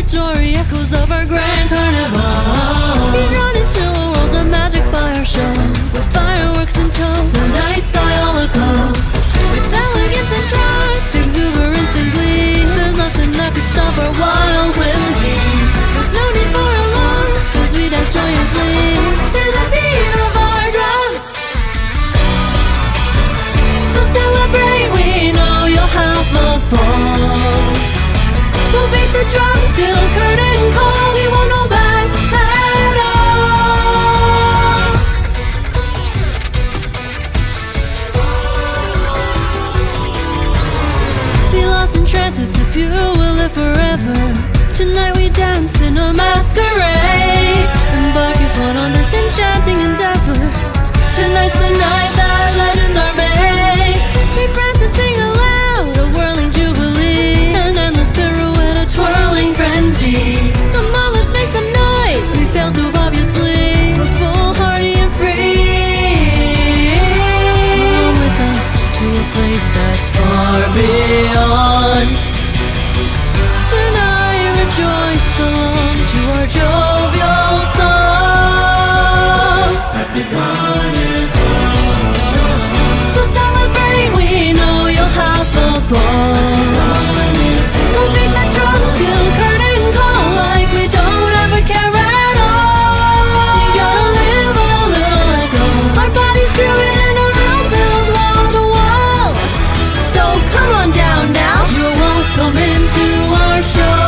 celebratory echoes of our grand carnival. We run into a world of magic by our show, with fireworks in tow, the night sky all aglow, with elegance and charm, exuberance and glee. There's nothing that could stop our wild whimsy. There's no need for alarm, as we dash joyously to the beat of our drums. So celebrate, we know you'll have a ball. We'll beat the drum till curtain call. We won't hold back at all. Be lost in trances if you will live forever. Tonight we dance in a masquerade. Embark as one on this enchanting endeavor. Tonight's the night that legends are made. We prance and sing aloud, a whirling jubilee, an endless pirouette, a twirling frenzy. Come on, let's make some noise. We failed to obviously. We're foolhardy and free. Come with us to a place that's far beyond. Tonight rejoice along to our jovial song at the carnival. So celebrate, we know you'll have a ball. We'll beat the drum till curtain call, like we don't ever care at all. You gotta live a little let go. Our bodies grooving in a room filled wall to wall. So come on down now, you're welcome into our show.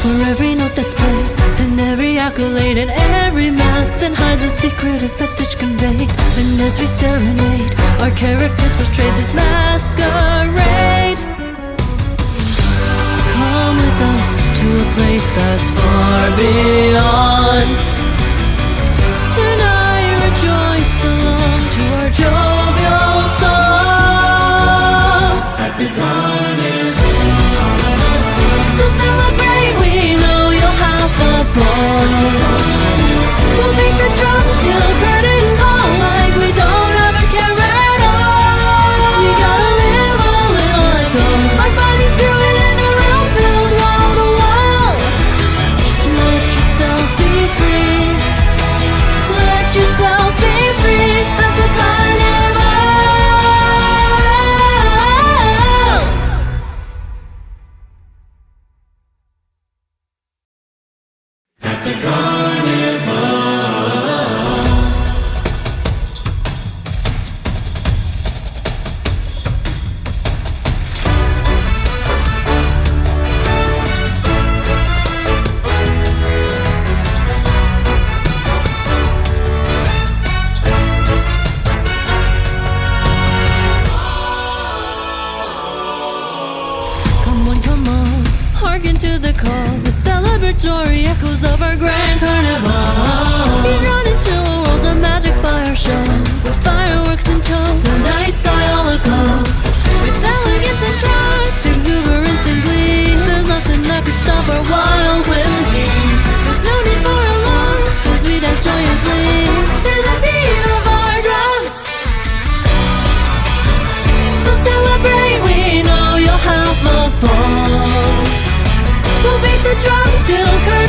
For every note that's played, and every accolade, and every mask that hides a secretive message conveyed. And as we serenade, our characters portray this masquerade. Come with us to a place that's far beyond. Tonight rejoice along to our jovial song at the carnival. So celebrate, we know you'll have a ball. We'll beat the drum till curtain call, like we don't ever care at all. You gotta live a little let go. Our bodies grooving in a room filled wall to wall. Let yourself be free. Let yourself be free at the carnival. At the carnival. Come on, hearken to the call, the celebratory echoes of our grand carnival. We run into a world of magic by our show, with fireworks in tow, the night sky all aglow, with elegance and charm, exuberance and glee. There's nothing that could stop our wild whimsy. There's no need for alarm, as we dash joyously to the beat of our drums. So celebrate, we know you'll have a ball. We'll beat the drum till curtain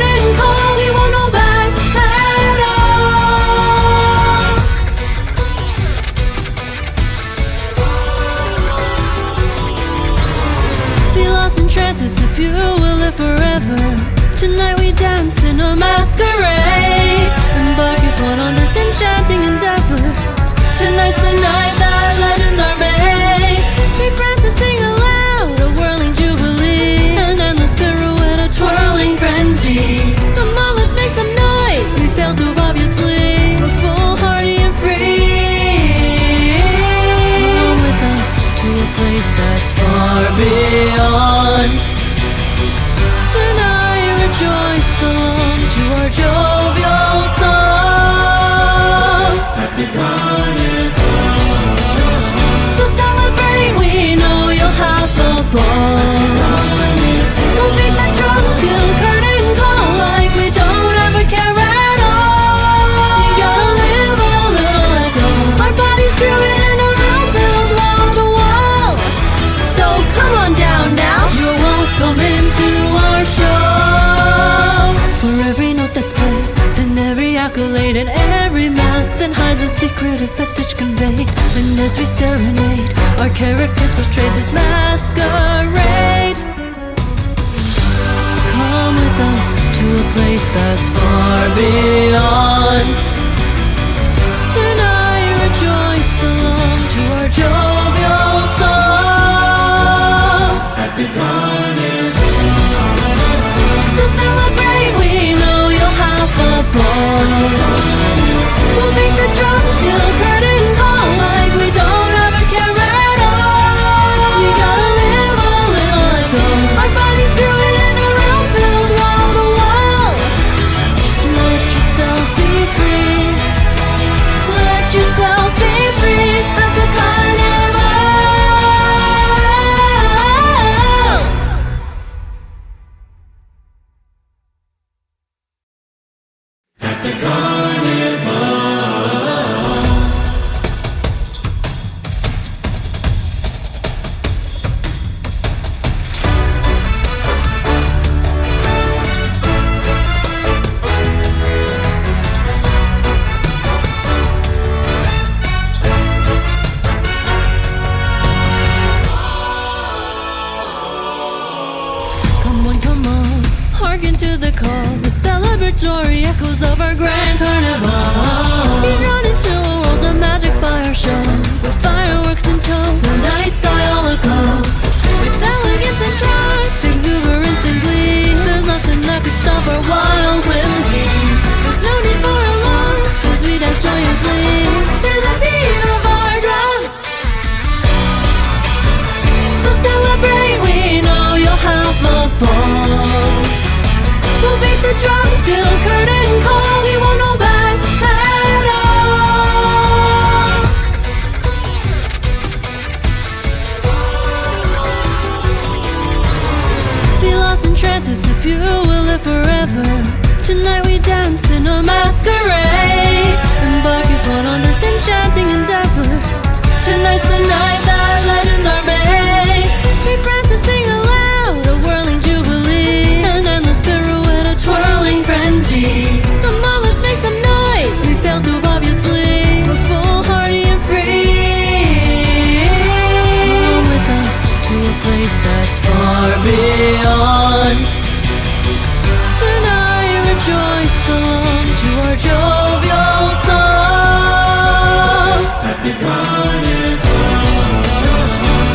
then hides a secretive message conveyed. And as we serenade, our characters portray this masquerade. Come with us to a place that's far beyond. Tonight rejoice along to our jovial song. At the carnival, so celebrate, we know you'll have a ball. We'll beat the drum till curtain call, like we don't ever care at all. You gotta live a little let go. Our bodies growing in a room filled wall to wall. Let yourself be free. Let yourself be free at the carnival. At the carnival. Come on, hearken to the call. The celebratory echoes of our grand carnival. We run into a world of magic by our show, with fireworks in tow, the night sky all aglow. With elegance and charm, exuberance and glee, there's nothing that could stop our wild whimsy. There's no need for alarm, as we dash joyously to the beat of our drums. So celebrate, we know you'll have a ball. We'll beat the drum till curtain call. We won't hold back at all. Be lost in trances if you will live forever. Tonight we dance in a masquerade. Embark as one on this enchanting endeavor. Tonight's the night that legends are made. We prance and sing aloud, a whirling jubilee, an endless pirouette, a twirling frenzy. Come on, let's make some noise. We failed to obviously. We're foolhardy and free. Come with us to a place that's far beyond. Tonight rejoice along to our jovial song. At the carnival,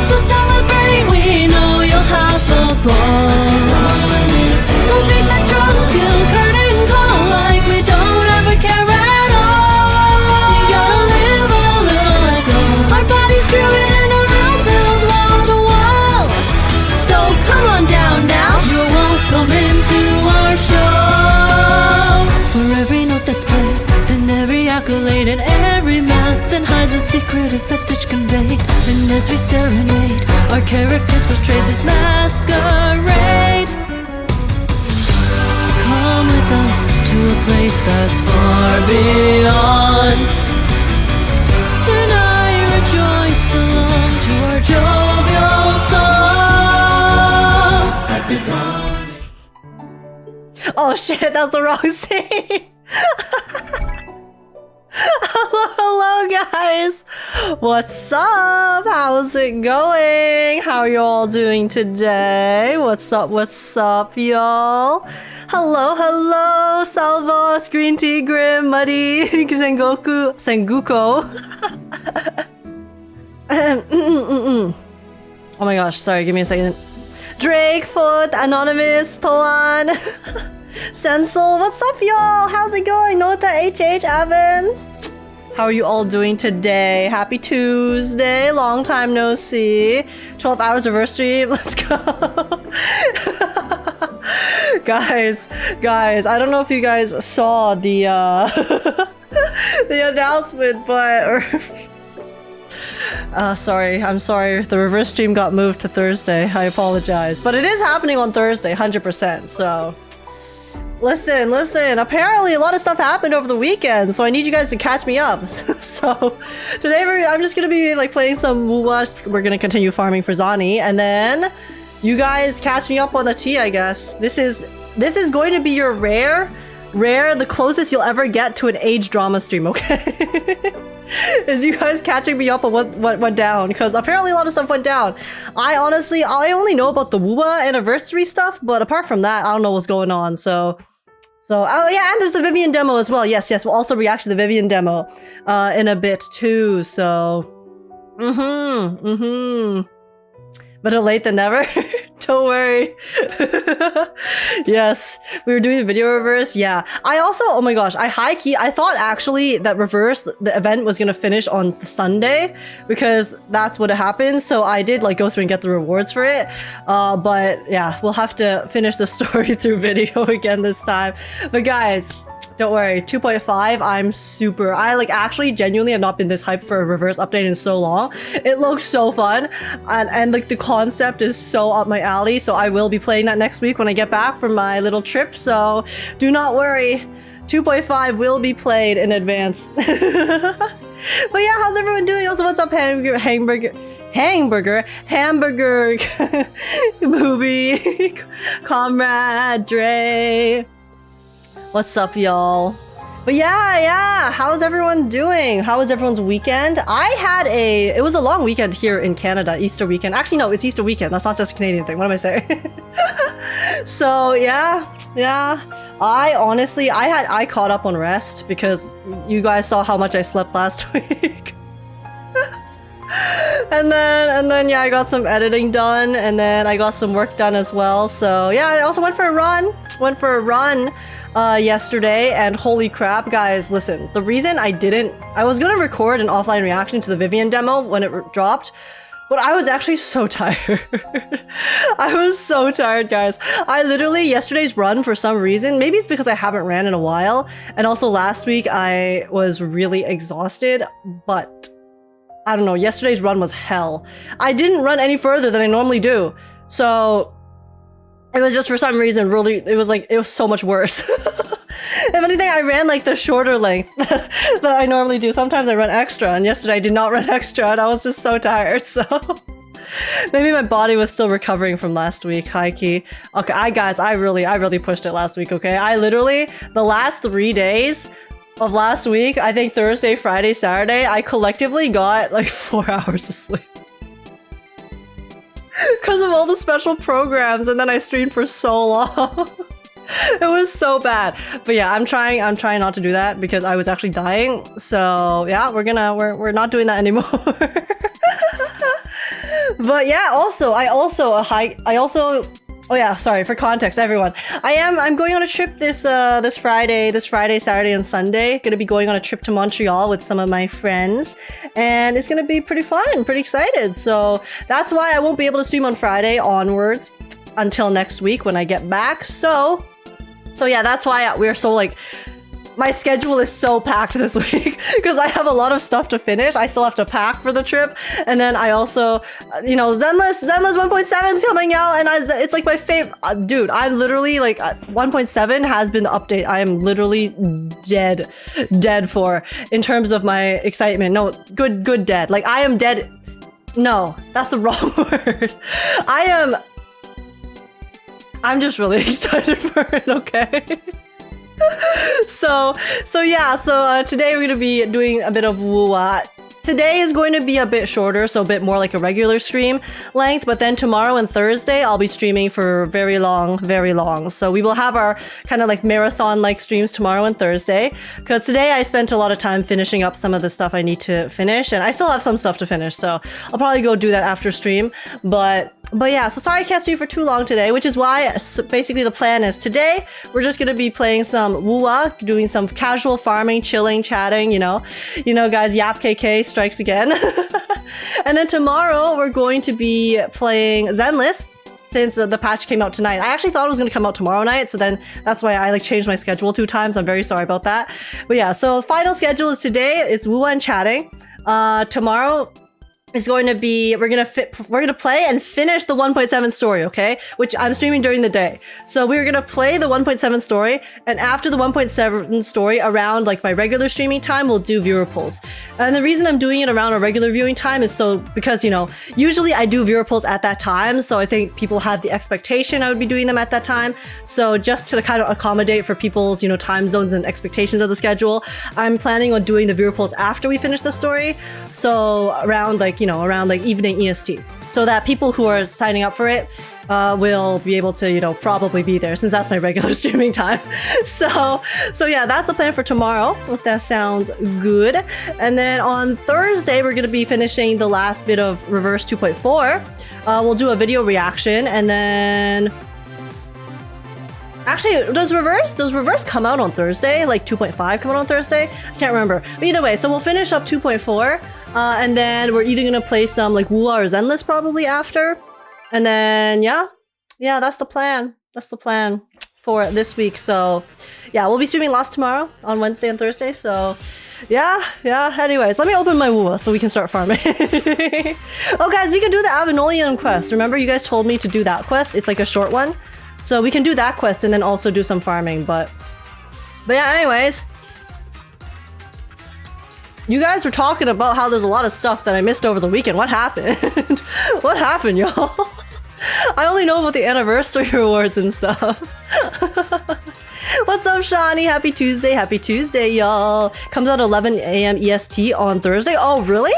so celebrate, we know you'll have a ball. We'll beat the drum till curtain call, like we don't ever care at all. You gotta live a little let go. Our bodies growing in a room filled wall to wall. So come on down now, you're welcome into our show. For every note that's played, and every accolade, and every mask that hides a secretive message conveyed. And as we serenade, our characters portray this masquerade. Come with us to a place that's far beyond. Tonight rejoice along to our jovial song. At the carnival. Oh shit, that's the wrong scene. Hello guys, what's up? How's it going? How are you all doing today? What's up, y'all? Hello, Salvos, Green Tea, Grim, Muddy, Senguko. Oh my gosh, sorry, give me a second. Drake, Foot, Anonymous, Toan, Sensel, what's up y'all? How's it going? Nota, HH, Evan. How are you all doing today? Happy Tuesday, long time no see. 12 hours reverse stream, let's go. Guys, I don't know if you guys saw the the announcement, but I'm sorry, the reverse stream got moved to Thursday. I apologize, but it is happening on Thursday, 100%. So listen, apparently a lot of stuff happened over the weekend, so I need you guys to catch me up. So today I'm just gonna be like playing some Wuwa. We're gonna continue farming for Zani, and then you guys catch me up on the tea, I guess. This is going to be your rare Rare, the closest you'll ever get to an age drama stream, okay? Is you guys catching me up on what went down, because apparently a lot of stuff went down. I only know about the WUA anniversary stuff, but apart from that, I don't know what's going on. So oh yeah, and there's the Vivian demo as well. Yes, we'll also react to the Vivian demo in a bit too. So better late than never. Don't worry. Yes, we were doing the video reverse. Yeah, I also, oh my gosh, I high key, I thought actually that reverse, the event was gonna finish on Sunday because that's what happened. So I did like go through and get the rewards for it. But yeah, we'll have to finish the story through video again this time. But guys, don't worry, 2.5, I like actually genuinely have not been this hyped for a reverse update in so long. It looks so fun and like the concept is so up my alley, so I will be playing that next week when I get back from my little trip, so do not worry. 2.5 will be played in advance. But yeah, how's everyone doing? Also, what's up, hamburger, Booby, Comrade, Dre. What's up, y'all? But yeah, how's everyone doing? How was everyone's weekend? It was a long weekend here in Canada, Easter weekend. Actually, no, it's Easter weekend. That's not just a Canadian thing. What am I saying? So yeah. I caught up on rest because you guys saw how much I slept last week. And then yeah, I got some editing done, and then I got some work done as well. So yeah, I also went for a run yesterday, and holy crap, guys, listen, the reason I was gonna record an offline reaction to the Vivian demo when it dropped, but I was actually so tired. I was so tired, guys. I literally, yesterday's run, for some reason, maybe it's because I haven't ran in a while, and also last week I was really exhausted, but I don't know, yesterday's run was hell. I didn't run any further than I normally do. So it was just for some reason really, it was so much worse. If anything, I ran like the shorter length that I normally do. Sometimes I run extra, and yesterday I did not run extra and I was just so tired, so. Maybe my body was still recovering from last week, high key. Okay, guys, I really pushed it last week, okay? I literally, the last 3 days of last week, I think Thursday, Friday, Saturday, I collectively got like 4 hours of sleep. Because of all the special programs, and then I streamed for so long. It was so bad. But yeah, I'm trying not to do that because I was actually dying. So yeah, we're not doing that anymore. But yeah, oh yeah, sorry, for context, everyone. I'm going on a trip this Friday, Saturday, and Sunday. Gonna be going on a trip to Montreal with some of my friends, and it's gonna be pretty fun, pretty excited. So that's why I won't be able to stream on Friday onwards until next week when I get back. So yeah, that's why we're so like, my schedule is so packed this week because I have a lot of stuff to finish. I still have to pack for the trip, and then I also, Zenless 1.7 is coming out, and it's like my favorite. Dude, I'm literally like 1.7 has been the update I am literally dead for in terms of my excitement. No, good dead. Like I am dead. No, that's the wrong word. I'm just really excited for it. Okay. So today we're going to be doing a bit of WUA. Today is going to be a bit shorter, so a bit more like a regular stream length, but then tomorrow and Thursday I'll be streaming for very long. So we will have our kind of like marathon-like streams tomorrow and Thursday, because today I spent a lot of time finishing up some of the stuff I need to finish, and I still have some stuff to finish, so I'll probably go do that after stream. But yeah, so sorry I can't stream for too long today, which is why basically the plan is today we're just gonna be playing some WUA, doing some casual farming, chilling, chatting, you know guys, Yap KK strikes again. And then tomorrow we're going to be playing Zenless, since the patch came out tonight. I actually thought it was going to come out tomorrow night, so then that's why I like changed my schedule 2 times. I'm very sorry about that. But yeah, so final schedule is today. It's WUA and chatting. Tomorrow is going to be we're gonna play and finish the 1.7 story, okay? Which I'm streaming during the day. So we're gonna play the 1.7 story, and after the 1.7 story, around like my regular streaming time, we'll do viewer polls. And the reason I'm doing it around a regular viewing time is because you know, usually I do viewer polls at that time, so I think people have the expectation I would be doing them at that time. So just to kind of accommodate for people's, you know, time zones and expectations of the schedule, I'm planning on doing the viewer polls after we finish the story. So around like, you know, around like evening EST, so that people who are signing up for it will be able to, you know, probably be there, since that's my regular streaming time. So yeah, that's the plan for tomorrow, if that sounds good. And then on Thursday, we're gonna be finishing the last bit of Reverse 2.4. We'll do a video reaction, and then actually, does Reverse come out on Thursday? Like 2.5 come out on Thursday? I can't remember. But either way, so we'll finish up 2.4, and then we're either gonna play some like Wuthering or Zenless probably after. And then yeah, that's the plan. That's the plan for this week. So yeah, we'll be streaming lots tomorrow on Wednesday and Thursday. So yeah. Anyways, let me open my Wua so we can start farming. Oh guys, we can do the Avenolian quest. Remember, you guys told me to do that quest. It's like a short one. So we can do that quest and then also do some farming, but yeah, anyways. You guys were talking about how there's a lot of stuff that I missed over the weekend. What happened? What happened, y'all? I only know about the anniversary rewards and stuff. What's up, Shani? Happy Tuesday, y'all. Comes out 11 a.m. EST on Thursday. Oh, really?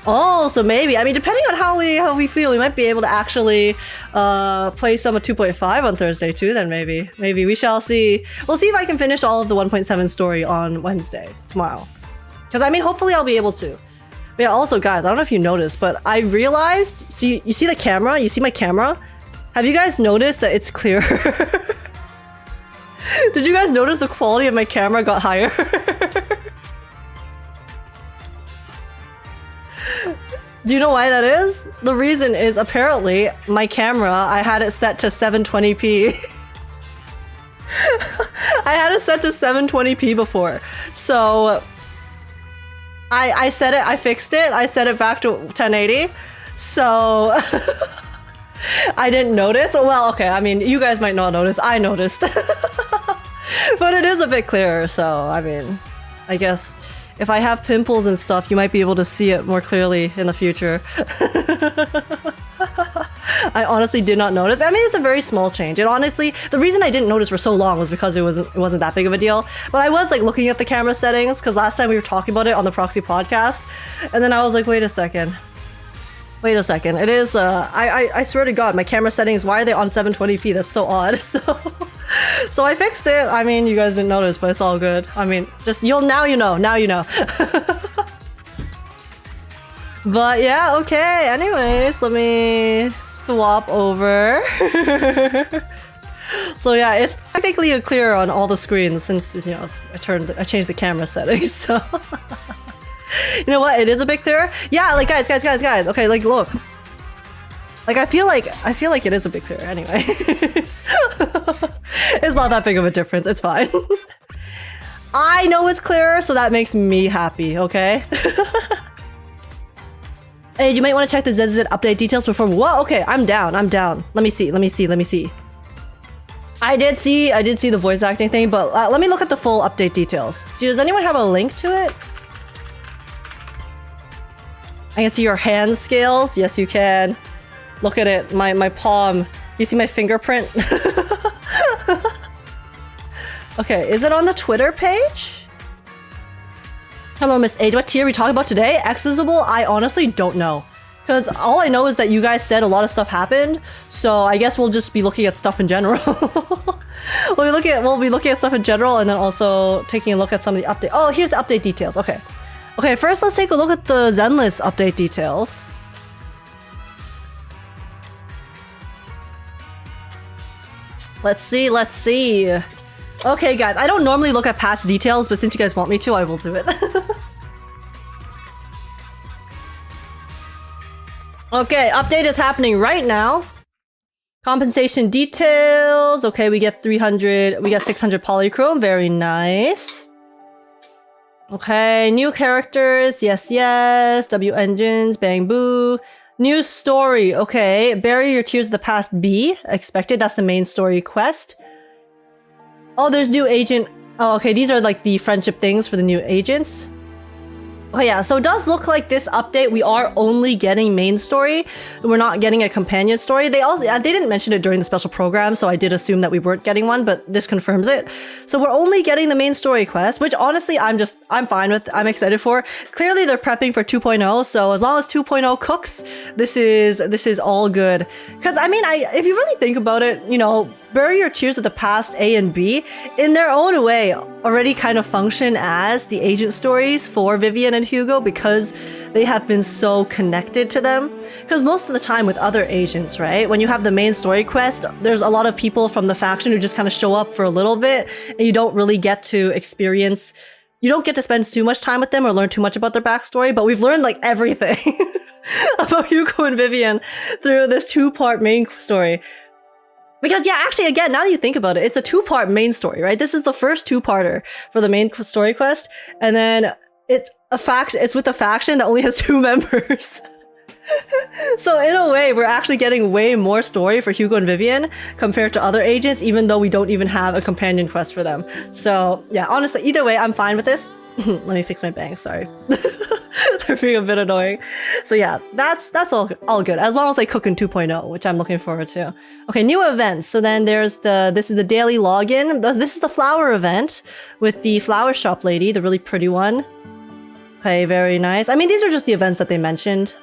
Oh, so maybe, I mean, depending on how we feel, we might be able to actually play some of 2.5 on Thursday too, then maybe we shall see. We'll see if I can finish all of the 1.7 story on Wednesday, tomorrow. Because I mean, hopefully I'll be able to. But yeah, also guys, I don't know if you noticed, but I realized, so you see the camera? You see my camera? Have you guys noticed that it's clearer? Did you guys notice the quality of my camera got higher? Do you know why that is? The reason is apparently my camera, I had it set to 720p. I had it set to 720p before. So I set it, I fixed it, I set it back to 1080. So I didn't notice. Well, okay, I mean, you guys might not notice. I noticed. But it is a bit clearer, so I mean, I guess if I have pimples and stuff, you might be able to see it more clearly in the future. I honestly did not notice. I mean, it's a very small change. And honestly, the reason I didn't notice for so long was because it wasn't that big of a deal. But I was like looking at the camera settings, because last time we were talking about it on the Proxy podcast. And then I was like, wait a second. It is, I swear to God, my camera settings, why are they on 720p? That's so odd. So I fixed it. I mean, you guys didn't notice, but it's all good. I mean, just, now you know. But yeah, okay. Anyways, let me swap over. So yeah, it's technically clear on all the screens since, you know, I changed the camera settings, so. You know what? It is a bit clearer. Yeah, like guys. Okay, like look. Like I feel like it is a bit clearer anyway. It's not that big of a difference. It's fine. I know it's clearer, so that makes me happy, okay? Hey, you might want to check the ZZ update details before. Whoa, okay, I'm down. Let me see. I did see the voice acting thing, but let me look at the full update details. Does anyone have a link to it? I can see your hand scales. Yes, you can. Look at it. My palm. You see my fingerprint? Okay, is it on the Twitter page? Hello, Miss Age. What tier are we talking about today? Accessible? I honestly don't know. Because all I know is that you guys said a lot of stuff happened. So I guess we'll just be looking at stuff in general. We'll be looking at stuff in general and then also taking a look at some of the update. Oh, here's the update details. Okay. Okay, first let's take a look at the Zenless update details. Let's see. Okay, guys, I don't normally look at patch details, but since you guys want me to, I will do it. Okay, update is happening right now. Compensation details. Okay, we get 600 polychrome. Very nice. Okay, new characters. Yes, yes. W engines. Bang boo. New story. Okay, bury your tears of the past. B. Expected. That's the main story quest. Oh, there's new agent. Oh, okay. These are like the friendship things for the new agents. Okay, yeah, so it does look like this update, we are only getting main story. We're not getting a companion story. They didn't mention it during the special program, so I did assume that we weren't getting one, but this confirms it. So we're only getting the main story quest, which honestly, I'm fine with, I'm excited for. Clearly they're prepping for 2.0, so as long as 2.0 cooks, this is all good. Because I mean, if you really think about it, you know, Bury Your Tears of the Past A and B, in their own way, already kind of function as the agent stories for Vivian and Hugo because they have been so connected to them. Because most of the time with other agents, right, when you have the main story quest, there's a lot of people from the faction who just kind of show up for a little bit, and you don't really get to experience, you don't get to spend too much time with them or learn too much about their backstory, but we've learned like everything about Hugo and Vivian through this 2-part main story. Because yeah, actually, again, now that you think about it, it's a 2-part main story, right? This is the first 2-parter for the main story quest, and then it's with a faction that only has 2 members. So in a way, we're actually getting way more story for Hugo and Vivian compared to other agents, even though we don't even have a companion quest for them. So yeah, honestly, either way, I'm fine with this. Let me fix my bangs, sorry. They're being a bit annoying. So yeah, that's all good. As long as they cook in 2.0, which I'm looking forward to. Okay, new events. So then there's this is the daily login. This is the flower event with the flower shop lady, the really pretty one. Okay, very nice. I mean, these are just the events that they mentioned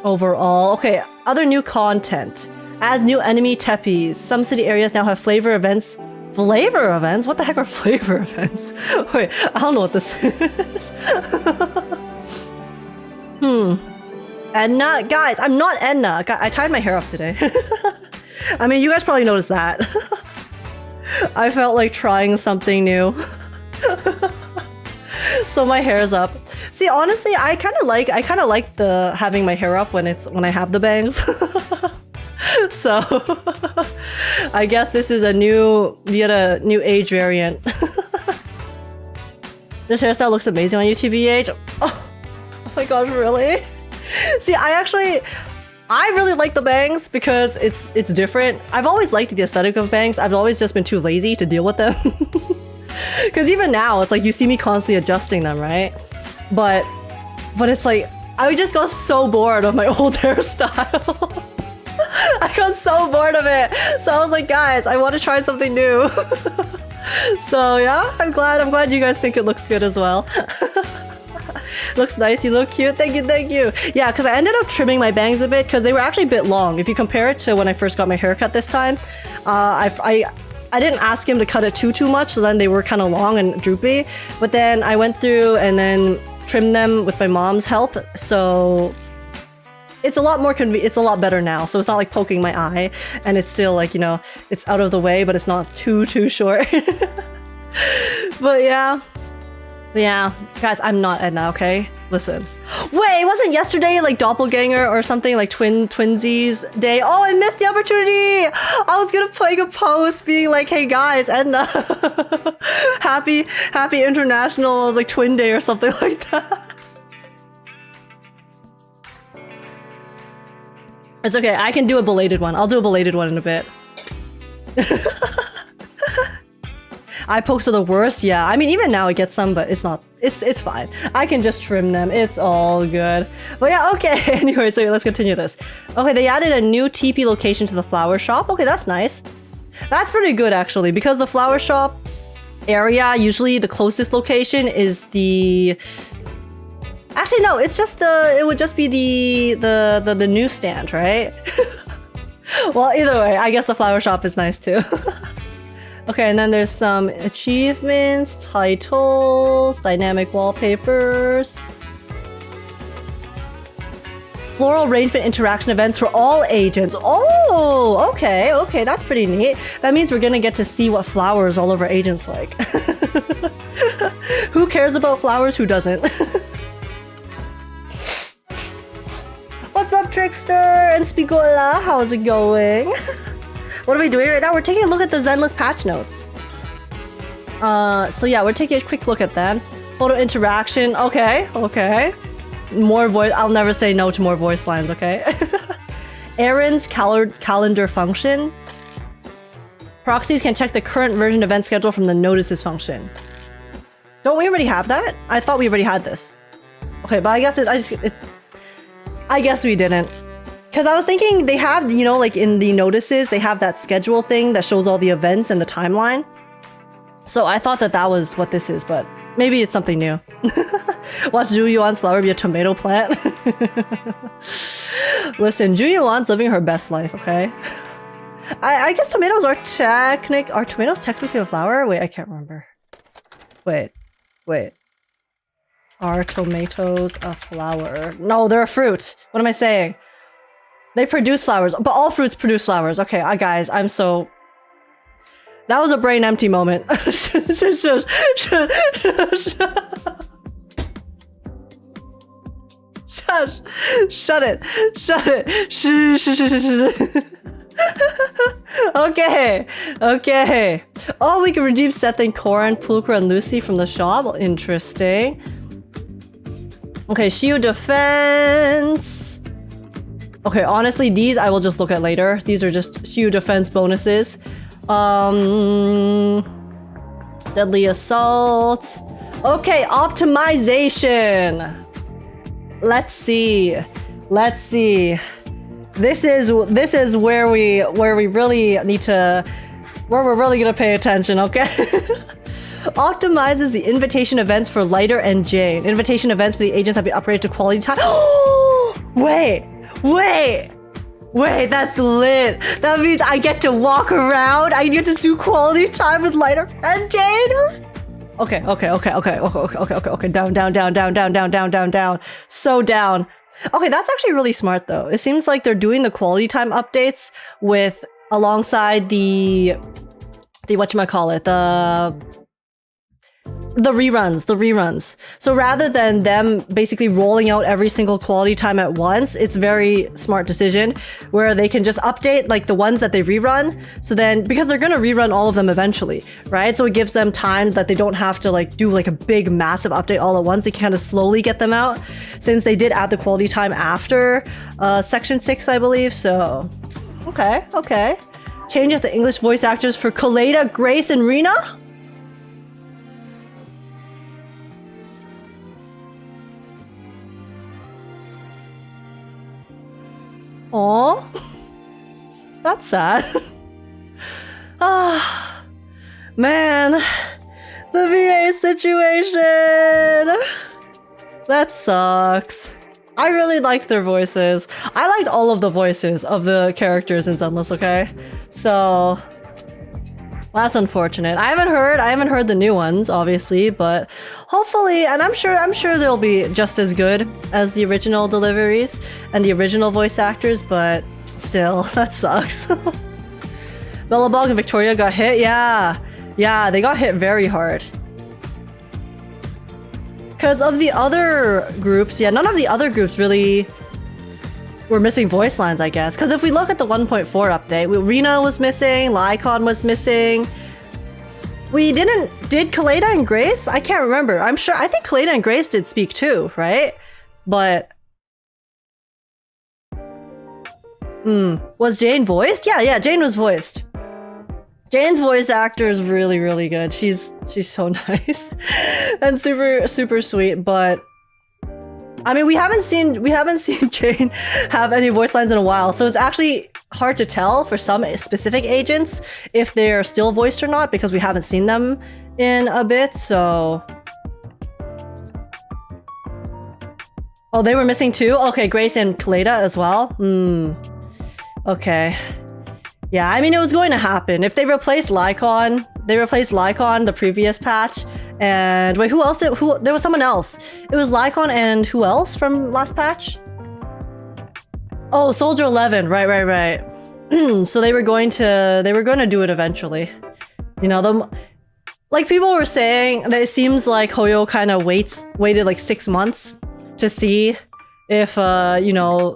overall. Okay, other new content. Adds new enemy teppies. Some city areas now have flavor events. Flavor events? What the heck are flavor events? Wait, I don't know what this is. Edna? Guys, I'm not Edna. I tied my hair up today. I mean, you guys probably noticed that. I felt like trying something new. So my hair is up. See, honestly, I kind of like the having my hair up when I have the bangs. So I guess this is a new age variant. This hairstyle looks amazing on YouTube. Oh my gosh, really? See, I really like the bangs because it's different. I've always liked the aesthetic of bangs. I've always just been too lazy to deal with them. Because even now, it's like you see me constantly adjusting them, right? But it's like, I just got so bored of my old hairstyle. I got so bored of it. So I was like, guys, I want to try something new. So yeah, I'm glad you guys think it looks good as well. Looks nice, you look cute, thank you. Yeah, because I ended up trimming my bangs a bit because they were actually a bit long. If you compare it to when I first got my haircut this time, I didn't ask him to cut it too much, so then they were kind of long and droopy. But then I went through and then trimmed them with my mom's help, so it's a lot more it's a lot better now. So it's not like poking my eye, and it's still like, you know, it's out of the way, but it's not too short. But yeah, guys, I'm not Edna, okay? Listen. Wait, wasn't yesterday like doppelganger or something, like twinsies day? Oh, I missed the opportunity. I was gonna make a post being like, hey guys, Edna, happy international, like twin day or something like that. It's okay, I can do a belated one. I'll do a belated one in a bit. I posted the worst, yeah. I mean, even now it gets some, but it's not. It's fine. I can just trim them. It's all good. But yeah, okay. Anyway, so let's continue this. Okay, they added a new TP location to the flower shop. Okay, that's nice. That's pretty good, actually, because the flower shop area, usually the closest location is the... Actually, no, it's just it would just be the newsstand, right? Well, either way, I guess the flower shop is nice too. Okay, and then there's some achievements, titles, dynamic wallpapers, floral arrangement interaction events for all agents. Oh, okay, that's pretty neat. That means we're gonna get to see what flowers all over agents like. Who cares about flowers? Who doesn't? What's up, Trickster and Spigola? How's it going? What are we doing right now? We're taking a look at the Zenless patch notes. So yeah, we're taking a quick look at that. Photo interaction. Okay, okay. More voice. I'll never say no to more voice lines, okay? Aaron's calendar function. Proxies can check the current version event schedule from the notices function. Don't we already have that? I thought we already had this. Okay, but I guess I guess we didn't. Because I was thinking they have, you know, like in the notices, they have that schedule thing that shows all the events and the timeline. So I thought that was what this is, but maybe it's something new. Watch Zhu Yuan's flower be a tomato plant. Listen, Zhu Yuan's living her best life, okay? I guess tomatoes are tomatoes technically a flower? Wait, I can't remember. Wait. Are tomatoes a flower? No, they're a fruit. What am I saying? They produce flowers, but all fruits produce flowers. Okay, guys, I'm so... That was a brain empty moment. Shut it. Okay. Oh, we can redeem Seth and Corin, Pulchra and Lucy from the shop. Interesting. Okay, shield defense. Okay, honestly, these I will just look at later. These are just shield defense bonuses. Deadly assault. Okay, optimization. Let's see. This is where we really need to, where we're really gonna pay attention, okay? Optimizes the invitation events for Lighter and Jane. Invitation events for the agents have been upgraded to quality time. Wait, that's lit. That means I get to walk around. I get to do quality time with Lighter and Jane. Okay. Down. So down. Okay, that's actually really smart though. It seems like they're doing the quality time updates with alongside the whatchamacallit, the reruns. So rather than them basically rolling out every single quality time at once, it's very smart decision where they can just update like the ones that they rerun. So then, because they're gonna rerun all of them eventually, right? So it gives them time that they don't have to like do like a big massive update all at once. They can kind of slowly get them out since they did add the quality time after section 6, I believe. So, okay. Changes the English voice actors for Kaleda, Grace, and Rena? Aw, that's sad. Man, the VA situation. That sucks. I really liked their voices. I liked all of the voices of the characters in Zenless, okay? So that's unfortunate. I haven't heard the new ones, obviously, but hopefully, and I'm sure they'll be just as good as the original deliveries and the original voice actors, but still, that sucks. Bellabog and Victoria got hit? Yeah, they got hit very hard. Because of the other groups, none of the other groups really were missing voice lines, I guess. Because if we look at the 1.4 update, Rena was missing, Lycon was missing. Did Kaleda and Grace? I can't remember. I think Kaleda and Grace did speak too, right? But... was Jane voiced? Yeah, Jane was voiced. Jane's voice actor is really, really good. She's so nice and super sweet, but I mean, we haven't seen Jane have any voice lines in a while, so it's actually hard to tell for some specific agents if they're still voiced or not because we haven't seen them in a bit, so... Oh, they were missing too? Okay, Grace and Kaleda as well? Okay. Yeah, I mean, it was going to happen. If they replaced Lycon, the previous patch, and wait, who else did? There was someone else. It was Lycon and who else from last patch? Oh, Soldier 11. Right. So they were going to do it eventually. You know, like people were saying that it seems like Hoyo kind of waited like 6 months to see if you know,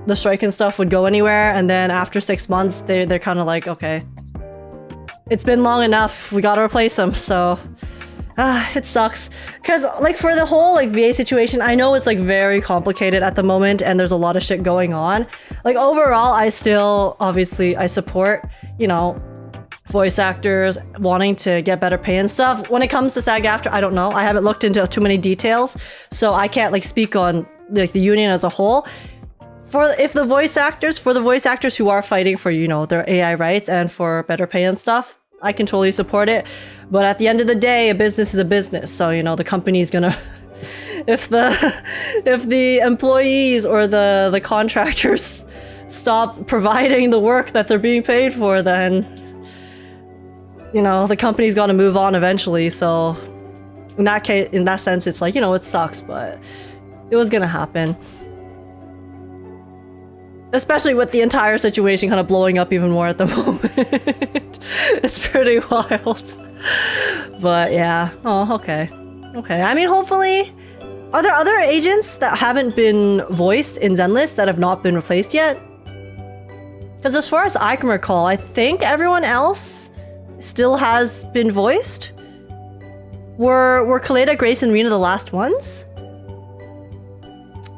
the strike and stuff would go anywhere, and then after 6 months they're kind of like, okay, it's been long enough, we gotta replace him. So It sucks. Because, like, for the whole, like, VA situation, I know it's, like, very complicated at the moment and there's a lot of shit going on. Like, overall, I still, obviously, I support, you know, voice actors wanting to get better pay and stuff. When it comes to SAG-AFTRA, I don't know. I haven't looked into too many details, so I can't, like, speak on, like, the union as a whole. For the voice actors who are fighting for, you know, their AI rights and for better pay and stuff, I can totally support it. But at the end of the day, a business is a business. So, you know, the company's gonna if the employees or the contractors stop providing the work that they're being paid for, then, you know, the company's got to move on eventually. So in that case, in that sense, it's like, you know, it sucks, but it was gonna happen. Especially with the entire situation kind of blowing up even more at the moment. It's pretty wild. But yeah. Oh, okay. Okay. I mean, hopefully... Are there other agents that haven't been voiced in Zenless that have not been replaced yet? Because as far as I can recall, I think everyone else still has been voiced. Were Kaleda, Grace, and Rena the last ones?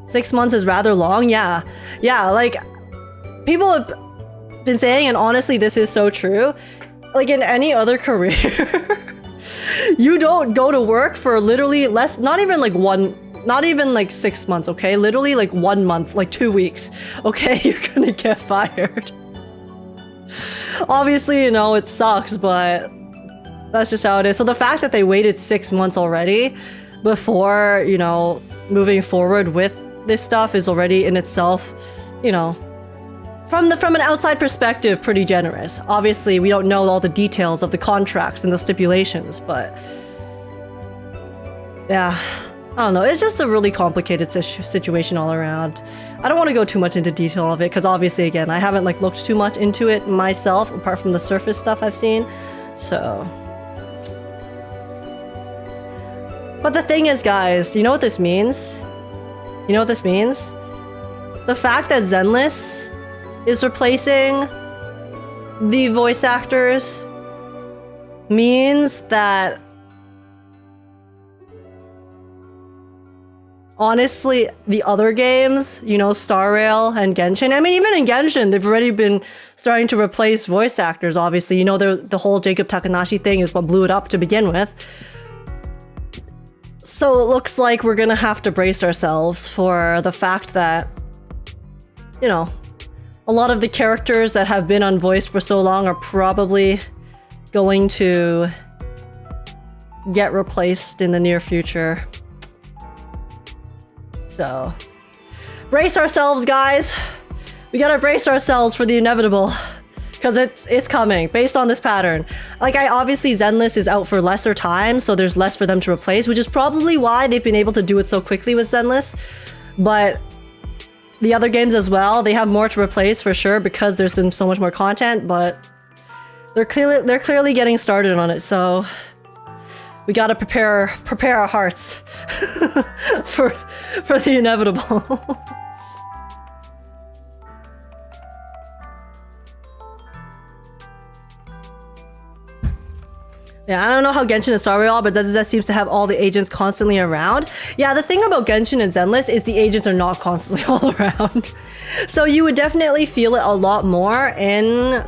6 months is rather long, yeah. Yeah, like, people have been saying, and honestly, this is so true, like, in any other career, you don't go to work for literally not even like 6 months, okay? Literally like 1 month, like 2 weeks, okay? You're gonna get fired. Obviously, you know, it sucks, but that's just how it is. So the fact that they waited 6 months already before, you know, moving forward with this stuff is already in itself, you know, from an outside perspective, pretty generous. Obviously, we don't know all the details of the contracts and the stipulations, but yeah, I don't know. It's just a really complicated situation all around. I don't want to go too much into detail of it because obviously, again, I haven't like looked too much into it myself, apart from the surface stuff I've seen. So, but the thing is, guys, you know what this means? You know what this means? The fact that Zenless is replacing the voice actors means that, honestly, the other games, you know, Star Rail and Genshin, I mean, even in Genshin, they've already been starting to replace voice actors, obviously. You know, the whole Jacob Takanashi thing is what blew it up to begin with. So it looks like we're gonna have to brace ourselves for the fact that, you know, a lot of the characters that have been unvoiced for so long are probably going to get replaced in the near future. So, brace ourselves, guys. We gotta brace ourselves for the inevitable. Because it's coming, based on this pattern. Like, obviously Zenless is out for lesser time, so there's less for them to replace, which is probably why they've been able to do it so quickly with Zenless. But the other games as well, they have more to replace for sure because there's been so much more content, but they're clearly getting started on it, so we gotta prepare our hearts for the inevitable. Yeah, I don't know how Genshin and Star Rail are, but that seems to have all the agents constantly around. Yeah, the thing about Genshin and Zenless is the agents are not constantly all around. So you would definitely feel it a lot more in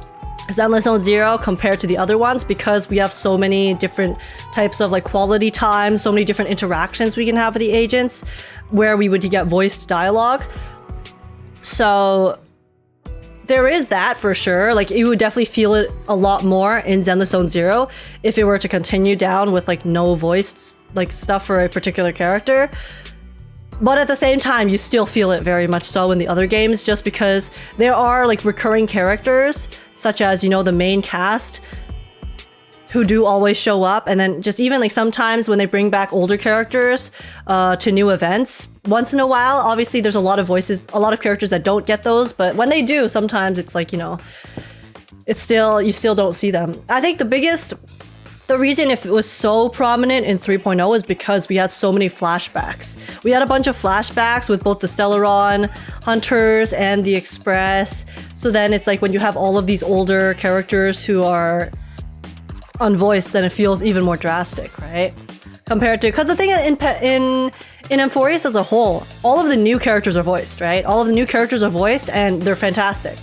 Zenless Zone Zero compared to the other ones because we have so many different types of like quality time, so many different interactions we can have with the agents where we would get voiced dialogue. So there is that for sure. Like, you would definitely feel it a lot more in Zenless Zone Zero if it were to continue down with like no voiced like stuff for a particular character. But at the same time, you still feel it very much so in the other games just because there are like recurring characters such as, you know, the main cast who do always show up, and then just even like sometimes when they bring back older characters to new events once in a while. Obviously there's a lot of voices, a lot of characters that don't get those, but when they do, sometimes it's like, you know, it's still, you still don't see them. I think the reason if it was so prominent in 3.0 is because we had so many flashbacks. We had a bunch of flashbacks with both the Stellaron Hunters and the Express. So then it's like when you have all of these older characters who are unvoiced, then it feels even more drastic, right? compared to, because the thing in Amphorius as a whole, all of the new characters are voiced, right? All of the new characters are voiced and they're fantastic.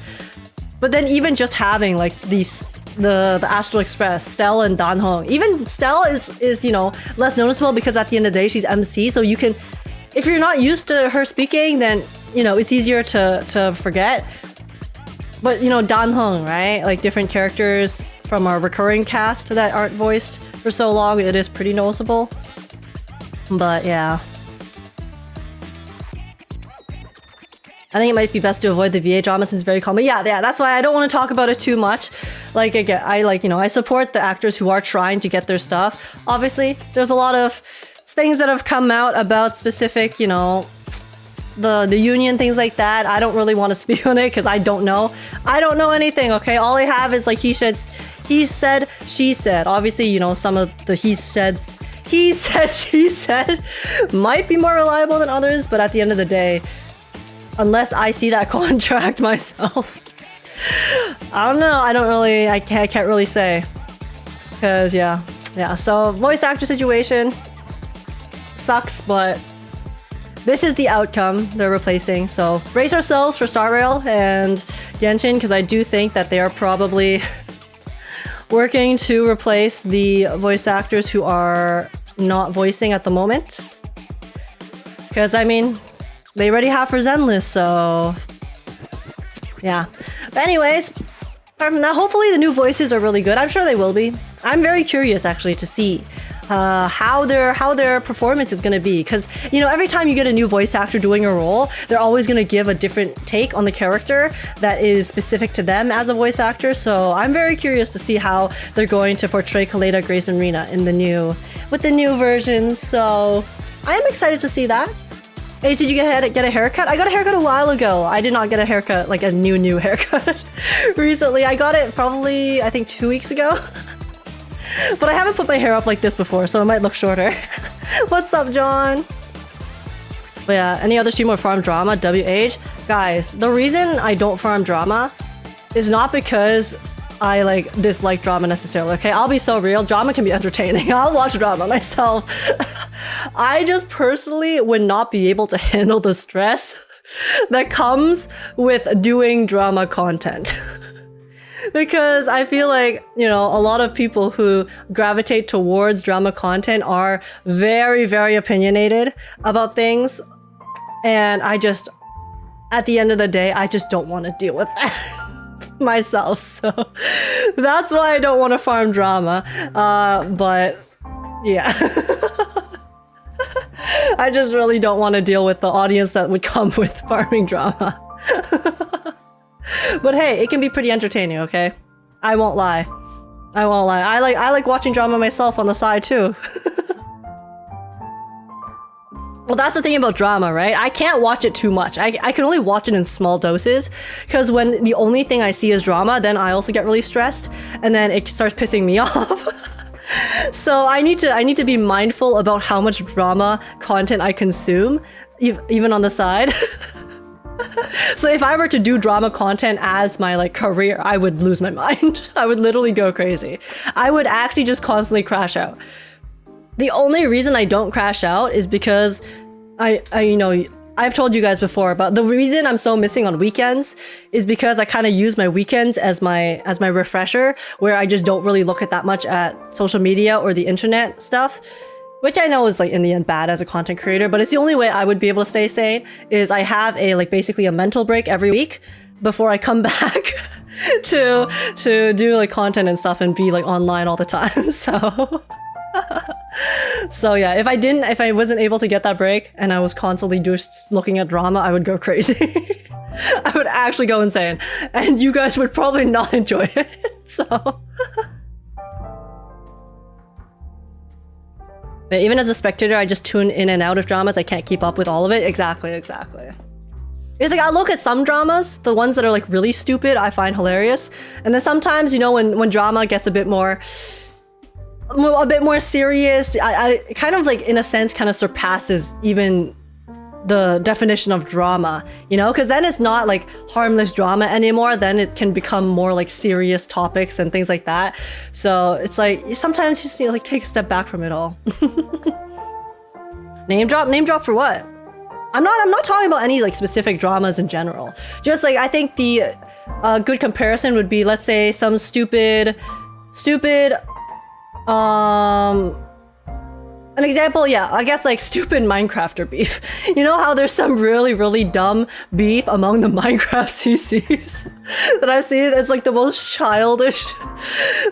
But then even just having like these the Astral Express, Stell and Dan Hong, even Stell is you know less noticeable because at the end of the day she's MC, so you can, if you're not used to her speaking, then you know it's easier to forget. But you know Dan Hong, right? Like different characters from our recurring cast that aren't voiced for so long, it is pretty noticeable. But yeah. I think it might be best to avoid the VA drama since it's very common. Yeah, that's why I don't want to talk about it too much. Like, again, I support the actors who are trying to get their stuff. Obviously, there's a lot of things that have come out about specific, you know, the union, things like that. I don't really want to speak on it because I don't know. I don't know anything, okay? All I have is like he said, she said. Obviously, you know, some of the he said, she said might be more reliable than others, but at the end of the day, unless I see that contract myself, I don't know. I can't really say. Because, yeah. So, voice actor situation sucks, but this is the outcome they're replacing. So, brace ourselves for Star Rail and Genshin, because I do think that they are probably working to replace the voice actors who are not voicing at the moment. Because, I mean, they already have for Zenless, so yeah. But anyways, apart from that, hopefully the new voices are really good. I'm sure they will be. I'm very curious actually to see how their performance is going to be, because you know every time you get a new voice actor doing a role, they're always going to give a different take on the character that is specific to them as a voice actor. So I'm very curious to see how they're going to portray Kaleda, Grace, and Rina in the new versions. So I am excited to see that. Hey, did you get a haircut? I got a haircut a while ago. I did not get a haircut, like a new haircut recently. I got it probably, I think 2 weeks ago. But I haven't put my hair up like this before, so it might look shorter. What's up, John? But yeah, any other stream or farm drama? WH? Guys, the reason I don't farm drama is not because I like dislike drama necessarily, okay? I'll be so real. Drama can be entertaining. I'll watch drama myself. I just personally would not be able to handle the stress that comes with doing drama content. Because I feel like, you know, a lot of people who gravitate towards drama content are very, very opinionated about things. And I just, at the end of the day, I just don't want to deal with that myself. So that's why I don't want to farm drama. But yeah. I just really don't want to deal with the audience that would come with farming drama. But hey, it can be pretty entertaining, okay? I won't lie. I like watching drama myself on the side too. Well, that's the thing about drama, right? I can't watch it too much. I can only watch it in small doses, because when the only thing I see is drama, then I also get really stressed, and then it starts pissing me off. So I need to be mindful about how much drama content I consume, even on the side. So if I were to do drama content as my like career, I would lose my mind. I would literally go crazy. I would actually just constantly crash out. The only reason I don't crash out is because I you know, I've told you guys before, but the reason I'm so missing on weekends is because I kind of use my weekends as my refresher, where I just don't really look at that much at social media or the internet stuff. Which I know is like in the end bad as a content creator, but it's the only way I would be able to stay sane is I have a like basically a mental break every week before I come back to do like content and stuff and be like online all the time. So yeah, if I wasn't able to get that break and I was constantly just looking at drama, I would go crazy. I would actually go insane, and you guys would probably not enjoy it. So. But even as a spectator, I just tune in and out of dramas. I can't keep up with all of it. Exactly. It's like I look at some dramas, the ones that are like really stupid, I find hilarious. And then sometimes, you know, when drama gets a bit more serious, I kind of like in a sense kind of surpasses even the definition of drama, you know, because then it's not like harmless drama anymore. Then it can become more like serious topics and things like that. So it's like sometimes you just need to like take a step back from it all. Name drop for what? I'm not talking about any like specific dramas in general. Just like I think the good comparison would be, let's say, some stupid an example, yeah, I guess like stupid Minecrafter beef. You know how there's some really dumb beef among the Minecraft CCs that I've seen? It's like the most childish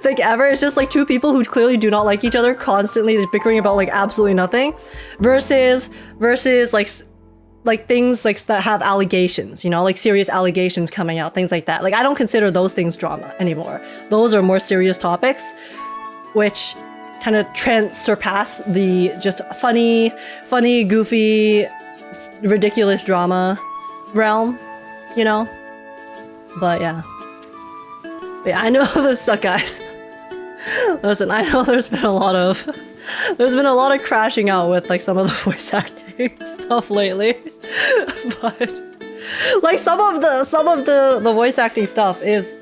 thing ever. It's just like two people who clearly do not like each other, constantly bickering about like absolutely nothing, versus like things like that have allegations, you know, like serious allegations coming out, things like that. Like I don't consider those things drama anymore. Those are more serious topics, which kind of surpass the just funny, goofy, ridiculous drama realm, you know? But yeah, I know this sucks, guys. Listen, I know there's been a lot of crashing out with like some of the voice acting stuff lately, but like some of the voice acting stuff is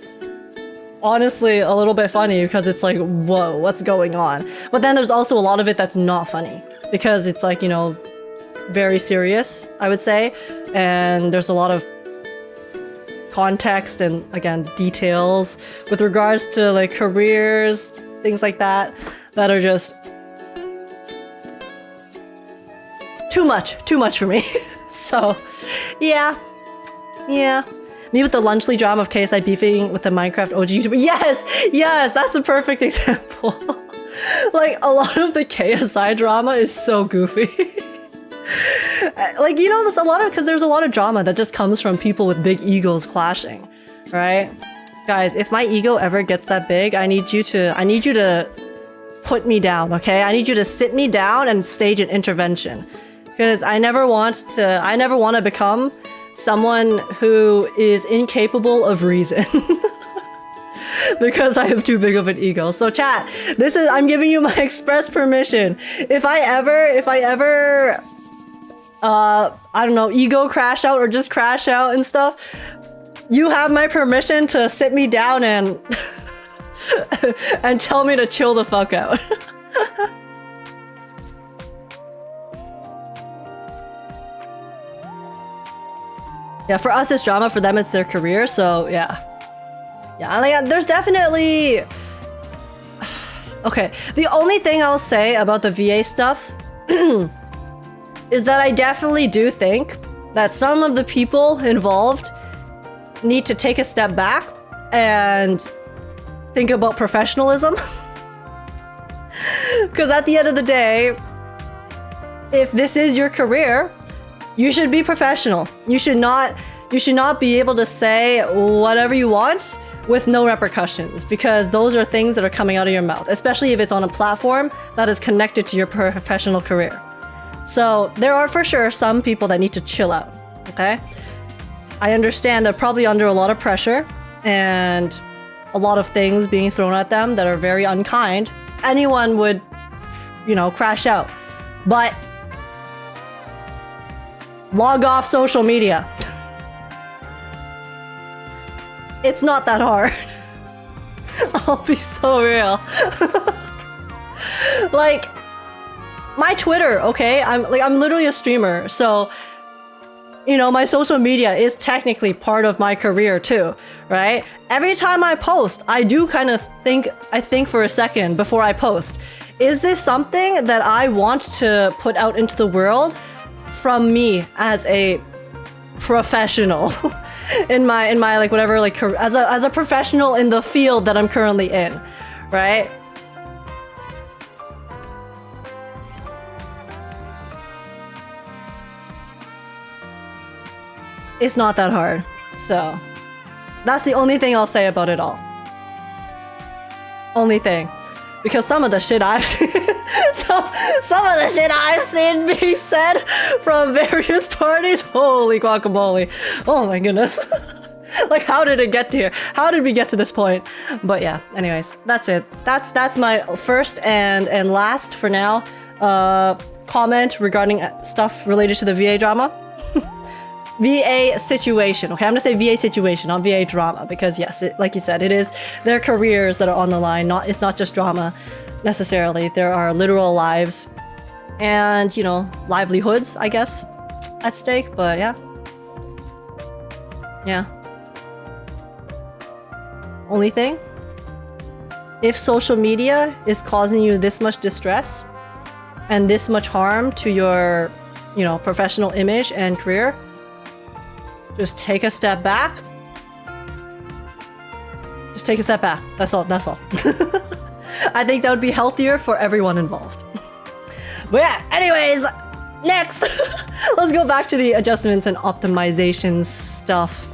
honestly a little bit funny because it's like, whoa, what's going on? But then there's also a lot of it that's not funny because it's like, you know, very serious, I would say, and there's a lot of context and again details with regards to like careers, things like that are just too much for me. So yeah. Me with the Lunchley drama of KSI beefing with the Minecraft OG YouTuber. Yes, that's a perfect example. Like a lot of the KSI drama is so goofy. Like, you know, there's a lot of drama that just comes from people with big egos clashing, right? Guys, if my ego ever gets that big, I need you to put me down, okay? I need you to sit me down and stage an intervention. Because I never want to become someone who is incapable of reason. Because I have too big of an ego. So chat, I'm giving you my express permission. If I ever I don't know, ego crash out or just crash out and stuff, you have my permission to sit me down and and tell me to chill the fuck out. Yeah, for us it's drama, for them it's their career, so yeah. Yeah, like, there's definitely... Okay, the only thing I'll say about the VA stuff is that I definitely do think that some of the people involved need to take a step back and think about professionalism. Because at the end of the day, if this is your career, you should be professional. You should not be able to say whatever you want with no repercussions, because those are things that are coming out of your mouth, especially if it's on a platform that is connected to your professional career. So there are for sure some people that need to chill out, okay? I understand they're probably under a lot of pressure and a lot of things being thrown at them that are very unkind. Anyone would, you know, crash out. But log off social media. It's not that hard. I'll be so real. Like, my Twitter, okay? I'm literally a streamer, so you know, my social media is technically part of my career too, right? Every time I post, I do kind of think for a second before I post. Is this something that I want to put out into the world from me as a professional in my like whatever, like as a professional in the field that I'm currently in, right? It's not that hard. So that's the only thing I'll say about it all. Only thing. Because some of the shit I've seen, some of the shit I've seen being said from various parties, holy guacamole. Oh my goodness. Like, how did it get to here? How did we get to this point? But yeah, anyways, that's it. That's my first and last for now comment regarding stuff related to the VA drama. VA situation. Okay, I'm gonna say VA situation, not VA drama, because yes, like you said, it is their careers that are on the line. It's not just drama necessarily. There are literal lives and, you know, livelihoods, I guess, at stake. But yeah. Yeah. Only thing, if social media is causing you this much distress and this much harm to your, you know, professional image and career, just take a step back. Just take a step back. That's all. That's all. I think that would be healthier for everyone involved. But yeah, anyways, next, let's go back to the adjustments and optimization stuff.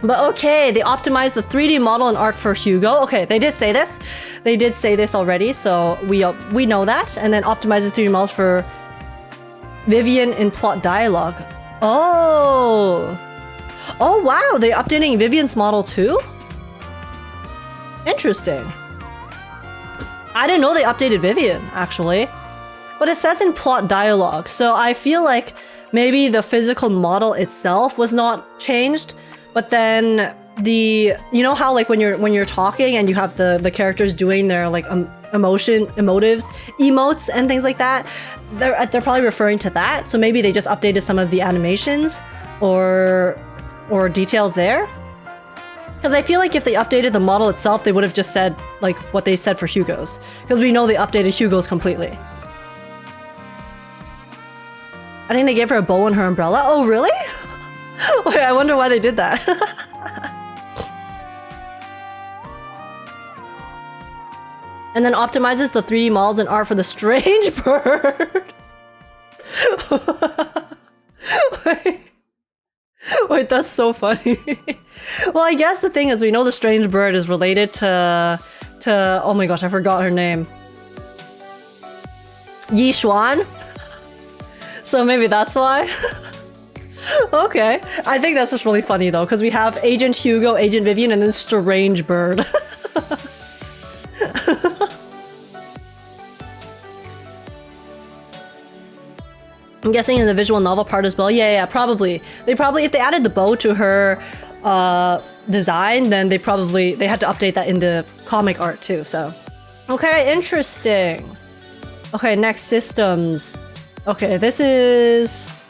But okay, they optimized the 3D model and art for Hugo. Okay, they did say this. They did say this already, so we know that. And then optimize the 3D models for Vivian in plot dialogue. Oh. Oh wow, they're updating Vivian's model too? Interesting. I didn't know they updated Vivian, actually. But it says in plot dialogue, so I feel like maybe the physical model itself was not changed. But then you know how like when you're talking and you have the characters doing their like emotes and things like that, they're probably referring to that. So maybe they just updated some of the animations or details there. Because I feel like if they updated the model itself, they would have just said like what they said for Hugo's. Because we know they updated Hugo's completely. I think they gave her a bow and her umbrella. Oh really? Wait, I wonder why they did that. And then optimizes the 3D models and art for the strange bird. Wait, that's so funny. Well, I guess the thing is we know the strange bird is related to oh my gosh, I forgot her name. Yi Xuan. So maybe that's why. Okay, I think that's just really funny though, because we have Agent Hugo, Agent Vivian, and then Strange Bird. I'm guessing in the visual novel part as well. Yeah, probably. They probably, if they added the bow to her design, then they had to update that in the comic art too. So, okay, interesting. Okay, next systems. Okay, this is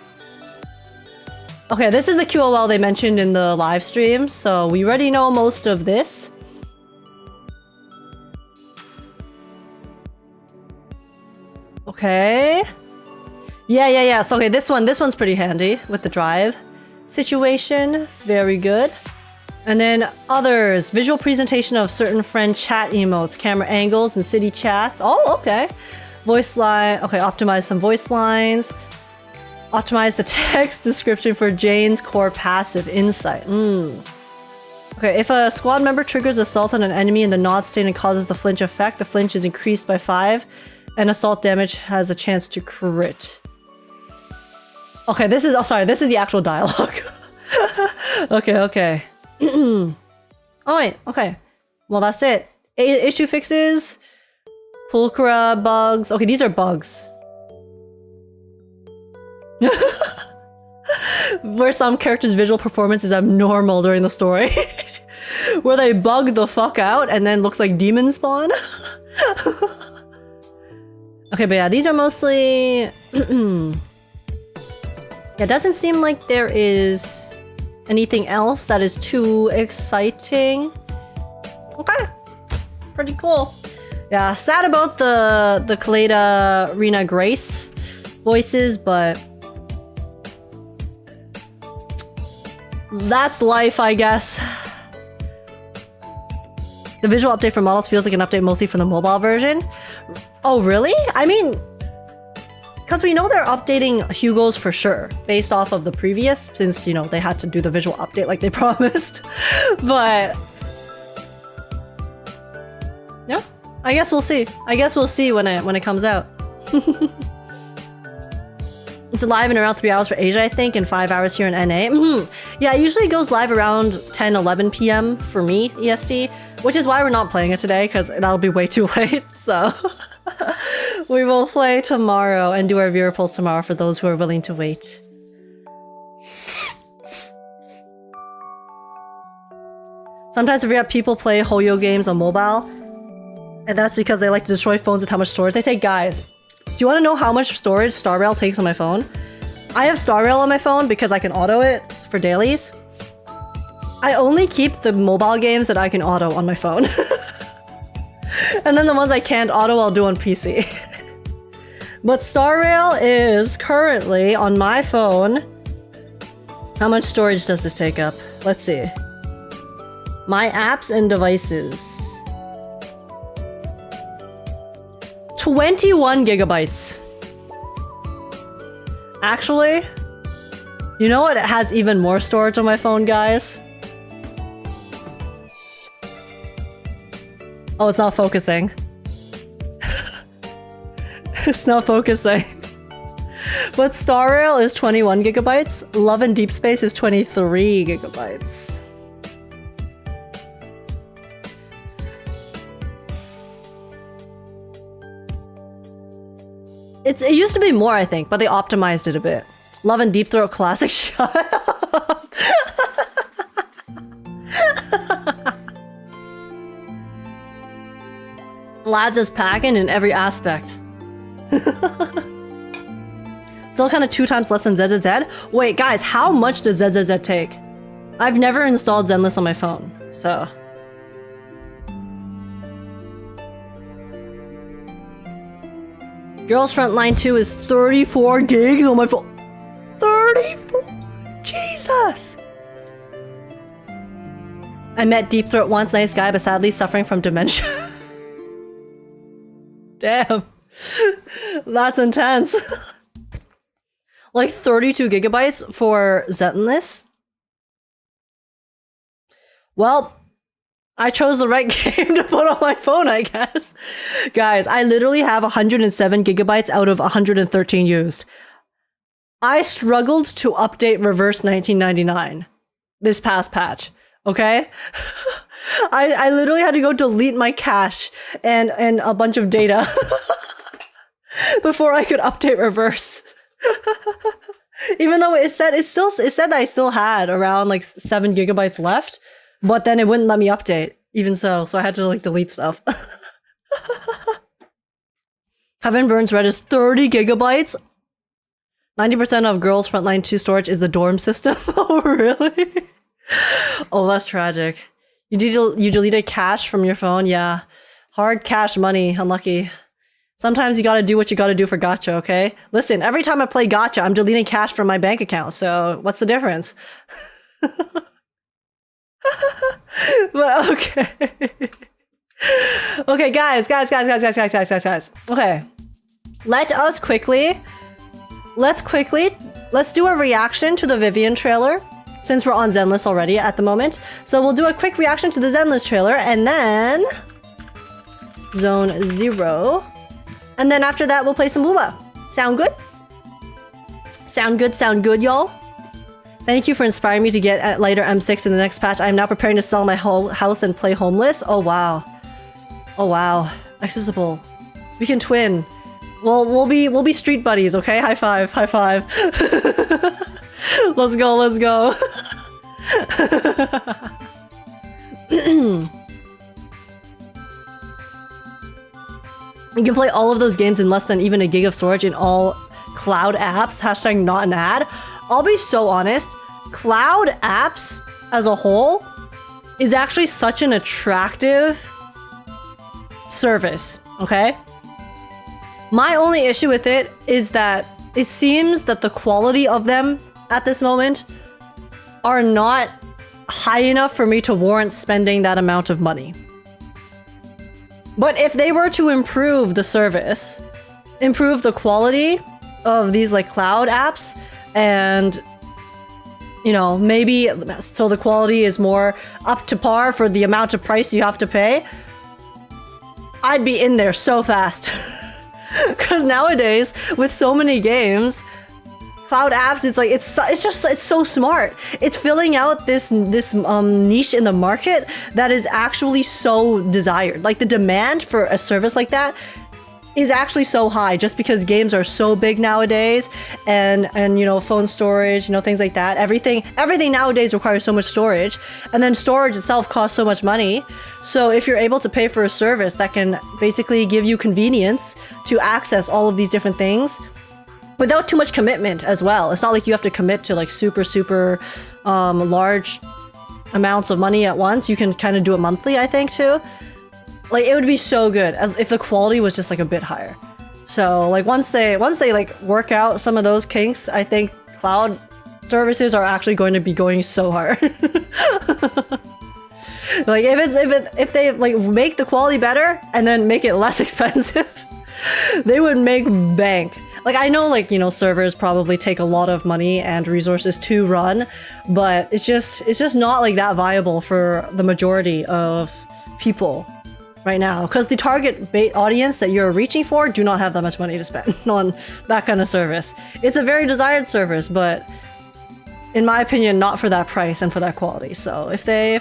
the QOL they mentioned in the live stream, so we already know most of this. Okay. Yeah. So okay, this one's pretty handy with the drive situation. Very good. And then others, visual presentation of certain friend chat emotes, camera angles, and city chats. Oh, okay. Voice line. Okay, optimize some voice lines. Optimize the text description for Jane's core passive insight. Okay, if a squad member triggers assault on an enemy in the nod state and causes the flinch effect, the flinch is increased by 5, and assault damage has a chance to crit. Okay, this is the actual dialogue. Okay. Oh wait, okay. Well, that's it. Issue fixes, Pulchra bugs. Okay, these are bugs. Where some characters' visual performance is abnormal during the story. Where they bug the fuck out and then looks like demon spawn. Okay, but yeah, these are mostly... Yeah, doesn't seem like there is anything else that is too exciting. Okay, pretty cool. Yeah, sad about the Kaleda Rena Grace voices, but that's life, I guess. The visual update for models feels like an update mostly from the mobile version. Oh, really? I mean, because we know they're updating Hugo's for sure, based off of the previous, since, you know, they had to do the visual update like they promised. But yeah, I guess we'll see. I guess we'll see when it comes out. It's live in around 3 hours for Asia, I think, and 5 hours here in NA. Yeah, it usually goes live around 10, 11 p.m. for me, EST, which is why we're not playing it today, because that'll be way too late, so... We will play tomorrow and do our viewer polls tomorrow for those who are willing to wait. Sometimes I forget people play Hoyo games on mobile, and that's because they like to destroy phones with how much storage they take. Guys, do you want to know how much storage Star Rail takes on my phone? I have Star Rail on my phone because I can auto it for dailies. I only keep the mobile games that I can auto on my phone. And then the ones I can't auto, I'll do on PC. But Star Rail is currently on my phone. How much storage does this take up? Let's see. My apps and devices. 21 gigabytes. Actually, you know what? It has even more storage on my phone, guys. Oh, it's not focusing. It's not focusing. But Star Rail is 21 gigabytes. Love and Deep Space is 23 gigabytes. It used to be more, I think, but they optimized it a bit. Love and Deep Throat Classic. Shut up. Lads is packing in every aspect. Still kind of 2 times less than ZZZ. Wait, guys, how much does ZZZ take? I've never installed Zenless on my phone, so... Girls Frontline 2 is 34 gigs on my phone. 34? Jesus! I met Deep Throat once, nice guy, but sadly suffering from dementia. Damn. That's intense. Like 32 gigabytes for Zenless? Well, I chose the right game to put on my phone, I guess. Guys, I literally have 107 gigabytes out of 113 used. I struggled to update Reverse 1999 this past patch, okay? I literally had to go delete my cache and a bunch of data before I could update Reverse. Even though it said that I still had around like 7 gigabytes left. But then it wouldn't let me update, even so I had to like delete stuff. Heaven Burns Red is 30 gigabytes. 90% of Girls Frontline 2 storage is the dorm system. Oh, really? Oh, that's tragic. You deleted cache from your phone? Yeah. Hard cash money. Unlucky. Sometimes you gotta do what you gotta do for Gacha, okay? Listen, every time I play Gacha, I'm deleting cash from my bank account, so what's the difference? But okay. Okay, guys. Okay. Let's do a reaction to the Vivian trailer, since we're on Zenless already at the moment. So we'll do a quick reaction to the Zenless trailer, and then Zone Zero. And then after that, we'll play some Booba. Sound good? Sound good, y'all? Thank you for inspiring me to get at lighter M6 in the next patch. I am now preparing to sell my whole house and play homeless. Oh wow. Oh wow. Accessible. We can twin. Well, we'll be street buddies, okay? High five. Let's go. You can play all of those games in less than even a gig of storage in all cloud apps. Hashtag not an ad. I'll be so honest, cloud apps as a whole is actually such an attractive service, okay? My only issue with it is that it seems that the quality of them at this moment are not high enough for me to warrant spending that amount of money. But if they were to improve the service, improve the quality of these like cloud apps, and you know, maybe so the quality is more up to par for the amount of price you have to pay, I'd be in there so fast. Because nowadays, with so many games, cloud apps, it's like it's so smart. It's filling out this niche in the market that is actually so desired. Like the demand for a service like that is actually so high just because games are so big nowadays, and you know, phone storage, you know, things like that. Everything nowadays requires so much storage, and then storage itself costs so much money. So if you're able to pay for a service that can basically give you convenience to access all of these different things without too much commitment as well. It's not like you have to commit to like super large amounts of money at once. You can kind of do it monthly, I think, too. Like, it would be so good as if the quality was just like a bit higher. So like once they like work out some of those kinks, I think cloud services are actually going to be going so hard. Like if they like make the quality better and then make it less expensive, they would make bank. Like, I know, like, you know, servers probably take a lot of money and resources to run, but it's just not like that viable for the majority of people right now, because the target audience that you're reaching for do not have that much money to spend on that kind of service. It's a very desired service, but in my opinion, not for that price and for that quality. So if they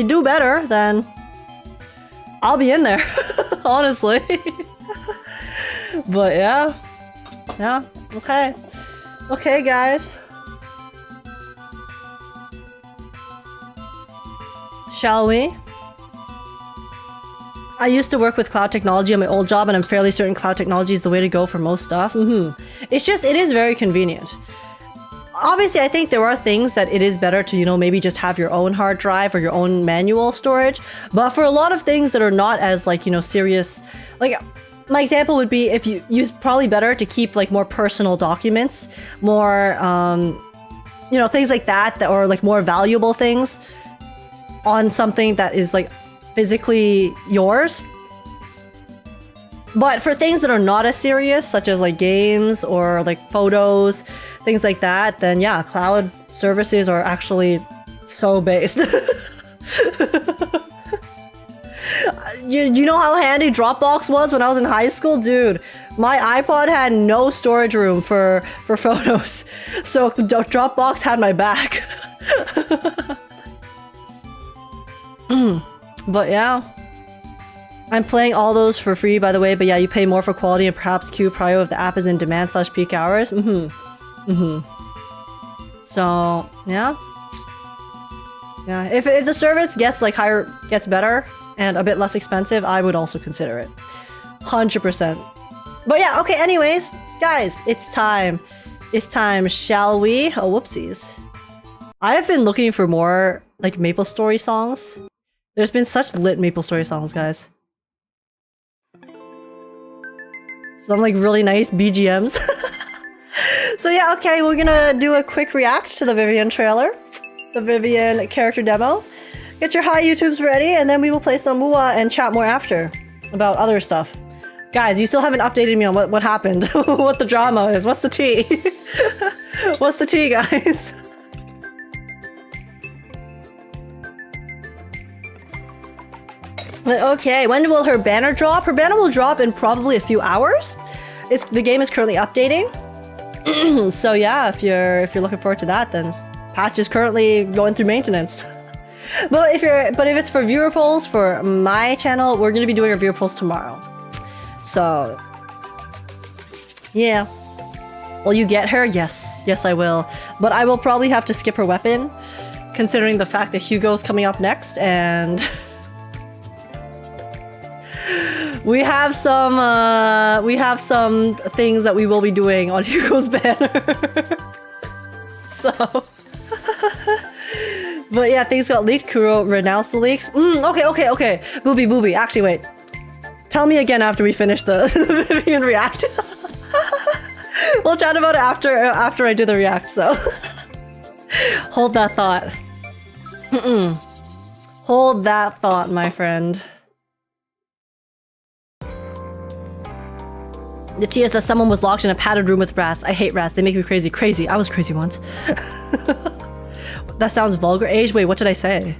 do better, then I'll be in there, honestly. But yeah, okay, guys. Shall we? I used to work with cloud technology on my old job, and I'm fairly certain cloud technology is the way to go for most stuff. It is very convenient. Obviously, I think there are things that it is better to, you know, maybe just have your own hard drive or your own manual storage. But for a lot of things that are not as, like, you know, serious, like, my example would be if you use probably better to keep like more personal documents, more, you know, things like that, or like more valuable things on something that is like physically yours. But for things that are not as serious, such as like games or like photos, things like that, then yeah, cloud services are actually so based. You know how handy Dropbox was when I was in high school? Dude, my iPod had no storage room for photos, so Dropbox had my back. But yeah, I'm playing all those for free, by the way, but yeah, you pay more for quality and perhaps queue prio if the app is in demand / peak hours. So yeah, if the service gets like gets better and a bit less expensive, I would also consider it. 100%. But yeah, okay, anyways, guys, it's time. It's time, shall we? Oh, whoopsies. I have been looking for more like MapleStory songs. There's been such lit MapleStory songs, guys. Some like really nice BGMs. So yeah, okay, we're gonna do a quick react to the Vivian trailer. The Vivian character demo. Get your hi YouTubes ready, and then we will play some Mua and chat more after about other stuff. Guys, you still haven't updated me on what happened, what the drama is. What's the tea? What's the tea, guys? But okay, when will her banner drop? Her banner will drop in probably a few hours. The game is currently updating. So yeah, if you're looking forward to that, then patch is currently going through maintenance. But if it's for viewer polls for my channel, we're gonna be doing our viewer polls tomorrow. So yeah. Will you get her? Yes, I will. But I will probably have to skip her weapon, considering the fact that Hugo's coming up next, and we have some things that we will be doing on Hugo's banner. So but yeah, things got leaked. Kuro renounced the leaks. Okay. Booby. Actually, wait. Tell me again after we finish the Vivian react. We'll chat about it after I do the react, so hold that thought. Hold that thought, my friend. The tea is that someone was locked in a padded room with rats. I hate rats. They make me crazy. Crazy. I was crazy once. That sounds vulgar. Age? Wait, what did I say?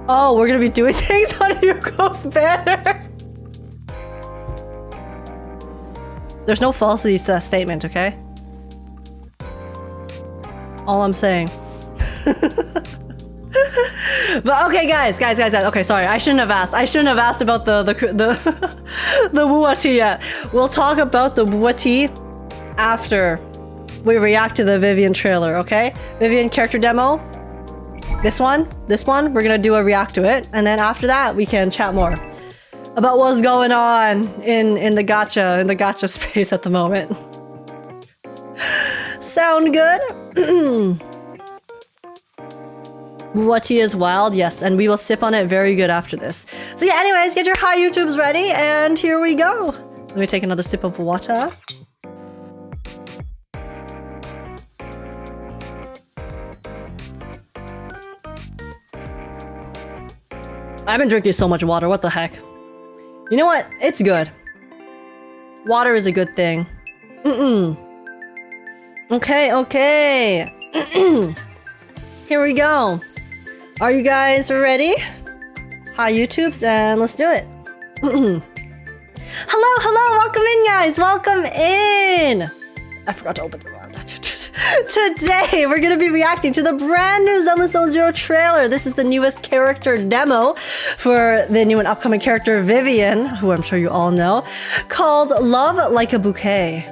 Oh, we're gonna be doing things on Hugo's banner. There's no falsity to that statement, okay? All I'm saying. But okay, guys. Okay, sorry. I shouldn't have asked. I shouldn't have asked about the the Wuati yet. We'll talk about the Wuati after we react to the Vivian trailer, okay? Vivian character demo. This one, we're gonna do a react to it, and then after that we can chat more about what's going on in the gacha space at the moment. Sound good? Wuati is wild, yes, and we will sip on it very good after this. So yeah, anyways, get your high YouTubes ready, and here we go. Let me take another sip of water. I've been drinking so much water, what the heck? You know what? It's good. Water is a good thing. Okay. Here we go. Are you guys ready? Hi YouTubes, and let's do it. Hello, welcome in guys, welcome in. I forgot to open the door. Today, we're gonna be reacting to the brand new Zenless Zone Zero trailer. This is the newest character demo for the new and upcoming character Vivian, who I'm sure you all know, called Love Like a Bouquet.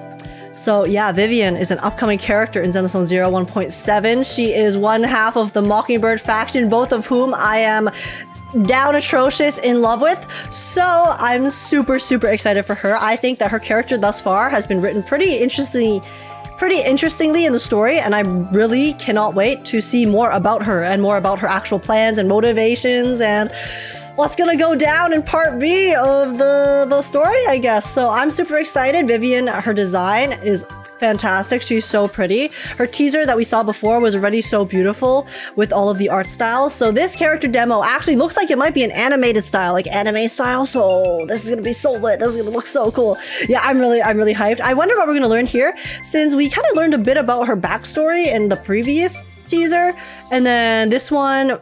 So yeah, Vivian is an upcoming character in Zenless Zone Zero 1.7. She is one half of the Mockingbird faction, both of whom I am down atrocious in love with. So I'm super excited for her. I think that her character thus far has been written pretty interestingly in the story, and I really cannot wait to see more about her and more about her actual plans and motivations and what's gonna go down in part B of the story, I guess. So I'm super excited. Vivian, her design is fantastic. She's so pretty. Her teaser that we saw before was already so beautiful with all of the art styles. So this character demo actually looks like it might be an animated style, like anime style. So this is gonna be so lit. This is gonna look so cool. Yeah, I'm really hyped. I wonder what we're gonna learn here, since we kind of learned a bit about her backstory in the previous teaser, and then this one.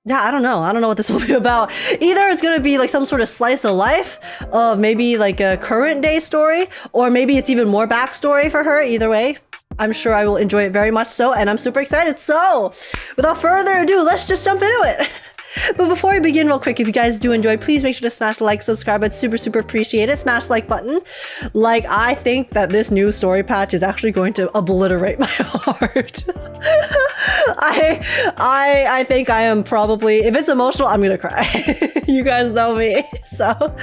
Yeah, I don't know what this will be about. Either it's gonna be like some sort of slice of life of maybe like a current day story, or maybe it's even more backstory for her. Either way, I'm sure I will enjoy it very much so, and I'm super excited. So, without further ado, let's just jump into it. But before we begin, real quick, if you guys do enjoy, please make sure to smash the like, subscribe. I'd super appreciate it. Smash the like button. Like, I think that this new story patch is actually going to obliterate my heart. I think I am probably, if it's emotional, I'm gonna cry. You guys know me. So,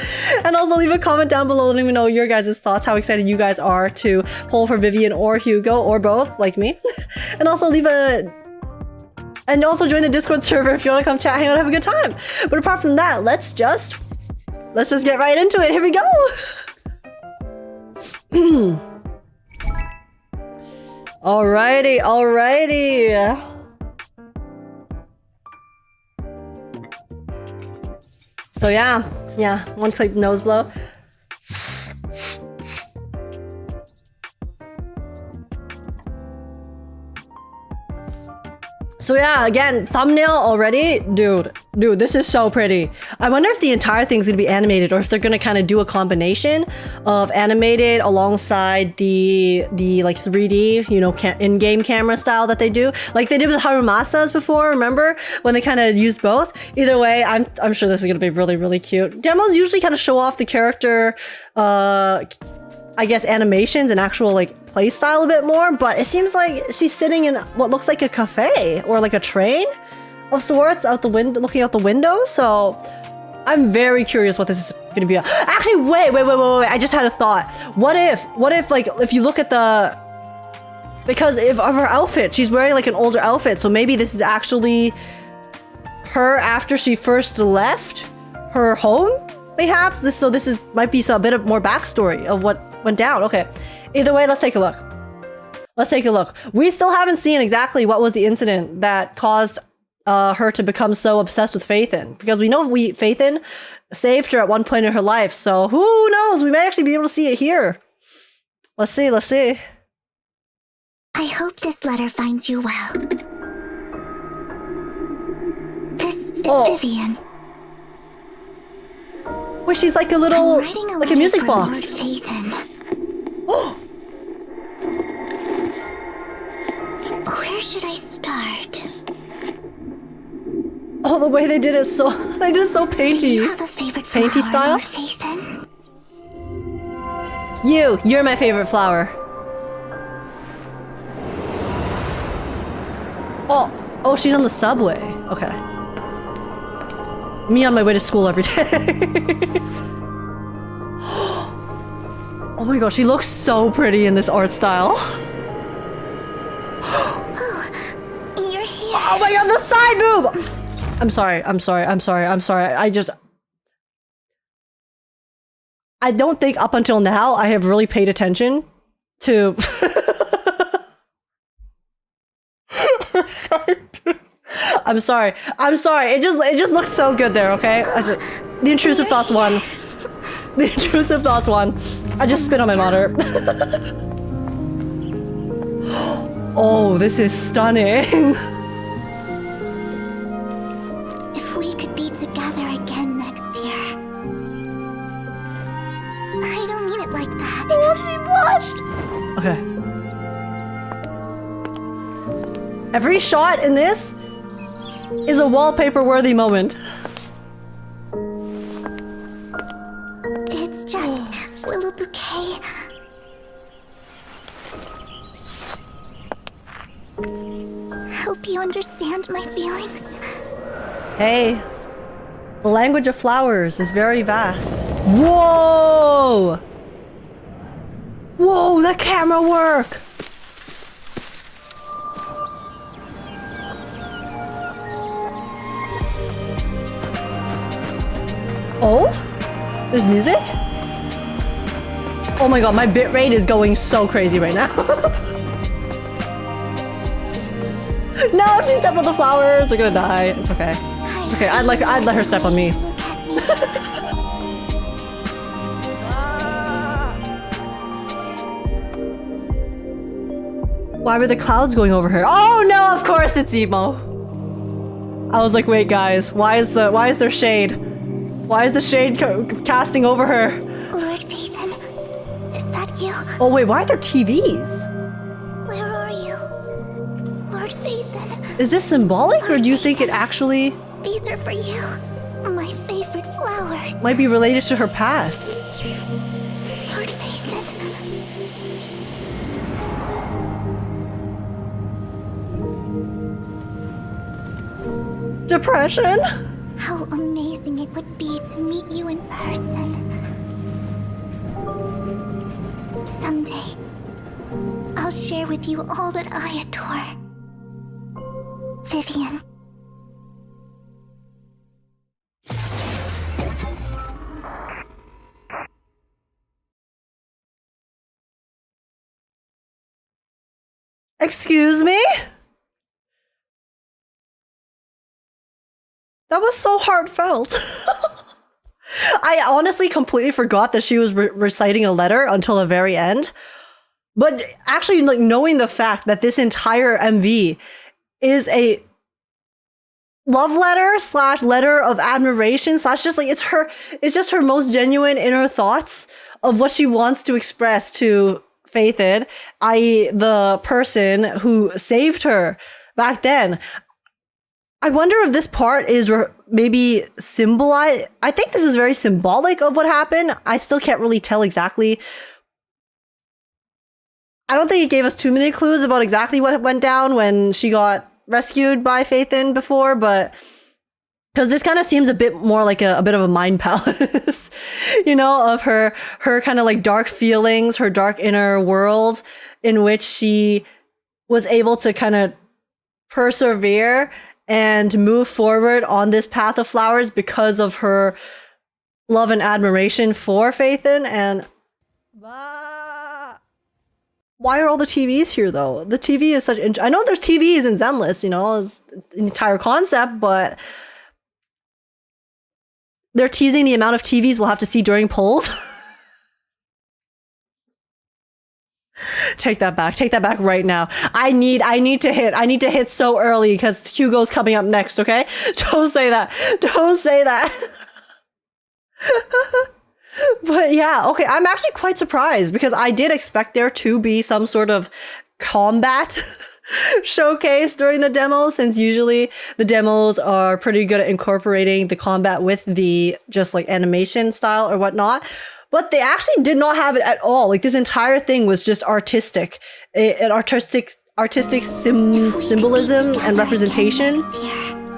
and also leave a comment down below letting me know your guys' thoughts, how excited you guys are to poll for Vivian or Hugo, or both, like me. And also and also join the Discord server if you want to come chat, hang out, have a good time. But apart from that, let's just get right into it. Here we go. Alrighty. So yeah, one click nose blow. So yeah, again, thumbnail already, dude, this is so pretty. I wonder if the entire thing's gonna be animated, or if they're gonna kind of do a combination of animated alongside the like 3D, you know, in-game camera style that they do, like they did with Harumasa's before. Remember when they kind of used both? Either way, I'm sure this is gonna be really cute. Demos usually kind of show off the character, I guess, animations and actual like play style a bit more, but it seems like she's sitting in what looks like a cafe or like a train of sorts out the window, looking out the window. So I'm very curious what this is gonna be. Actually, wait, I just had a thought. What if like, if you look at because of her outfit, she's wearing like an older outfit, so maybe this is actually her after she first left her home, perhaps. This might be a bit of more backstory of what went down. Okay, either way, let's take a look. We still haven't seen exactly what was the incident that caused her to become so obsessed with Faithin, because we know Faithin saved her at one point in her life, so who knows, we might actually be able to see it here. Let's see. I hope this letter finds you well. This is Vivian. Where she's like a little, like a music box. Where should I start? Oh, the way they did it so Do painty. you have a favorite Painty flower style? you have faith in? You're my favorite flower. Oh, she's on the subway. Okay. Me on my way to school every day. Oh my gosh, she looks so pretty in this art style. You're here. Oh my god, the side boob! I'm sorry. I don't think up until now I have really paid attention to her side boob. I'm sorry. It just looked so good there, okay? The intrusive thoughts won. The intrusive thoughts won. I just spit on my monitor. Oh, this is stunning. If we could be together again next year. I don't mean it like that. Oh, she blushed. Okay. Every shot in this is a wallpaper-worthy moment. It's just Willow Bouquet. Hope you understand my feelings. Hey, the language of flowers is very vast. Whoa! Whoa, the camera work! Oh? There's music? Oh my god, my bitrate is going so crazy right now. No, she stepped on the flowers. They're gonna die. It's okay. It's okay. I'd let her step on me. Look at me. Why were the clouds going over her? Oh no, of course it's emo. I was like, wait guys, why is there shade? Why is the shade casting over her? Lord Phaethon, is that you? Oh wait, why are there TVs? Where are you? Lord Phaethon, Is this symbolic or do you think it actually these are for you. My favorite flowers. might be related to her past? Lord Phaethon. Depression? How amazing it would be to meet you in person. Someday, I'll share with you all that I adore. Vivian. Excuse me? That was so heartfelt. I honestly completely forgot that she was reciting a letter until the very end. But actually, like, knowing the fact that this entire MV is a love letter / letter of admiration / just like it's just her most genuine inner thoughts of what she wants to express to Phaethon, i.e. the person who saved her back then. I wonder if this part is maybe symbolize. I think this is very symbolic of what happened. I still can't really tell exactly. I don't think it gave us too many clues about exactly what went down when she got rescued by Phaethon before, but because this kind of seems a bit more like a bit of a mind palace, you know, of her kind of like dark feelings, her dark inner world in which she was able to kind of persevere and move forward on this path of flowers because of her love and admiration for Phaethon. And why are all the TVs here though? The TV is such. I know there's TVs in Zenless, you know, is the entire concept, but they're teasing the amount of TVs we'll have to see during polls. Take that back right now. I need to hit so early because Hugo's coming up next, okay? Don't say that. But yeah, okay, I'm actually quite surprised because I did expect there to be some sort of combat showcase during the demo, since usually the demos are pretty good at incorporating the combat with the just like animation style or whatnot. But they actually did not have it at all. Like this entire thing was just artistic, an artistic symbolism and representation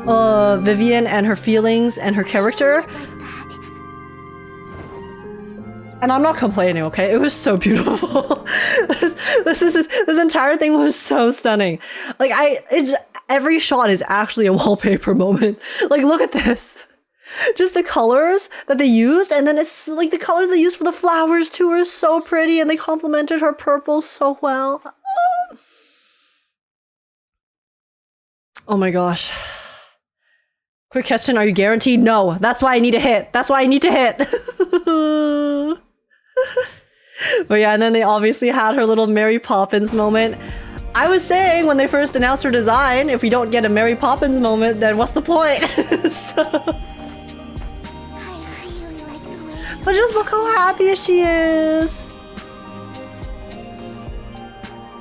of Vivian and her feelings and her character. And I'm not complaining, okay? It was so beautiful. this entire thing was so stunning. Like every shot is actually a wallpaper moment. Like look at this. Just the colors that they used, and then it's like the colors they used for the flowers too are so pretty, and they complemented her purple so well. Oh my gosh. Quick question, are you guaranteed? No. That's why I need a hit. That's why I need to hit. But yeah, and then they obviously had her little Mary Poppins moment. I was saying when they first announced her design, if we don't get a Mary Poppins moment, then what's the point? But just look how happy she is.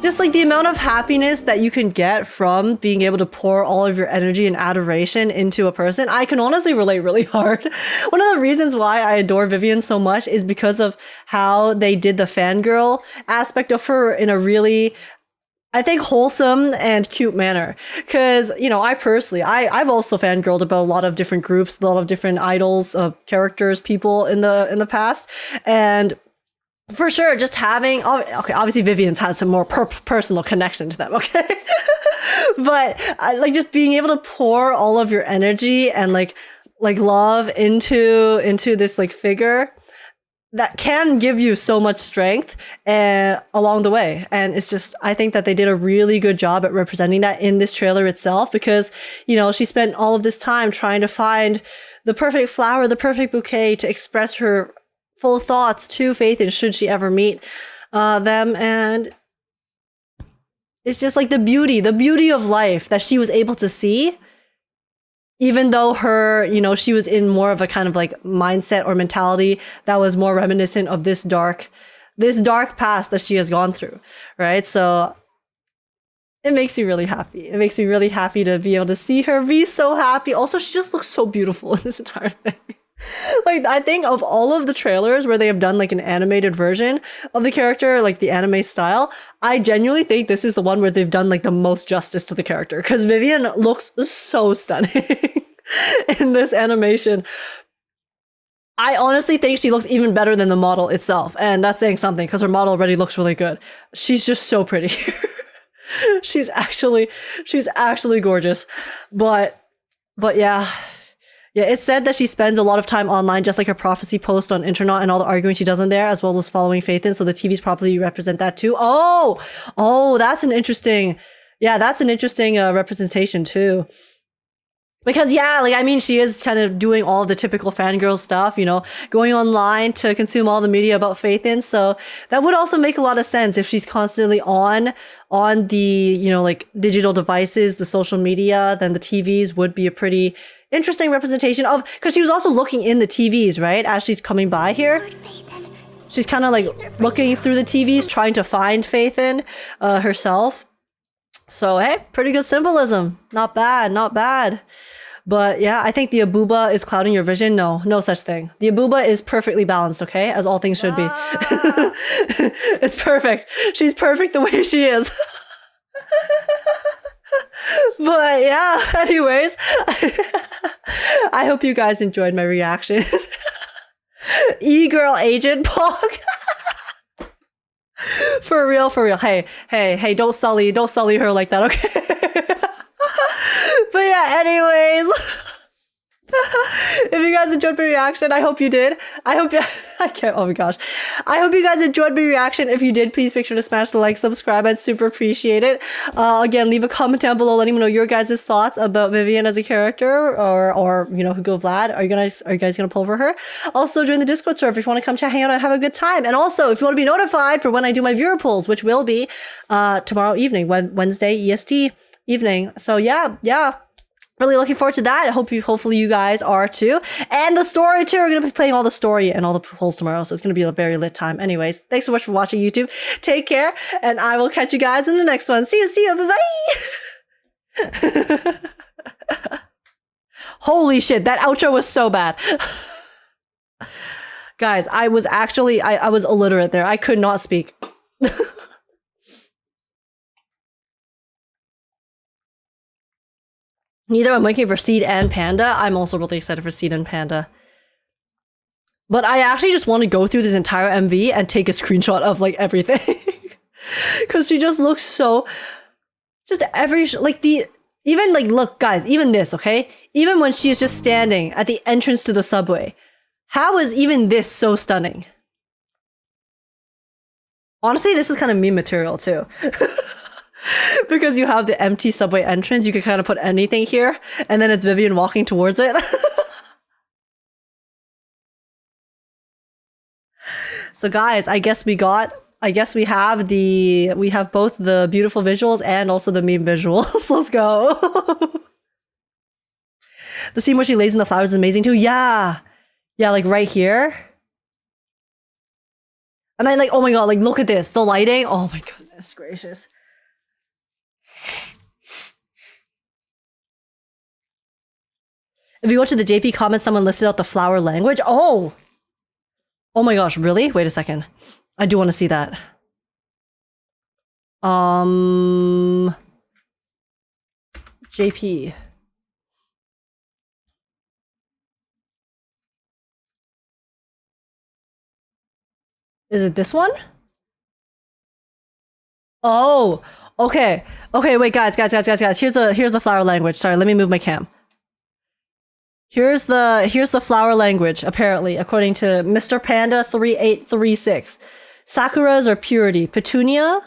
Just like the amount of happiness that you can get from being able to pour all of your energy and adoration into a person, I can honestly relate really hard. One of the reasons why I adore Vivian so much is because of how they did the fangirl aspect of her in a really, I think, wholesome and cute manner. Because, you know, I personally, I've also fangirled about a lot of different groups, a lot of different idols, characters, people in the past. And for sure, just having, okay, obviously Vivian's had some more personal connection to them, okay? But like just being able to pour all of your energy and like love into this like figure that can give you so much strength along the way. And it's just, I think that they did a really good job at representing that in this trailer itself, because, you know, she spent all of this time trying to find the perfect flower, the perfect bouquet to express her full thoughts to Phaethon should she ever meet them. And it's just like the beauty of life that she was able to see, even though her, you know, she was in more of a kind of like mindset or mentality that was more reminiscent of this dark past that she has gone through, right? So it makes me really happy. It makes me really happy to be able to see her be so happy. Also, she just looks so beautiful in this entire thing. Like, I think of all of the trailers where they have done like an animated version of the character, like the anime style, I genuinely think this is the one where they've done like the most justice to the character, because Vivian looks so stunning in this animation. I honestly think she looks even better than the model itself, and that's saying something because her model already looks really good. She's just so pretty. she's actually gorgeous. But yeah. Yeah, it's said that she spends a lot of time online, just like her prophecy post on internet and all the arguing she does on there, as well as following Phaethon. So the TVs probably represent that too. Oh, that's an interesting representation too. Because yeah, like, I mean, she is kind of doing all of the typical fangirl stuff, you know, going online to consume all the media about Phaethon. So that would also make a lot of sense if she's constantly on the, you know, like digital devices, the social media, then the TVs would be a pretty interesting representation of, because she was also looking in the TVs, right? As she's coming by here. She's kind of like looking through the TVs, trying to find Phaethon herself. So, hey, pretty good symbolism. Not bad. But yeah, I think the Abuba is clouding your vision. No such thing. The Abuba is perfectly balanced, okay? As all things should be. It's perfect. She's perfect the way she is. But yeah, anyways, I hope you guys enjoyed my reaction. E-girl agent Pog. For real. Hey, don't sully her like that, okay? But yeah, anyways. If you guys enjoyed my reaction, I hope you did. I hope you guys enjoyed my reaction. If you did, please make sure to smash the like, subscribe. I'd super appreciate it. Again, leave a comment down below letting me know your guys' thoughts about Vivian as a character, or you know, Hugo Vlad. Are you guys gonna pull for her? Also, join the Discord server if you want to come chat, hang out, and have a good time. And also, if you want to be notified for when I do my viewer polls, which will be tomorrow evening, Wednesday EST evening. So yeah. really looking forward to that. Hopefully you guys are too. And the story too. We're going to be playing all the story and all the polls tomorrow. So it's going to be a very lit time. Anyways, thanks so much for watching YouTube. Take care. And I will catch you guys in the next one. See you. Bye-bye. Holy shit. That outro was so bad. Guys, I was actually, I was illiterate there. I could not speak. Neither I'm waiting for Seed and Panda. I'm also really excited for Seed and Panda. But I actually just want to go through this entire MV and take a screenshot of like everything. Because she just looks so... Just even like, look guys, even this, okay? Even when she is just standing at the entrance to the subway. How is even this so stunning? Honestly, this is kind of meme material too. Because you have the empty subway entrance, you could kind of put anything here, and then it's Vivian walking towards it. So guys, I guess we have both the beautiful visuals and also the meme visuals. Let's go. The scene where she lays in the flowers is amazing too. Yeah, like right here. And then like, oh my god, like look at this, the lighting. Oh my goodness gracious. If you go to the JP comments, someone listed out the flower language. Oh my gosh, really? Wait a second. I do want to see that. JP. Is it this one? Oh, okay. Okay, wait, guys. Here's the flower language. Sorry, let me move my cam. Here's the flower language, apparently, according to Mr. Panda 3836. Sakuras are purity. Petunia?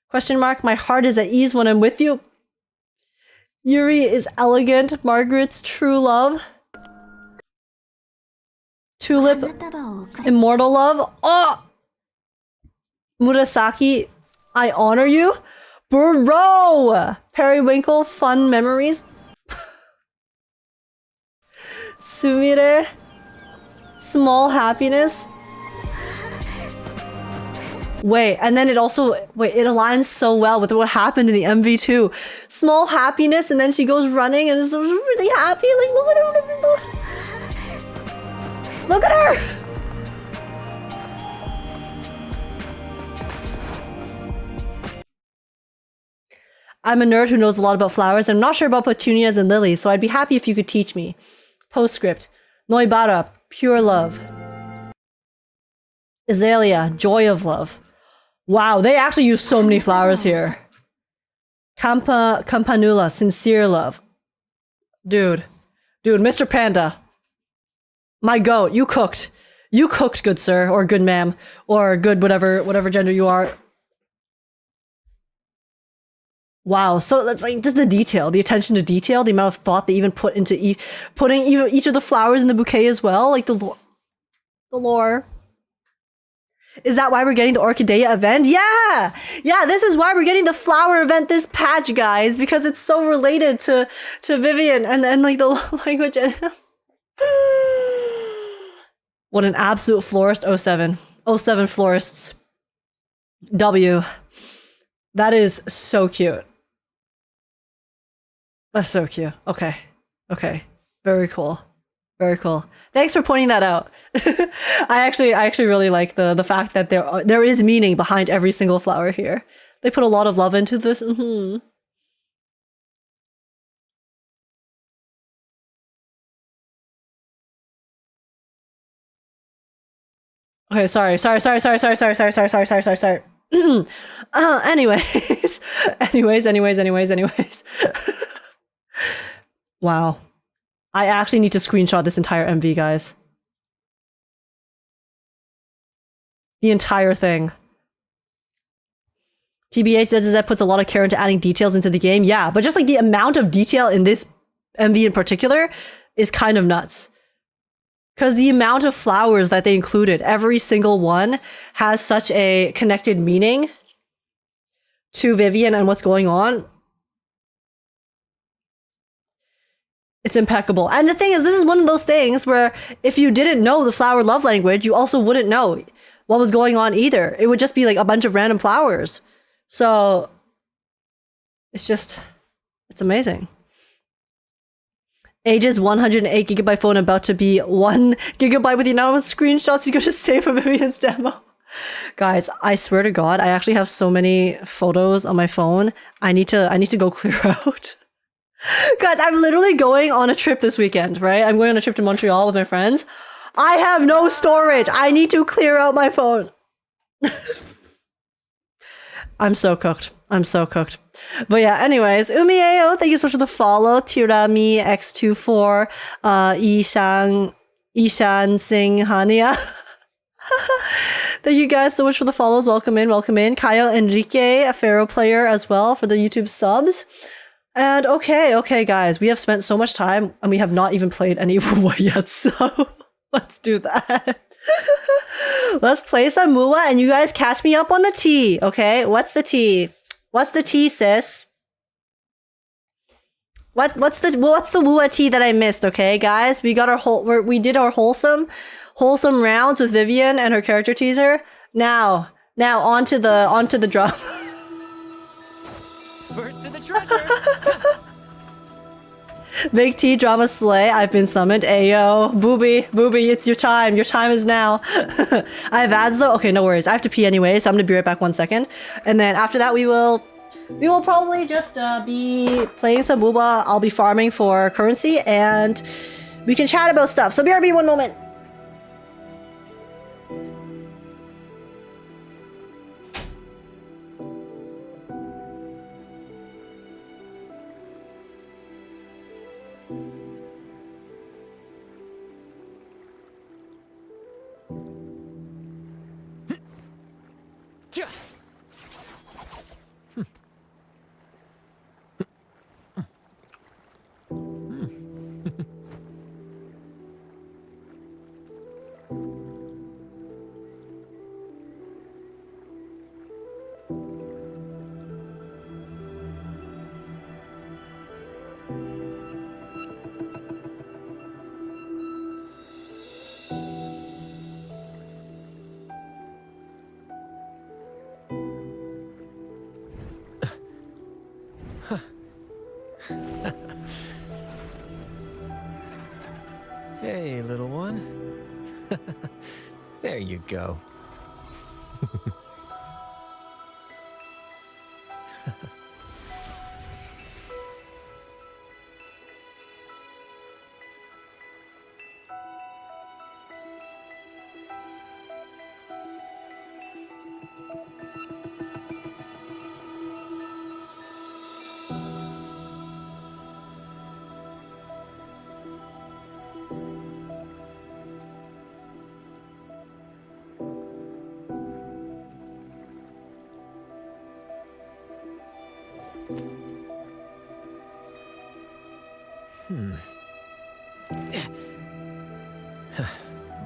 Question mark. My heart is at ease when I'm with you. Yuri is elegant. Margaret's true love. Tulip, immortal love. Oh! Murasaki, I honor you. Bro! Periwinkle, fun memories. Sumire, small happiness. Wait, and then it aligns so well with what happened in the MV too. Small happiness, and then she goes running and is really happy. Like, look at her. Look at her. I'm a nerd who knows a lot about flowers. I'm not sure about petunias and lilies, so I'd be happy if you could teach me. Postscript. Noibara, pure love. Azalea, joy of love. Wow, they actually use so many flowers here. Campanula, sincere love. Dude, Mr. Panda. My goat, you cooked. You cooked, good sir, or good ma'am, or good whatever gender you are. Wow, so that's like just the detail, the attention to detail, the amount of thought they even put into putting each of the flowers in the bouquet as well, like the lore. Is that why we're getting the Orchideia event? Yeah, this is why we're getting the flower event this patch, guys, because it's so related to Vivian and like the language. What an absolute florist. 07 florists. W. That is so cute. That's so cute. Okay. Very cool. Thanks for pointing that out. I actually really like the fact that there is meaning behind every single flower here. They put a lot of love into this. Okay, sorry. Anyways. Wow. I actually need to screenshot this entire MV, guys. The entire thing. TBH says that puts a lot of care into adding details into the game. Yeah, but just like the amount of detail in this MV in particular is kind of nuts. Because the amount of flowers that they included, every single one has such a connected meaning to Vivian and what's going on. It's impeccable. And the thing is, this is one of those things where if you didn't know the flower love language, you also wouldn't know what was going on either. It would just be like a bunch of random flowers. So it's amazing. Ages 108 gigabyte phone about to be 1 gigabyte with the amount of screenshots he's going to save from Vivian's demo. Guys, I swear to God, I actually have so many photos on my phone. I need to go clear out. Guys, I'm literally going on a trip this weekend, right? I'm going on a trip to Montreal with my friends. I have no storage. I need to clear out my phone. I'm so cooked. I'm so cooked. But yeah, anyways, Umieo, thank you so much for the follow. Tirami X24, Ishan Singh Hania. Thank you guys so much for the follows. Welcome in, welcome in. Kyle Enrique, a Pharaoh player as well for the YouTube subs. And okay, guys, we have spent so much time and we have not even played any Mua yet, so let's do that. Let's play some Mua and you guys catch me up on the tea, okay? What's the tea? What's the tea, sis? What's the Mua tea that I missed, okay, guys? We got our we did our wholesome rounds with Vivian and her character teaser. Now onto the drum. First to the treasure. Big T drama slay. I've been summoned. Ayo, booby, it's your time. Your time is now. I have ads though. Okay, no worries. I have to pee anyway, so I'm gonna be right back 1 second. And then after that, we will probably just be playing some Booba. I'll be farming for currency, and we can chat about stuff. So BRB, 1 moment. Hey, little one. There you go.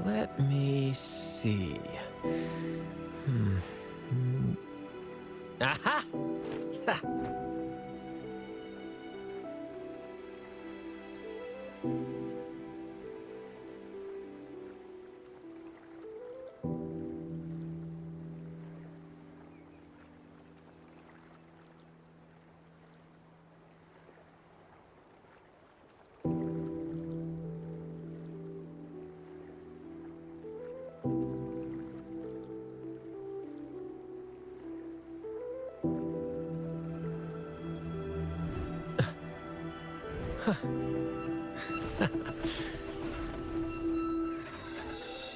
Let me see. Aha! Ha.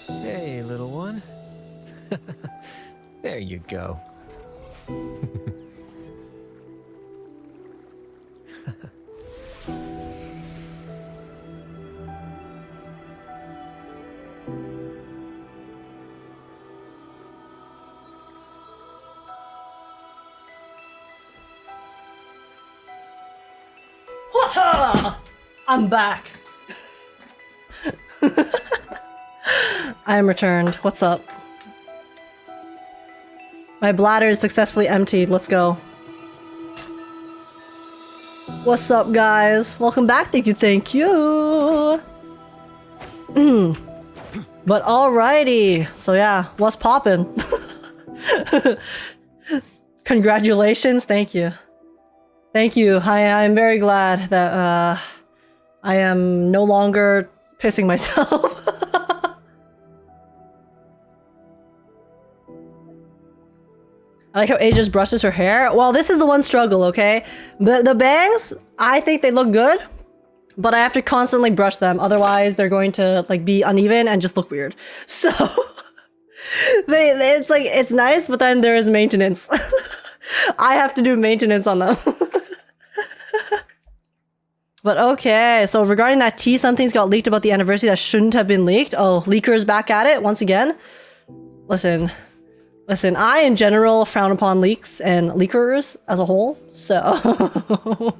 Hey, little one. There you go. I'm back. I am returned. What's up? My bladder is successfully emptied. Let's go. What's up, guys? Welcome back. Thank you. But alrighty. So yeah, what's poppin'? Congratulations. Thank you. I'm very glad that I am no longer pissing myself. I like how A just brushes her hair. Well, this is the one struggle, okay? The bangs, I think they look good, but I have to constantly brush them. Otherwise, they're going to like be uneven and just look weird. So it's like, it's nice, but then there is maintenance. I have to do maintenance on them. But okay, so regarding that tea, something's got leaked about the anniversary that shouldn't have been leaked. Oh, leakers back at it once again. Listen, I in general frown upon leaks and leakers as a whole, so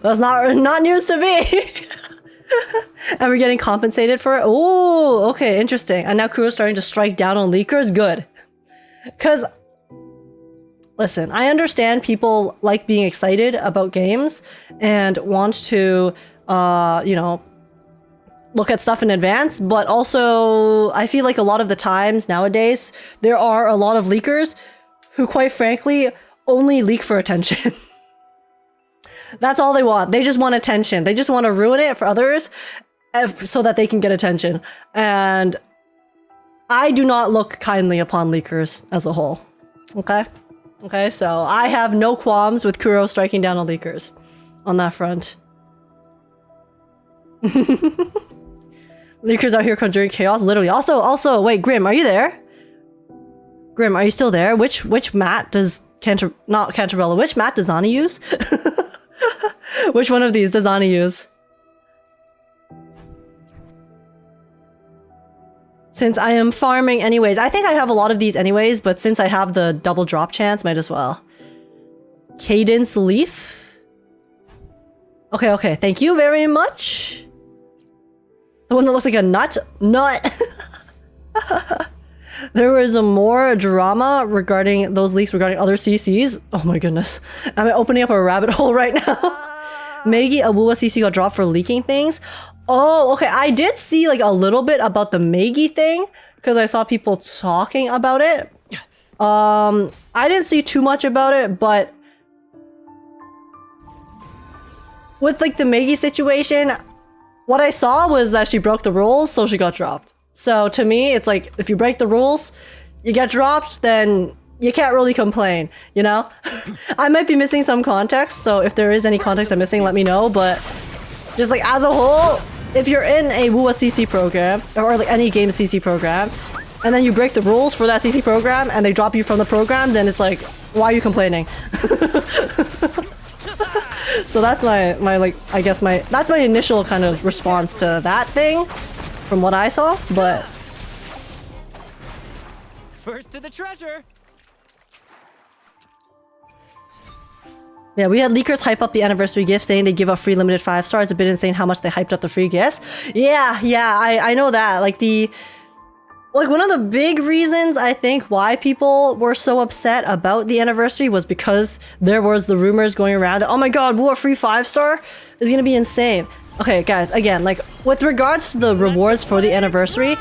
that's not news to me. And we're getting compensated for it. Oh, okay, interesting. And now Kuro's starting to strike down on leakers. Good, because listen, I understand people like being excited about games and want to, you know, look at stuff in advance, but also I feel like a lot of the times nowadays there are a lot of leakers who quite frankly only leak for attention. That's all they want. They just want attention. They just want to ruin it for others so that they can get attention. And I do not look kindly upon leakers as a whole. Okay, so I have no qualms with Kuro striking down on leakers on that front. Leakers out here conjuring chaos, literally. Also, wait, Grim, are you there? Grim, are you still there? Which mat does not Cantarella, which mat does Zani use? Which one of these does Zani use? Since I am farming anyways, I think I have a lot of these anyways, but since I have the double drop chance, might as well. Cadence leaf? Okay, thank you very much. The one that looks like a nut? There was more drama regarding those leaks regarding other CCs. Oh my goodness. I'm opening up a rabbit hole right now. Maggie, a Wuwa CC got dropped for leaking things. Oh, okay. I did see like a little bit about the Maggie thing because I saw people talking about it. I didn't see too much about it, but with like the Maggie situation, what I saw was that she broke the rules, so she got dropped. So to me, it's like, if you break the rules, you get dropped, then you can't really complain, you know? I might be missing some context, so if there is any context I'm missing, let me know, but just like as a whole, if you're in a Wuwa CC program, or like any game CC program, and then you break the rules for that CC program, and they drop you from the program, then it's like, why are you complaining? So that's my like, I guess that's my initial kind of response to that thing, from what I saw, but... First to the treasure! Yeah, we had leakers hype up the anniversary gift, saying they give out free limited 5 stars. It's a bit insane how much they hyped up the free gifts. Yeah, I know that. Like one of the big reasons I think why people were so upset about the anniversary was because there was the rumors going around that, oh my god, what, free 5-star is gonna be insane. Okay, guys, again, like with regards to the rewards for the anniversary,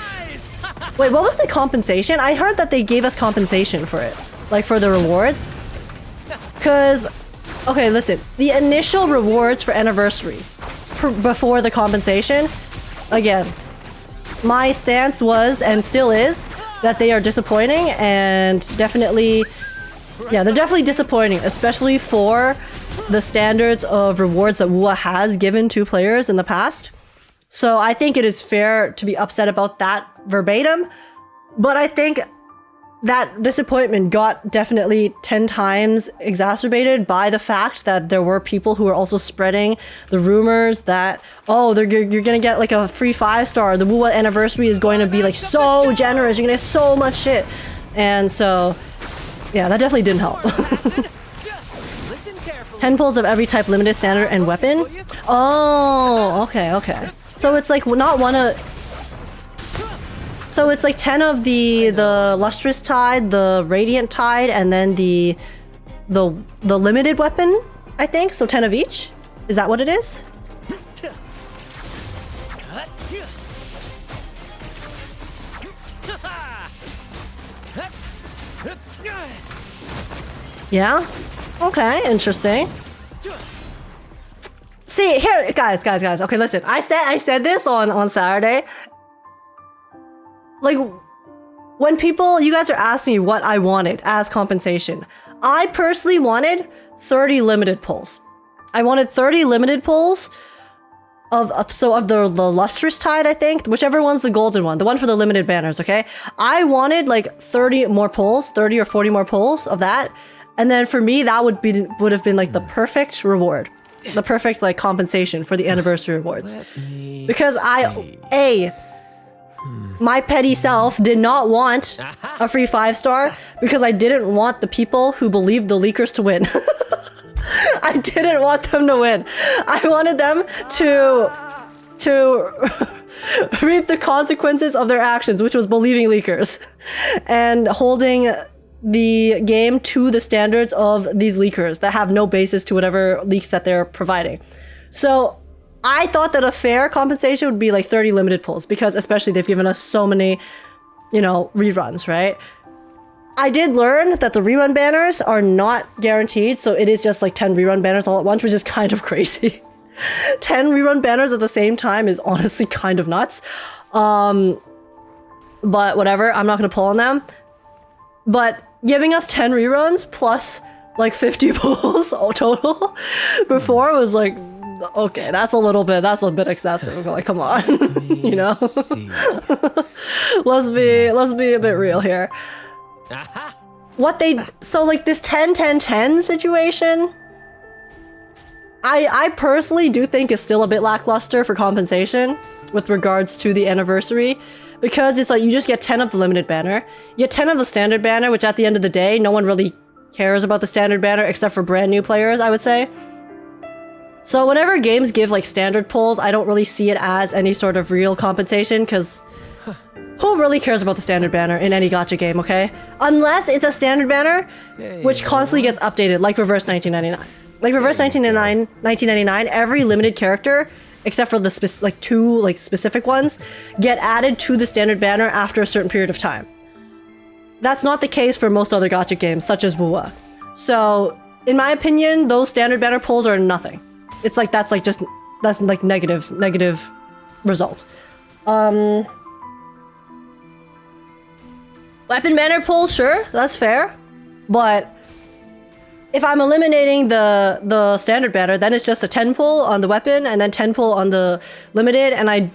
wait, what was the compensation? I heard that they gave us compensation for it, like for the rewards. Cause, okay, listen, the initial rewards for anniversary before the compensation, again, my stance was and still is that they are disappointing and definitely, yeah, they're definitely disappointing, especially for the standards of rewards that Wuwa has given to players in the past. So I think it is fair to be upset about that verbatim, but I think that disappointment got definitely 10 times exacerbated by the fact that there were people who were also spreading the rumors that, oh, you're gonna get like a free 5-star, the Wuwa anniversary is going to be like so generous, you're gonna get so much shit. And so, yeah, that definitely didn't help. 10 pulls of every type, limited, standard, and weapon? Oh, okay. So it's like not one of... So it's like 10 of the lustrous tide, the radiant tide, and then the the limited weapon, I think. So 10 of each. Is that what it is? Yeah? Okay, interesting. See, here, guys. Okay, listen. I said this on Saturday. Like, when you guys are asking me what I wanted as compensation, I personally wanted 30 limited pulls. I wanted 30 limited pulls of the lustrous tide, I think, whichever one's the golden one, the one for the limited banners, okay? I wanted like 30 more pulls, 30 or 40 more pulls of that. And then for me, that would have been like the perfect reward. The perfect like compensation for the anniversary rewards. Because my petty self did not want a free 5-star because I didn't want the people who believed the leakers to win. I didn't want them to win. I wanted them to reap the consequences of their actions, which was believing leakers and holding the game to the standards of these leakers that have no basis to whatever leaks that they're providing. So I thought that a fair compensation would be like 30 limited pulls, because especially they've given us so many, reruns, right? I did learn that the rerun banners are not guaranteed, so it is just like 10 rerun banners all at once, which is kind of crazy. 10 rerun banners at the same time is honestly kind of nuts. But whatever, I'm not gonna pull on them. But giving us 10 reruns plus like 50 pulls total before was like, okay, that's a bit excessive. Like, come on, let's be a bit real here. So like this 10-10-10 situation, I personally do think is still a bit lackluster for compensation with regards to the anniversary, because it's like you just get 10 of the limited banner, you get 10 of the standard banner, which at the end of the day, no one really cares about the standard banner except for brand new players, I would say. So whenever games give like standard pulls, I don't really see it as any sort of real compensation, because who really cares about the standard banner in any gacha game, okay? Unless it's a standard banner which constantly gets updated, like Reverse 1999. Like Reverse 1999, every limited character, except for the two specific ones, get added to the standard banner after a certain period of time. That's not the case for most other gacha games, such as Wuwa. So, in my opinion, those standard banner pulls are nothing. It's like that's negative result. Weapon banner pulls, sure, that's fair. But if I'm eliminating the standard banner, then it's just a 10 pull on the weapon and then 10 pull on the limited, and I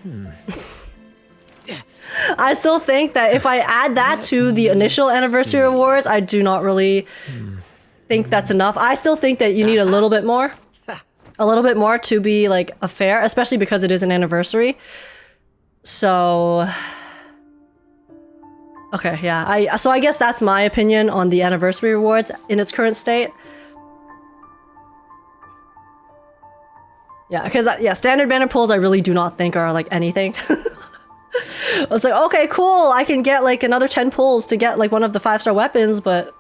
still think that if I add that to the initial anniversary rewards, I do not really think that's enough. I still think that you need a little bit more. A little bit more to be like a fair, especially because it is an anniversary. So okay, yeah. So I guess that's my opinion on the anniversary rewards in its current state. Yeah, because standard banner pulls I really do not think are like anything. It's like, okay, cool, I can get like another 10 pulls to get like one of the 5-star weapons, but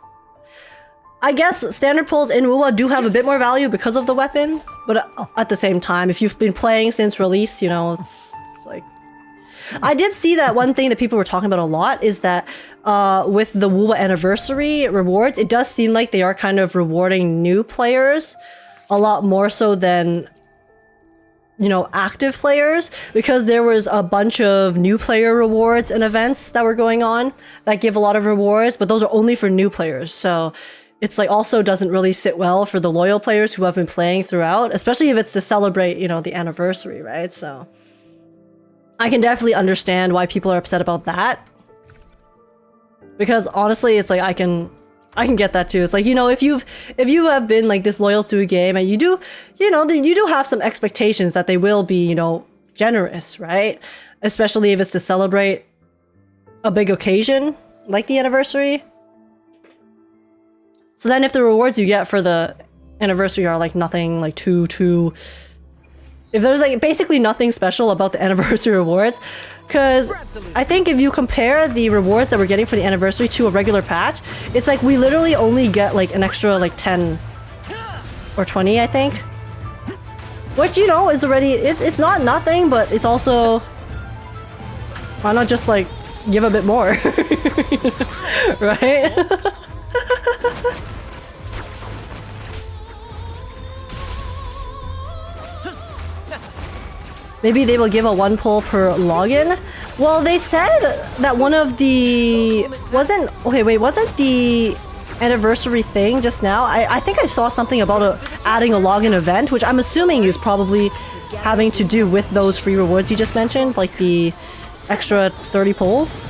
I guess standard pulls in Wuwa do have a bit more value because of the weapon, but at the same time, if you've been playing since release, it's like... I did see that one thing that people were talking about a lot is that with the Wuwa anniversary rewards, it does seem like they are kind of rewarding new players a lot more so than active players, because there was a bunch of new player rewards and events that were going on that give a lot of rewards, but those are only for new players. So it's like also doesn't really sit well for the loyal players who have been playing throughout, especially if it's to celebrate, the anniversary, right? So I can definitely understand why people are upset about that. Because honestly, it's like I can get that too. It's like, if you have been like this loyal to a game and you do have some expectations that they will be, generous, right? Especially if it's to celebrate a big occasion like the anniversary. So then if the rewards you get for the anniversary are like nothing like too If there's like basically nothing special about the anniversary rewards, because I think if you compare the rewards that we're getting for the anniversary to a regular patch, it's like we literally only get like an extra like 10 or 20, I think. Which, you know, is already, it's not nothing, but it's also, why not just like give a bit more, right? Maybe they will give a 1 pull per login. Well, they said that one of the... wasn't the anniversary thing just now? I think I saw something about adding a login event, which I'm assuming is probably having to do with those free rewards you just mentioned, like the extra 30 pulls.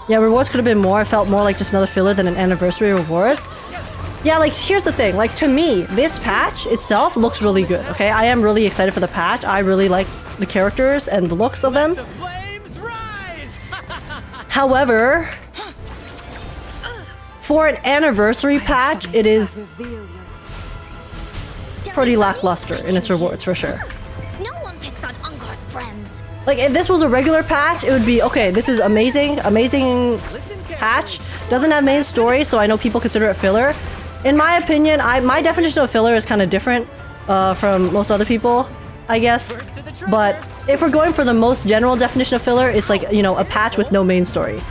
Yeah, rewards could have been more. It felt more like just another filler than an anniversary rewards. Yeah, like, here's the thing. Like, to me, this patch itself looks really good, okay? I am really excited for the patch. I really like the characters and the looks of them. The flames rise! However, for an anniversary patch, it is pretty lackluster in its rewards, for sure. No one picks on Ungar's friends. Like, if this was a regular patch, it would be, okay, this is amazing patch. Doesn't have main story, so I know people consider it filler. In my opinion, my definition of filler is kind of different from most other people, I guess. But if we're going for the most general definition of filler, it's like, you know, a patch with no main story,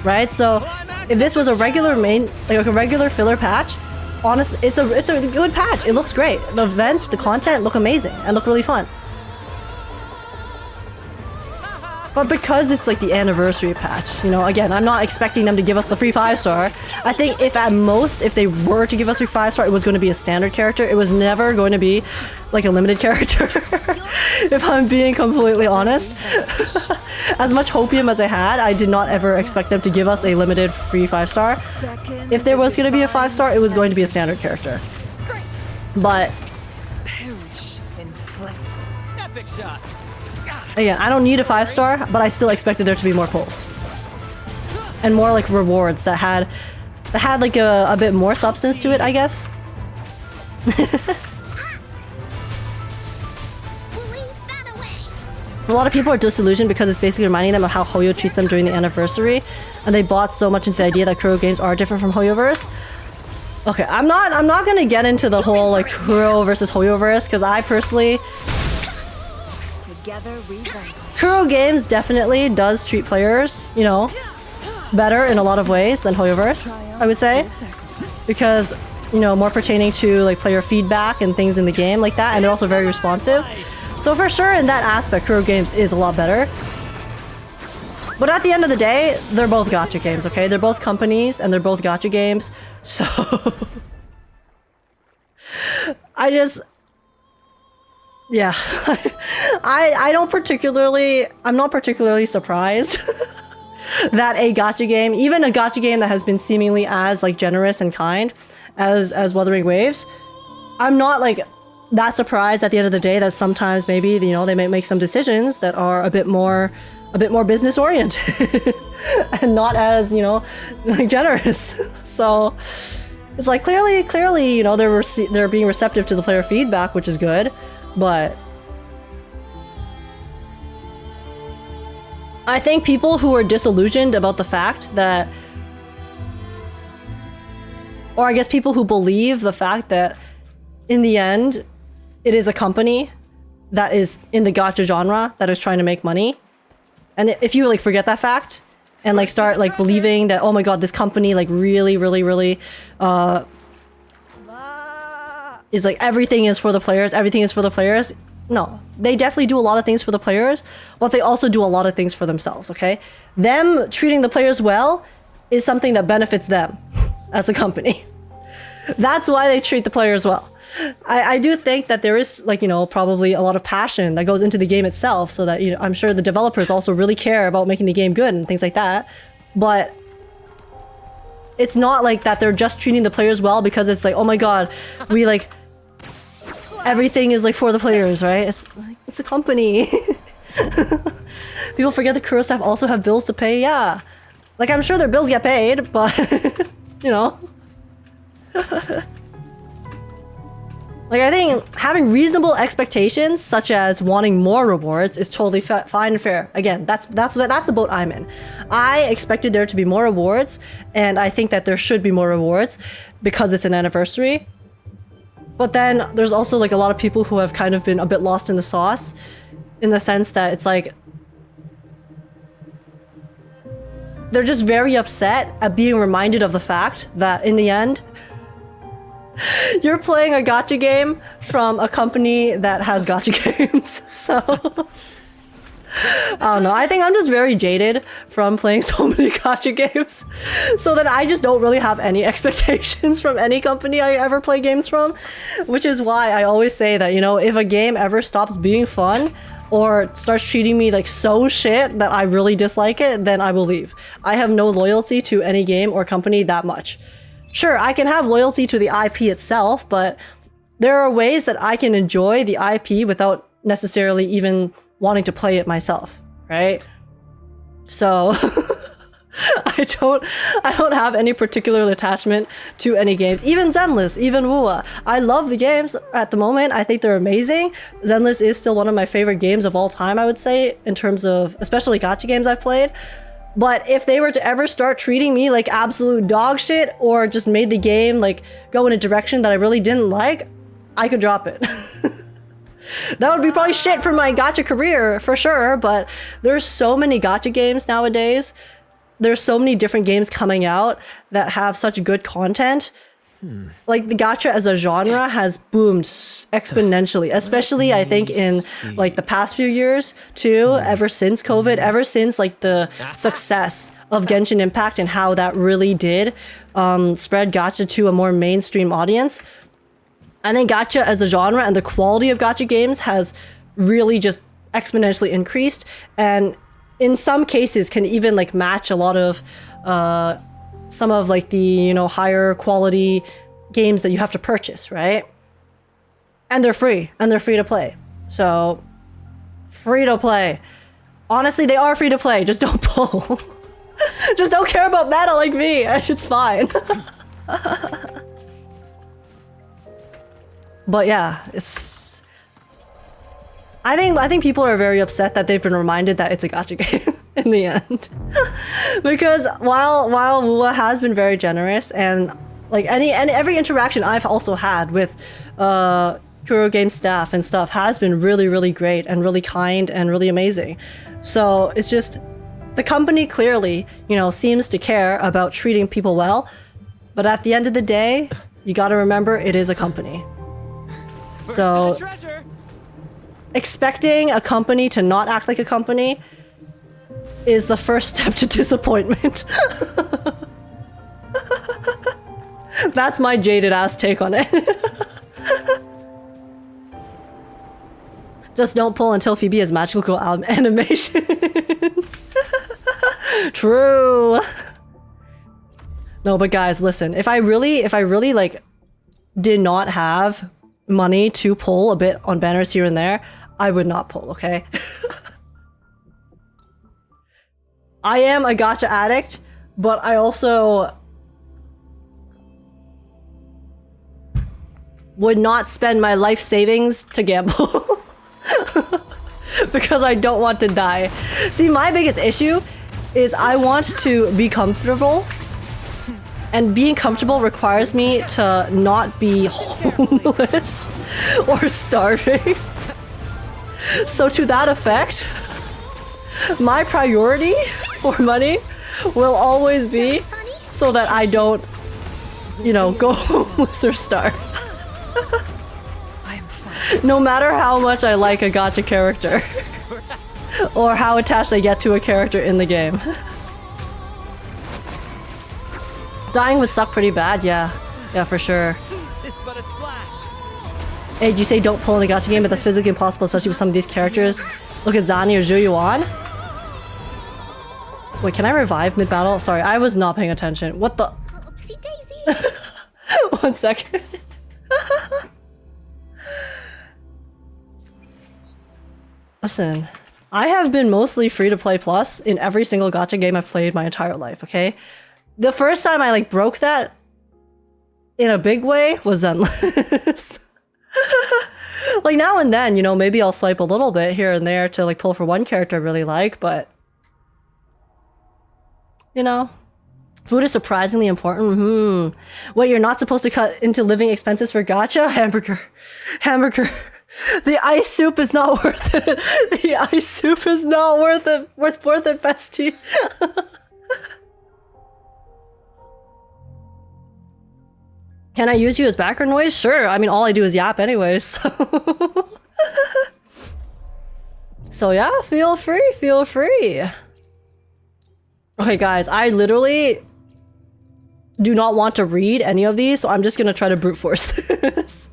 right? So if this was a regular like a regular filler patch, honestly, it's a good patch. It looks great. The events, the content look amazing and look really fun. But because it's like the anniversary patch, you know, again, I'm not expecting them to give us the free 5-star. I think if at most, if they were to give us a 5-star, it was going to be a standard character. It was never going to be like a limited character, if I'm being completely honest. As much hopium as I had, I did not ever expect them to give us a limited free 5-star. If there was going to be a 5-star, it was going to be a standard character. But Epic shots! again, I don't need a 5-star, but I still expected there to be more pulls. And more like rewards that had like a bit more substance to it, I guess. A lot of people are disillusioned because it's basically reminding them of how Hoyo treats them during the anniversary, and they bought so much into the idea that Kuro games are different from Hoyoverse. Okay, I'm not gonna get into the whole like Kuro versus Hoyoverse, because I personally, Kuro Games definitely does treat players, you know, better in a lot of ways than Hoyoverse, I would say. Because, you know, more pertaining to like player feedback and things in the game like that, and they're also very responsive. So for sure in that aspect, Kuro Games is a lot better. But at the end of the day, they're both gacha games, okay? They're both companies and they're both gacha games. So yeah, I'm not particularly surprised that a gacha game, even a gacha game that has been seemingly as like generous and kind as Wuthering Waves, I'm not like that surprised at the end of the day that sometimes maybe, you know, they may make some decisions that are a bit more business oriented and not as, you know, like generous. So it's like clearly, you know, they're being receptive to the player feedback, which is good. But I think people who are disillusioned about the fact that, or I guess people who believe the fact that in the end, it is a company that is in the gacha genre that is trying to make money. And if you like forget that fact and like start like believing that, oh my god, this company like really is like everything is for the players, no, they definitely do a lot of things for the players, but they also do a lot of things for themselves, okay? Them treating the players well is something that benefits them as a company. That's why they treat the players well. I do think that there is, like, you know, probably a lot of passion that goes into the game itself, so that, you know, I'm sure the developers also really care about making the game good and things like that. But it's not like that they're just treating the players well because it's like, oh my god, we like everything is like for the players, right? It's a company. People forget the Kuro staff also have bills to pay. Yeah, like I'm sure their bills get paid, but you know. Like, I think having reasonable expectations, such as wanting more rewards, is totally fine and fair. Again, that's the boat I'm in. I expected there to be more rewards, and I think that there should be more rewards because it's an anniversary. But then there's also like a lot of people who have kind of been a bit lost in the sauce, in the sense that it's like they're just very upset at being reminded of the fact that in the end, you're playing a gacha game from a company that has gacha games. So I don't know. I think I'm just very jaded from playing so many gacha games. So that I just don't really have any expectations from any company I ever play games from. Which is why I always say that, you know, if a game ever stops being fun or starts treating me like so shit that I really dislike it, then I will leave. I have no loyalty to any game or company that much. Sure, I can have loyalty to the IP itself, but there are ways that I can enjoy the IP without necessarily even wanting to play it myself, right? So I don't have any particular attachment to any games. Even Zenless, even Wuwa. I love the games at the moment. I think they're amazing. Zenless is still one of my favorite games of all time, I would say, in terms of especially gacha games I've played. But if they were to ever start treating me like absolute dog shit or just made the game like go in a direction that I really didn't like, I could drop it. That would be probably shit for my gacha career for sure, but there's so many gacha games nowadays. There's so many different games coming out that have such good content. Like the gacha as a genre has boomed exponentially, especially I think in like the past few years too, ever since COVID, ever since like the success of Genshin Impact and how that really did spread gacha to a more mainstream audience. I think gacha as a genre and the quality of gacha games has really just exponentially increased, and in some cases can even like match a lot of some of like the, you know, higher quality games that you have to purchase, right? And they're free to play. So free to play. Honestly, they are free to play. Just don't pull. Just don't care about meta like me. It's fine. But yeah, it's I think people are very upset that they've been reminded that it's a gacha game in the end. Because while Wuwa has been very generous, and like every interaction I've also had with Kuro Game staff and stuff has been really, really great and really kind and really amazing. So it's just the company clearly, you know, seems to care about treating people well, but at the end of the day, you got to remember it is a company. So expecting a company to not act like a company is the first step to disappointment. That's my jaded ass take on it. Just don't pull until Phoebe has magical animations. True. No, but guys, listen. If I really like did not have money to pull a bit on banners here and there, I would not pull, okay? I am a gacha addict, but I also would not spend my life savings to gamble. Because I don't want to die. See, my biggest issue is I want to be comfortable, and being comfortable requires me to not be homeless or starving. So to that effect, my priority for money will always be so that I don't, you know, go homeless or starve. No matter how much I like a gacha character or how attached I get to a character in the game. Dying would suck pretty bad, yeah. Yeah, for sure. It's but a splash. Hey, did you say don't pull in a gacha game, but that's physically impossible, especially with some of these characters? Look at Zani or Zuyuan. Wait, can I revive mid-battle? Sorry, I was not paying attention. What the? Oopsie daisy. 1 second. Listen, I have been mostly free-to-play plus in every single gacha game I've played my entire life, okay? The first time I like broke that in a big way was Zenless. Like now and then, you know, maybe I'll swipe a little bit here and there to like pull for one character I really like, but you know, food is surprisingly important. Wait, you're not supposed to cut into living expenses for gacha? Hamburger. The ice soup is not worth it. The ice soup is not worth it. Worth it, bestie. Can I use you as background noise? Sure. I mean, all I do is yap anyways. So yeah, feel free. Okay, guys, I literally do not want to read any of these, so I'm just gonna try to brute force this.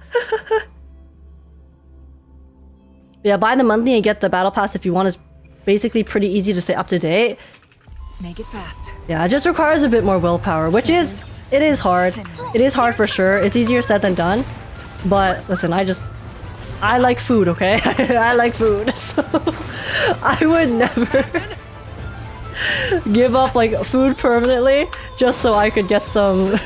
Yeah, buy the monthly and get the battle pass if you want. Is basically pretty easy to stay up to date. Make it fast. Yeah, it just requires a bit more willpower, which is... It is hard. It is hard for sure. It's easier said than done. But listen, I like food, okay? I like food. So I would never give up like food permanently just so I could get some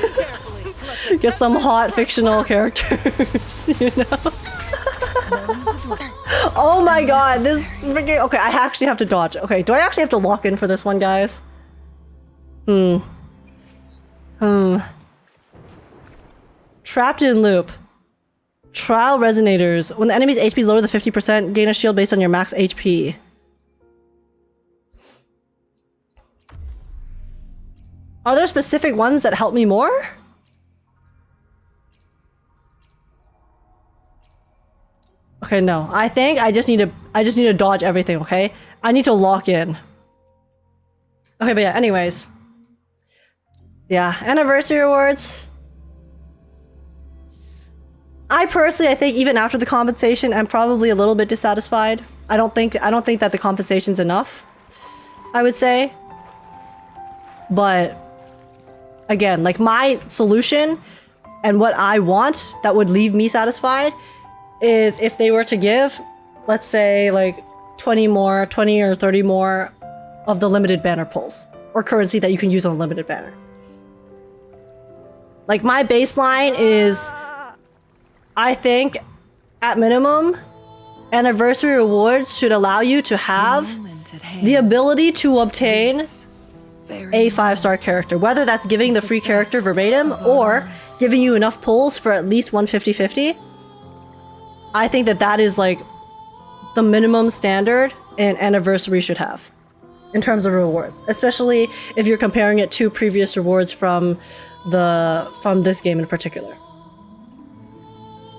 hot fictional characters, you know? Oh my god, this freaking... Okay, I actually have to dodge. Okay, do I actually have to lock in for this one, guys? Trapped in loop. Trial Resonators. When the enemy's HP is lower than 50%, gain a shield based on your max HP. Are there specific ones that help me more? Okay, no. I think I just need to dodge everything, okay? I need to lock in. Okay, but yeah, anyways. Yeah, anniversary rewards. I think even after the compensation, I'm probably a little bit dissatisfied. I don't think that the compensation's enough, I would say. But again, like my solution and what I want that would leave me satisfied is if they were to give, let's say like 20 or 30 more of the limited banner pulls or currency that you can use on a limited banner. Like my baseline is, I think at minimum, anniversary rewards should allow you to have the ability to obtain a 5-star character, whether that's giving the free character verbatim or giving you enough pulls for at least 150-50. I think that is like the minimum standard an anniversary should have in terms of rewards, especially if you're comparing it to previous rewards from this game in particular.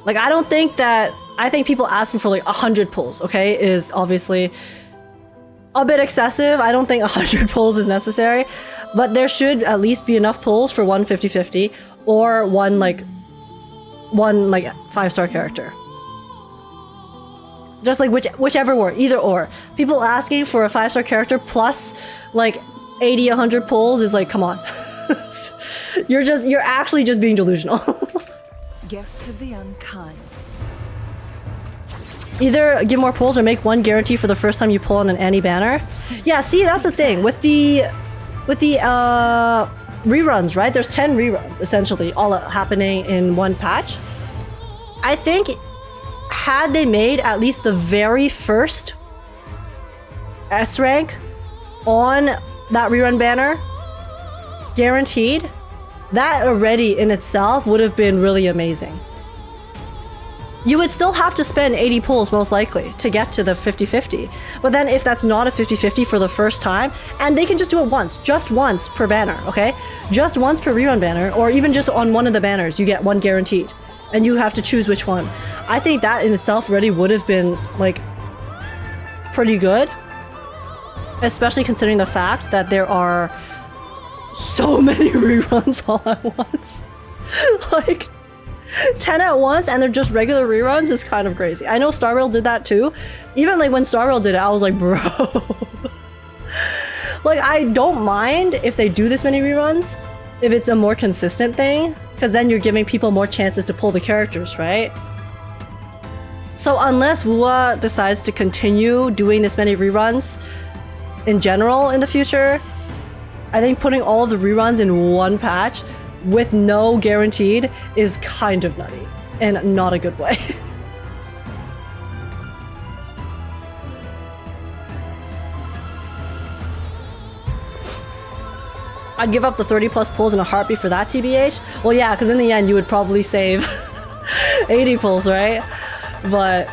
Like I think people asking for like 100 pulls, okay, is obviously a bit excessive. I don't think 100 pulls is necessary, but there should at least be enough pulls for 150-50 or one 5-star character. Just like whichever were, either or. People asking for a 5-star character plus like 80-100 pulls is like, come on. You're actually just being delusional. Guests of the unkind. Either give more pulls or make one guarantee for the first time you pull on an Annie banner. Yeah, see, that's the thing with the reruns, right? There's 10 reruns essentially, all happening in one patch. I think had they made at least the very first S rank on that rerun banner guaranteed, that already in itself would have been really amazing. You would still have to spend 80 pulls most likely to get to the 50-50. But then if that's not a 50-50 for the first time, and they can just do it once, just once per banner, okay? Just once per rerun banner, or even just on one of the banners, you get one guaranteed. And you have to choose which one. I think that in itself already would have been like pretty good. Especially considering the fact that there are so many reruns all at once. Like 10 at once and they're just regular reruns is kind of crazy. I know Star Rail did that too. Even like when Star Rail did it, I was like, bro. Like I don't mind if they do this many reruns, if it's a more consistent thing, because then you're giving people more chances to pull the characters, right? So unless Wua decides to continue doing this many reruns in general in the future, I think putting all of the reruns in one patch with no guaranteed is kind of nutty and not a good way. I'd give up the 30 plus pulls in a heartbeat for that, TBH. Well, yeah, because in the end you would probably save 80 pulls, right? But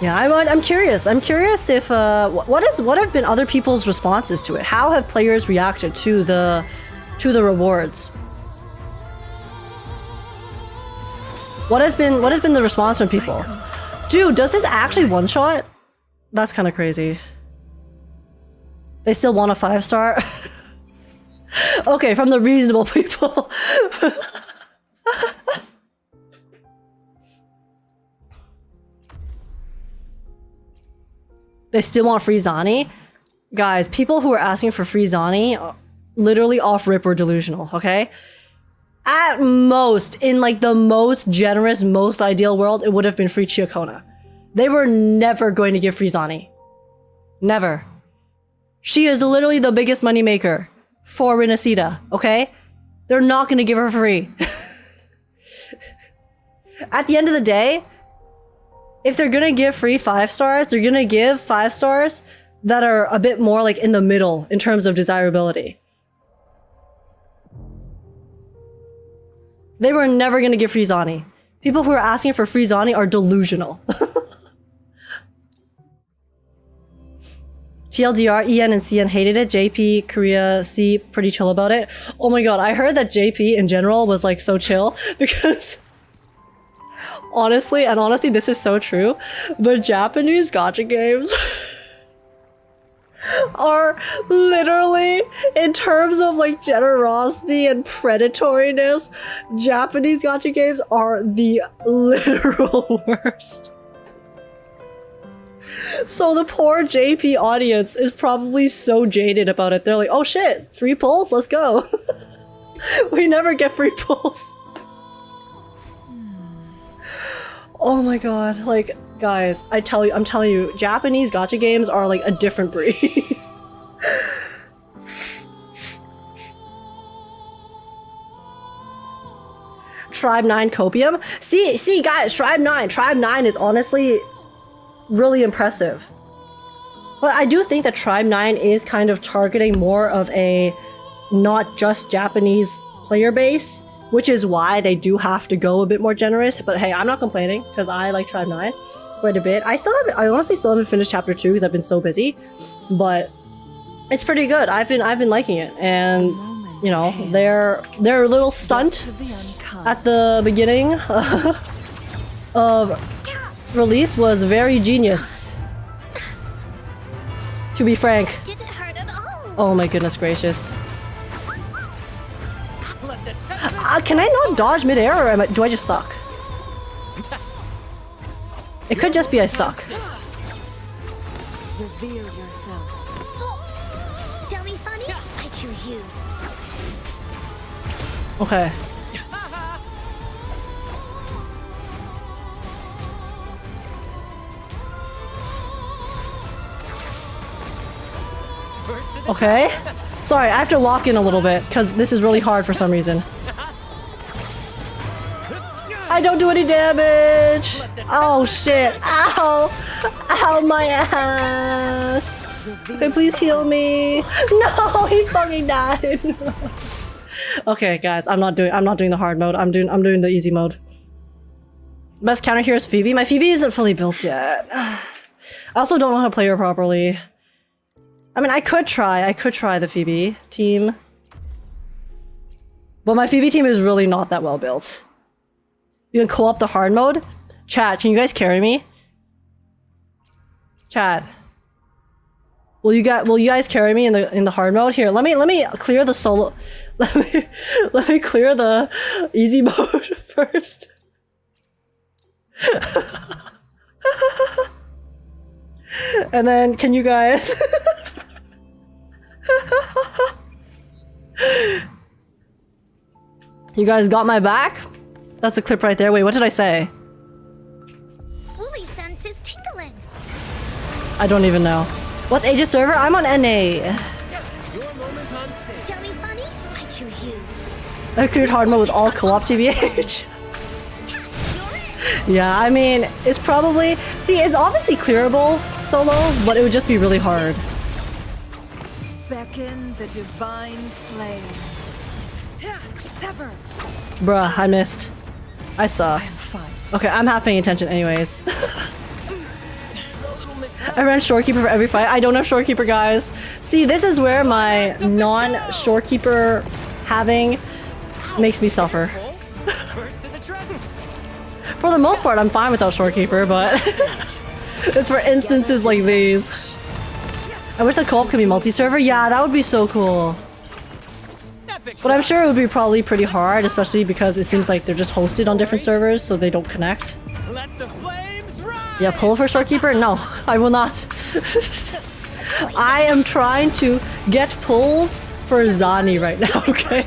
yeah, I'm curious. I'm curious if what have been other people's responses to it? How have players reacted to the rewards? What has been the response from people? Dude, does this actually one shot? That's kind of crazy. They still want a 5-star? Okay, from the reasonable people. They still want free Zani? Guys, people who are asking for free Zani are literally off rip or delusional, okay? At most, in like the most generous, most ideal world, it would have been free Cioccona. They were never going to give free Zani. Never. She is literally the biggest moneymaker for Renacida, okay? They're not going to give her free. At the end of the day, if they're going to give free 5-stars, they're going to give 5-stars that are a bit more like in the middle in terms of desirability. They were never going to give free Zani. People who are asking for free Zani are delusional. TLDR, EN and CN hated it. JP, Korea, C, pretty chill about it. Oh my god, I heard that JP in general was like so chill because honestly, this is so true. The Japanese gacha games are literally, in terms of like generosity and predatoriness, Japanese gacha games are the literal worst. So the poor JP audience is probably so jaded about it. They're like, oh shit, free pulls? Let's go. We never get free pulls. Oh my god, like, guys, I'm telling you, Japanese gacha games are like a different breed. Tribe 9 Copium? See guys, Tribe 9 is honestly really impressive. But I do think that Tribe 9 is kind of targeting more of a not just Japanese player base, which is why they do have to go a bit more generous. But hey, I'm not complaining because I like Tribe 9 quite a bit. I honestly still haven't finished chapter 2 because I've been so busy, but it's pretty good. I've been liking it, and you know, their little stunt at the beginning of release was very genius, to be frank. Didn't hurt at all. Oh my goodness gracious. Can I not dodge midair, or do I just suck? It could just be I suck. Reveal yourself. Dummy funny? I choose you. Okay. Okay. Sorry, I have to lock in a little bit because this is really hard for some reason. I don't do any damage! Oh shit! Ow! Ow, my ass! Okay, please heal me! No, he fucking died! Okay, guys, I'm not doing the hard mode. I'm doing the easy mode. Best counter here is Phoebe. My Phoebe isn't fully built yet. I also don't know how to play her properly. I mean, I could try the Phoebe team. But my Phoebe team is really not that well built. You can co-op the hard mode? Chat, can you guys carry me? Chat. Will you guys carry me in the hard mode? Here, let me clear the solo. Let me clear the easy mode first. And then can you guys You guys got my back? That's the clip right there. Wait, what did I say? Woolly sense is tingling. I don't even know. What's Aegis server? I'm on NA. Dummy funny? I choose you. I cleared hard mode with all co-op TBH. Yeah, I mean, it's probably... See, it's obviously clearable solo, but it would just be really hard. Back Awaken the divine flames. Sever. Bruh, I missed. I saw. I am fine. Okay, I'm half paying attention anyways. I ran Shorekeeper for every fight. I don't have Shorekeeper, guys. See, this is where my non-Shorekeeper having makes me suffer. For the most part, I'm fine without Shorekeeper, but it's for instances like these. I wish the co-op could be multi-server. Yeah, that would be so cool. But I'm sure it would be probably pretty hard, especially because it seems like they're just hosted on different servers, so they don't connect. Yeah, pull for Shorekeeper? No, I will not. I am trying to get pulls for Zani right now, okay?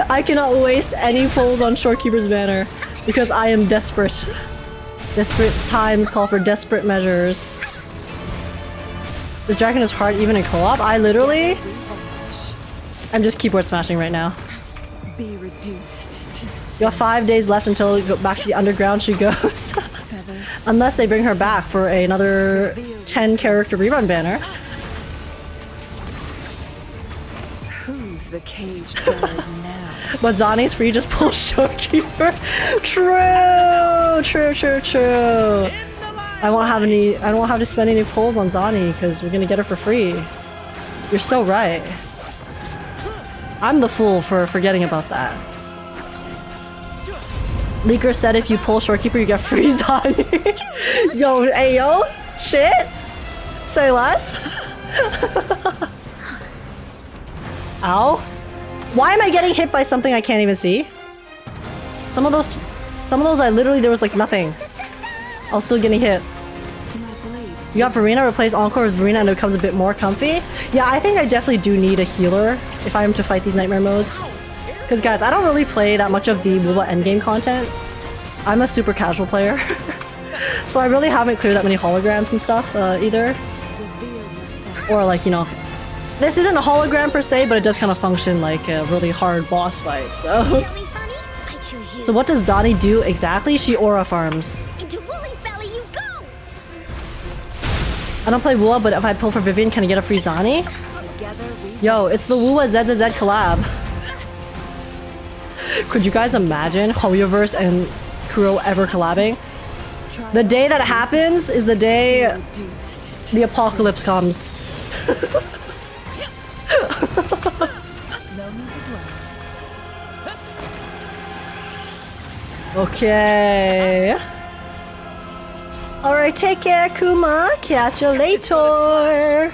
I cannot waste any pulls on Shorekeeper's banner because I am desperate. Desperate times call for desperate measures. This dragon is hard even in co-op? I literally... I'm just keyboard smashing right now. Be reduced to You got 5 days left until we go back to the underground she goes. Unless they bring her back for another 10 character rerun banner. Who's the caged bird now? But Zani's free, just pull Shorekeeper. True! True. I won't have to spend any pulls on Zani because we're gonna get her for free. You're so right. I'm the fool for forgetting about that. Leaker said if you pull Shorekeeper, you get free Zani. Yo, ayo, shit. Say less. Ow. Why am I getting hit by something I can't even see? Some of those I literally, there was like nothing. I was still getting hit. You got Verena, replace Encore with Verena and it becomes a bit more comfy. Yeah, I think I definitely do need a healer if I am to fight these nightmare modes. Because guys, I don't really play that much of the WoW endgame content. I'm a super casual player. So I really haven't cleared that many holograms and stuff either. Or like, you know, this isn't a hologram per se, but it does kind of function like a really hard boss fight, so... So what does Zani do exactly? She aura farms. Into Woolly's belly you go! I don't play WoW, but if I pull for Vivian, can I get a free Zani? Yo, it's the WoW ZZZ collab. Could you guys imagine Hoyoverse and Kuro ever collabing? The day that happens is the day the apocalypse comes. Okay. Alright, take care, Kuma. Catch you later.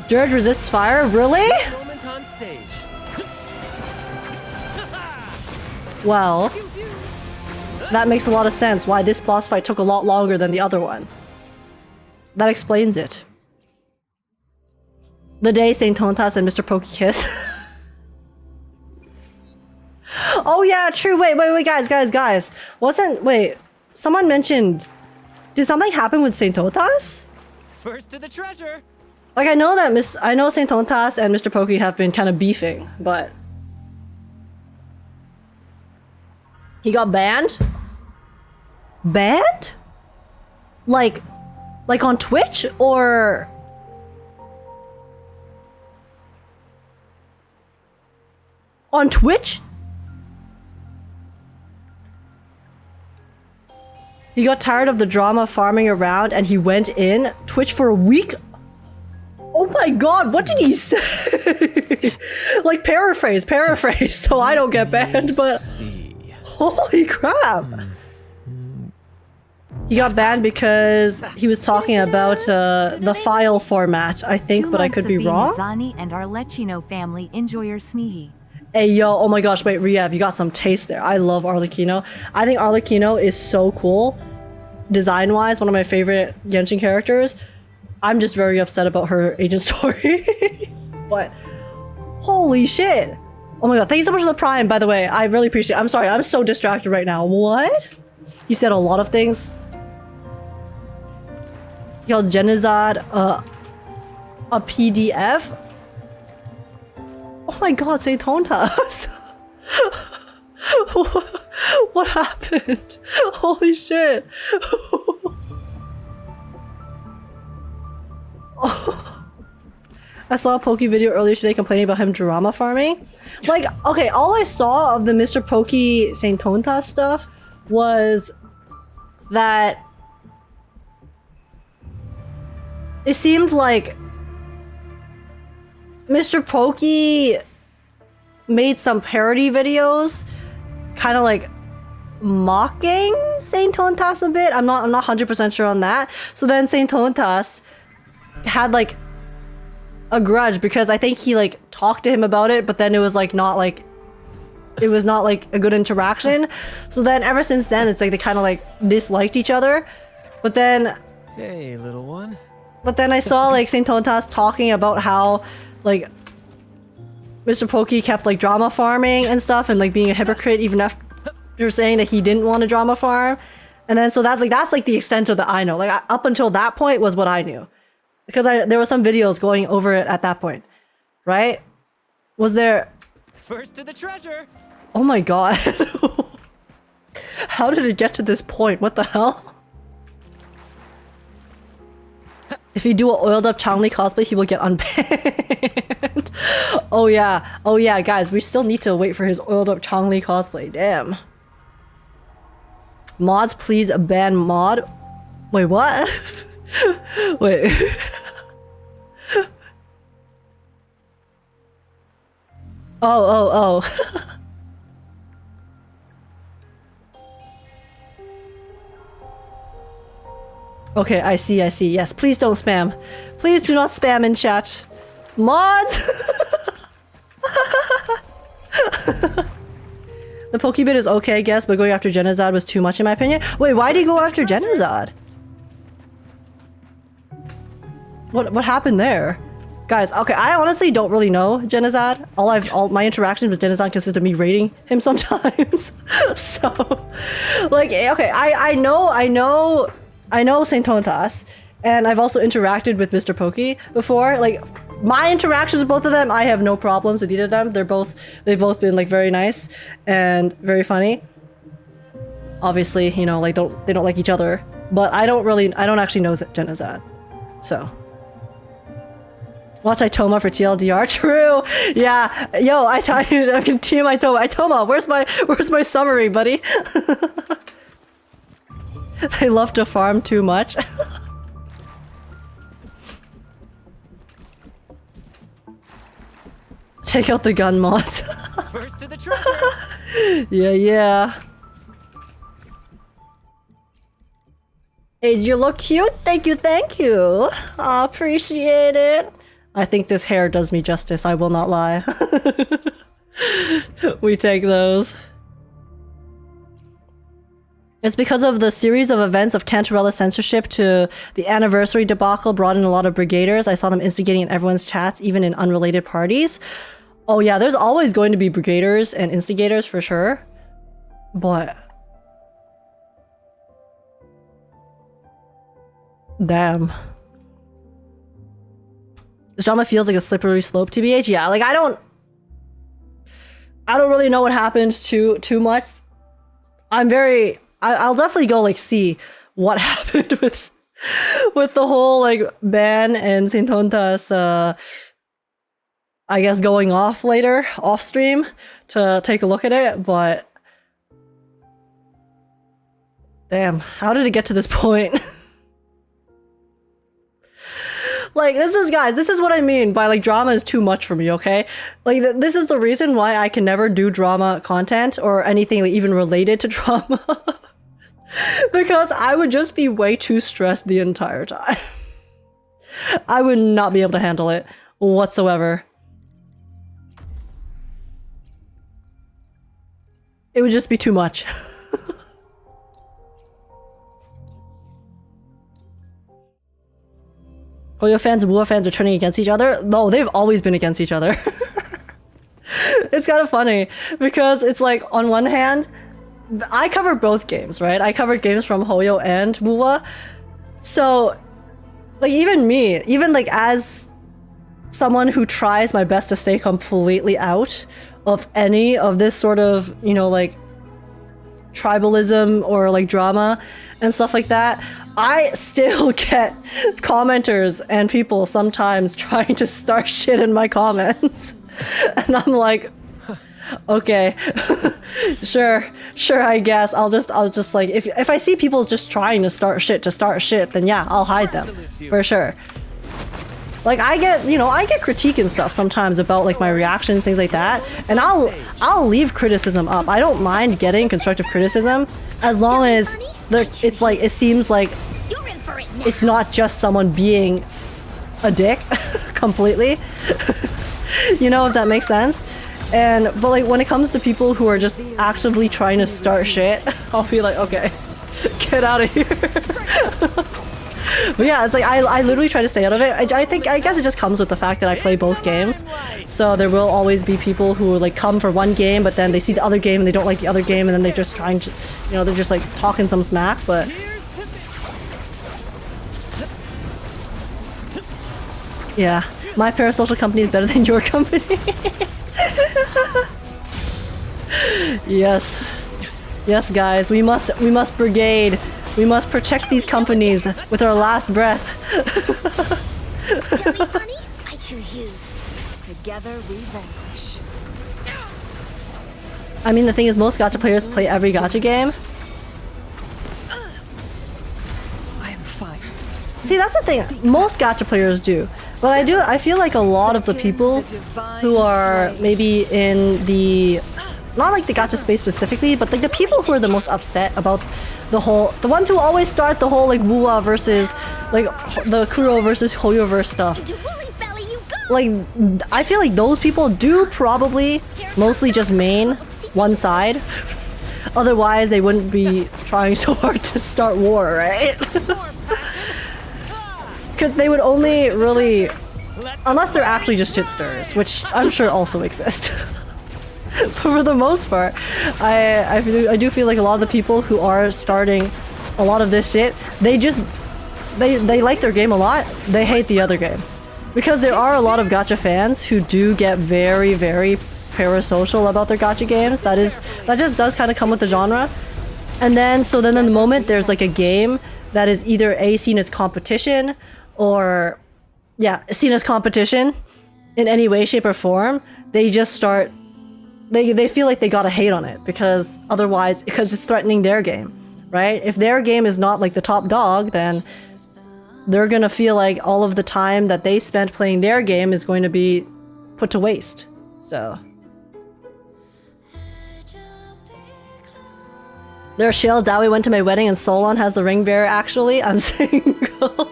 Dirge resists fire? Really? Well, that makes a lot of sense why this boss fight took a lot longer than the other one. That explains it. The day Saint Tontas and Mr. Pokey kiss. Oh yeah, true. Wait, guys. Wait. Someone mentioned... Did something happen with Saint Tontas? First to the treasure. Like, I know Saint Tontas and Mr. Pokey have been kind of beefing, but... He got banned? Banned? Like on Twitch, or... On Twitch? He got tired of the drama farming around and he went in Twitch for a week? Oh my god, what did he say? Like paraphrase, so I don't get banned, but... Holy crap! He got banned because he was talking about the file format, I think, but I could be wrong. Zani and our Lechino family enjoy your smihi. Hey yo, oh my gosh, wait, Riev, you got some taste there. I love Arlecchino. I think Arlecchino is so cool. Design-wise, one of my favorite Genshin characters. I'm just very upset about her agent story. But, holy shit. Oh my god, thank you so much for the Prime, by the way. I really appreciate it. I'm sorry, I'm so distracted right now. What? He said a lot of things. He called Genizad a PDF? Oh my god, say Tontas. What happened? Holy shit. I saw a Pokey video earlier today complaining about him drama farming. Like, okay, all I saw of the Mr. Pokey Saint Tonta stuff was that it seemed like Mr. Pokey made some parody videos, kind of like mocking Saint Tontas a bit. I'm not 100% sure on that. So then Saint Tontas had like a grudge because I think he like talked to him about it, but then it was like not like it was not like a good interaction. So then ever since then it's like they kind of like disliked each other. But then Hey, little one. But then I saw like Saint Tontas talking about how like Mr. Pokey kept like drama farming and stuff and like being a hypocrite even after saying that he didn't want to drama farm. And then so that's like the extent of the I know. Like up until that point was what I knew. Because there were some videos going over it at that point. Right? Was there... First to the treasure. Oh my god. How did it get to this point? What the hell? If you do an oiled up Changli cosplay, he will get unbanned. Oh yeah, guys, we still need to wait for his oiled up Changli cosplay. Damn. Mods, please ban mod. Wait, what? Wait. Oh. Okay, I see. Yes, please don't spam. Please do not spam in chat. Mods! The Pokebit is okay, I guess, but going after Genazad was too much in my opinion. Wait, why did he go after Genazad? What happened there? Guys, okay, I honestly don't really know Genazad. All my interactions with Genazad consist of me rating him sometimes. So, like, okay, I know Saint Tontas, and I've also interacted with Mr. Pokey before. Like, my interactions with both of them, I have no problems with either of them. They've both been like very nice and very funny. Obviously, you know, like they don't like each other, but I don't actually know Genazad. So watch Itoma for TLDR. True. Yeah. Yo, I'm gonna team Itoma. Itoma, where's my summary, buddy? They love to farm too much. Check out the gun mods. First to the treasure. Yeah. Hey, you look cute. Thank you. I appreciate it. I think this hair does me justice. I will not lie. We take those. It's because of the series of events of Cantarella censorship to the anniversary debacle brought in a lot of brigaders. I saw them instigating in everyone's chats, even in unrelated parties. Oh yeah, there's always going to be brigaders and instigators for sure. But... damn. This drama feels like a slippery slope, TBH. Yeah, like I don't really know what happened too much. I'll definitely go like see what happened with the whole like ban and Saint Tontas I guess going off later off stream to take a look at it, but damn, how did it get to this point? Like, this is what I mean by, like, drama is too much for me, okay? Like, this is the reason why I can never do drama content or anything like, even related to drama. Because I would just be way too stressed the entire time. I would not be able to handle it whatsoever. It would just be too much. Koyo fans and Wuha fans are turning against each other? No, they've always been against each other. It's kind of funny because it's like, on one hand, I cover both games, right? I covered games from Hoyo and Wuha. So, like, even me, even like as someone who tries my best to stay completely out of any of this sort of, you know, like, tribalism or like drama and stuff like that, I still get commenters and people sometimes trying to start shit in my comments. And I'm like, okay, sure, I guess. I'll just like, if I see people just trying to start shit, then yeah, I'll hide them, for sure. Like I get critique and stuff sometimes about like my reactions, things like that, and I'll leave criticism up. I don't mind getting constructive criticism as long as it's like, it seems like You're in for it now. it's not just someone being a dick completely. You know, if that makes sense. But like when it comes to people who are just actively trying to start shit, I'll be like, okay, get out of here. But yeah, it's like I literally try to stay out of it. I guess it just comes with the fact that I play both games. So there will always be people who like come for one game, but then they see the other game and they don't like the other game, and then they're just trying to, you know, they're just like talking some smack. But yeah, my parasocial company is better than your company. Yes, guys, we must brigade. We must protect these companies with our last breath. Don't be funny. I choose you. Together we vanquish. I mean, the thing is, most gacha players play every gacha game. I am fire. See, that's the thing. Most gacha players do. But I feel like a lot of the people who are maybe in the, not like the gacha space specifically, but like the people who are the most upset about the ones who always start the whole like Wuwa versus like the Kuro versus Hoyoverse stuff. To Woolly's belly you go. Like, I feel like those people do probably mostly just main one side. Otherwise, they wouldn't be trying so hard to start war, right? Because they would only really, unless they're actually just shit stirrers, which I'm sure also exist. But for the most part, I do feel like a lot of the people who are starting a lot of this shit, they like their game a lot, they hate the other game. Because there are a lot of gacha fans who do get very, very parasocial about their gacha games. That just does kind of come with the genre. And then in the moment there's like a game that is either seen as competition or seen as competition in any way, shape, or form, they just start, they feel like they gotta hate on it because it's threatening their game, right? If their game is not like the top dog, then they're gonna feel like all of the time that they spent playing their game is going to be put to waste. So there's Shale Dowie went to my wedding and Solon has the ring bearer. Actually, I'm single.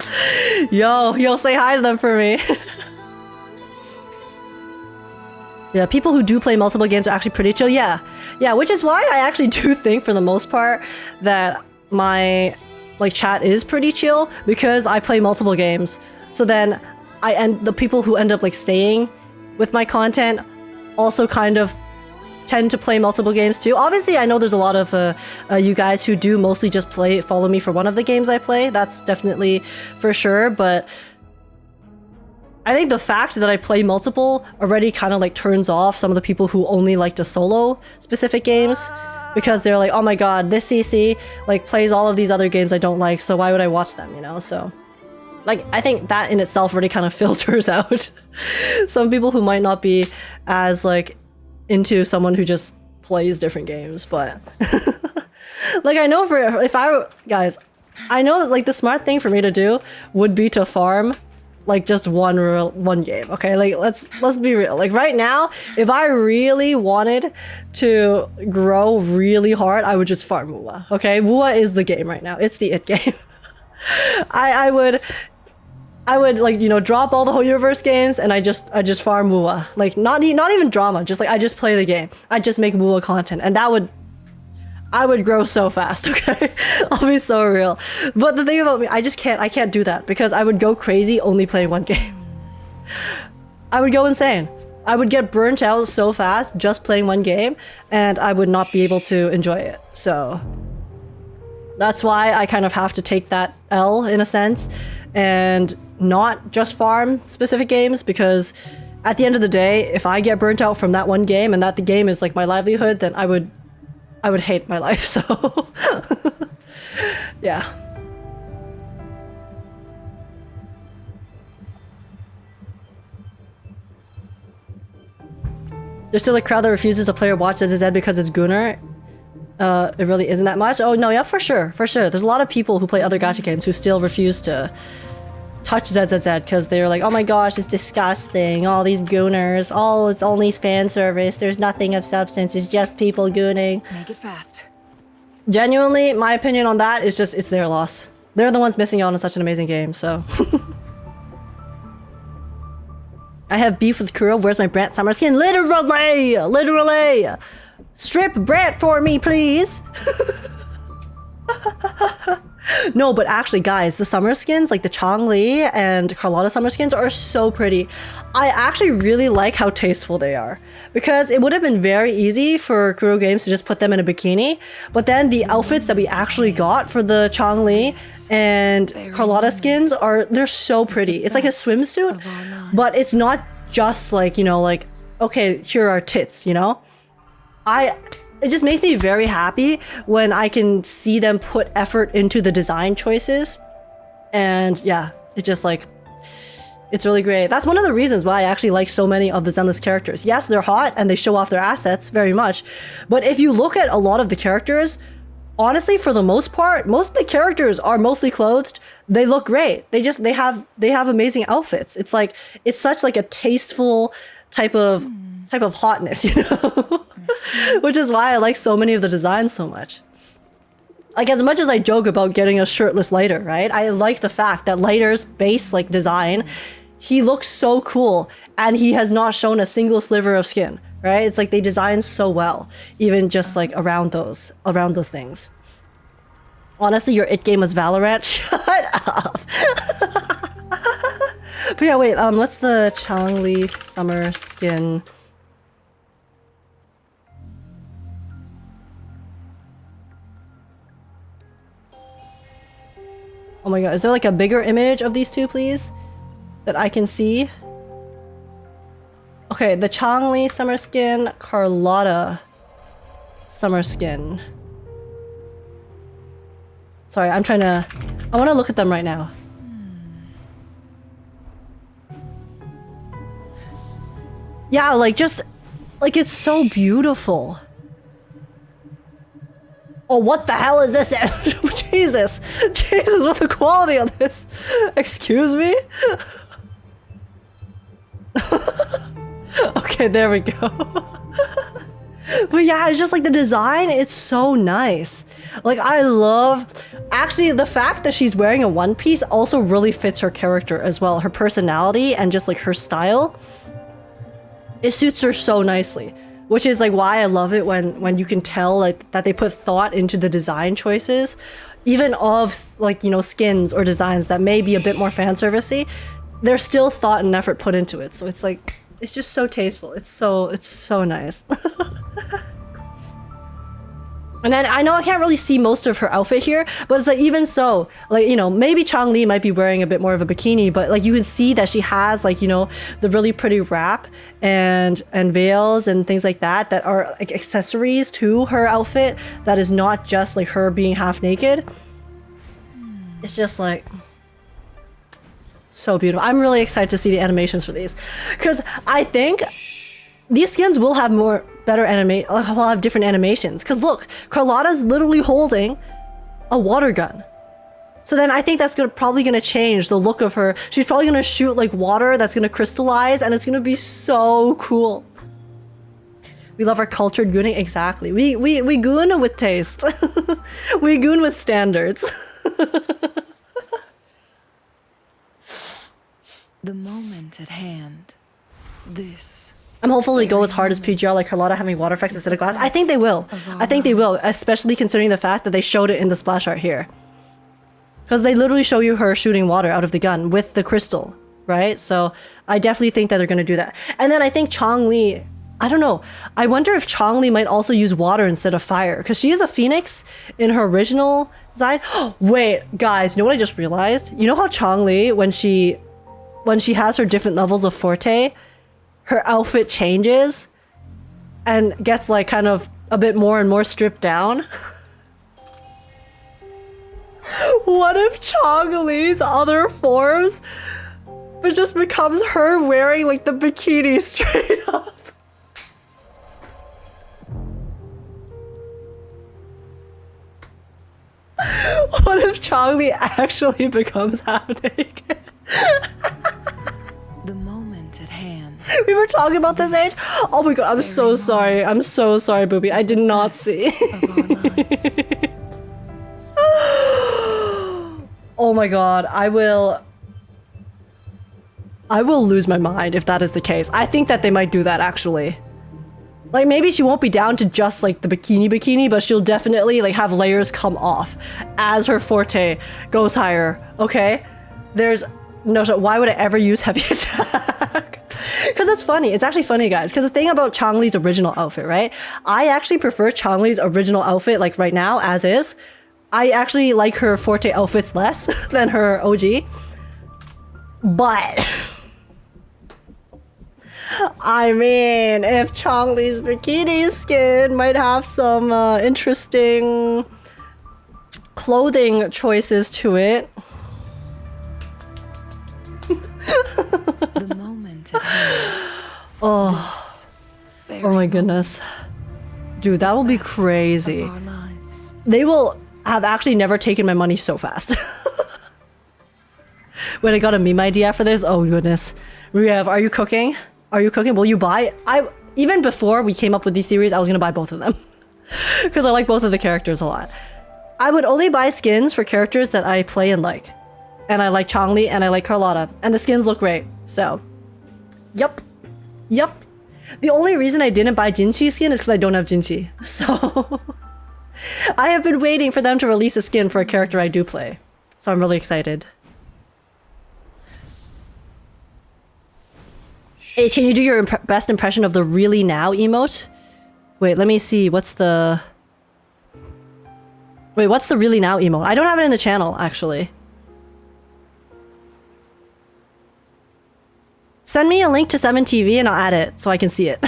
Yo, say hi to them for me. Yeah, people who do play multiple games are actually pretty chill. Yeah, which is why I actually do think for the most part that my like chat is pretty chill, because I play multiple games. So then the people who end up like staying with my content also kind of tend to play multiple games too. Obviously, I know there's a lot of you guys who do mostly just follow me for one of the games I play. That's definitely for sure, but I think the fact that I play multiple already kind of like turns off some of the people who only like to solo specific games, because they're like, oh my god, this CC like plays all of these other games I don't like, so why would I watch them, you know? So like, I think that in itself already kind of filters out some people who might not be as like into someone who just plays different games. But like, I know I know that like the smart thing for me to do would be to farm like just one game, okay? Like let's be real. Like right now, if I really wanted to grow really hard, I would just farm Wuwa, okay? Wuwa is the game right now. It's the it game. I would like, you know, drop all the Hoyoverse games and I just farm Wuwa. Like not even drama, just like I just play the game. I just make Wuwa content, and I would grow so fast, okay? I'll be so real. But the thing about me, I can't do that because I would go crazy only playing one game. I would go insane. I would get burnt out so fast just playing one game, and I would not be able to enjoy it. So that's why I kind of have to take that L in a sense and not just farm specific games, because at the end of the day, if I get burnt out from that one game and that the game is like my livelihood, then I would I would hate my life, so yeah. There's still a crowd that refuses to play or watch ZZZ because it's Gunnar. It really isn't that much. Oh no, yeah, for sure, for sure. There's a lot of people who play other gacha games who still refuse to touch ZZZ because they're like, oh my gosh, it's disgusting. All these Gunners, it's only fan service. There's nothing of substance. It's just people gooning. Make it fast. Genuinely, my opinion on that is just it's their loss. They're the ones missing out on such an amazing game, so. I have beef with Kuro. Where's my Brant summer skin? Literally! Literally! Strip Brant for me, please! No, but actually, guys, the summer skins, like the Changli and Carlotta summer skins, are so pretty. I actually really like how tasteful they are. Because it would have been very easy for Kuro Games to just put them in a bikini. But then the outfits that we actually got for the Changli and Carlotta skins they're so pretty. It's like a swimsuit, but it's not just like, you know, like, okay, here are tits, you know? It just makes me very happy when I can see them put effort into the design choices. And yeah, it's just like, it's really great. That's one of the reasons why I actually like so many of the Zenless characters. Yes, they're hot and they show off their assets very much. But if you look at a lot of the characters, honestly, for the most part, most of the characters are mostly clothed. They look great. They have amazing outfits. It's like, it's such like a tasteful type of hotness, you know? Which is why I like so many of the designs so much. Like, as much as I joke about getting a shirtless Lighter, right? I like the fact that Lighter's base like design, he looks so cool and he has not shown a single sliver of skin, right? It's like they designed so well, even just like around those things. Honestly, your it game was Valorant. Shut up. But yeah, wait, what's the Changli summer skin? Oh my god, is there like a bigger image of these two, please? That I can see? Okay, the Changli summer skin, Carlotta summer skin. Sorry, I want to look at them right now. Yeah, like it's so beautiful. Oh, what the hell is this? Jesus, what the quality of this? Excuse me? Okay, there we go. But yeah, it's just like the design, it's so nice. Like, I love... Actually, the fact that she's wearing a one piece also really fits her character as well. Her personality and just like her style. It suits her so nicely. Which is like why I love it when you can tell like that they put thought into the design choices. Even of like, you know, skins or designs that may be a bit more fan servicey. There's still thought and effort put into it. So it's like, it's just so tasteful. It's so nice. And then I know I can't really see most of her outfit here, but it's like even so, like, you know, maybe Changli might be wearing a bit more of a bikini, but like you can see that she has like, you know, the really pretty wrap and veils and things like that are like accessories to her outfit that is not just like her being half naked. It's just like so beautiful. I'm really excited to see the animations for these because I think these skins will have better will have different animations. Because look, Carlotta's literally holding a water gun. So then I think that's probably gonna change the look of her. She's probably gonna shoot like water that's gonna crystallize and it's gonna be so cool. We love our cultured gooning. Exactly. We goon with taste. We goon with standards. The moment at hand. This. I'm hopeful they go as hard as PGR like Carlotta having water effects instead of glass. I think they will. I think they will, especially considering the fact that they showed it in the splash art here. Because they literally show you her shooting water out of the gun with the crystal, right? So I definitely think that they're going to do that. And then I think Changli, I don't know. I wonder if Changli might also use water instead of fire. Because she is a phoenix in her original design. Wait, guys, you know what I just realized? You know how Changli, when she has her different levels of forte, her outfit changes and gets like kind of a bit more and more stripped down. What if Chong-Li's other forms, it just becomes her wearing like the bikini straight up? What if Chong-Li actually becomes half naked? The moment at hand. We were talking about this age. Oh my god, I'm so sorry. I'm so sorry, Booby. I did not see. Oh my god, I will lose my mind if that is the case. I think that they might do that actually. Like maybe she won't be down to just like the bikini, but she'll definitely like have layers come off as her forte goes higher. Okay? There's no, so why would I ever use heavy attack? Because it's funny. It's actually funny, guys. Because the thing about Chong-Li's original outfit, right? I actually prefer Chong-Li's original outfit like right now as is. I actually like her forte outfits less than her OG. But I mean, if Chong-Li's bikini skin might have some interesting clothing choices to it. The moment at hand. Oh, Very oh my goodness. Dude, that will be best crazy. of our lives. They will have actually never taken my money so fast. When I got a meme idea for this, oh goodness. Riev, are you cooking? Are you cooking? Will you buy? Even before we came up with these series, I was gonna buy both of them. Because I like both of the characters a lot. I would only buy skins for characters that I play and like. And I like Chong-Li and I like Carlotta. And the skins look great. So, yup. Yup. The only reason I didn't buy Jinchi's skin is because I don't have Jinchi. So, I have been waiting for them to release a skin for a character I do play. So I'm really excited. Hey, can you do your best impression of the really now emote? Wait, let me see. What's the really now emote? I don't have it in the channel, actually. Send me a link to 7TV and I'll add it so I can see it.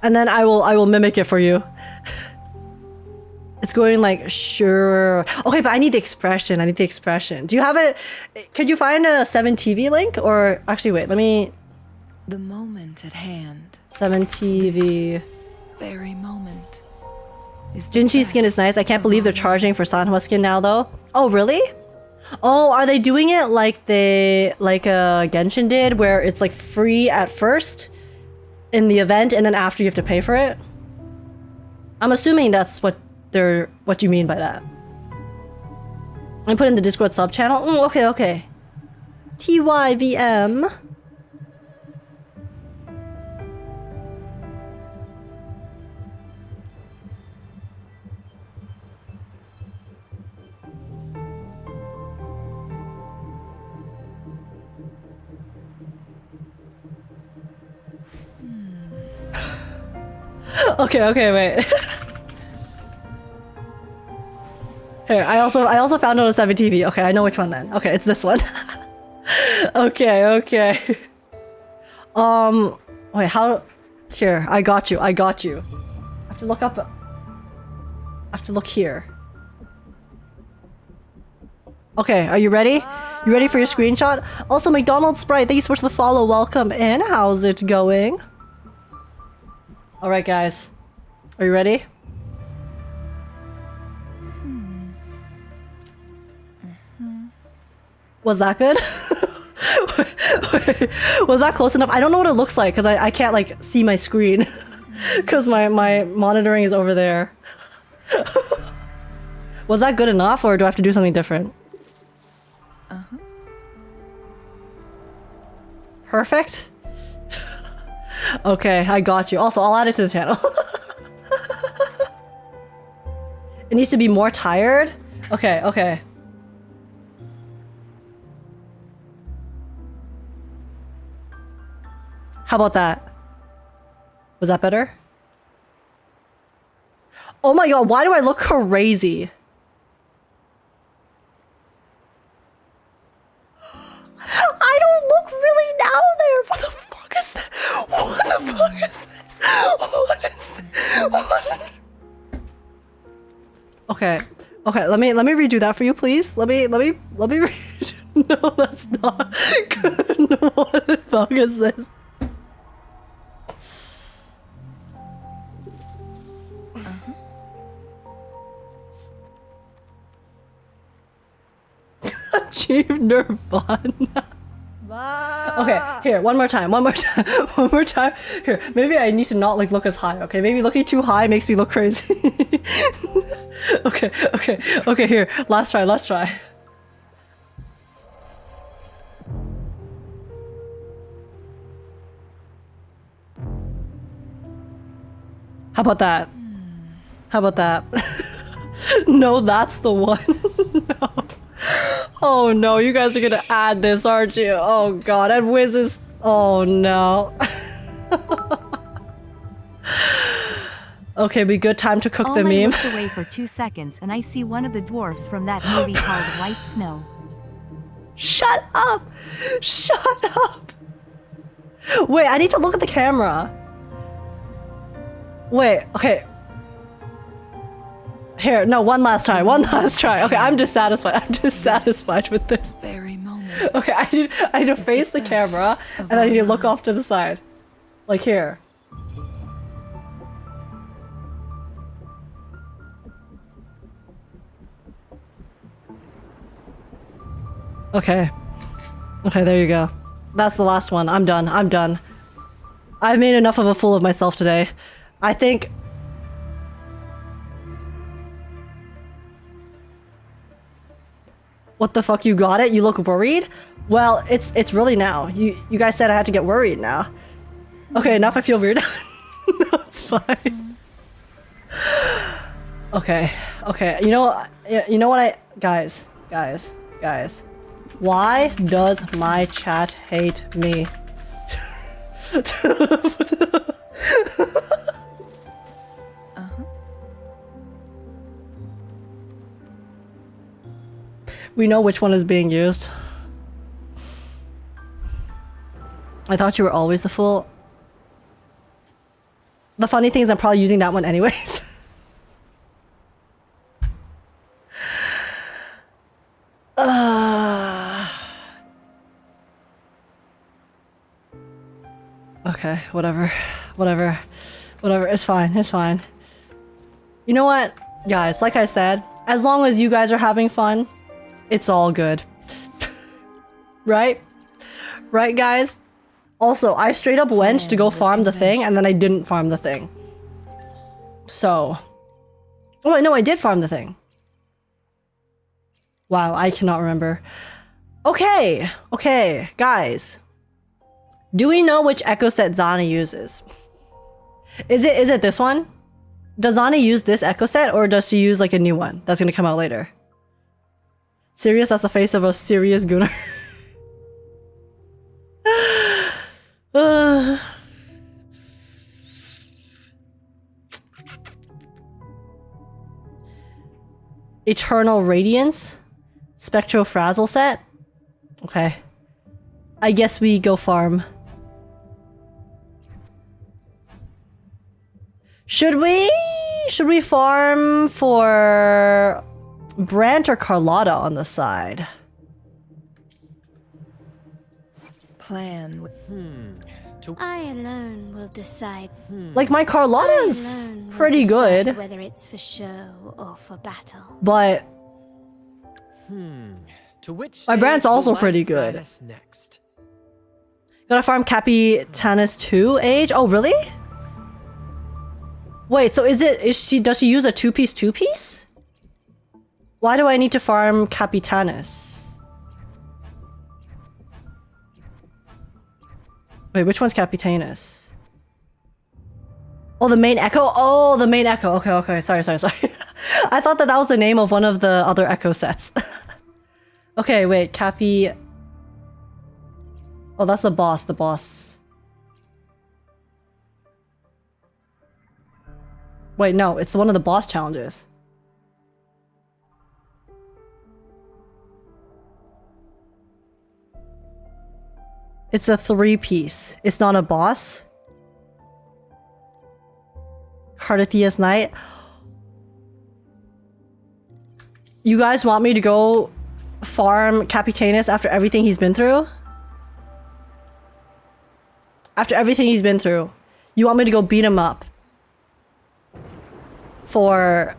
And then I will mimic it for you. It's going like, sure. Okay, but I need the expression. I need the expression. Do you have it? Could you find a 7TV link? Or actually, wait, let me... The moment at hand. 7TV. Very moment. Jinchi's skin is nice. I can't believe they're charging for Sanhwa skin now, though. Oh, really? Oh, are they doing it like Genshin did, where it's like free at first in the event, and then after you have to pay for it? I'm assuming that's what you mean by that. I put in the Discord sub channel. Okay, okay. TYVM. Okay, okay, wait. Here, I also found it on 7TV. Okay, I know which one then. Okay, it's this one. Okay, okay. Wait, how? Here, I got you. I got you. I have to look up. I have to look here. Okay, are you ready? You ready for your screenshot? Also, McDonald's Sprite, thank you so much for the follow. Welcome in. How's it going? All right, guys. Are you ready? Was that good? Was that close enough? I don't know what it looks like because I can't like see my screen because my monitoring is over there. Was that good enough or do I have to do something different? Perfect? Okay, I got you. Also, I'll add it to the channel. It needs to be more tired? Okay, okay. How about that? Was that better? Oh my god, why do I look crazy? I don't look really down there. What the fuck is that? What the fuck is this? What is this? What? Okay. Okay, let me redo that for you, please. Let me No, that's not good. What the fuck is this? Achieve Nirvana. Okay, here, one more time. One more time. Here, maybe I need to not like look as high, okay? Maybe looking too high makes me look crazy. Okay, here, last try. How about that? No, that's the one. No. Oh no, you guys are gonna add this, aren't you? Oh god, and Wiz is... Oh no. Okay, be good time to cook the meme. I looked away for 2 seconds and I see one of the dwarfs from that movie called White Snow. Shut up! Shut up! Wait, I need to look at the camera. Wait, okay. Here, no, one last try. Okay, I'm dissatisfied with this. Very moment. Okay, I need to face the camera and I need to look off to the side. Like here. Okay. Okay, there you go. That's the last one. I'm done. I've made enough of a fool of myself today. I think... What the fuck, you got it? You look worried? Well, it's really now. You guys said I had to get worried now. Okay, enough, I feel weird. No, it's fine. Okay. You know what guys. Why does my chat hate me? We know which one is being used. I thought you were always the fool. The funny thing is I'm probably using that one anyways. Okay, whatever. It's fine. You know what, guys? Like I said, as long as you guys are having fun, it's all good. Right, guys? Also, I straight up went to go farm the thing, and then I didn't farm the thing. So... Oh, no, I did farm the thing. Wow, I cannot remember. Okay, guys. Do we know which echo set Zani uses? Is it this one? Does Zani use this echo set, or does she use like a new one that's gonna come out later? Serious? That's the face of a serious gooner. Eternal Radiance? Spectrofrazzle set? Okay. I guess we go farm. Should we farm for Brant or Carlotta on the side? Plan. I alone will decide. Like my Carlotta's I alone will pretty decide good, whether it's for show or for battle. but To which my Brant's stage will also life pretty guide good. us next? Gotta farm Capitanis 2 age? Oh, really? Wait, so does she use a two-piece? Why do I need to farm Capitanis? Wait, which one's Capitanus? Oh, the main echo? Oh, the main echo. Okay. Sorry. I thought that was the name of one of the other echo sets. Okay, wait, Capi... Oh, that's the boss. Wait, no, it's one of the boss challenges. It's a 3-piece. It's not a boss. Cartethiya's night. You guys want me to go farm Capitanus after everything he's been through? After everything he's been through, you want me to go beat him up for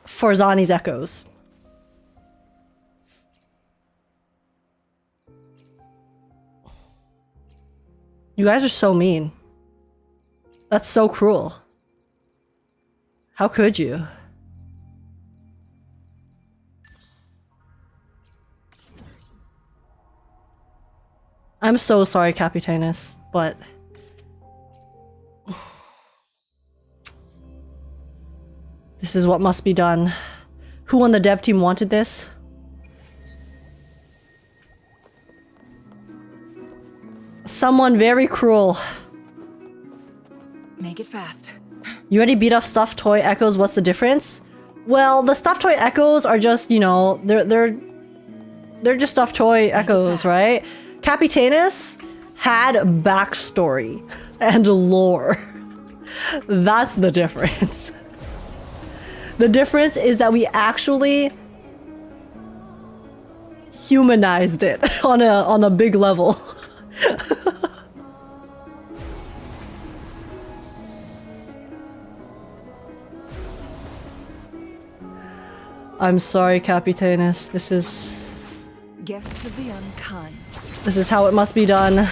Zani's echoes? You guys are so mean. That's so cruel. How could you? I'm so sorry, Capitanus, but this is what must be done. Who on the dev team wanted this? Someone very cruel. Make it fast. You already beat up stuffed toy echoes. What's the difference? Well, the stuffed toy echoes are just, you know, they're just stuffed toy echoes, right? Capitanus had backstory and lore. That's the difference. The difference is that we actually humanized it on a big level. I'm sorry, Capitanus. This is... Guests of the unkind. This is how it must be done.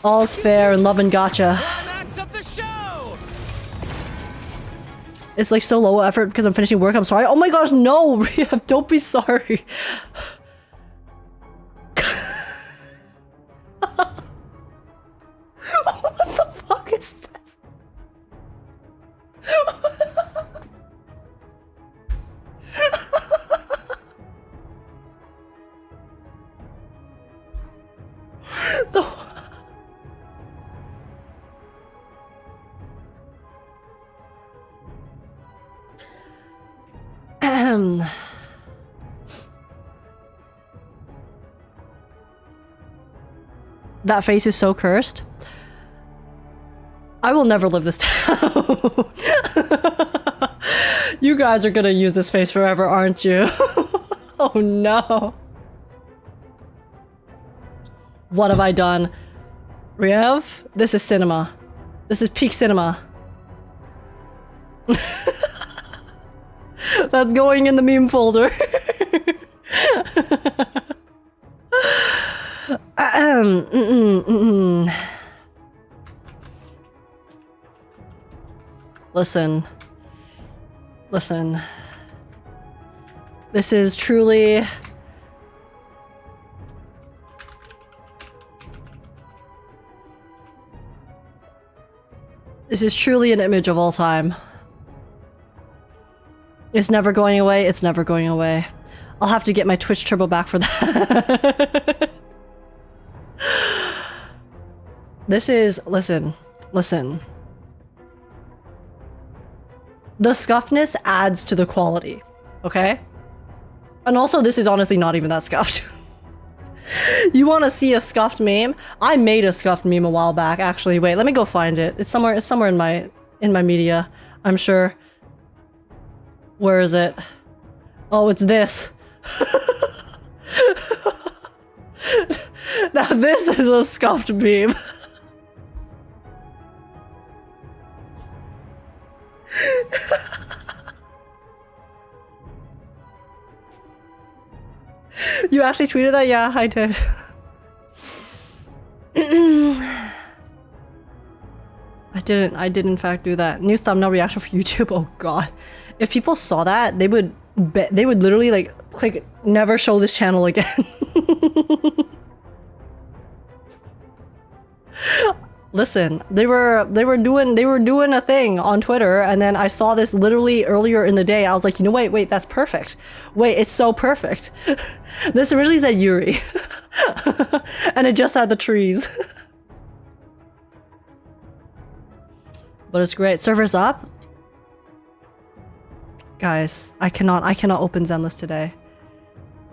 All's fair in love and gacha. Climax of the show! It's like so low effort because I'm finishing work. I'm sorry. Oh my gosh, no! Rehab, don't be sorry. What the fuck is this? That face is so cursed. I will never live this down. You guys are gonna use this face forever, aren't you? Oh no. What have I done? Riev, this is cinema. This is peak cinema. That's going in the meme folder. Listen. Listen. This is truly... This is truly an image of all time. It's never going away, it's never going away. I'll have to get my Twitch turbo back for that. This is... Listen. Listen. The scuffness adds to the quality, okay? And also, this is honestly not even that scuffed. You want to see a scuffed meme? I made a scuffed meme a while back, actually. Wait, let me go find it. It's somewhere in my media, I'm sure. Where is it? Oh, it's this. Now this is a scuffed meme. You actually tweeted that? Yeah, I did. I did in fact do that. New thumbnail reaction for YouTube. Oh god. If people saw that, they would literally like click never show this channel again. Listen, they were doing a thing on Twitter, and then I saw this literally earlier in the day. I was like, you know, wait, that's perfect. Wait, it's so perfect. This originally said Yuri. And it just had the trees. But it's great. Server's up? Guys, I cannot open Zenless today.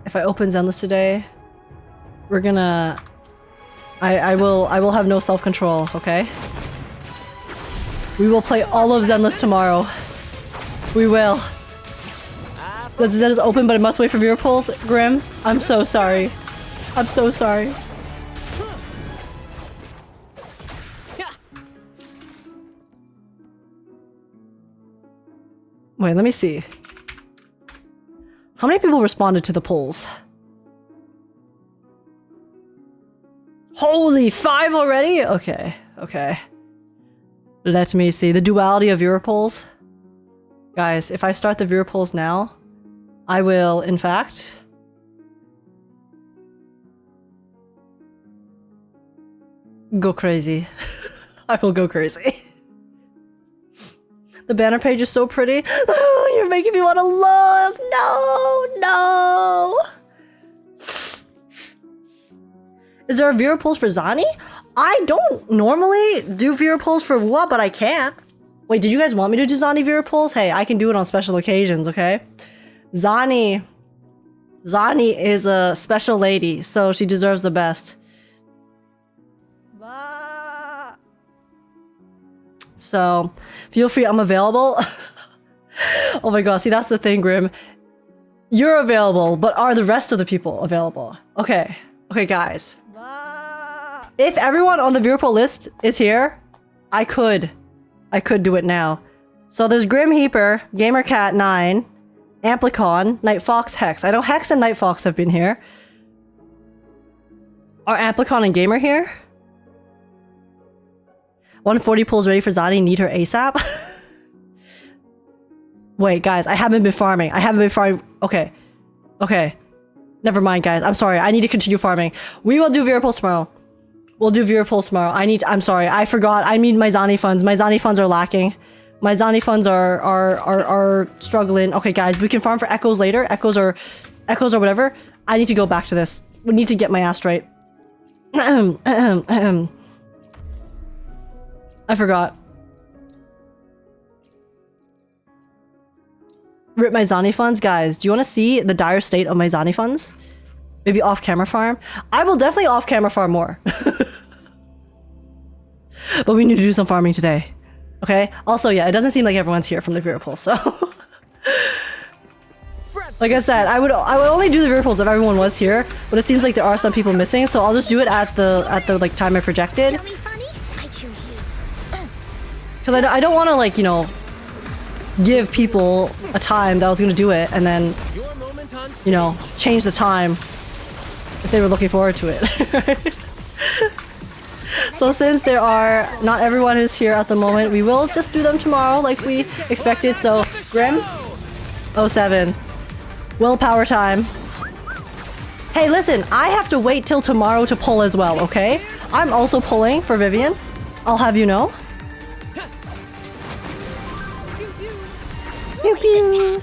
If I open Zenless today, we're gonna... I will have no self-control, okay? We will play all of Zenless tomorrow. We will. The Zen is open, but it must wait for viewer polls. Grim, I'm so sorry. I'm so sorry. Wait, let me see. How many people responded to the polls? Holy, 5 already? Okay, okay. Let me see. The duality of viewer polls. Guys, if I start the viewer polls now, I will, in fact... go crazy. I will go crazy. The banner page is so pretty. Oh, you're making me want to look. No, no. Is there a viewer polls for Zani? I don't normally do viewer polls for what, but I can. Wait, did you guys want me to do Zani viewer polls? Hey, I can do it on special occasions, okay? Zani is a special lady, so she deserves the best. So, feel free, I'm available. Oh my god, see that's the thing, Grim. You're available, but are the rest of the people available? Okay, okay guys. If everyone on the viewer poll list is here, I could do it now. So there's Grim Heaper, GamerCat9, Amplicon, Night Fox, Hex. I know Hex and Night Fox have been here. Are Amplicon and Gamer here? 140 pulls ready for Zani, need her ASAP. Wait, guys, I haven't been farming. Okay. Okay. Never mind, guys. I'm sorry. I need to continue farming. We will do viewer polls tomorrow. We'll do viewer polls tomorrow. I'm sorry. I forgot. I need my Zani funds. My Zani funds are lacking. My Zani funds are struggling. Okay, guys, we can farm for echoes later. Echoes or whatever. I need to go back to this. We need to get my ass straight. I forgot. Rip my Zani funds? Guys, do you want to see the dire state of my Zani funds? Maybe off-camera farm? I will definitely off-camera farm more. But we need to do some farming today. Okay? Also, yeah, it doesn't seem like everyone's here from the viewer poll, so... Like I said, I would only do the viewer polls if everyone was here, but it seems like there are some people missing, so I'll just do it at the like time I projected. Because I don't want to, like, you know, give people a time that I was going to do it and then, you know, change the time if they were looking forward to it. So since not everyone is here at the moment, we will just do them tomorrow like we expected. So, Grim, 07. Willpower time. Hey, listen, I have to wait till tomorrow to pull as well, okay? I'm also pulling for Vivian. I'll have you know. Pew pew.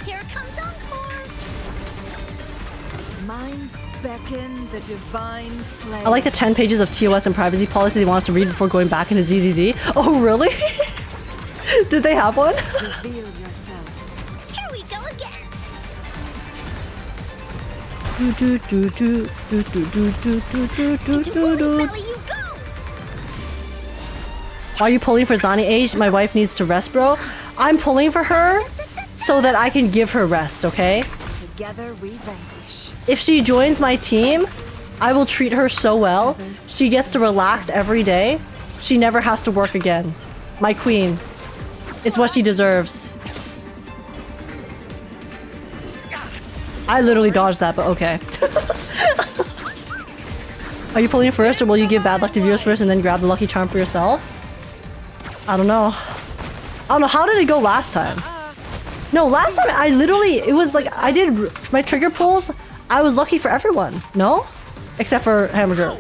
Here comes Encore. Minds beckon the divine flame. I like the 10 pages of TOS and privacy policy they want us to read before going back into ZZZ. Oh, really? Did they have one? Reveal yourself. Here we go again. Belly you go. Are you pulling for Zani age? My wife needs to rest, bro. I'm pulling for her so that I can give her rest, okay? Together we vanquish. If she joins my team, I will treat her so well. She gets to relax every day. She never has to work again. My queen. It's what she deserves. I literally dodged that, but okay. Are you pulling first, or will you give bad luck to viewers first and then grab the lucky charm for yourself? I don't know. I don't know, how did it go last time? No, last time I literally, it was like, I did my trigger pulls, I was lucky for everyone. No? Except for Hamburger.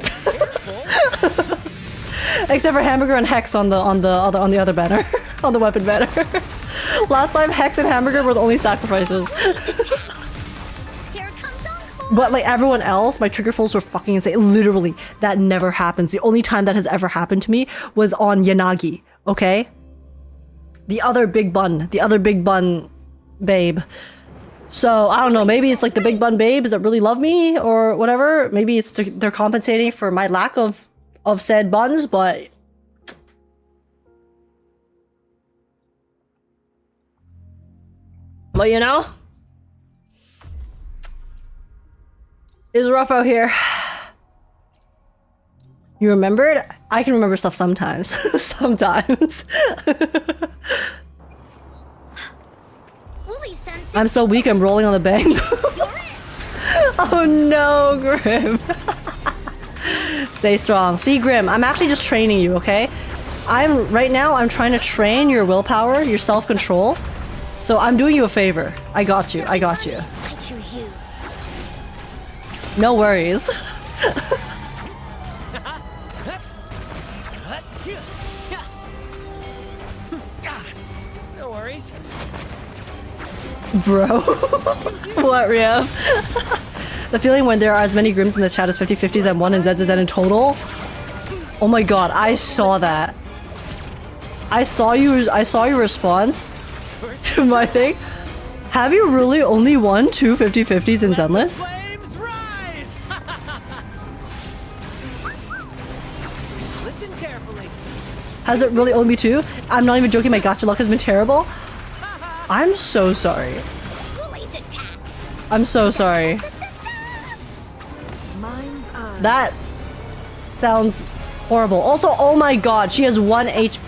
Except for Hamburger and Hex on the other banner. On the weapon banner. Last time Hex and Hamburger were the only sacrifices. Here comes Encore. But like everyone else, my trigger pulls were fucking insane. Literally, that never happens. The only time that has ever happened to me was on Yanagi, okay? The other big bun babe. So, I don't know, maybe it's like the big bun babes that really love me or whatever. Maybe it's they're compensating for my lack of said buns, but But you know, it's rough out here. You remembered? I can remember stuff sometimes. Sometimes. I'm so weak, I'm rolling on the bank. Oh no, Grim. Stay strong. See, Grim, I'm actually just training you, okay? Right now, I'm trying to train your willpower, your self-control. So I'm doing you a favor. I got you, I got you. I choose you. No worries. No worries. Bro. What, Rio? The feeling when there are as many Grims in the chat as 50/50s and 1 in Zeds in total? Oh my god, I saw that. I saw your response to my thing. Have you really only won 2 50/50s in Zenless? Flames rise! Listen carefully. Has it really only been 2? I'm not even joking, my gacha luck has been terrible. I'm so sorry. Blaze attack. I'm so sorry. Mind's eye. That sounds horrible. Also, oh my god, she has 1 H.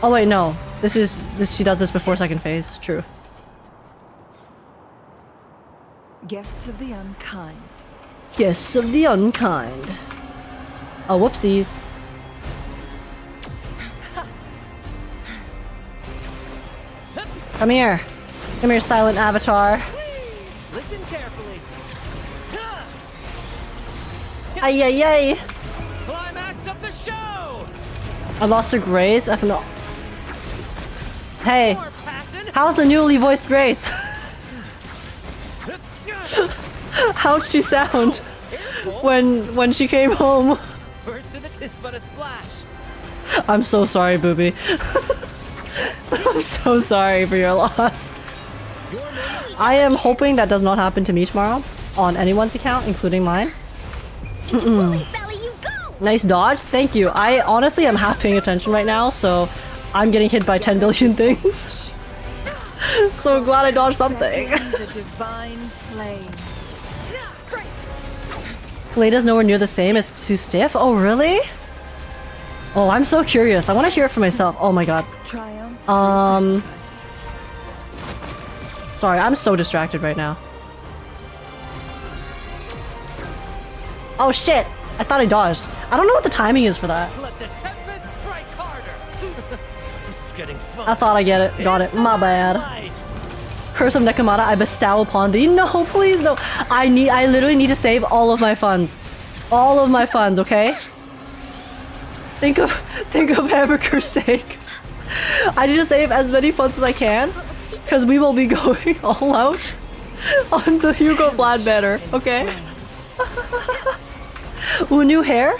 Oh wait, no. She does this before second phase. True. Guests of the unkind. Yes, of the unkind. Oh, whoopsies. Come here. Come here, silent avatar. Listen carefully. Ay, ay, ay. Climax of the show. I lost her Grace. F no. Hey, More passion. how's the newly voiced Grace? How'd she sound when she came home? First to the tis but a splash. I'm so sorry, Booby. I'm so sorry for your loss. I am hoping that does not happen to me tomorrow on anyone's account, including mine. Woolly belly, you go. Nice dodge. Thank you. I honestly am half paying attention right now, so I'm getting hit by 10 billion things. So glad I dodged something. Beckon the divine flames. Lada's nowhere near the same. It's too stiff. Oh, really? Oh, I'm so curious. I want to hear it for myself. Oh my god. Triumph through sacrifice. Sorry, I'm so distracted right now. Oh shit! I thought I dodged. I don't know what the timing is for that. Let the tempest strike harder. This is getting fun. I thought I get it. Got it. My bad. Light. Curse of Nekomata, I bestow upon thee. No, please, no. I literally need to save all of my funds. All of my funds, okay? Think of Hamburger's sake. I need to save as many funds as I can, because we will be going all out on the Hugo Vlad banner, okay? Ooh, new hair?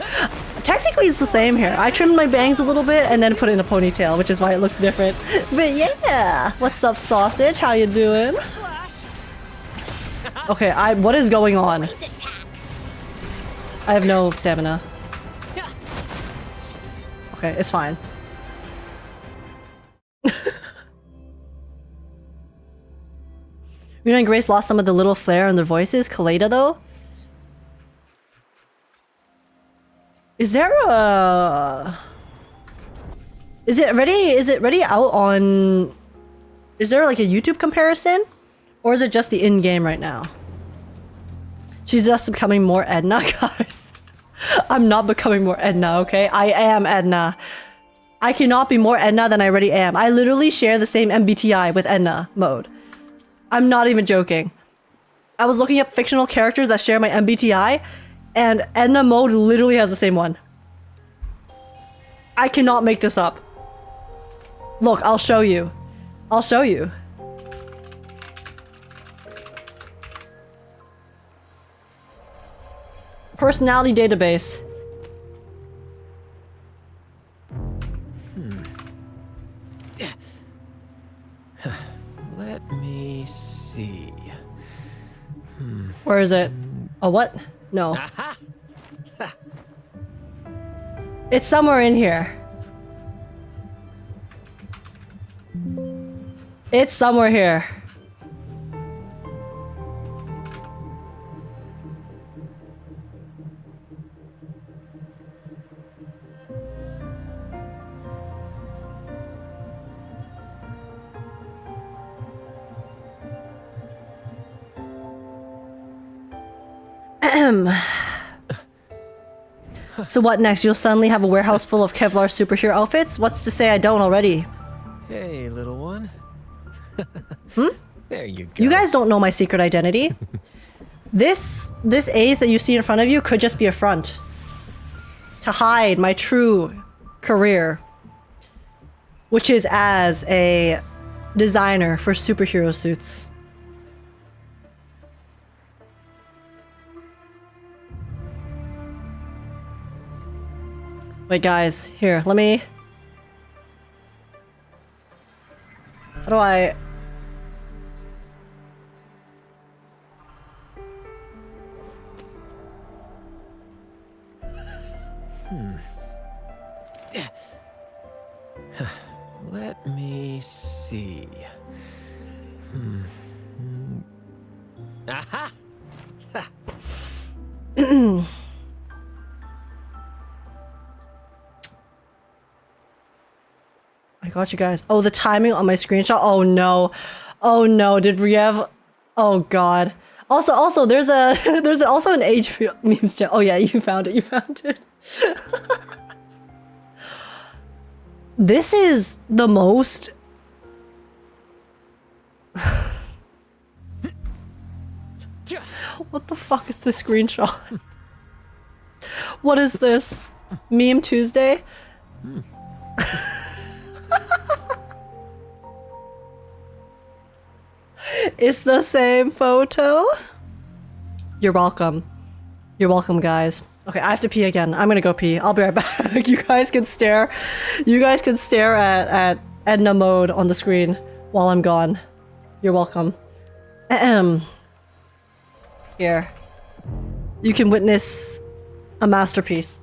Technically it's the same hair. I trimmed my bangs a little bit and then put it in a ponytail, which is why it looks different. But yeah! What's up, sausage? How you doing? Okay, what is going on? Blaze attack. I have no stamina. Okay, it's fine. Rena and Grace lost some of the little flair in their voices. Kaleda, though? Is there a... Is it ready out on... Is there like a YouTube comparison? Or is it just the in-game right now? She's just becoming more Edna, guys. I'm not becoming more Edna, okay? I am Edna. I cannot be more Edna than I already am. I literally share the same MBTI with Edna mode. I'm not even joking. I was looking up fictional characters that share my MBTI, and Edna mode literally has the same one. I cannot make this up. Look, I'll show you. I'll show you. Personality database. Let me see. Where is it? Oh, what? No. Aha! It's somewhere in here. It's somewhere here. So what next? You'll suddenly have a warehouse full of Kevlar superhero outfits? What's to say I don't already? Hey, little one. There you go. You guys don't know my secret identity. This eighth that you see in front of you could just be a front. To hide my true career. Which is as a designer for superhero suits. Wait guys, here, let me... How do I... Let me see. Aha! I got you guys. Oh, the timing on my screenshot. Oh no. Oh no. Did Riev? Oh god. Also, there's also an age memes channel. Oh yeah, you found it. You found it. This is the most. What the fuck is this screenshot? What is this? Meme Tuesday? It's the same photo. You're welcome. You're welcome, guys. Okay, I have to pee again. I'm gonna go pee. I'll be right back. You guys can stare. You guys can stare at Edna mode on the screen while I'm gone. You're welcome. Ahem. Here. You can witness a masterpiece.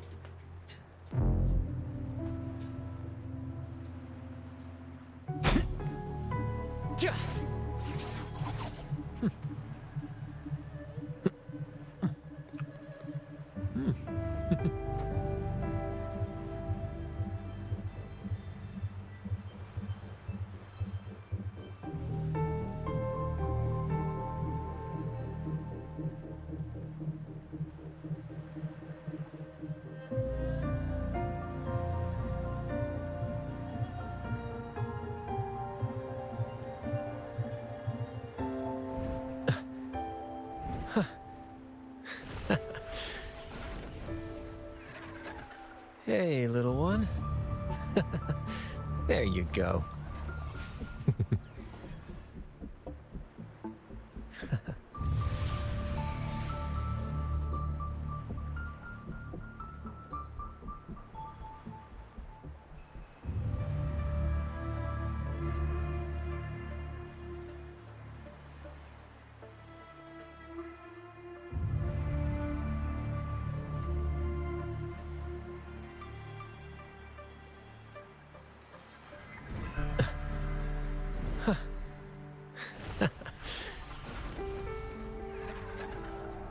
Hey, little one. There you go.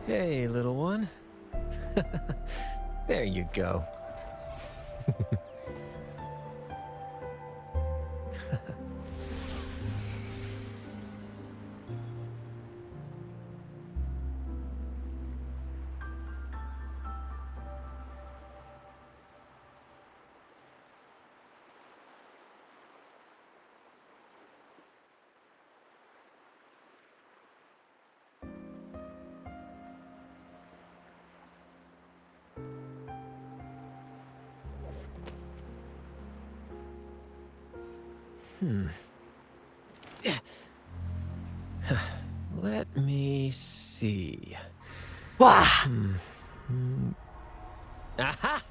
Hey, little one. There you go. Let me see. Wah! Aha!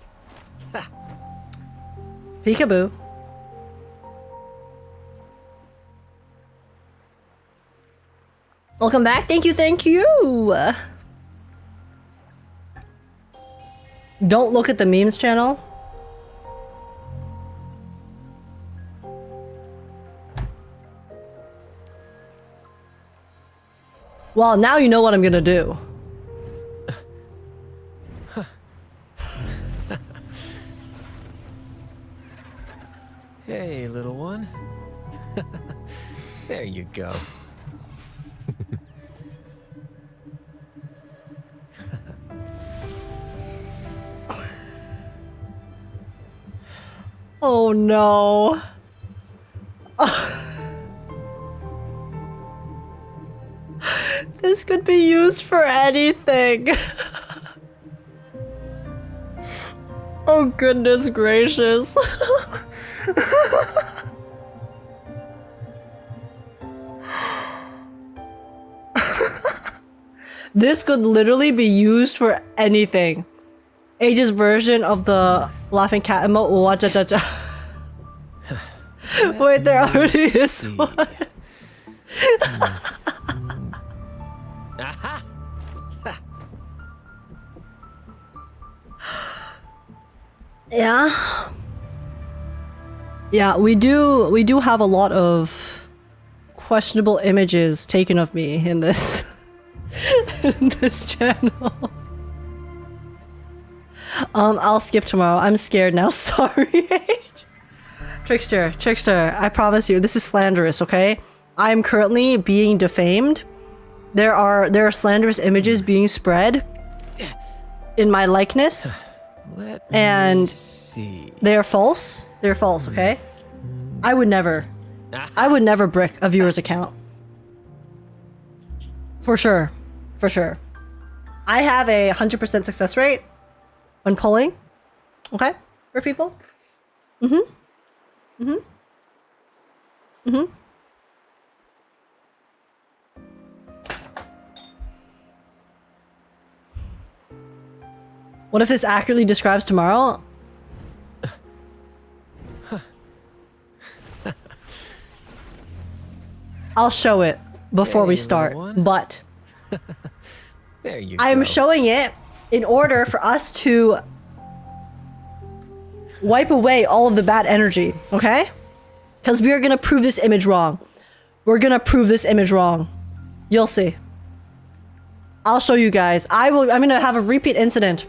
Peekaboo. Welcome back. Thank you, thank you. Don't look at the memes channel. Well, now you know what I'm gonna do. Hey, little one. There you go. Oh no. This could be used for anything. Oh goodness gracious. This could literally be used for anything. Age's version of the laughing cat emote. Watcha cha cha. Wait, there already is one. Aha! Yeah. Yeah, we do have a lot of questionable images taken of me in this in this channel. I'll skip tomorrow. I'm scared now. Sorry. Trickster, I promise you, this is slanderous, okay? I'm currently being defamed. There are slanderous images being spread in my likeness. And they're false. They're false, okay? I would never brick a viewer's account. For sure. For sure. I have a 100% success rate when pulling. Okay? For people. What if this accurately describes tomorrow? I'll show it before we start, but There you I'm go. showing it in order for us to wipe away all of the bad energy, okay? Because we are gonna prove this image wrong. We're gonna prove this image wrong. You'll see. I'll show you guys. I'm gonna have a repeat incident.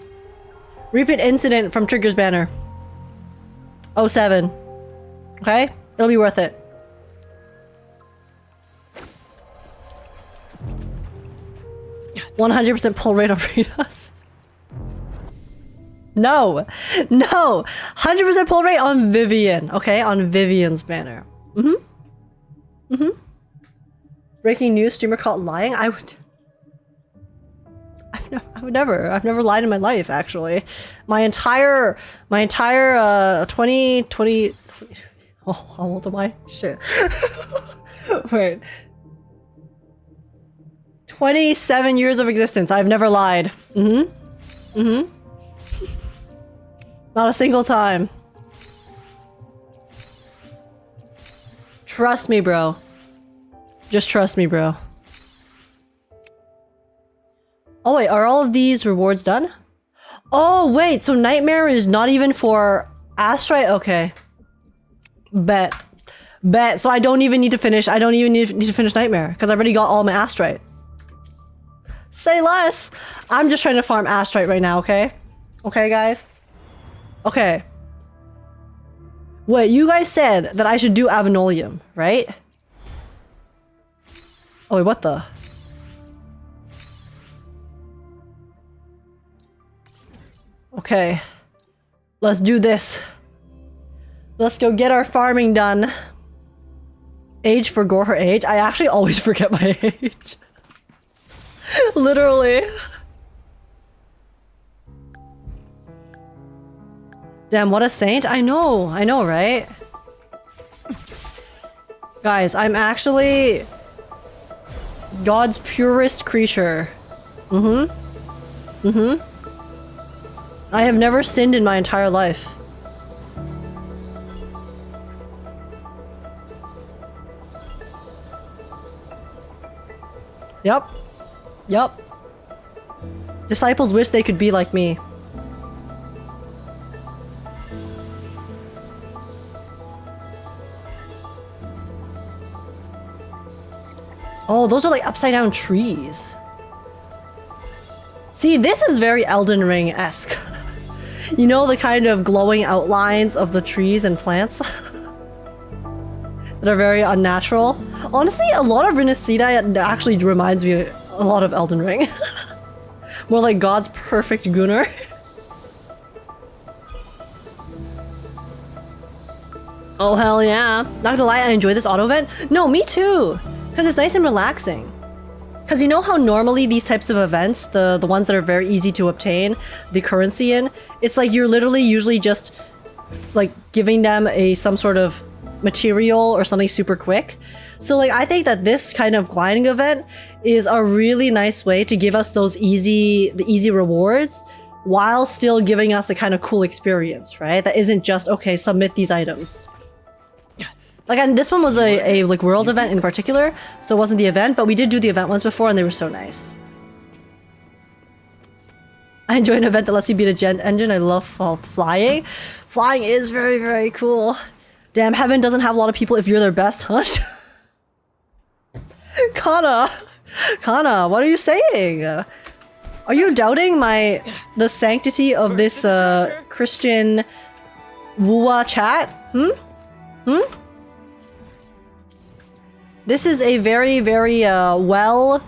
Repeat incident from Trigger's banner. 07. Okay? It'll be worth it. %100% pull rate on Ritas. No! No! 100% pull rate on Vivian. Okay? On Vivian's banner. Breaking news, streamer caught lying? I've never lied in my life, actually. My entire 20 oh, how old am I? Shit. Wait. 27 years of existence. I've never lied. Not a single time. Trust me, bro. Just trust me, bro. Oh wait, are all of these rewards done? Oh wait, so Nightmare is not even for Astrite? Okay. Bet. So I don't even need to finish. I don't even need to finish Nightmare because I've already got all my Astrite. Say less. I'm just trying to farm Astrite right now, okay? Okay, guys? Okay. Wait, you guys said that I should do Avenolium, right? Oh wait, what the? Okay. Let's do this. Let's go get our farming done. Age for gore her age? I actually always forget my age. Literally. Damn, what a saint. I know, right? Guys, I'm actually God's purest creature. I have never sinned in my entire life. Yup. Disciples wish they could be like me. Oh, those are like upside down trees. See, this is very Elden Ring-esque. You know, the kind of glowing outlines of the trees and plants that are very unnatural. Honestly, a lot of Renacida actually reminds me a lot of Elden Ring. More like God's perfect Gunnar. Oh hell yeah. Not gonna lie, I enjoy this auto event. No, me too. Because it's nice and relaxing. Because you know how normally these types of events, the ones that are very easy to obtain the currency in, it's like you're literally usually just like giving them some sort of material or something super quick. So like I think that this kind of gliding event is a really nice way to give us those easy rewards while still giving us a kind of cool experience, right? That isn't just, okay, submit these items. Like, and this one was a like world event in particular, so it wasn't the event, but we did do the event ones before and they were so nice. I enjoy an event that lets you beat a jet engine. I love flying. Flying is very, very cool. Damn, heaven doesn't have a lot of people if you're their best, huh? Kana, what are you saying? Are you doubting the sanctity of this Christian Wuwa chat? This is a very, very well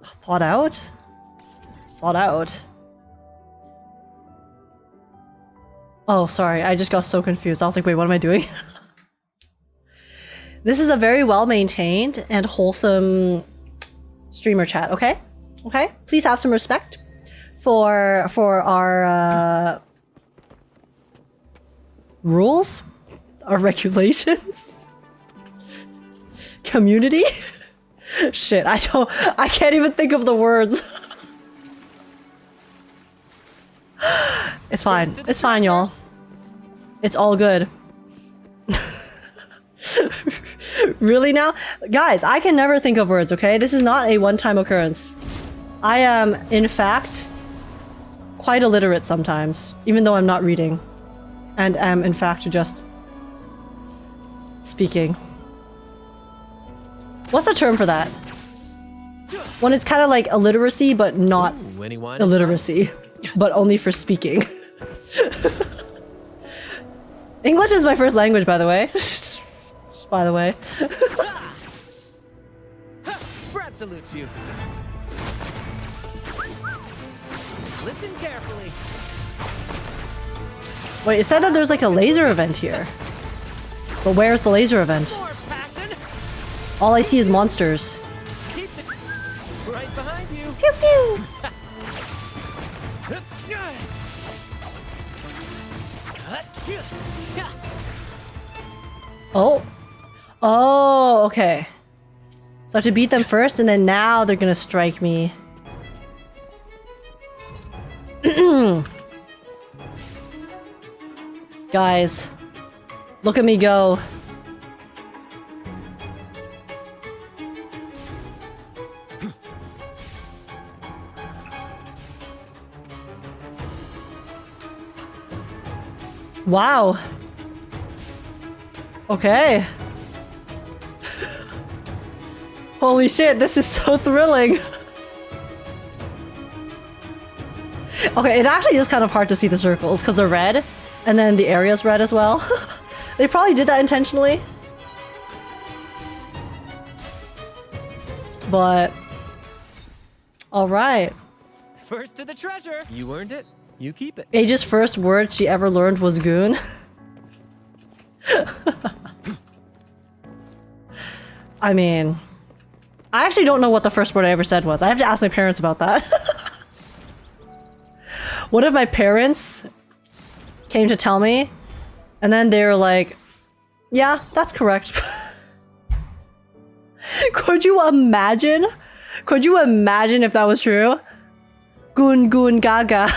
thought out. Oh, sorry, I just got so confused. I was like, wait, what am I doing? This is a very well maintained and wholesome streamer chat, okay? Okay? Please have some respect for our rules, our regulations, community. Shit, I can't even think of the words. It's fine. It's fine, y'all. It's all good. Really now? Guys, I can never think of words, okay? This is not a one-time occurrence. I am, in fact, quite illiterate sometimes, even though I'm not reading. And am, in fact, just speaking. What's the term for that? When it's kind of like illiteracy, but not illiteracy, but only for speaking. English is my first language, by the way. Just by the way. Brad salutes you. Listen carefully. Wait, it said that there's like a laser event here. But where's the laser event? More passion. All I see is monsters. Keep the right behind you. Pew pew! Oh. Oh, okay. So I have to beat them first and then now they're gonna strike me. Guys, look at me go. Wow. Okay. Holy shit, this is so thrilling. Okay, it actually is kind of hard to see the circles because they're red and then the area's red as well. They probably did that intentionally. But all right. First to the treasure. You earned it. You keep it. Age's first word she ever learned was goon. I mean, I actually don't know what the first word I ever said was. I have to ask my parents about that. What if my parents came to tell me and then they were like, yeah, that's correct. Could you imagine? Could you imagine if that was true? Goon goon gaga.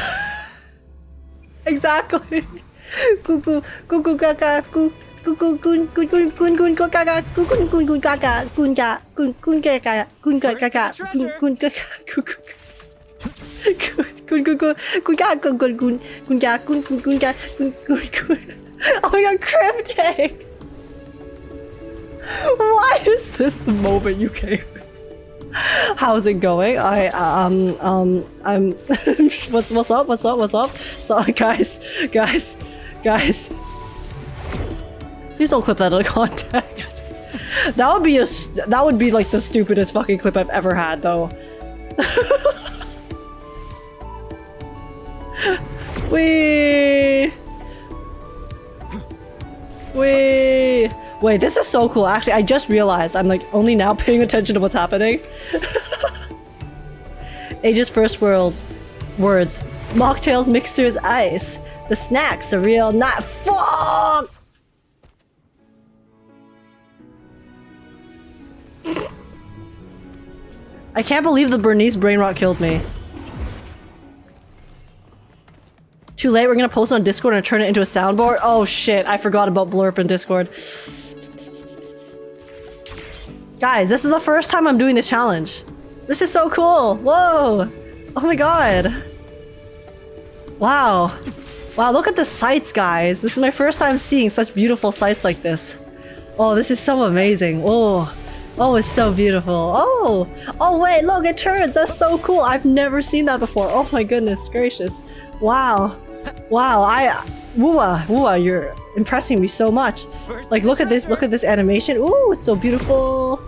Exactly. Goo goo goo goo gaga goo goo goo goon goon goon goon goon go gaga goo goon goon goon gaga goon ga goon goon gaga goon gaga goon goon gaga goo goon goon goon goon ga goon goon goon goon ga goon goon goon ga goon goon goon. Oh my god, cryptic. Why is this the moment you came? How's it going? I'm what's up? So guys. Please don't clip that out of context. That would be like the stupidest fucking clip I've ever had though. Wee Wait, this is so cool. Actually, I just realized I'm like only now paying attention to what's happening. Age's first words. Mocktails, mixers, ice. The snacks are real, not fuck. I can't believe the Bernice brain rot killed me. Too late, we're gonna post it on Discord and turn it into a soundboard? Oh shit, I forgot about Blurp in Discord. Guys, this is the first time I'm doing this challenge. This is so cool! Whoa! Oh my god! Wow. Wow, look at the sights, guys. This is my first time seeing such beautiful sights like this. Oh, this is so amazing. Oh. Oh, it's so beautiful. Oh! Oh wait, look, it turns! That's so cool! I've never seen that before. Oh my goodness gracious. Wow. Wow, Wua, you're impressing me so much. Like, look at this animation. Ooh, it's so beautiful.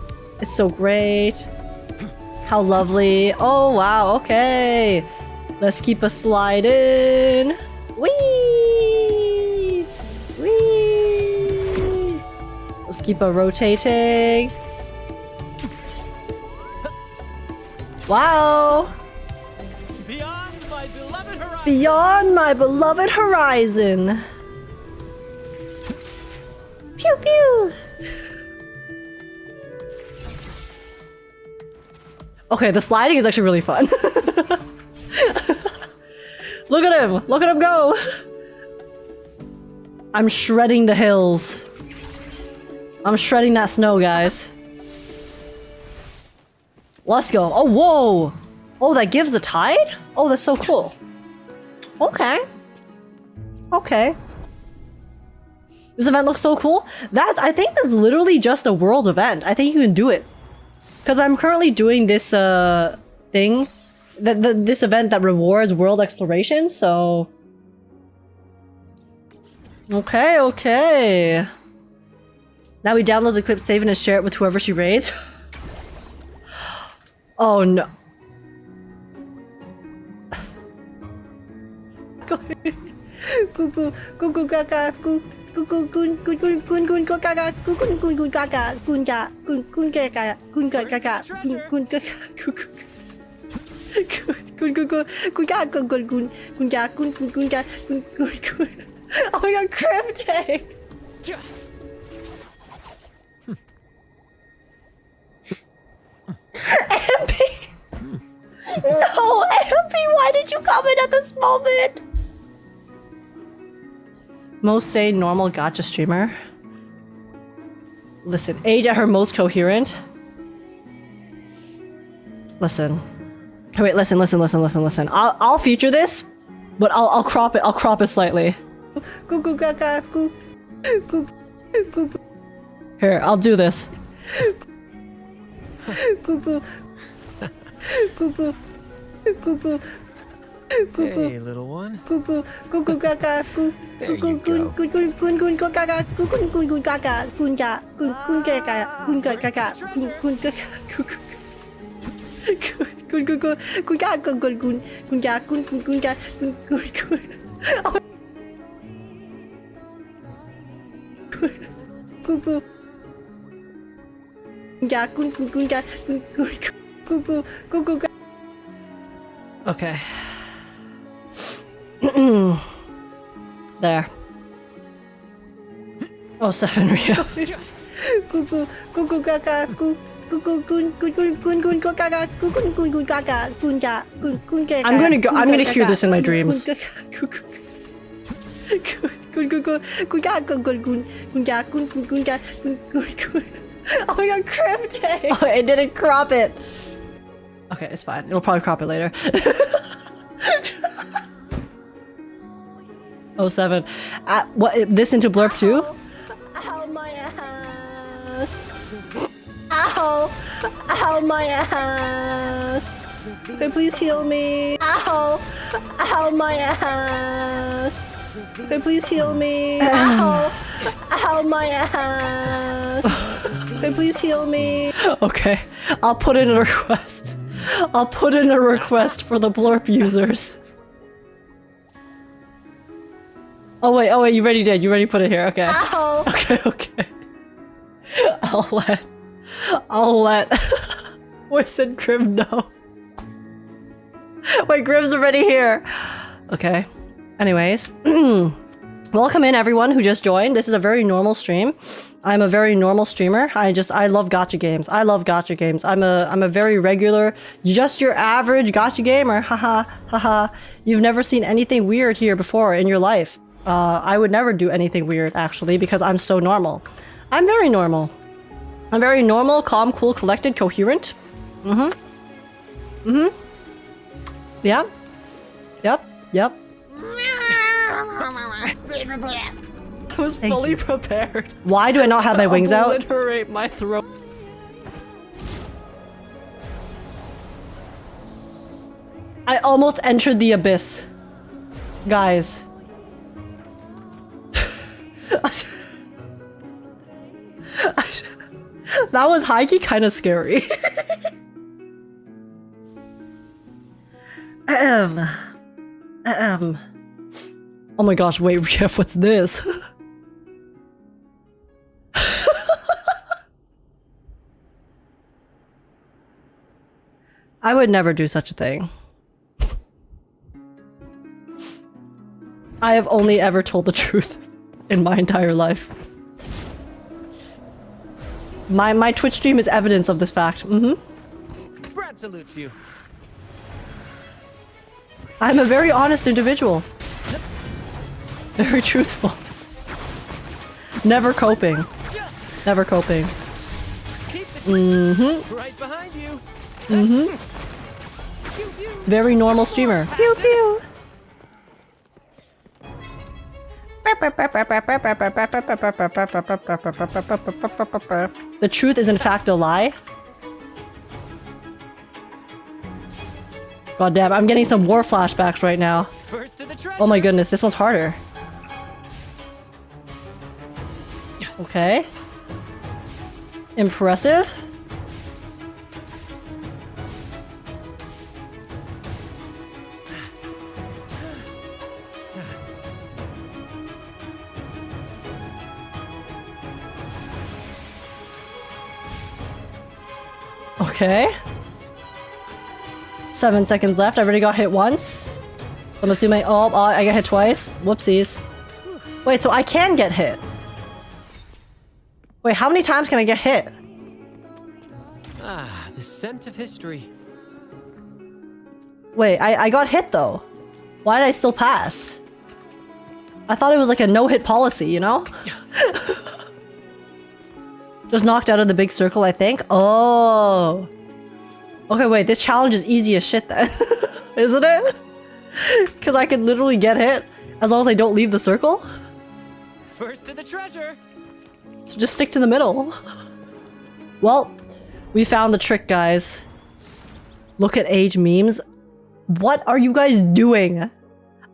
It's so great. How lovely. Oh, wow, okay. Let's keep a sliding. Whee! Whee! Let's keep a rotating. Wow! Beyond my beloved horizon. Beyond my beloved horizon. Pew pew. Okay, the sliding is actually really fun. Look at him! Look at him go! I'm shredding the hills. I'm shredding that snow, guys. Let's go. Oh, whoa! Oh, that gives a tide? Oh, that's so cool. Okay. Okay. This event looks so cool. I think that's literally just a world event. I think you can do it. Because I'm currently doing this thing. This event that rewards world exploration, so... Okay, okay. Now we download the clip, save it, and share it with whoever she raids. Oh no. Oh my god, cryptic! MP! No, MP, why did you come in at this moment? Most sane, normal gacha streamer. Listen, age at her most coherent. Listen. Oh, wait, listen. I'll feature this, but I'll crop it. I'll crop it slightly. Here, I'll do this. Hey, little one. Okay. There. Oh, 7 Rio. I'm gonna hear this in my dreams. Oh my god, cryptic! Oh, it didn't crop it. Okay, it's fine. It'll probably crop it later. 07. What? This into blurb too? Ow, my ass. Ow! Ow, my ass. Okay, please heal me. Ow! Ow, my ass. Okay, please heal me. Ow! Ow, my ass. Okay, please heal me. Okay, I'll put in a request. I'll put in a request for the blurb users. Oh wait, you already did. You already put it here. Okay. Ow. Okay. I'll let Wiz and Grim know. Wait, Grim's already here. Okay. Anyways, welcome in everyone who just joined. This is a very normal stream. I'm a very normal streamer. I love gacha games. I love gacha games. I'm a very regular, just your average gacha gamer. Haha, haha. You've never seen anything weird here before in your life. I would never do anything weird actually because I'm so normal. I'm very normal. I'm very normal, calm, cool, collected, coherent. Yep. Yep. I was fully prepared. Why do I not have my wings out? Obliterate my throat. I almost entered the abyss. Guys. That was high-key kind of scary. Oh my gosh, wait, Jeff, what's this? I would never do such a thing. I have only ever told the truth in my entire life. My Twitch stream is evidence of this fact. Brad salutes you. I'm a very honest individual. Very truthful. Never coping. Never coping. Keep the right behind you. Pew, pew. Very normal streamer. Pew pew. The truth is in fact a lie. God damn, I'm getting some war flashbacks right now. First to the treasure. Oh my goodness, this one's harder. Okay. Impressive. Okay. 7 seconds left. I already got hit once. I'm assuming. Oh, I got hit twice. Whoopsies. Wait, so I can get hit. Wait, how many times can I get hit? Ah, the scent of history. Wait, I got hit though. Why did I still pass? I thought it was like a no-hit policy, you know? Just knocked out of the big circle, I think. Oh. Okay, wait, this challenge is easy as shit then. Isn't it? Because I can literally get hit as long as I don't leave the circle. First to the treasure. So just stick to the middle. Well, we found the trick, guys. Look at age memes. What are you guys doing?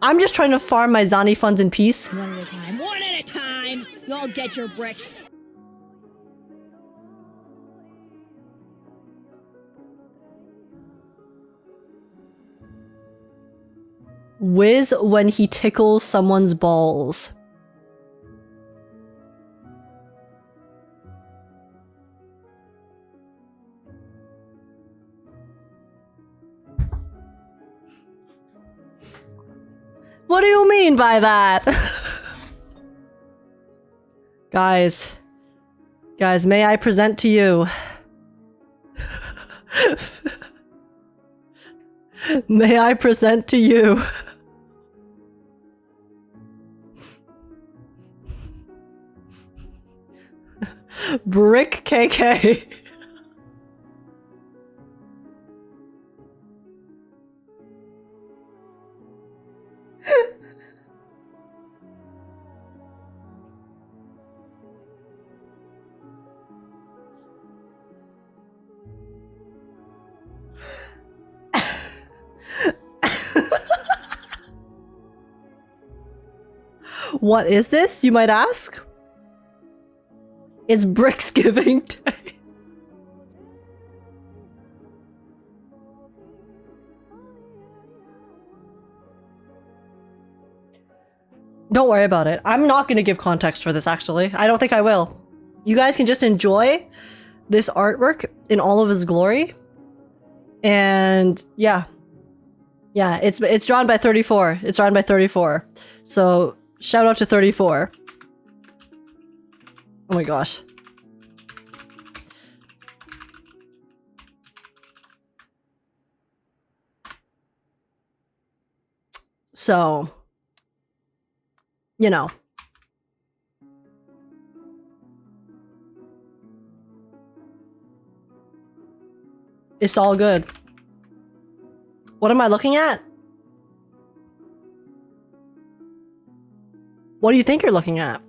I'm just trying to farm my Zani funds in peace. One at a time. One at a time! You'll get your bricks. Wiz when he tickles someone's balls. What do you mean by that? Guys, may I present to you? May I present to you? Brick KK. What is this, you might ask? It's Bricks Giving Day. Don't worry about it. I'm not gonna give context for this, actually. I don't think I will. you guys can just enjoy this artwork in all of its glory. And yeah. Yeah, it's drawn by 34. It's drawn by 34. So shout out to 34. Oh my gosh. So, you know. It's all good. What am I looking at? What do you think you're looking at?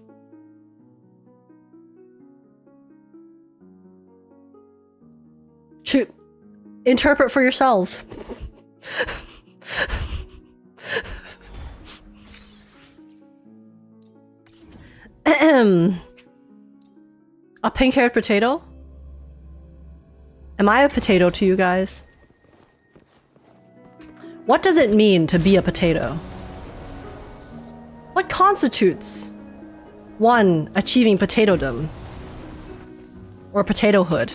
Interpret for yourselves. A pink-haired potato? Am I a potato to you guys? What does it mean to be a potato? What constitutes one achieving potatodom? Or potatohood?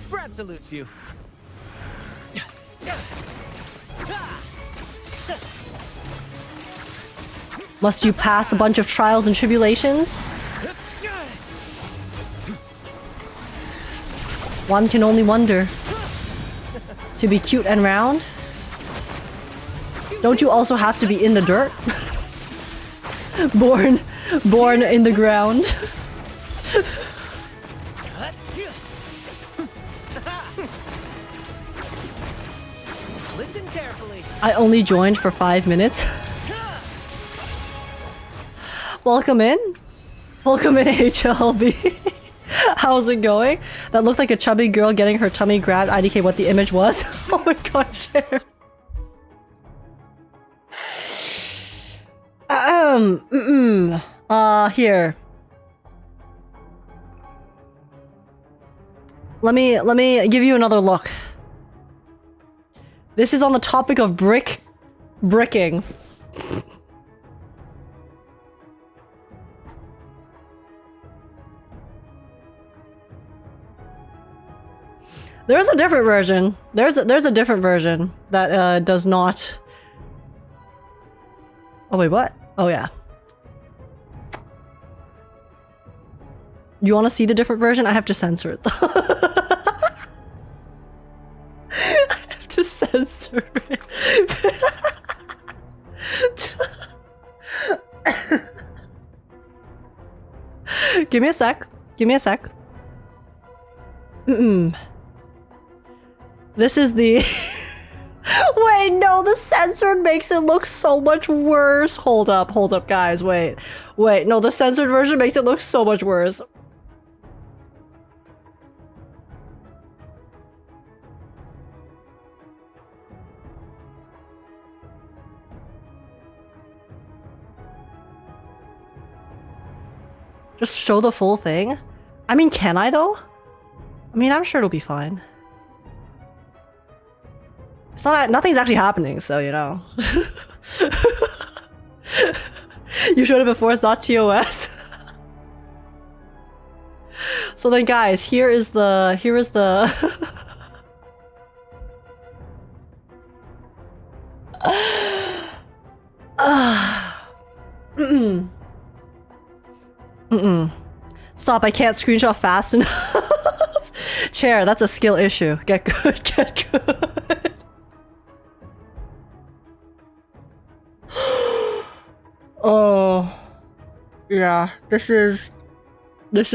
Brad salutes you. Must you pass a bunch of trials and tribulations? One can only wonder. To be cute and round? Don't you also have to be in the dirt? born in the ground. Listen carefully. I only joined for 5 minutes. Welcome in. Welcome in, HLB. How's it going? That looked like a chubby girl getting her tummy grabbed. IDK what the image was. Oh my god, Chair. Here. Let me give you another look. This is on the topic of bricking. There's a different version. There's a different version that does not. Oh wait, what? Oh yeah. You want to see the different version? I have to censor it though. I have to censor it. Give me a sec. Give me a sec. This is the... Wait, no, the censored makes it look so much worse. Hold up, guys, wait. Wait, no, the censored version makes it look so much worse. Just show the full thing? I mean, can I though? I mean, I'm sure it'll be fine. It's not, nothing's actually happening, so you know. You showed it before, it's not TOS. So then guys, here is the Stop, I can't screenshot fast enough. Chair, that's a skill issue. Get good, get good. Oh, yeah, this is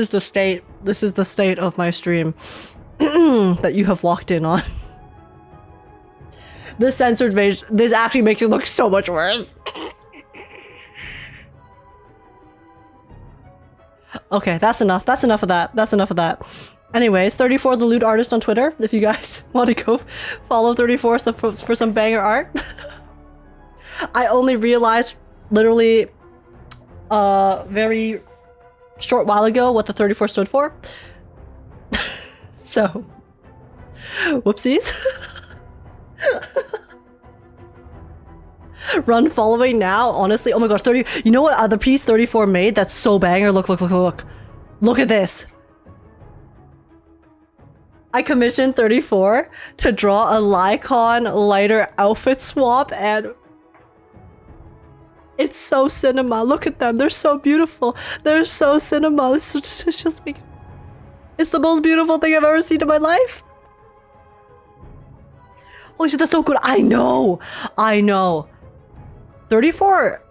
the state of my stream that you have walked in on. This censored version, this actually makes it look so much worse. Okay, that's enough. That's enough of that. That's enough of that. Anyways, 34 the Loot Artist on Twitter, if you guys want to go follow 34 for some banger art. I only realized literally very short while ago what the 34 stood for. So, whoopsies. Run following now, honestly. Oh my gosh, 30. You know what the piece 34 made that's so banger? Look. Look at this. I commissioned 34 to draw a Lycon lighter outfit swap, and it's so cinema. Look at them. They're so beautiful. They're so cinema. It's just like, it's the most beautiful thing I've ever seen in my life. Holy shit, that's so good. I know. 34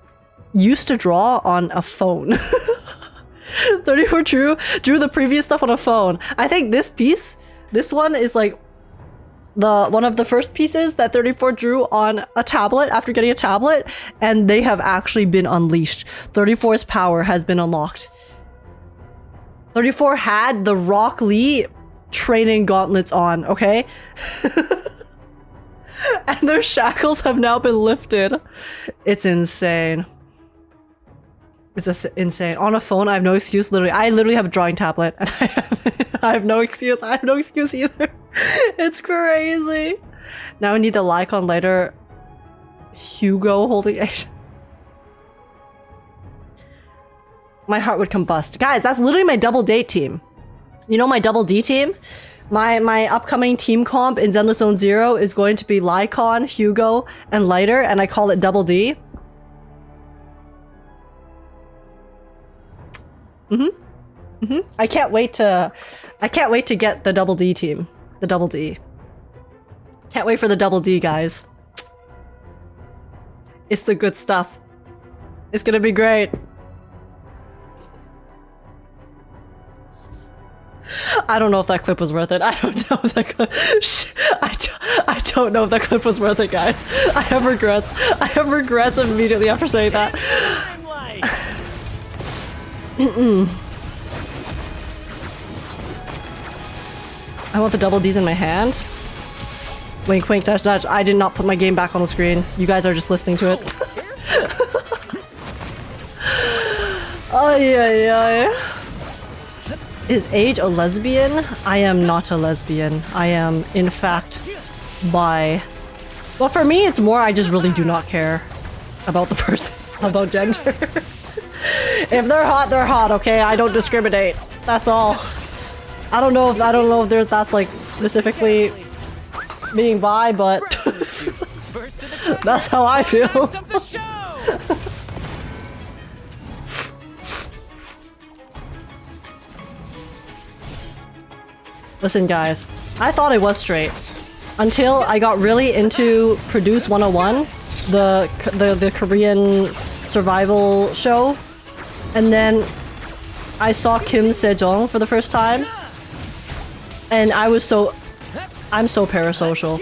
used to draw on a phone. 34 drew the previous stuff on a phone. I think this one is like one of the first pieces that 34 drew on a tablet after getting a tablet, and they have actually been unleashed. 34's power has been unlocked. 34 had the Rock Lee training gauntlets on, okay? And their shackles have now been lifted. It's insane. It's just insane. On a phone, I have no excuse. I literally have a drawing tablet, and I have no excuse. I have no excuse either. It's crazy. Now I need the Lycon lighter. Hugo holding it. My heart would combust. Guys, that's literally my double date team. You know my double D team? My upcoming team comp in Zenless Zone Zero is going to be Lycon, Hugo, and Lighter, and I call it double D. I can't wait to get the double D team. The double D. Can't wait for the double D, guys. It's the good stuff. It's gonna be great. I don't know if that clip was worth it. I don't know if that clip... I don't know if that clip was worth it, guys. I have regrets. I have regrets immediately after saying that. I want the double Ds in my hand. Wink, wink, touch, touch. I did not put my game back on the screen. You guys are just listening to it. Oh, yeah. Is Age a lesbian? I am not a lesbian. I am, in fact, bi. Well, for me, it's more I just really do not care about the person, about gender. If they're hot, okay? I don't discriminate. That's all. I don't know if that's like specifically being bi, but that's how I feel. Listen, guys, I thought I was straight until I got really into Produce 101, the Korean survival show, and then I saw Kim Sejong for the first time, and I'm so parasocial.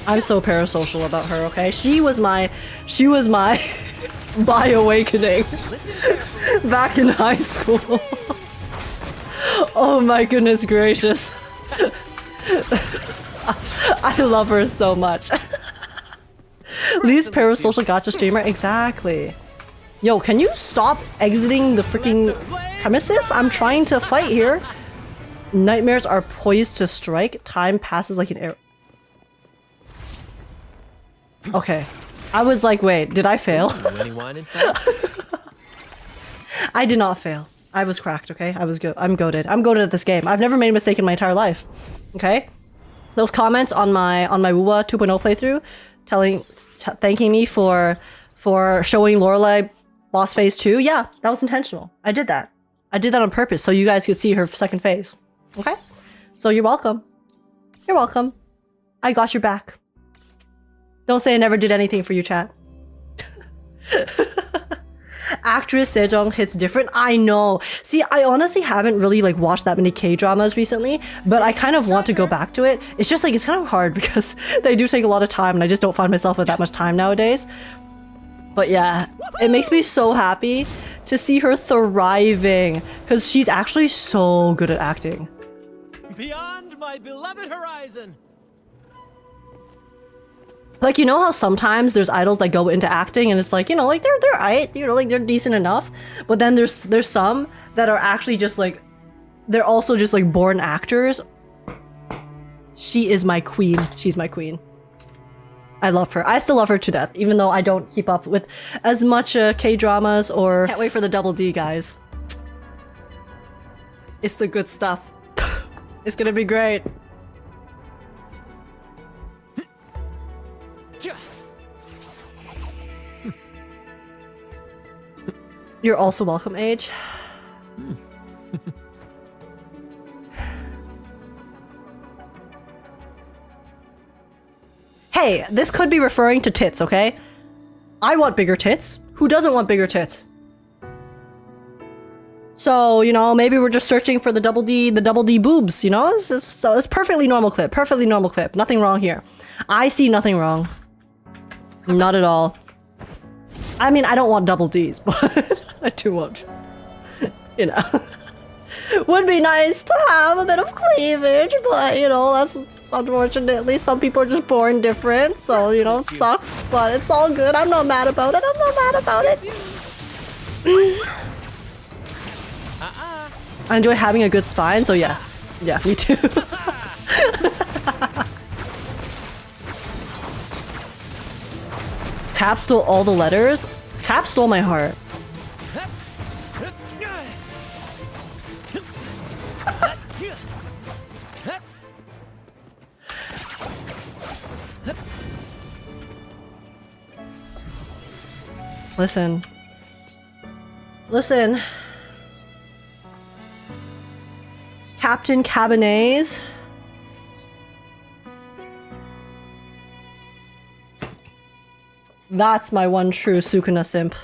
I'm so parasocial about her, okay? She was my bi awakening back in high school. Oh my goodness gracious. I love her so much. Least parasocial gacha streamer? Exactly. Yo, can you stop exiting the freaking premises? I'm trying to fight here. Nightmares are poised to strike. Time passes like an arrow. Okay. I was like, wait, did I fail? I did not fail. I was cracked, okay? I was good. I'm goated. I'm goated at this game. I've never made a mistake in my entire life. Okay? Those comments on my Wuwa 2.0 playthrough thanking me for showing Lorelei boss phase 2. Yeah, that was intentional. I did that. I did that on purpose so you guys could see her second phase. Okay? So you're welcome. You're welcome. I got your back. Don't say I never did anything for you, chat. Actress Sejong hits different. I know. See, I honestly haven't really like watched that many K-dramas recently, but I kind of want to go back to it. It's just like, it's kind of hard because they do take a lot of time and I just don't find myself with that much time nowadays. But yeah, it makes me so happy to see her thriving because she's actually so good at acting. Beyond my beloved horizon. Like, you know how sometimes there's idols that go into acting and it's like, you know, like they're aight, you know, like they're decent enough. But then there's some that are actually just like, they're also just like born actors. She is my queen. She's my queen. I love her. I still love her to death, even though I don't keep up with as much K-dramas or... Can't wait for the double D, guys. It's the good stuff. It's gonna be great. You're also welcome, Age. Hey, this could be referring to tits, okay? I want bigger tits. Who doesn't want bigger tits? So, you know, maybe we're just searching for the double D boobs, you know? It's perfectly normal clip. Perfectly normal clip. Nothing wrong here. I see nothing wrong. Not at all. I mean, I don't want double Ds, but I do want, you know. Would be nice to have a bit of cleavage, but, you know, that's unfortunately some people are just born different, so, you know, it sucks, but it's all good. I'm not mad about it. I'm not mad about it. I enjoy having a good spine, so yeah. Yeah, me too. Cap stole all the letters? Cap stole my heart. Listen. Listen. Captain Cabinets. That's my one true Cioccona simp.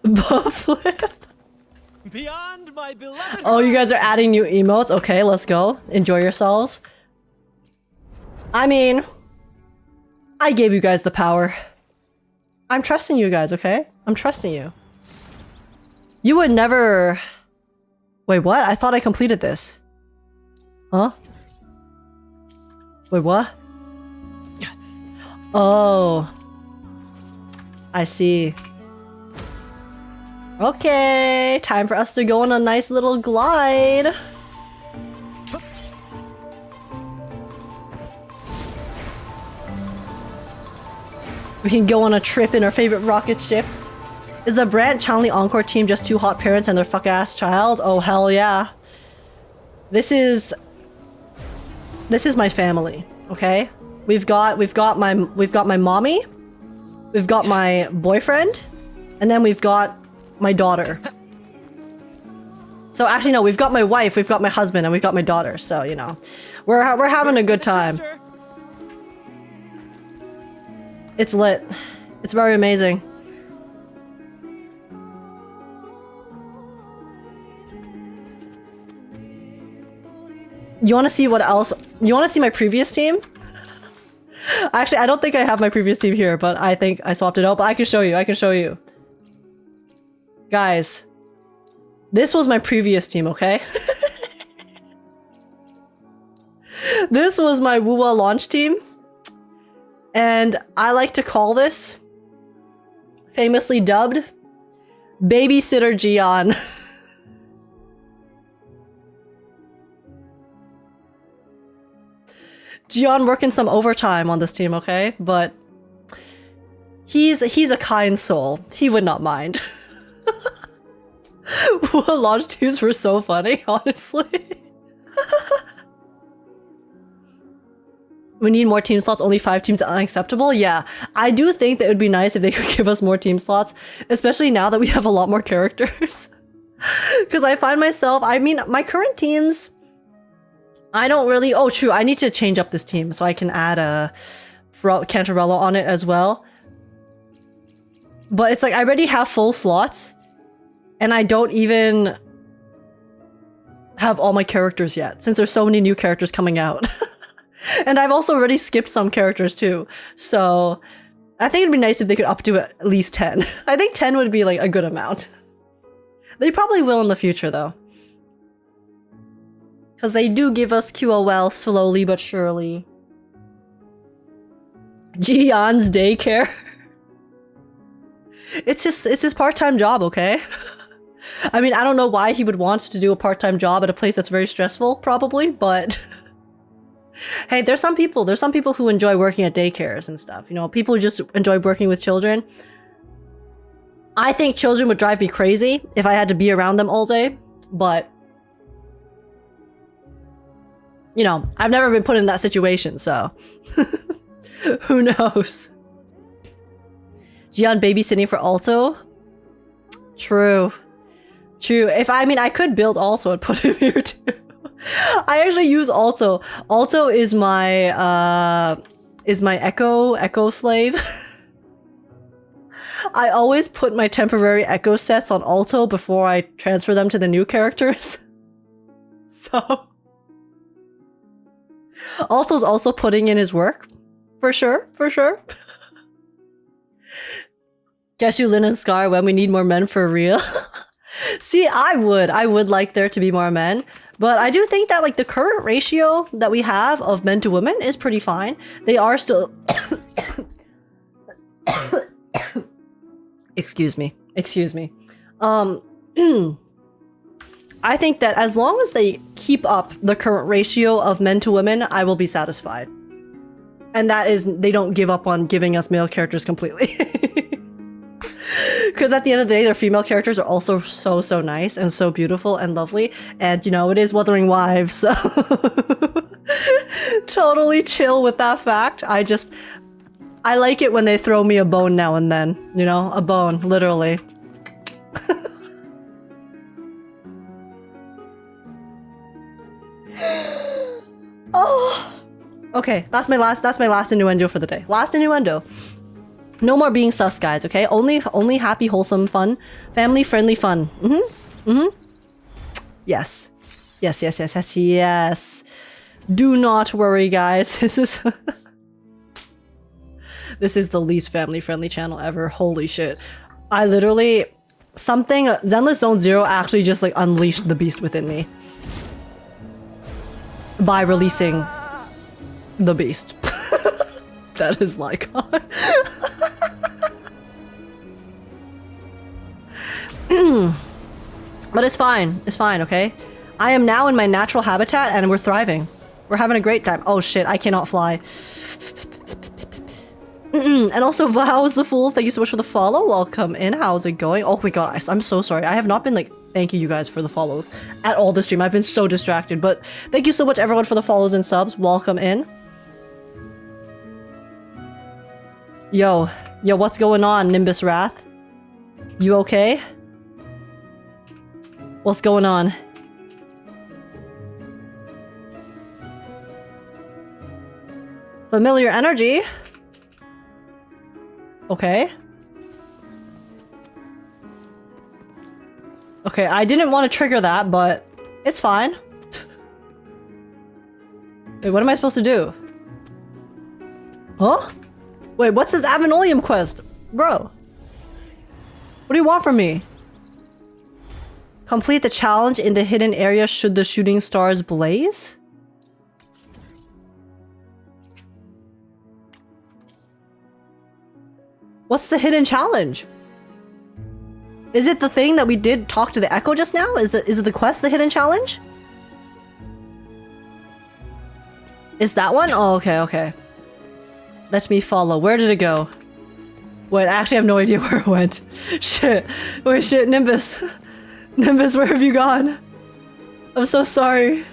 Buff flip. Beyond my beloved. Oh, you guys are adding new emotes? Okay, let's go. Enjoy yourselves. I mean, I gave you guys the power. I'm trusting you guys, okay? I'm trusting you. You would never... Wait, what? I thought I completed this. Huh? Wait, what? Oh. I see. Okay, time for us to go on a nice little glide. We can go on a trip in our favorite rocket ship. Is the Brant Chanley Encore team just two hot parents and their fuck ass child? Oh hell yeah. This is my family, okay? We've got my mommy, we've got my boyfriend, and then we've got my daughter. So actually no, we've got my wife, we've got my husband, and we've got my daughter. So, you know, we're having a good time. It's lit. It's very amazing. You want to see what else? You want to see my previous team? Actually, I don't think I have my previous team here, but I think I swapped it out. But I can show you. I can show you. Guys, this was my previous team, okay? This was my Wuwa launch team. And I like to call this, famously dubbed, Babysitter Gian. Gian working some overtime on this team, okay? But he's a kind soul. He would not mind. Launch teams were so funny, honestly. We need more team slots, only 5 teams are unacceptable. Yeah, I do think that it would be nice if they could give us more team slots, especially now that we have a lot more characters. Because I find myself, I mean, my current teams, I don't really... Oh, true, I need to change up this team so I can add a Cantarella on it as well. But it's like, I already have full slots, and I don't even have all my characters yet, since there's so many new characters coming out. And I've also already skipped some characters too. So I think it'd be nice if they could up to at least 10. I think 10 would be like a good amount. They probably will in the future though. Because they do give us QOL slowly but surely. Gian's daycare. It's his part-time job, okay? I mean, I don't know why he would want to do a part-time job at a place that's very stressful, probably, but... Hey, there's some people who enjoy working at daycares and stuff. You know, people who just enjoy working with children. I think children would drive me crazy if I had to be around them all day, but you know, I've never been put in that situation, so who knows? Gian babysitting for Alto? True. True. I could build Alto and put him here too. I actually use Alto. Alto is my Echo slave. I always put my temporary Echo sets on Alto before I transfer them to the new characters. So Alto's also putting in his work. For sure, for sure. Guess you Lin and Scar when we need more men for real. See, I would like there to be more men, but I do think that like the current ratio that we have of men to women is pretty fine. They are still excuse me. I think that as long as they keep up the current ratio of men to women, I will be satisfied. And that is, they don't give up on giving us male characters completely. Because at the end of the day, their female characters are also so nice and so beautiful and lovely. And, you know, it is Wuthering Waves, so totally chill with that fact. I like it when they throw me a bone now and then. You know, a bone, literally. Oh. Okay, that's my last innuendo for the day. Last innuendo. No more being sus, guys, okay? Only happy, wholesome, fun, family-friendly fun. Yes. Yes. Do not worry, guys. This is the least family-friendly channel ever. Holy shit. I literally... Zenless Zone Zero actually just, like, unleashed the beast within me. By releasing the beast. That is like... But it's fine, okay? I am now in my natural habitat and we're thriving. We're having a great time. Oh shit, I cannot fly. And also, Vows the Fools, thank you so much for the follow. Welcome in, how's it going? Oh my god, I'm so sorry. I have not been like thanking you guys for the follows at all this stream. I've been so distracted, but thank you so much everyone for the follows and subs. Welcome in. Yo, what's going on, Nimbus Wrath? You okay? What's going on? Familiar energy? Okay. Okay, I didn't want to trigger that, but it's fine. Wait, what am I supposed to do? Huh? Wait, what's this Avenolium quest? Bro. What do you want from me? Complete the challenge in the hidden area should the shooting stars blaze? What's the hidden challenge? Is it the thing that we did talk to the Echo just now? Is it the quest, the hidden challenge? Is that one? Oh, okay. Let me follow. Where did it go? Wait, I actually have no idea where it went. Shit. Wait, shit, Nimbus. Nimbus, where have you gone? I'm so sorry.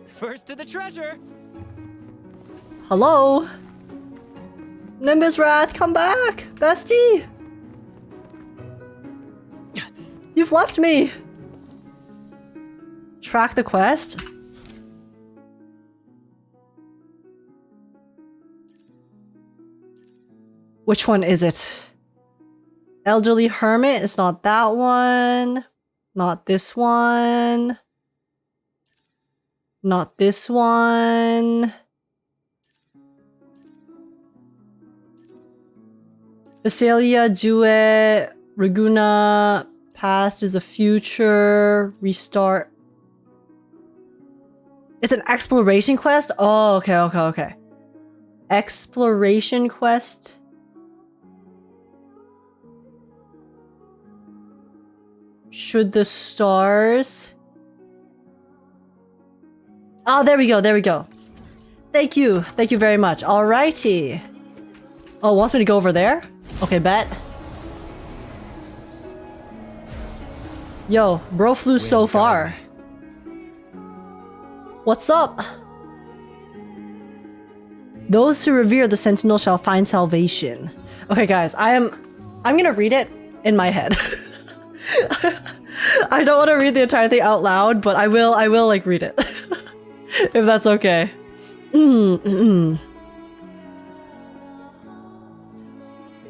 First to the treasure. Hello? Nimbus Wrath, come back! Bestie! You've left me! Track the quest? Which one is it? Elderly Hermit? It's not that one. Not this one. Not this one. Visalia, Duet, Raguna, Past is the future, restart. It's an exploration quest? Oh, okay. Exploration quest. Should the stars... Oh, there we go. Thank you very much. Alrighty. Oh, wants me to go over there? Okay, bet. Yo, bro flew so far. What's up? Those who revere the Sentinel shall find salvation. Okay, guys, I'm gonna read it in my head. I don't want to read the entire thing out loud, but I will like read it. If that's okay.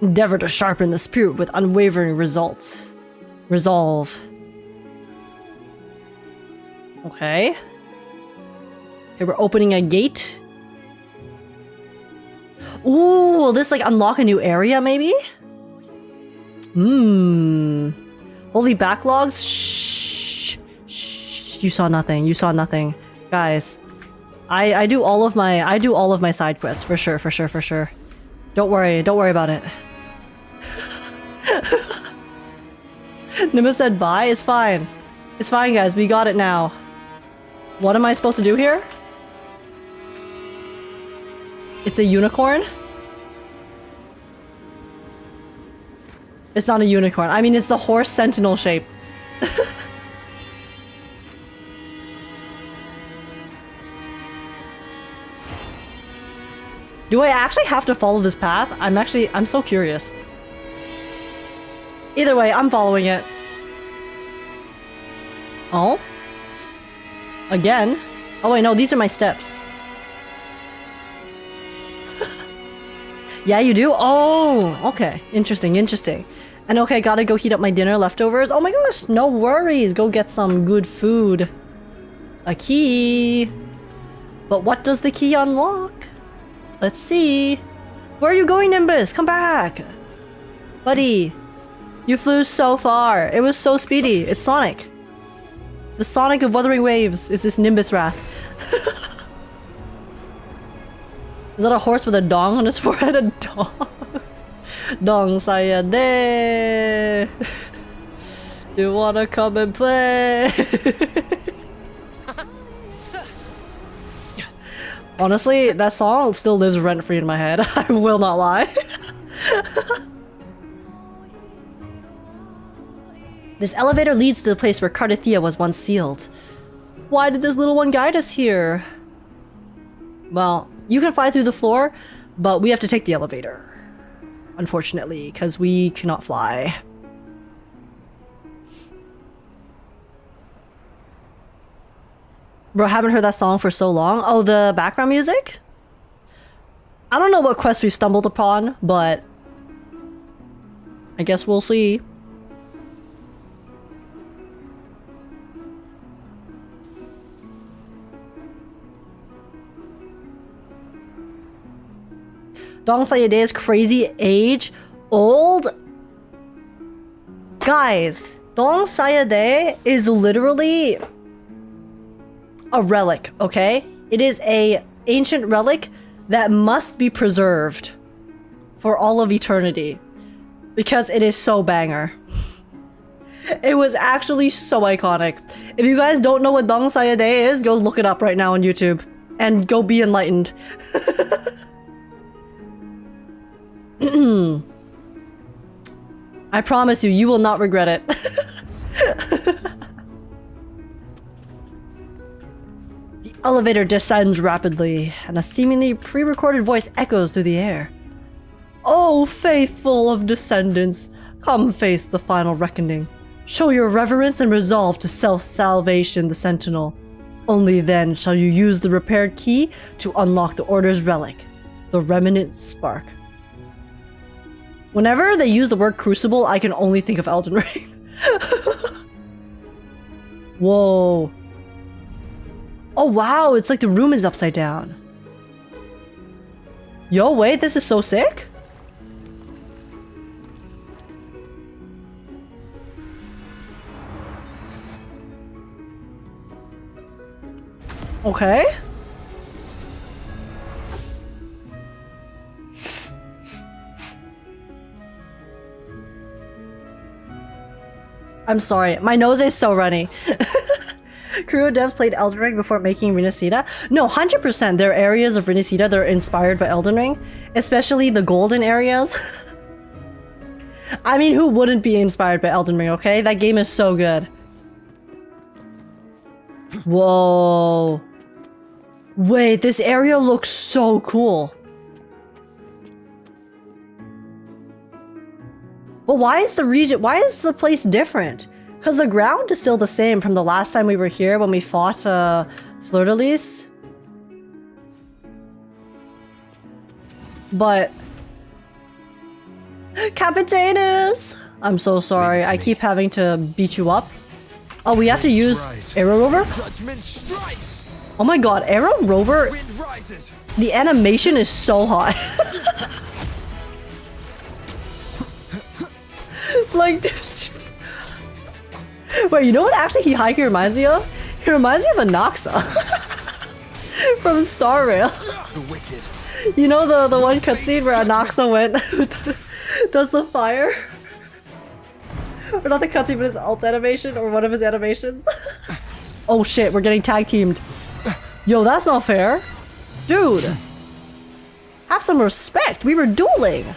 Endeavor to sharpen the spirit with unwavering results. Resolve. Okay. Okay, we're opening a gate. Ooh, will this like unlock a new area maybe? Holy backlogs? Shh. Shh. You saw nothing. You saw nothing. Guys, I do all of my side quests for sure. Don't worry about it. Nimbus said bye. It's fine. It's fine, guys. We got it now. What am I supposed to do here? It's a unicorn? It's not a unicorn. I mean, it's the horse sentinel shape. Do I actually have to follow this path? I'm so curious. Either way, I'm following it. Oh? Again? Oh wait, no, these are my steps. Yeah, you do? Oh, okay. Interesting. And okay, gotta go heat up my dinner leftovers. Oh my gosh, no worries. Go get some good food. A key. But what does the key unlock? Let's see. Where are you going, Nimbus? Come back. Buddy, you flew so far. It was so speedy. It's Sonic. The Sonic of Wuthering Waves is this Nimbus Wrath. Is that a horse with a dong on his forehead? A dong? Dong saya de. You wanna come and play? Honestly, that song still lives rent-free in my head. I will not lie. This elevator leads to the place where Cartethiya was once sealed. Why did this little one guide us here? Well, you can fly through the floor, but we have to take the elevator. Unfortunately, because we cannot fly. Bro, haven't heard that song for so long. Oh, the background music? I don't know what quest we've stumbled upon, but I guess we'll see. Dong Sayade's crazy age old? Guys, Dong Sayade is literally a relic, okay? It is a ancient relic that must be preserved for all of eternity because it is so banger. It was actually so iconic. If you guys don't know what Dong Sayade is, go look it up right now on YouTube and go be enlightened. I promise you, you will not regret it. The elevator descends rapidly, and a seemingly pre-recorded voice echoes through the air. Oh, faithful of descendants, come face the final reckoning. Show your reverence and resolve to self-salvation, the Sentinel. Only then shall you use the repaired key to unlock the Order's relic, the Remnant Spark. Whenever they use the word crucible, I can only think of Elden Ring. Whoa. Oh wow, it's like the room is upside down. Yo, wait, this is so sick? Okay. I'm sorry, my nose is so runny. Kuro devs played Elden Ring before making Renacida? No, 100%. There are areas of Renacida that are inspired by Elden Ring, especially the golden areas. I mean, who wouldn't be inspired by Elden Ring, okay? That game is so good. Whoa. Wait, this area looks so cool. But why is the place different? Because the ground is still the same from the last time we were here when we fought Fleurdelys. But... Capitainus! I'm so sorry, I keep having to beat you up. Oh, we have to use Arrow Rover? Judgment strikes. Oh my god, Arrow Rover, Wind rises. the animation is so hot. Like, dude. Wait, you know what actually Hihike reminds me of? He reminds me of Anaxa. From Star Rail. The wicked. You know the one cutscene where Anaxa went does the fire? Or not the cutscene, but his alt animation, or one of his animations. Oh shit, we're getting tag teamed. Yo, that's not fair. Dude. Have some respect, we were dueling.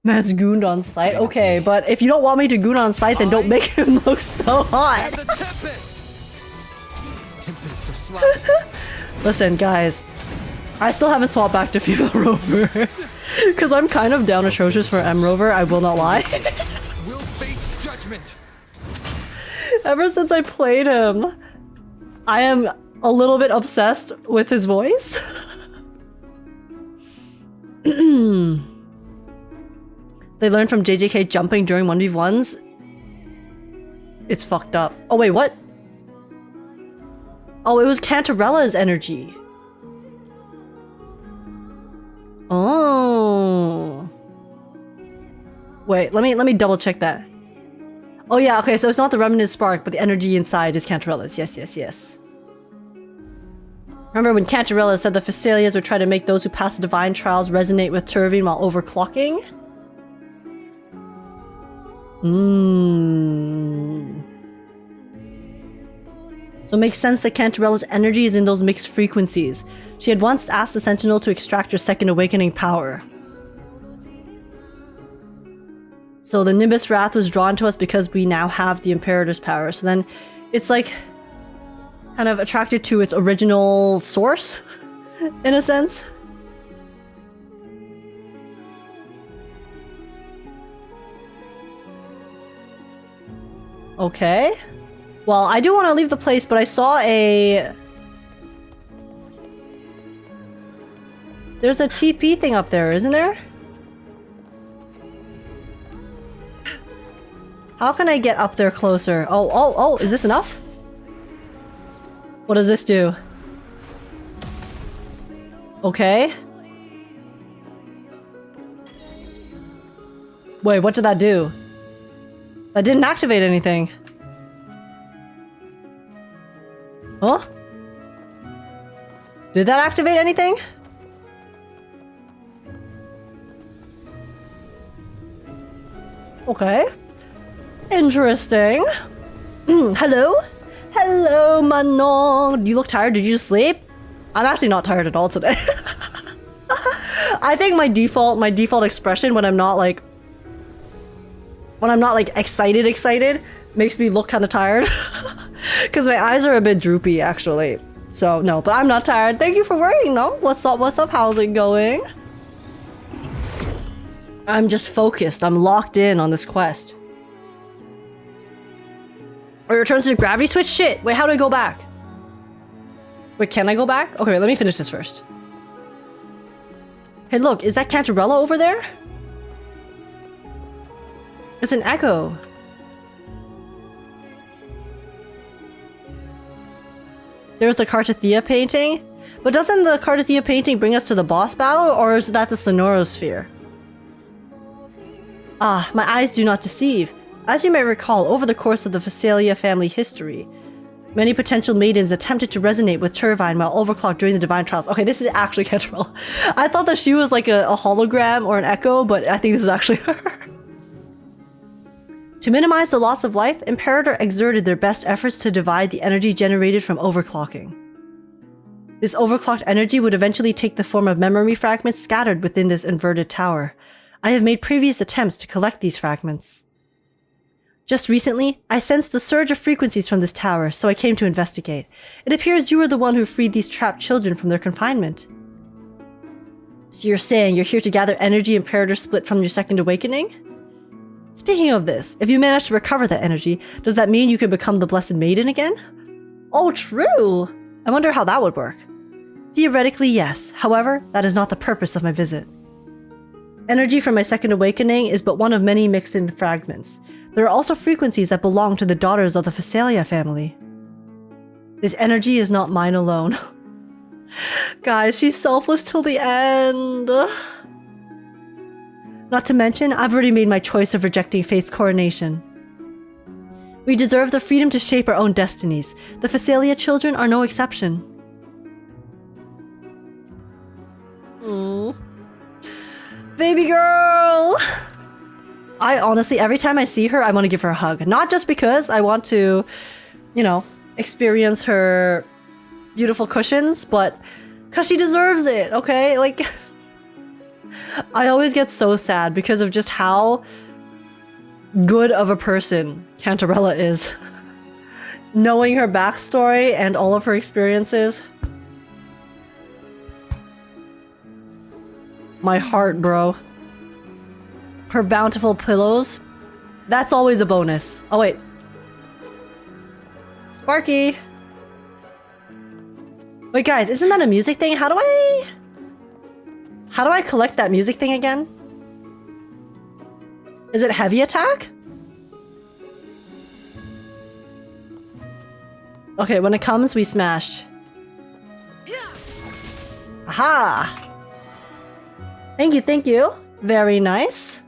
Man's gooned on sight. Okay, but if you don't want me to goon on sight, then don't make him look so hot. The tempest. Tempest of slashes. Listen, guys. I still haven't swapped back to female Rover. Because I'm kind of down atrocious for M Rover, I will not lie. Will face judgment. Ever since I played him, I am a little bit obsessed with his voice. They learned from JJK jumping during 1v1s. It's fucked up. Oh wait, what? Oh, it was Cantarella's energy. Oh. Wait, let me double check that. Oh yeah, okay, so it's not the remnant spark, but the energy inside is Cantarella's. Yes, yes, yes. Remember when Cantarella said the Phasalias would try to make those who pass the divine trials resonate with Turvine while overclocking? So it makes sense that Cantarella's energy is in those mixed frequencies. She had once asked the Sentinel to extract her second awakening power. So the Nimbus Wrath was drawn to us because we now have the Imperator's power. So then it's like kind of attracted to its original source, in a sense. Okay. Well, I do want to leave the place, but I saw a... There's a TP thing up there, isn't there? How can I get up there closer? Oh, is this enough? What does this do? Okay. Wait, what did that do? That didn't activate anything. Huh? Did that activate anything? Okay. Interesting. Hello? Hello, Manon. You look tired. Did you sleep? I'm actually not tired at all today. I think my default expression when I'm not like excited makes me look kind of tired. Because my eyes are a bit droopy, actually. So, no, but I'm not tired. Thank you for worrying, though. What's up? What's up? How's it going? I'm just focused. I'm locked in on this quest. Or returns to the gravity switch? Shit! Wait, how do I go back? Wait, can I go back? Okay, wait, let me finish this first. Hey, look, is that Cantarella over there? It's an echo. There's the Cartethiya painting. But doesn't the Cartethiya painting bring us to the boss battle, or is that the Sonorosphere? Ah, my eyes do not deceive. As you may recall, over the course of the Phasalia family history, many potential maidens attempted to resonate with Turvine while overclocked during the divine trials. Okay, this is actually Cantarella. I thought that she was like a hologram or an echo, but I think this is actually her. To minimize the loss of life, Imperator exerted their best efforts to divide the energy generated from overclocking. This overclocked energy would eventually take the form of memory fragments scattered within this inverted tower. I have made previous attempts to collect these fragments. Just recently, I sensed a surge of frequencies from this tower, so I came to investigate. It appears you were the one who freed these trapped children from their confinement. So you're saying you're here to gather energy imperator split from your second awakening? Speaking of this, if you manage to recover that energy, does that mean you can become the Blessed Maiden again? Oh, true! I wonder how that would work. Theoretically, yes. However, that is not the purpose of my visit. Energy from my second awakening is but one of many mixed-in fragments. There are also frequencies that belong to the daughters of the Fleurdelys family. This energy is not mine alone. Guys, she's selfless till the end. Not to mention, I've already made my choice of rejecting fate's coronation. We deserve the freedom to shape our own destinies. The Fleurdelys children are no exception. Baby girl! I honestly, every time I see her, I want to give her a hug. Not just because I want to, you know, experience her beautiful cushions, but because she deserves it, okay? Like, I always get so sad because of just how good of a person Cantarella is. Knowing her backstory and all of her experiences. My heart, bro. Her bountiful pillows. That's always a bonus. Oh, wait. Sparky! Wait, guys, isn't that a music thing? How do I collect that music thing again? Is it heavy attack? Okay, when it comes, we smash. Aha! Thank you, thank you. Very nice.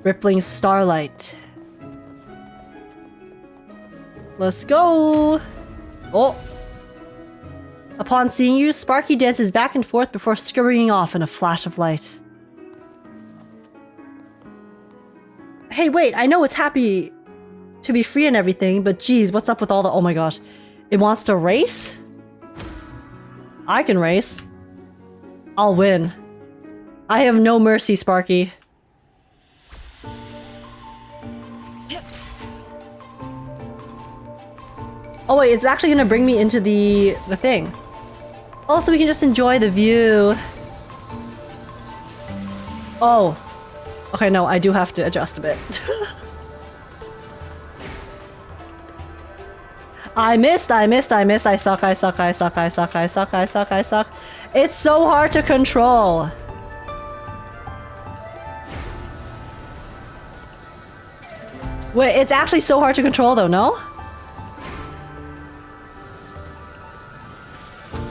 Rippling starlight. Let's go! Oh! Upon seeing you, Sparky dances back and forth before scurrying off in a flash of light. Hey, wait, I know it's happy to be free and everything, but geez, what's up with all the— oh my gosh. It wants to race? I can race. I'll win. I have no mercy, Sparky. Oh wait, it's actually gonna bring me into the thing. Also, we can just enjoy the view. Oh. Okay, no, I do have to adjust a bit. I missed. I suck. It's so hard to control. Wait, it's actually so hard to control though, no?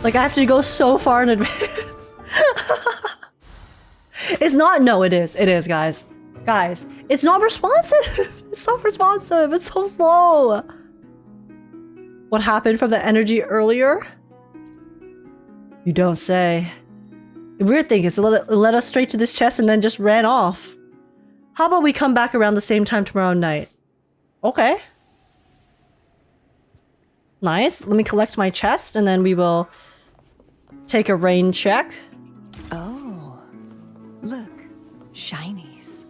Like, I have to go so far in advance. It's not— no, it is. It is, guys. Guys, it's not responsive. It's so responsive. It's so slow. What happened from the energy earlier? You don't say. The weird thing is it led us straight to this chest and then just ran off. How about we come back around the same time tomorrow night? Okay. Nice. Let me collect my chest and then we will take a rain check. Oh, look, shinies.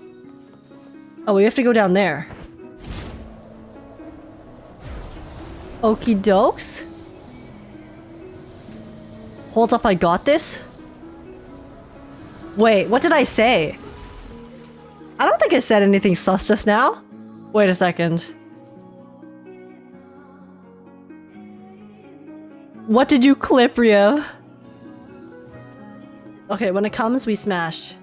Oh, we have to go down there. Okie dokes. Hold up, I got this? Wait, what did I say? I don't think I said anything sus just now. Wait a second. What did you clip, Ria? Okay, when it comes, we smash.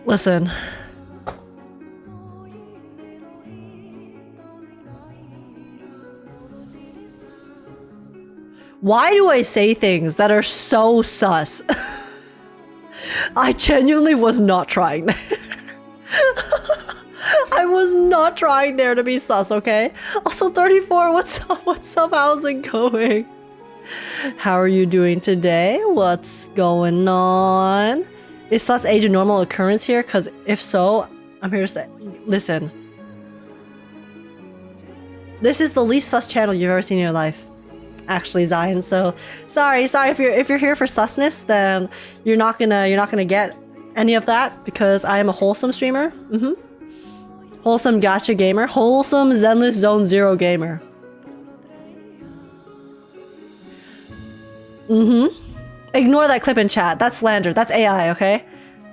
Listen. Why do I say things that are so sus? I genuinely was not trying there. I was not trying there to be sus, okay? Also, 34, what's up? What's up? How's it going? How are you doing today? What's going on? Is sus age a normal occurrence here? Because if so, I'm here to say, listen. This is the least sus channel you've ever seen in your life. Actually, Zion. So sorry if you're here for susness, then you're not gonna get any of that because I am a wholesome streamer. Wholesome gacha gamer. Wholesome Zenless Zone Zero gamer. Ignore that clip in chat. That's slander. That's AI, okay?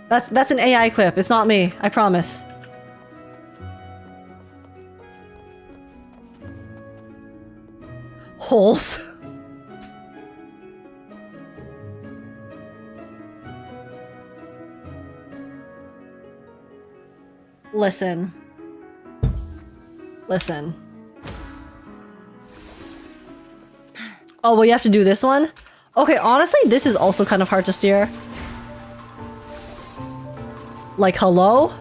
That's an AI clip. It's not me. I promise. Holes. Listen. Oh, well, you have to do this one? Okay, honestly, this is also kind of hard to steer. Like, hello?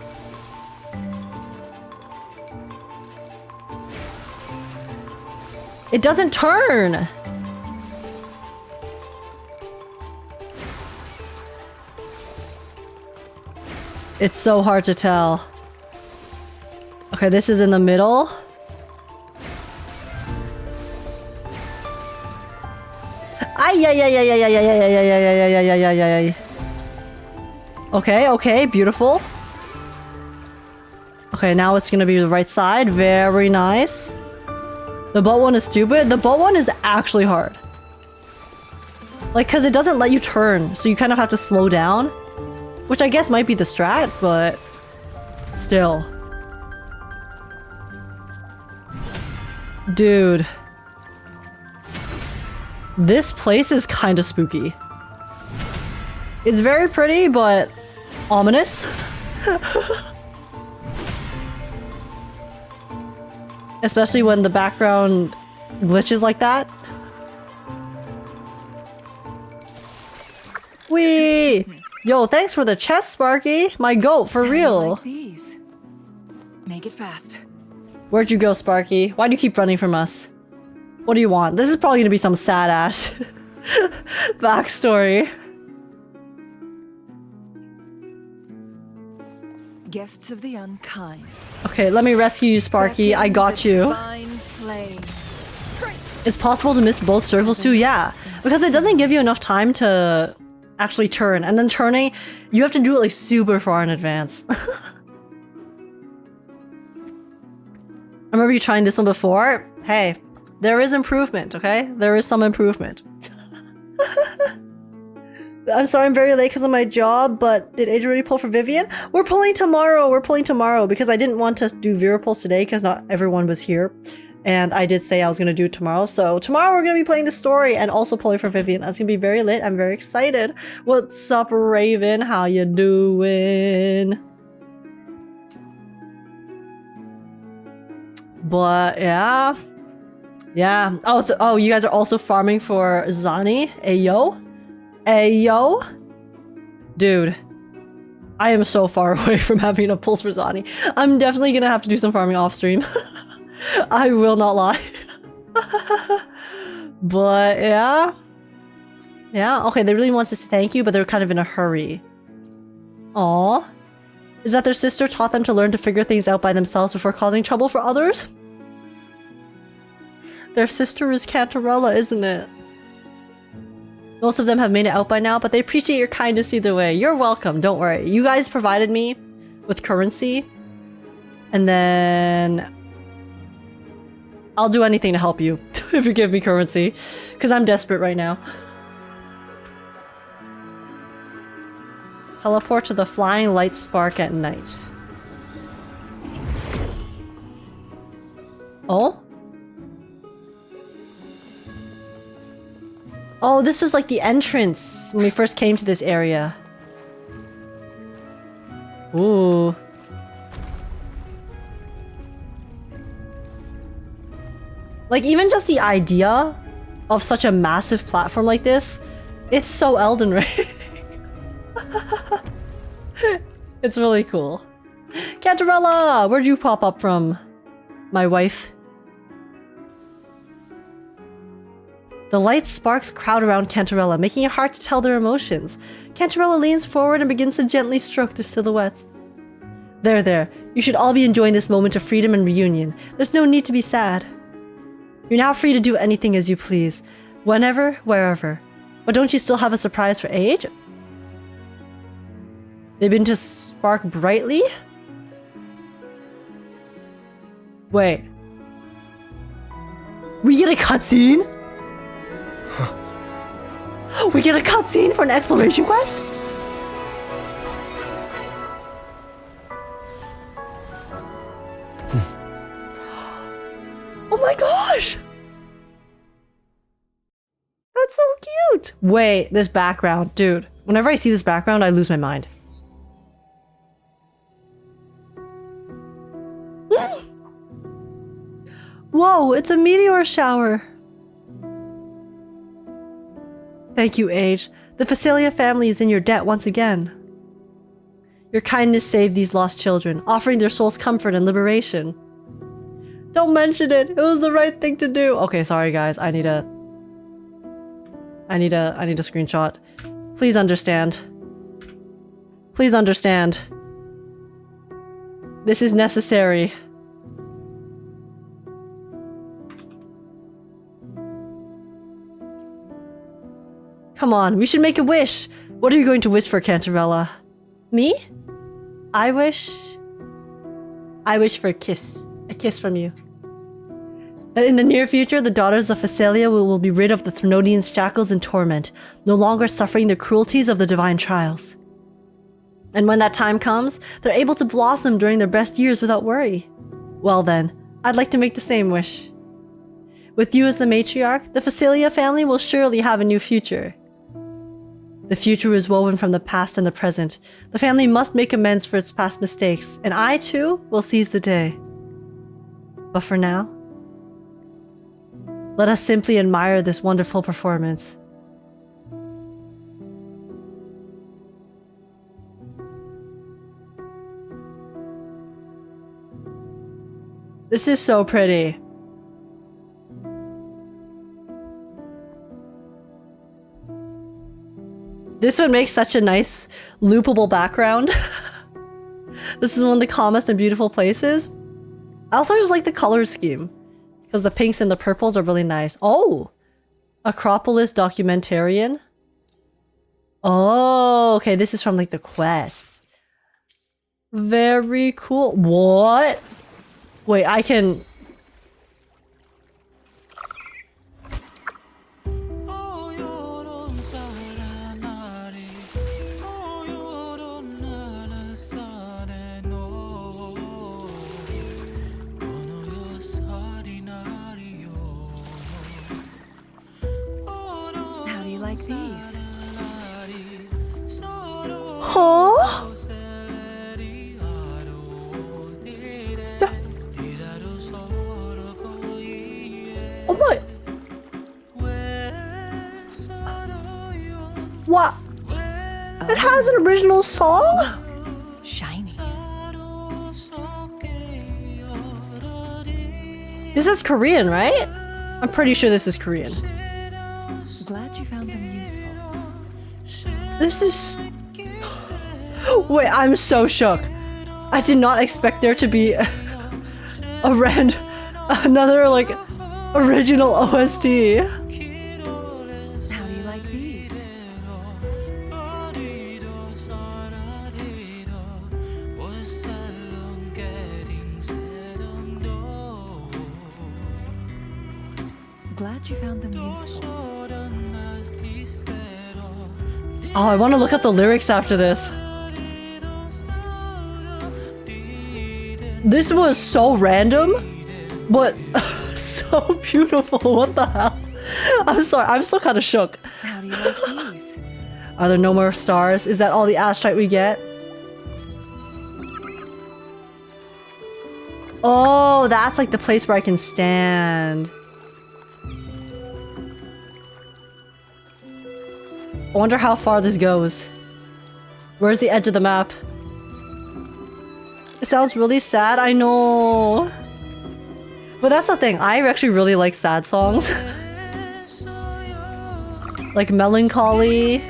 It doesn't turn! It's so hard to tell. Okay, this is in the middle. Ay. Okay, beautiful. Okay, now it's gonna be the right side. Very nice. The boat one is stupid. The boat one is actually hard. Like, because it doesn't let you turn, so you kind of have to slow down. Which I guess might be the strat, but still. Dude. This place is kind of spooky. It's very pretty, but ominous. Especially when the background glitches like that. Wee! Yo, thanks for the chest, Sparky. My goat, for real. Like these. Make it fast. Where'd you go, Sparky? Why do you keep running from us? What do you want? This is probably gonna be some sad ass backstory. Guests of the unkind. Okay, let me rescue you, Sparky. I got you. It's possible to miss both circles too, yeah. Because it doesn't give you enough time to actually turn. And then turning, you have to do it like super far in advance. I remember you trying this one before. Hey, there is improvement, okay? There is some improvement. I'm sorry I'm very late because of my job, but did Age already pull for Vivian? We're pulling tomorrow because I didn't want to do viewer pulls today because not everyone was here. And I did say I was going to do it tomorrow. So tomorrow we're going to be playing the story and also pulling for Vivian. It's going to be very lit. I'm very excited. What's up, Raven? How you doing? But yeah. Oh, you guys are also farming for Zani? Ayo? Dude, I am so far away from having a pulse for Zani. I'm definitely gonna have to do some farming off stream. I will not lie. But yeah, okay, they really want to say thank you, but they're kind of in a hurry. Aww. Is that their sister taught them to learn to figure things out by themselves before causing trouble for others? Their sister is Cantarella, isn't it? Most of them have made it out by now, but they appreciate your kindness either way. You're welcome, don't worry. You guys provided me with currency, and then I'll do anything to help you if you give me currency, because I'm desperate right now. Teleport to the flying light spark at night. Oh? Oh, this was like the entrance when we first came to this area. Ooh. Like, even just the idea of such a massive platform like this, it's so Elden Ring. It's really cool. Cantarella! Where'd you pop up from, my wife? The light sparks crowd around Cantarella, making it hard to tell their emotions. Cantarella leans forward and begins to gently stroke their silhouettes. There. You should all be enjoying this moment of freedom and reunion. There's no need to be sad. You're now free to do anything as you please, whenever, wherever. But don't you still have a surprise for Age? They've been to spark brightly? Wait. We get a cutscene? We get a cutscene for an exploration quest? Oh my gosh! That's so cute! Wait, this background. Dude, whenever I see this background, I lose my mind. Whoa, it's a meteor shower! Thank you, Age. The Phacelia family is in your debt once again. Your kindness saved these lost children, offering their souls comfort and liberation. Don't mention it. It was the right thing to do. Okay, sorry guys. I need a screenshot. Please understand. Please understand. This is necessary. Come on, we should make a wish. What are you going to wish for, Cantarella? Me? I wish for a kiss. A kiss from you. That in the near future, the daughters of Phacelia will be rid of the Thrnodians' shackles and torment, no longer suffering the cruelties of the divine trials. And when that time comes, they're able to blossom during their best years without worry. Well then, I'd like to make the same wish. With you as the matriarch, the Phacelia family will surely have a new future. The future is woven from the past and the present. The family must make amends for its past mistakes, and I, too, will seize the day. But for now, let us simply admire this wonderful performance. This is so pretty. This would make such a nice loopable background. This is one of the calmest and beautiful places. I also just like the color scheme because the pinks and the purples are really nice. Oh, Acropolis Documentarian. Oh, okay. This is from like the quest. Very cool. What? Wait, I can... These. Huh? Oh my! What? It has an original song? Shinies. This is Korean, right? I'm pretty sure this is Korean. Glad you found them useful. This is... Wait, I'm so shook. I did not expect there to be another like original OST. How do you like these? Glad you found them useful. Oh, I want to look at the lyrics after this. This was so random, but so beautiful. What the hell? I'm sorry, I'm still kind of shook. How do you like these? Are there no more stars? Is that all the astrite we get? Oh, that's like the place where I can stand. I wonder how far this goes. Where's the edge of the map? It sounds really sad, I know. But that's the thing, I actually really like sad songs. Like Melancholy.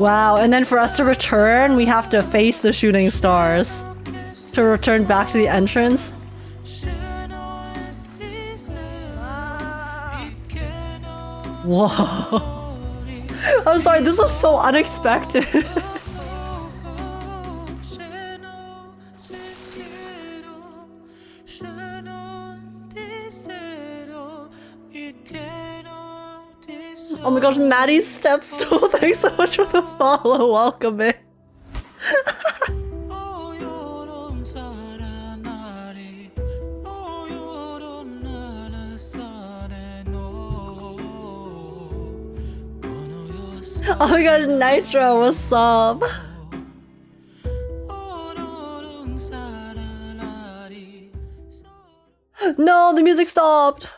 Wow, and then for us to return, we have to face the shooting stars to return back to the entrance. Whoa. I'm sorry, this was so unexpected. Oh my gosh, Maddie's stepstool. Thanks so much for the follow. Welcome in. Oh my gosh, Nitro, what's up? No, the music stopped.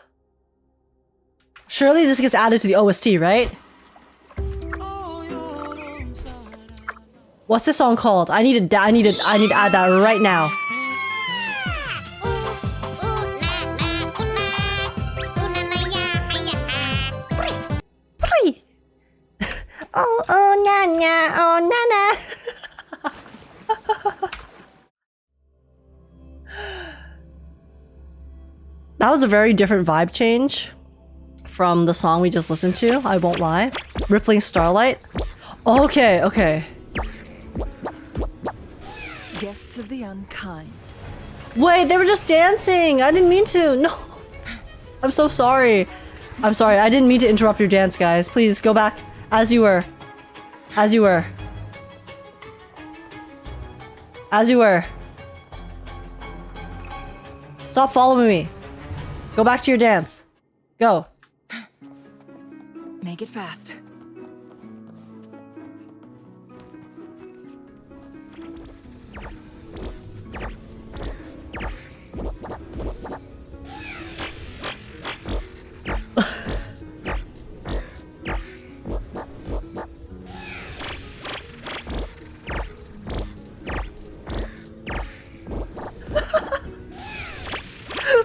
Surely this gets added to the OST, right? What's this song called? I need to add that right now. Oh, oh, na, na, oh, na, na. That was a very different vibe change from the song we just listened to, I won't lie. Rippling Starlight. Okay, okay. Guests of the unkind. Wait, they were just dancing! I didn't mean to! No! I'm so sorry. I'm sorry, I didn't mean to interrupt your dance, guys. Please, go back as you were. As you were. As you were. Stop following me. Go back to your dance. Go. Make it fast.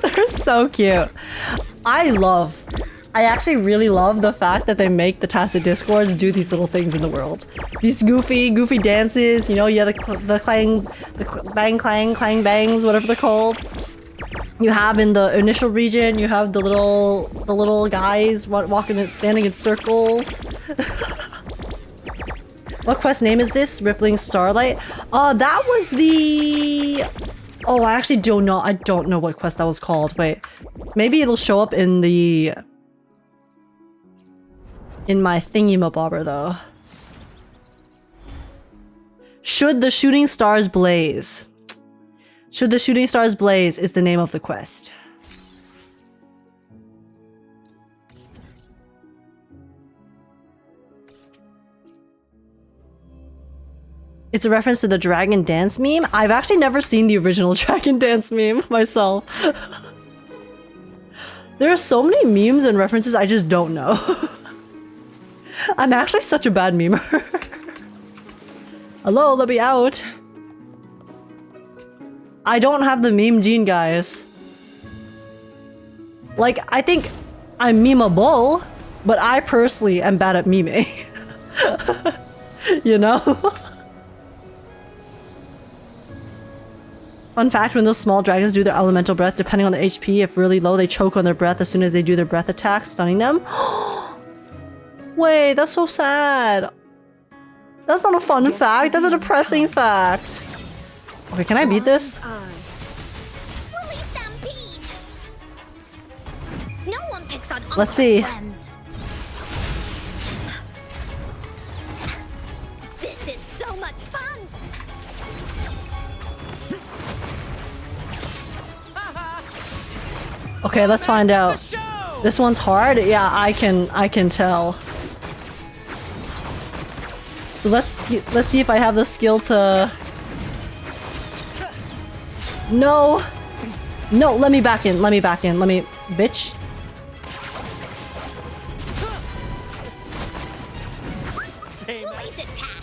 They're so cute. I actually really love the fact that they make the Tacit Discords do these little things in the world. These goofy dances, you know, yeah, the clang, bang clang, clang bangs, whatever they're called. You have in the initial region, you have the little guys walking, standing in circles. What quest name is this? Rippling Starlight? That was the... Oh, I actually don't know. I don't know what quest that was called. Wait, maybe it'll show up in the... in my thingy-mabobber, though. Should the shooting stars blaze? Should the shooting stars blaze is the name of the quest. It's a reference to the Dragon Dance meme. I've actually never seen the original Dragon Dance meme myself. There are so many memes and references I just don't know. I'm actually such a bad memer. Hello, let me out. I don't have the meme gene, guys. Like, I think I'm memeable, but I personally am bad at meming. You know? Fun fact, when those small dragons do their elemental breath, depending on the HP, if really low, they choke on their breath as soon as they do their breath attack, stunning them. Wait, that's so sad. That's not a fun fact, that's a depressing fact. Okay, can I beat this? Fully stampede. No one picks on Let's see. friends. This is so much fun. Okay, let's find out. This one's hard? Yeah, I can tell. So let's see if I have the skill to... No! No, let me back in, let me... Bitch. Lily's attack.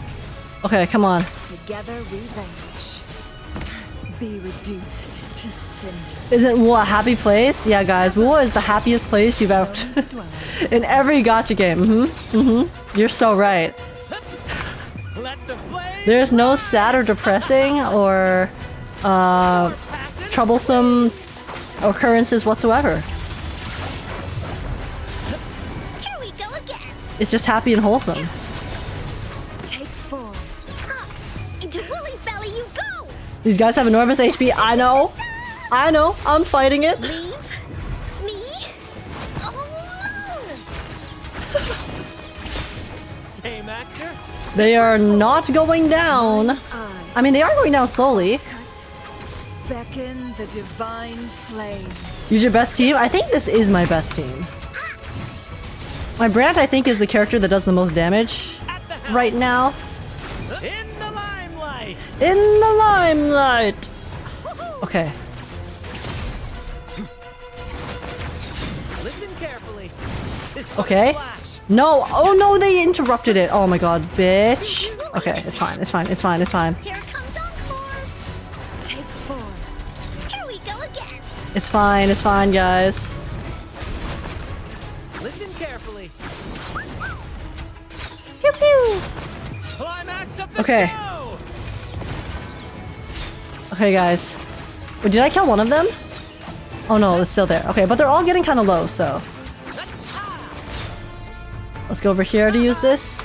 Okay, come on. Together we vanish. Be reduced to cinders. Isn't Wu a happy place? Yeah, guys, Wu is the happiest place you've ever... in every gacha game. You're so right. There's no sad or depressing or troublesome occurrences whatsoever. Here we go again. It's just happy and wholesome. Take 4. Into Wooly's belly you go. These guys have enormous HP. I know. I know. I'm fighting it. Leave me alone. Same actor? They are not going down. I mean, they are going down slowly. Beckon the divine flame. Use your best team? I think this is my best team. My Brant, I think, is the character that does the most damage At the helm. right now. In the limelight. In the limelight. Okay. Listen carefully. Tis but a Okay. splash. No. Oh no, they interrupted it. Oh my god, bitch. Okay, it's fine. It's fine. It's fine. It's fine. Here comes Encore. Take 4. Here we go again. It's fine. It's fine, guys. Listen carefully. Pew pew. Climax of the Okay. show. Okay, guys. Wait, did I kill one of them? Oh no, it's still there. Okay, but they're all getting kind of low, so. Let's go over here to use this.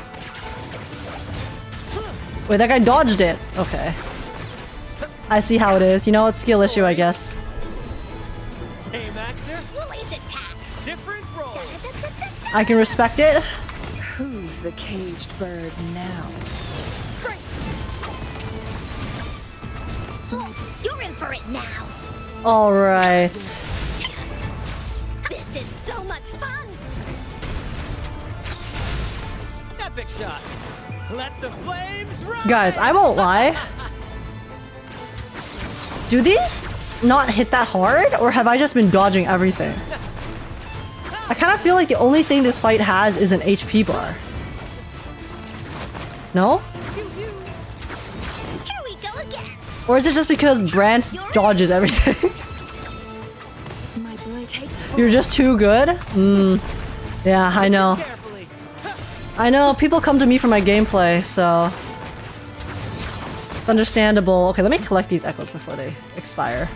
Wait, that guy dodged it. Okay. I see how it is. You know, it's skill issue, I guess. Same actor, Wooly's attack. different role. I can respect it. Who's the caged bird now? You're in for it now. Alright. This is so much fun. Epic shot. Let the flames rise. Guys, I won't lie. Do these not hit that hard? Or have I just been dodging everything? I kind of feel like the only thing this fight has is an HP bar. No? Here we go again. Or is it just because Brant dodges everything? My blade. Take 4. You're just too good? Yeah, I know. Carefully. I know, people come to me for my gameplay, so... It's understandable. Okay, let me collect these echoes before they expire.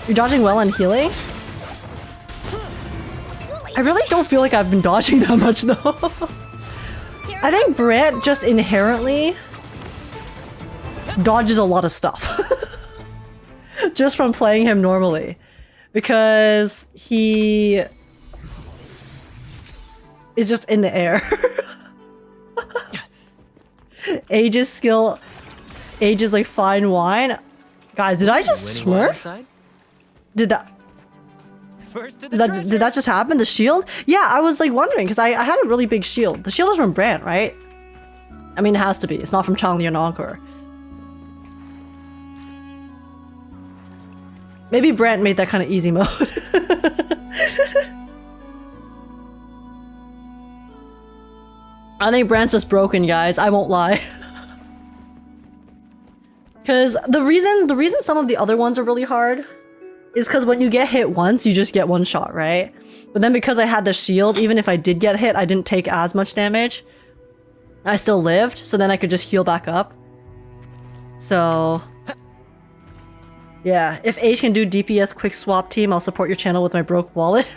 You're dodging well and healing? I really don't feel like I've been dodging that much though. I think Brant just inherently dodges a lot of stuff. Just from playing him normally. Because he is just in the air. Age's skill. Age is like fine wine. Guys, did I just Winning one smurf? side, Did that first to the did treasure. that just happen? The shield? Yeah, I was like wondering because I had a really big shield. The shield is from Brant, right? I mean, it has to be. It's not from Changli and Encore. Maybe Brant made that kind of easy mode. I think Brant's just broken, guys. I won't lie. Because the reason some of the other ones are really hard is because when you get hit once, you just get one shot, right? But then because I had the shield, even if I did get hit, I didn't take as much damage. I still lived, so then I could just heal back up. So... yeah, if H can do DPS quick swap team, I'll support your channel with my broke wallet.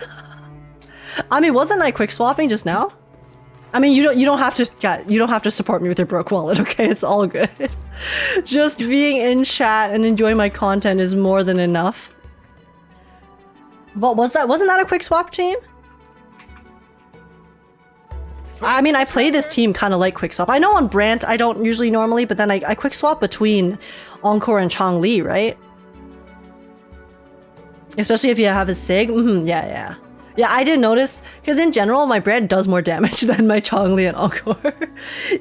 I mean, wasn't I quick swapping just now? I mean, you don't have to support me with your broke wallet, okay? It's all good. Just being in chat and enjoying my content is more than enough. But wasn't that a quick swap team? I mean, I play this team kind of like quick swap. I know on Brant I don't usually normally, but then I quick swap between Encore and Changli, right? Especially if you have a Sig. Yeah. Yeah, I did notice, because in general, my Brant does more damage than my Changli and Encore.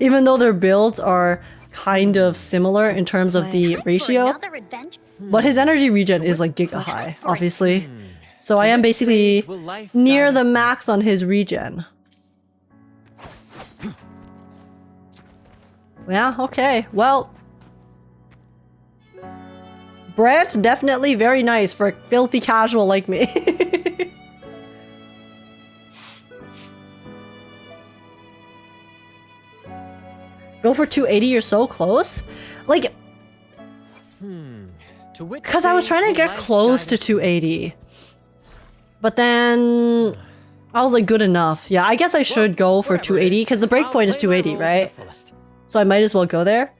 Even though their builds are kind of similar in terms of the ratio. Another adventure. But his energy regen is like giga high, obviously. So I am basically near the max on his regen. Yeah, okay. Well, Brant definitely very nice for a filthy casual like me. Go for 280, you're so close. Like, because I was trying to get close to 280. But then I was like, good enough. Yeah, I guess I should go for 280 because the breakpoint is 280, right? So I might as well go there.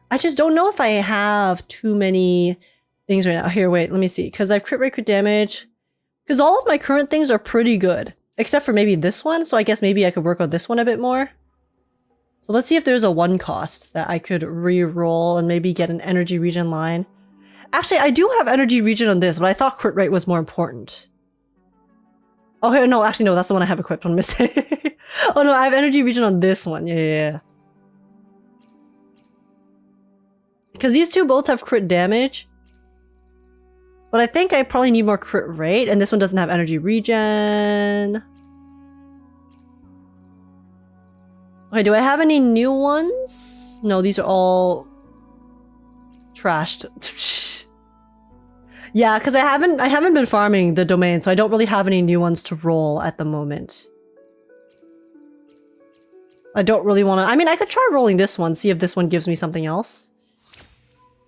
I just don't know if I have too many things right now. Here, wait, let me see. Because I have crit rate, crit damage. Because all of my current things are pretty good. Except for maybe this one. So I guess maybe I could work on this one a bit more. So let's see if there's a 1 cost that I could re-roll and maybe get an energy regen line. Actually, I do have energy regen on this, but I thought crit rate was more important. Okay, no, actually, no, that's the one I have equipped on mistake. Oh no, I have energy regen on this one. Yeah. Because these two both have crit damage. But I think I probably need more crit rate, and this one doesn't have energy regen. Okay, do I have any new ones? No, these are all trashed. Yeah, because I haven't been farming the domain, so I don't really have any new ones to roll at the moment. I don't really want to. I mean, I could try rolling this one, see if this one gives me something else.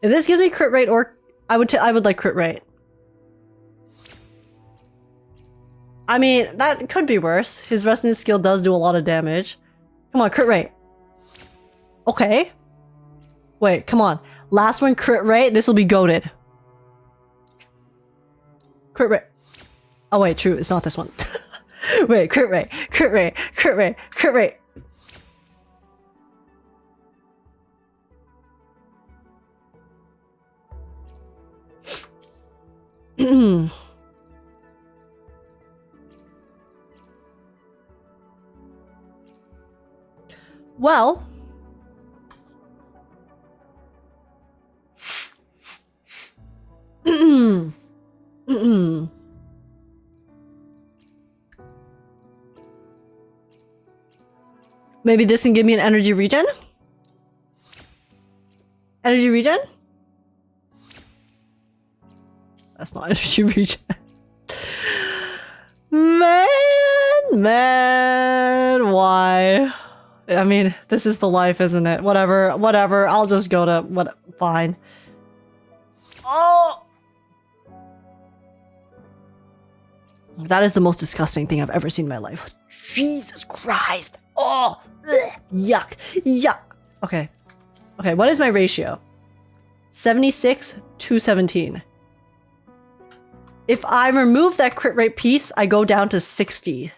If this gives me crit rate, or I would like crit rate. I mean, that could be worse. His resonant skill does do a lot of damage. Come on, crit rate. Okay. Wait, come on. Last one, crit rate. This will be goated. Crit rate. Oh wait, true. It's not this one. Wait, crit rate. Crit rate. Crit rate. Crit rate. Well, maybe this can give me an energy regen? Energy regen? That's not energy regen. Man, why? I mean, this is the life, isn't it? Whatever. I'll just go to fine. Oh! That is the most disgusting thing I've ever seen in my life. Jesus Christ! Oh! Ugh. Yuck! Yuck! Okay. Okay, what is my ratio? 76 to 17. If I remove that crit rate piece, I go down to 60.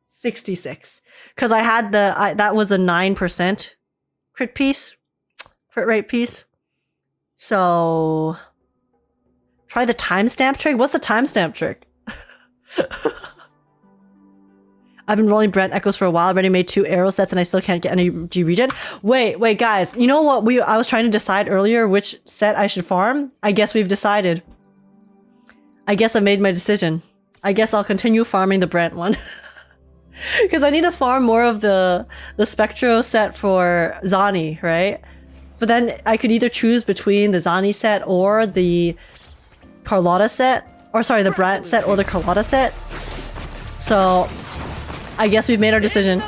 66. Because I had that was a 9% crit rate piece. So try the timestamp trick. What's the timestamp trick? I've been rolling Brent Echoes for a while. I already made 2 arrow sets and I still can't get any G regen. Wait, guys. You know what? I was trying to decide earlier which set I should farm. I guess we've decided. I guess I made my decision. I guess I'll continue farming the Brent one. Because I need to farm more of the Spectro set for Zani, right? But then I could either choose between the Zani set or the Carlotta set. Or sorry, the Brent set or the Carlotta set. So I guess we've made our decision.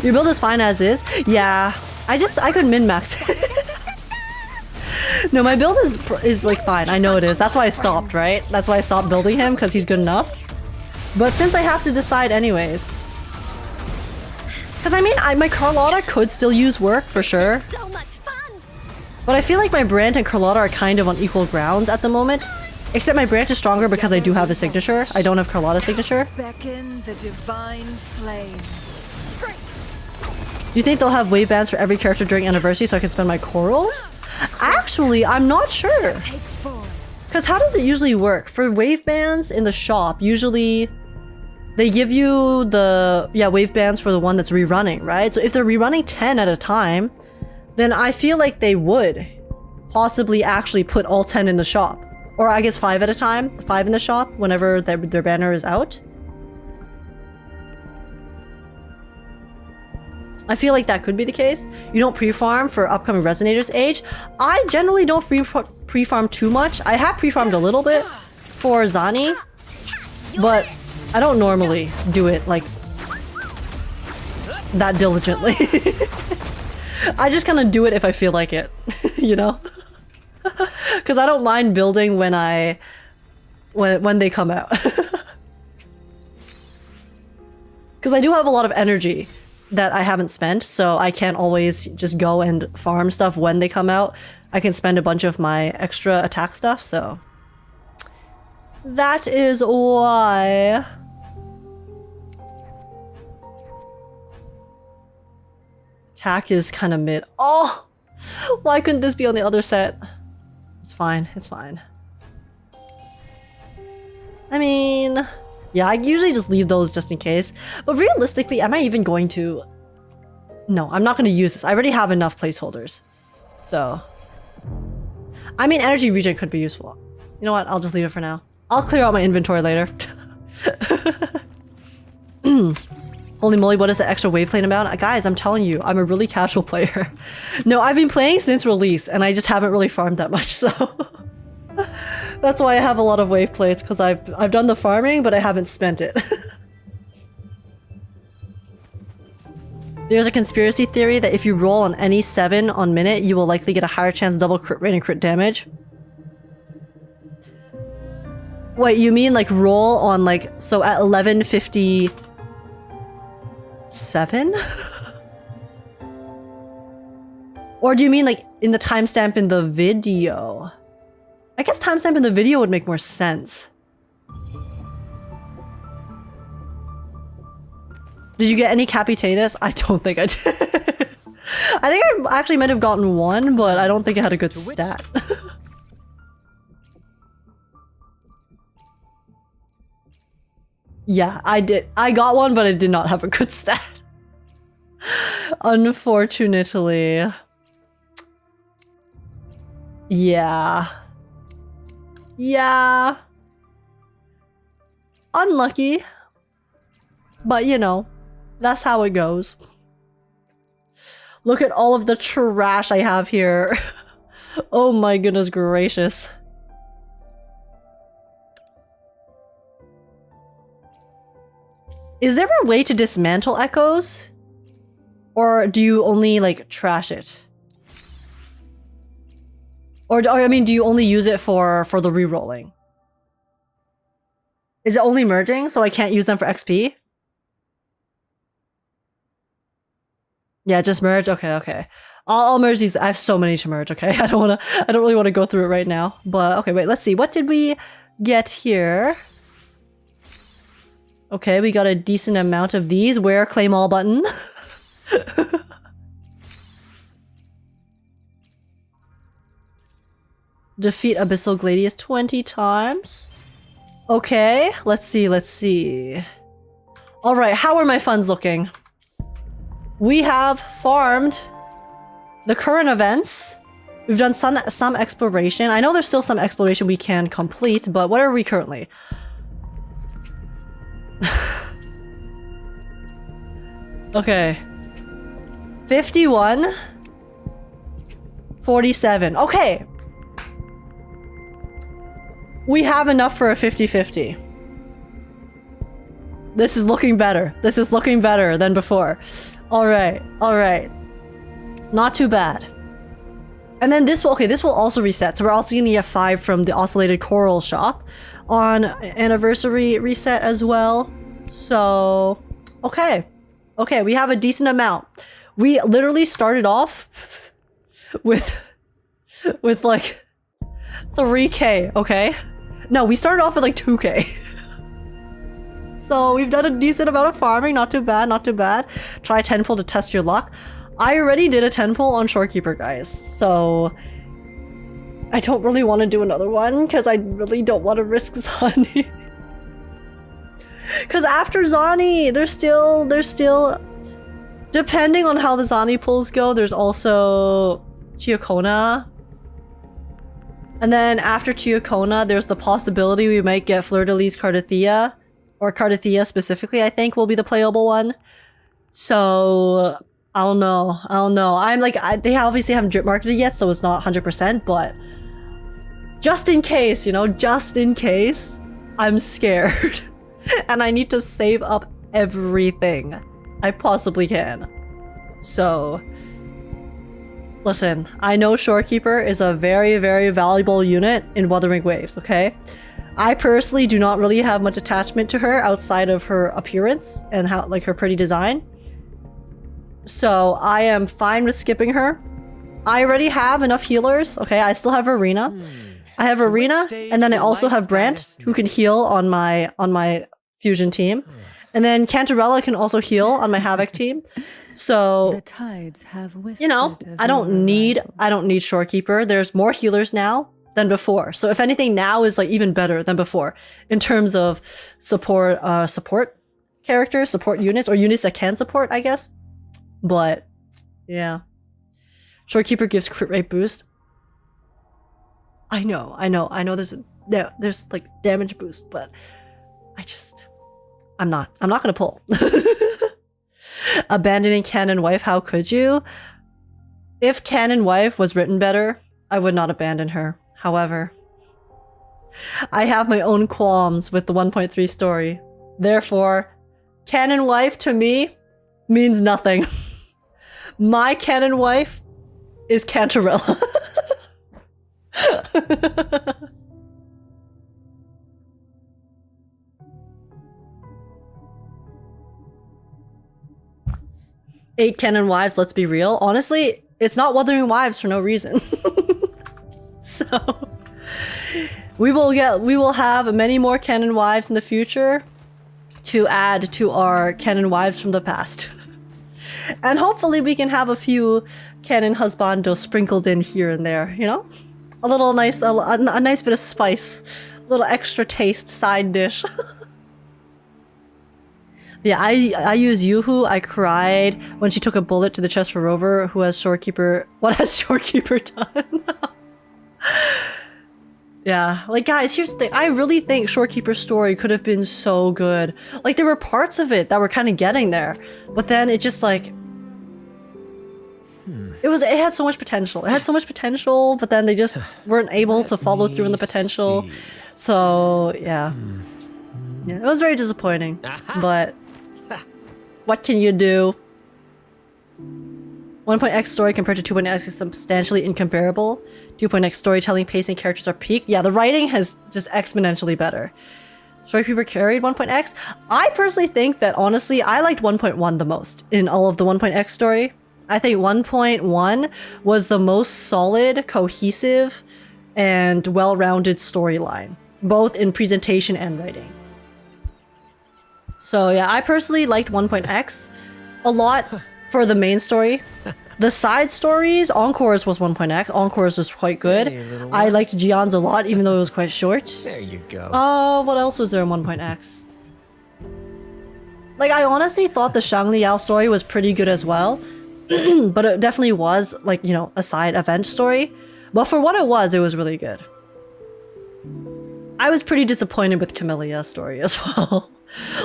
Your build is fine as is. Yeah, I could min-max. No, my build is like fine. I know it is. That's why I stopped, right? That's why I stopped building him, because he's good enough. But since I have to decide anyways. Because I mean, my Carlotta could still use work for sure. So much fun. But I feel like my Brant and Carlotta are kind of on equal grounds at the moment. Except my Brant is stronger because I do have a signature. I don't have Carlotta's signature. Beckon the divine flames. Do you think they'll have wave bands for every character during anniversary so I can spend my corals? Actually, I'm not sure. Because how does it usually work? For wave bands in the shop, usually they give you the wave bands for the one that's rerunning, right? So if they're rerunning 10 at a time, then I feel like they would possibly actually put all 10 in the shop. Or I guess 5 at a time, 5 in the shop whenever their banner is out. I feel like that could be the case. You don't pre-farm for upcoming Resonators age. I generally don't pre-farm too much. I have pre-farmed a little bit for Zani, but I don't normally do it like... that diligently. I just kind of do it if I feel like it, you know? Because I don't mind building when they come out. Because I do have a lot of energy that I haven't spent, so I can't always just go and farm stuff when they come out. I can spend a bunch of my extra attack stuff, so... That is why... Attack is kind of mid. Oh! Why couldn't this be on the other set? It's fine, it's fine. I mean... Yeah, I usually just leave those just in case. But realistically, am I even going to... No, I'm not going to use this. I already have enough placeholders. So... I mean, energy regen could be useful. You know what? I'll just leave it for now. I'll clear out my inventory later. Holy moly, what is the extra wave plane amount? Guys, I'm telling you, I'm a really casual player. No, I've been playing since release, and I just haven't really farmed that much, so... That's why I have a lot of wave plates, because I've done the farming, but I haven't spent it. There's a conspiracy theory that if you roll on any 7 on minute, you will likely get a higher chance double crit rate and crit damage. Wait, you mean like roll on like, so at 11:57? Or do you mean like in the timestamp in the video? I guess timestamp in the video would make more sense. Did you get any Capitatus? I don't think I did. I think I actually might have gotten one, but I don't think it had a good stat. Yeah, I did. I got one, but it did not have a good stat. Unfortunately. Yeah. Yeah. Unlucky. But you know, that's how it goes. Look at all of the trash I have here. Oh my goodness gracious. Is there a way to dismantle echoes? Or do you only like trash it? Or I mean, do you only use it for the re-rolling? Is it only merging, so I can't use them for XP? Yeah, just merge. Okay, okay. I'll merge these. I have so many to merge. Okay, I don't really want to go through it right now. But okay, wait. Let's see. What did we get here? Okay, we got a decent amount of these. Where claim all button? Defeat Abyssal Gladius 20 times. Okay, let's see, let's see. Alright, how are my funds looking? We have farmed the current events. We've done some exploration. I know there's still some exploration we can complete, but what are we currently? Okay. 51. 47. Okay. We have enough for a 50-50. This is looking better. This is looking better than before. Alright, alright. Not too bad. And then this will, okay, this will also reset. So we're also gonna get 5 from the Oscillated Coral shop on anniversary reset as well. So, okay. Okay, we have a decent amount. We literally started off with like 3k, okay? No, we started off with like 2k. So we've done a decent amount of farming, not too bad, not too bad. Try 10-pull to test your luck. I already did a 10-pull on Shorekeeper, guys, so I don't really want to do another one because I really don't want to risk Zani. Because after Zani, there's still, depending on how the Zani pulls go, there's also Cioccona. And then after Cioccona, there's the possibility we might get Fleurdelys Cartethiya, or Cartethiya specifically, I think, will be the playable one. So, I don't know. I'm like, they obviously haven't drip marketed yet, so it's not 100%, but just in case, you know, just in case, I'm scared. And I need to save up everything. I possibly can. So, listen, I know Shorekeeper is a very, very valuable unit in Wuthering Waves, okay? I personally do not really have much attachment to her outside of her appearance and how, like, her pretty design. So I am fine with skipping her. I already have enough healers, okay? I still have Arena. I have Arena, and then I also have Brant, who can heal on my fusion team. And then Cantarella can also heal on my Havoc team. So, The tides have you know, whispered of I don't your need arrival. Shorekeeper. There's more healers now than before. So if anything, now is like even better than before in terms of support characters, support units, or units that can support, I guess. But yeah. Shorekeeper gives crit rate boost. I know there's like damage boost, but I'm not gonna pull. Abandoning Canon Wife, how could you? If Canon Wife was written better, I would not abandon her. However, I have my own qualms with the 1.3 story. Therefore, Canon Wife to me means nothing. My Canon Wife is Cantarella. Eight Canon Wives, let's be real. Honestly, it's not Wuthering Wives for no reason. So we will have many more Canon Wives in the future to add to our Canon Wives from the past. And hopefully we can have a few Canon Husbandos sprinkled in here and there, you know? A little nice, a nice bit of spice. A little extra taste side dish. Yeah, I use Yuhu. I cried when she took a bullet to the chest for Rover, who has Shorekeeper. What has Shorekeeper done? Yeah, like guys, here's the thing. I really think Shorekeeper's story could have been so good. Like there were parts of it that were kind of getting there, but then it just like it had so much potential. It had so much potential, but then they just weren't able to follow through on the potential. So yeah, it was very disappointing. But what can you do? 1.x story compared to 2.x is substantially incomparable. 2.x storytelling, pacing, characters are peaked. Yeah, the writing has just exponentially better. Shorekeeper carried 1.x. I personally think that honestly, I liked 1.1 the most in all of the 1.x story. I think 1.1 was the most solid, cohesive, and well-rounded storyline, both in presentation and writing. So yeah, I personally liked 1.x a lot for the main story. The side stories, Encores was 1.x. Encores was quite good. Hey, I liked Gian's a lot, even though it was quite short. There you go. What else was there in 1.x? Like, I honestly thought the Shang Liao story was pretty good as well. But it definitely was, like, you know, a side event story. But for what it was really good. I was pretty disappointed with Camelia's story as well.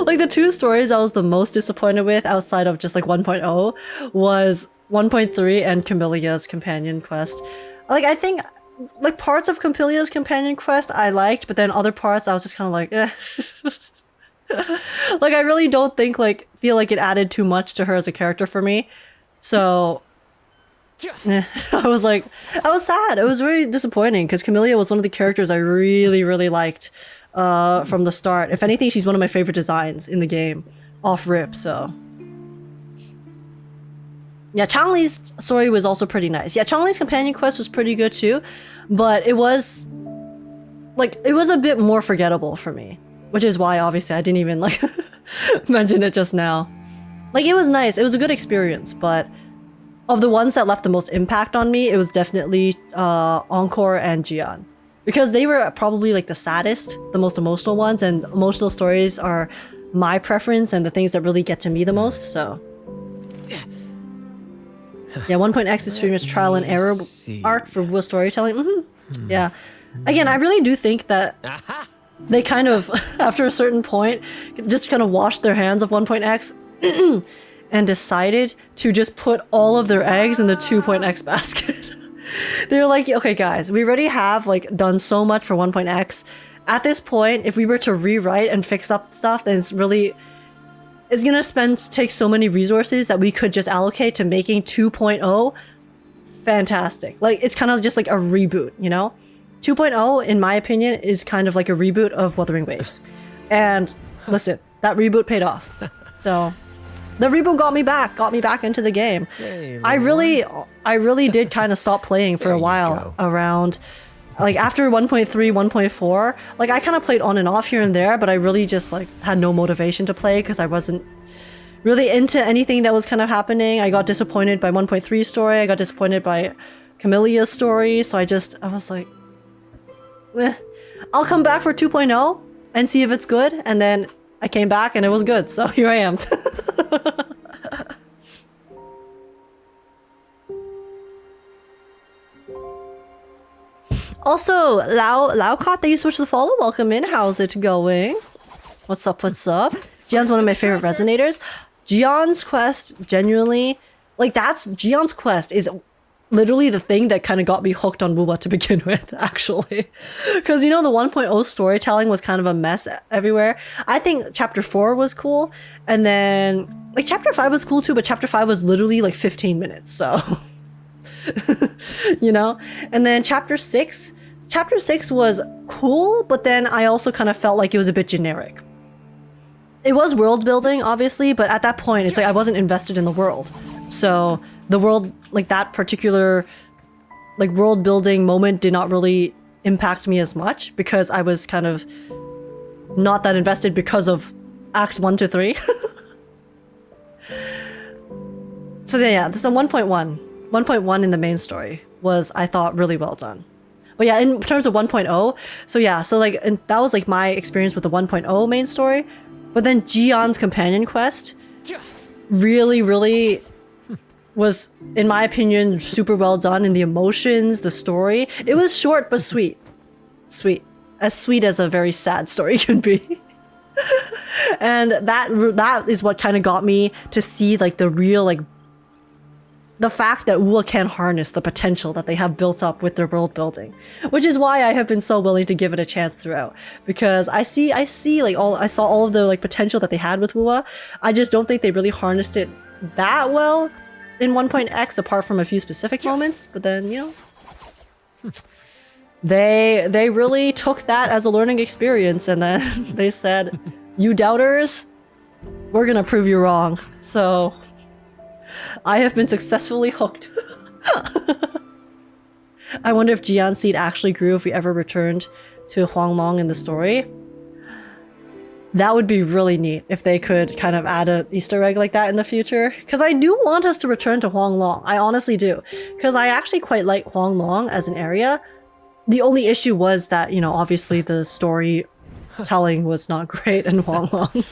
Like, the two stories I was the most disappointed with outside of just, like, 1.0 was 1.3 and Camelia's companion quest. Like, I think, like, parts of Camelia's companion quest I liked, but then other parts I was just kind of like, eh. Like, I really don't think, like, feel like it added too much to her as a character for me. So, I was like, I was sad. It was really disappointing because Camellia was one of the characters I really, really liked from the start. If anything, she's one of my favorite designs in the game, off rip, so. Yeah, Changli's story was also pretty nice. Yeah, Changli's companion quest was pretty good too, but it was, like, it was a bit more forgettable for me, which is why, obviously, I didn't even, like, mention it just now. Like, it was nice. It was a good experience, but of the ones that left the most impact on me, it was definitely Encore and Gian. Because they were probably, like, the saddest, the most emotional ones, and emotional stories are my preference and the things that really get to me the most, so. Yeah, 1.x is pretty much trial and error arc for Wu storytelling. Yeah. Again, I really do think that they kind of, after a certain point, just kind of washed their hands of 1.x and decided to just put all of their eggs in the 2.x basket. They're like, okay guys, we already have like done so much for 1.x. At this point, if we were to rewrite and fix up stuff, then it's really, is gonna take so many resources that we could just allocate to making 2.0 fantastic. Like, it's kind of just like a reboot, you know? 2.0, in my opinion, is kind of like a reboot of Wuthering Waves. And listen, that reboot paid off. So the reboot got me back into the game. Hey, I really did kind of stop playing for a while around, like, after 1.3, 1.4. Like, I kind of played on and off here and there, but I really just like had no motivation to play because I wasn't really into anything that was kind of happening. I got disappointed by 1.3 story. I got disappointed by Camellia's story. So I was like, I'll come back for 2.0 and see if it's good. And then I came back and it was good. So here I am. Also, Laucott, thank you so much for the follow. Welcome in. How's it going? What's up? What's up? Gion's one of my favorite resonators. Gion's quest, genuinely, like, Gion's quest is literally the thing that kind of got me hooked on Wuba to begin with, actually. Because, you know, the 1.0 storytelling was kind of a mess everywhere. I think chapter 4 was cool. And then, like, chapter 5 was cool too, but chapter 5 was literally like 15 minutes, so... you know? And then chapter 6 was cool, but then I also kind of felt like it was a bit generic. It was world building, obviously, but at that point it's like I wasn't invested in the world. So the world, like, that particular like world building moment did not really impact me as much because I was kind of not that invested because of acts 1 to 3. So yeah, the 1.1 in the main story was, I thought, really well done. But yeah, in terms of 1.0, so yeah, so like, and that was like my experience with the 1.0 main story. But then Gion's companion quest really was, in my opinion, super well done in the emotions, the story. It was short but sweet. As sweet as a very sad story can be. And that is what kind of got me to see like the real, like, the fact that Ua can harness the potential that they have built up with their world building, which is why I have been so willing to give it a chance throughout, because I see like I saw all of the like potential that they had with Ua. I just don't think they really harnessed it that well in 1.x, apart from a few specific moments. But then, you know, they really took that as a learning experience, and then they said, "You doubters, we're gonna prove you wrong." So I have been successfully hooked. I wonder if Gion's seed actually grew if we ever returned to Huanglong in the story. That would be really neat if they could kind of add an Easter egg like that in the future. Because I do want us to return to Huanglong. I honestly do. Because I actually quite like Huanglong as an area. The only issue was that, you know, obviously the storytelling was not great in Huanglong.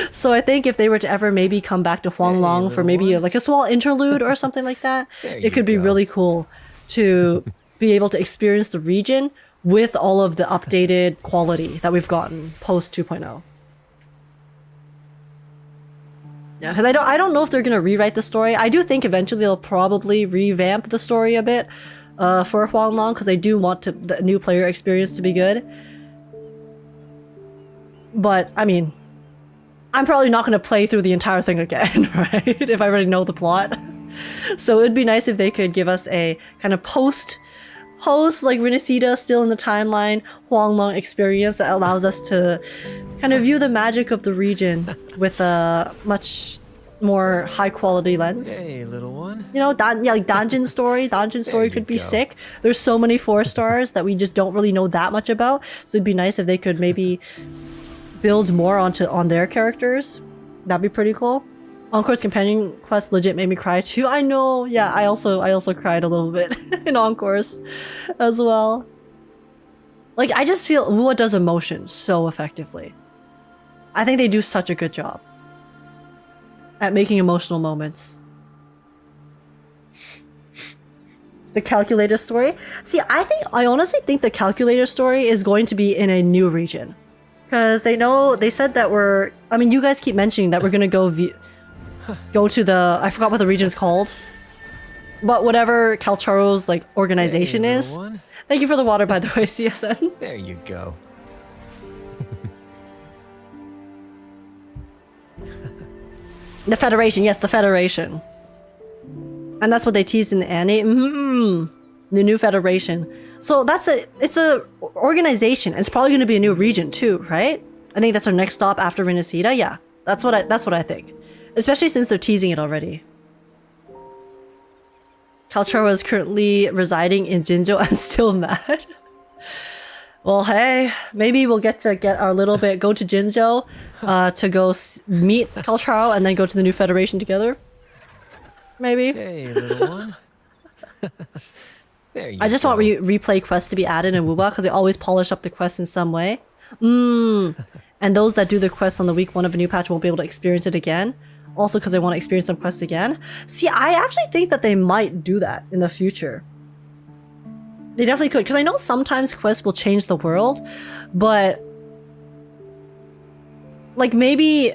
So I think if they were to ever maybe come back to Huanglong for maybe like a small interlude or something like that, it could be really cool to be able to experience the region with all of the updated quality that we've gotten post 2.0. Yeah, because I don't know if they're gonna rewrite the story. I do think eventually they'll probably revamp the story a bit for Huanglong, because I do want the new player experience to be good. But I mean, I'm probably not going to play through the entire thing again, right? If I already know the plot. So it'd be nice if they could give us a kind of post like Renacida still in the timeline Huanglong experience that allows us to kind of view the magic of the region with a much more high quality lens. Hey, little one. You know, like Dungeon Story. Dungeon Story could be sick. There's so many 4 stars that we just don't really know that much about. So it'd be nice if they could maybe build more on their characters. That'd be pretty cool. Encore's companion quest legit made me cry too. I know. Yeah, I also cried a little bit in Encore's as well. Like, I just feel Ua does emotion so effectively. I think they do such a good job at making emotional moments. The calculator story. See, I honestly think the calculator story is going to be in a new region. Because they said that I mean, you guys keep mentioning that we're gonna go to the, I forgot what the region is called. But whatever Calcharo's like organization is. One. Thank you for the water, by the way, CSN. There you go. The Federation, yes, the Federation. And that's what they teased in the anime. The new Federation. So it's a organization. It's probably going to be a new region too, right? I think that's our next stop after Renacida. Yeah, that's what I think. Especially since they're teasing it already. Kalcharo is currently residing in Jinjo. I'm still mad. Well, hey, maybe we'll get our little bit, go to Jinjo to go meet Kalcharo and then go to the new Federation together. Maybe. Hey, little one. There you I just go. want replay quests to be added in Wuba because they always polish up the quests in some way. And those that do the quests on the week 1 of a new patch won't be able to experience it again. Also because they want to experience some quests again. See, I actually think that they might do that in the future. They definitely could, because I know sometimes quests will change the world, but like maybe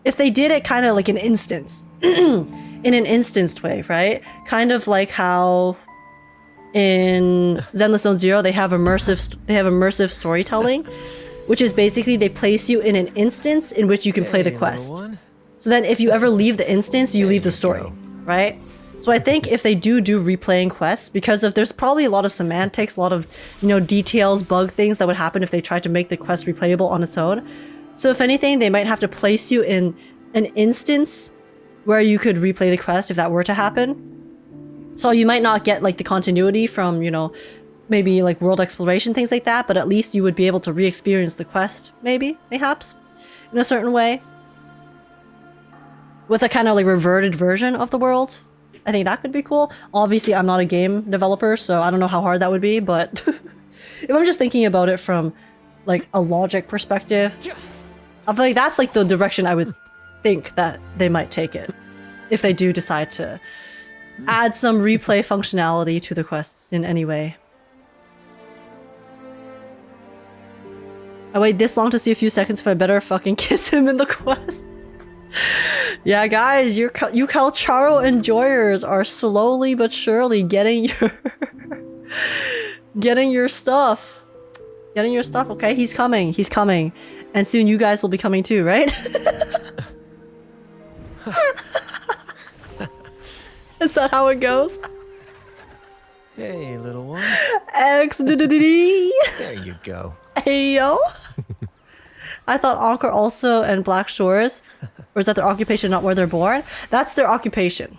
if they did it kind of like an instance, in an instanced way, right? Kind of like how in Zenless Zone Zero they have immersive storytelling, which is basically they place you in an instance in which you can play the quest. So then if you ever leave the instance, you leave the story, right? So I think if they do replaying quests, because there's probably a lot of semantics, a lot of, details, bug things that would happen if they tried to make the quest replayable on its own. So if anything, they might have to place you in an instance where you could replay the quest if that were to happen. So you might not get like the continuity from, maybe like world exploration, things like that, but at least you would be able to re-experience the quest, mayhaps, in a certain way. With a kind of like reverted version of the world. I think that could be cool. Obviously, I'm not a game developer, so I don't know how hard that would be, but if I'm just thinking about it from like a logic perspective, I feel like that's like the direction I would think that they might take it. If they do decide to add some replay functionality to the quests in any way. I wait this long to see a few seconds if I better fucking kiss him in the quest. Yeah, guys, you Kalcharo enjoyers are slowly but surely getting your stuff. Getting your stuff, okay? He's coming. And soon you guys will be coming too, right? Is that how it goes? Hey, little one. X D. There you go. Hey yo. I thought Encore also and Black Shores, or is that their occupation, not where they're born? That's their occupation.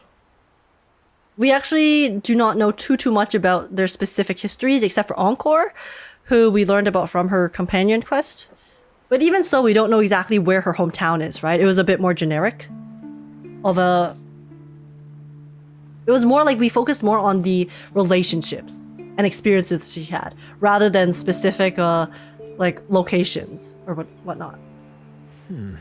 We actually do not know too much about their specific histories, except for Encore, who we learned about from her companion quest. But even so, we don't know exactly where her hometown is, right? It was a bit more generic. It was more like we focused more on the relationships and experiences she had, rather than specific like locations or whatnot. And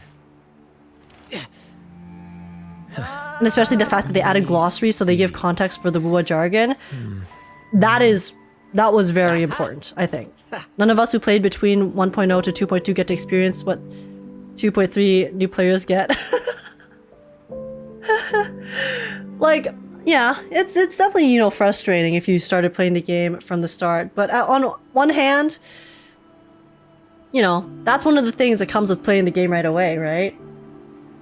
especially the fact that they added glossaries so they give context for the Wuwa jargon. That was very important, I think. None of us who played between 1.0 to 2.2 get to experience what 2.3 new players get. Like, yeah, it's definitely, frustrating if you started playing the game from the start. But on one hand, that's one of the things that comes with playing the game right away, right?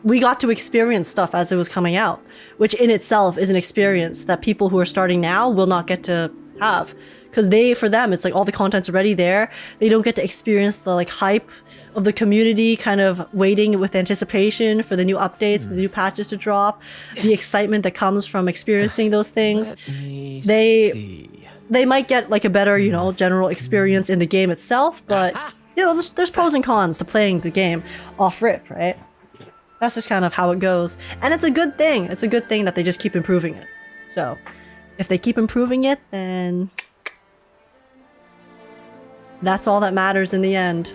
We got to experience stuff as it was coming out, which in itself is an experience that people who are starting now will not get to have. Because for them, it's like all the content's already there. They don't get to experience the like hype of the community, kind of waiting with anticipation for the new updates, the new patches to drop, the excitement that comes from experiencing those things. They might get like a better, general experience in the game itself, but there's pros and cons to playing the game off rip, right? That's just kind of how it goes. And it's a good thing. It's a good thing that they just keep improving it. So if they keep improving it, then that's all that matters in the end.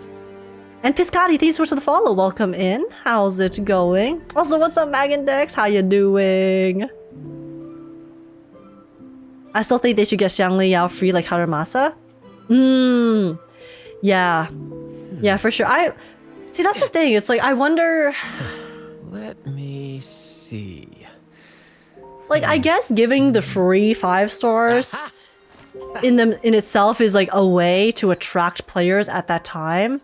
And Piscati, thanks so much for the follow. Welcome in. How's it going? Also, what's up, Megan Dex? How you doing? I still think they should get Xiangli Yao free like Haramasa. Yeah. Yeah, for sure. See, that's the thing. It's like, I wonder... Let me see. Like, I guess giving the free 5 stars in itself is like a way to attract players at that time.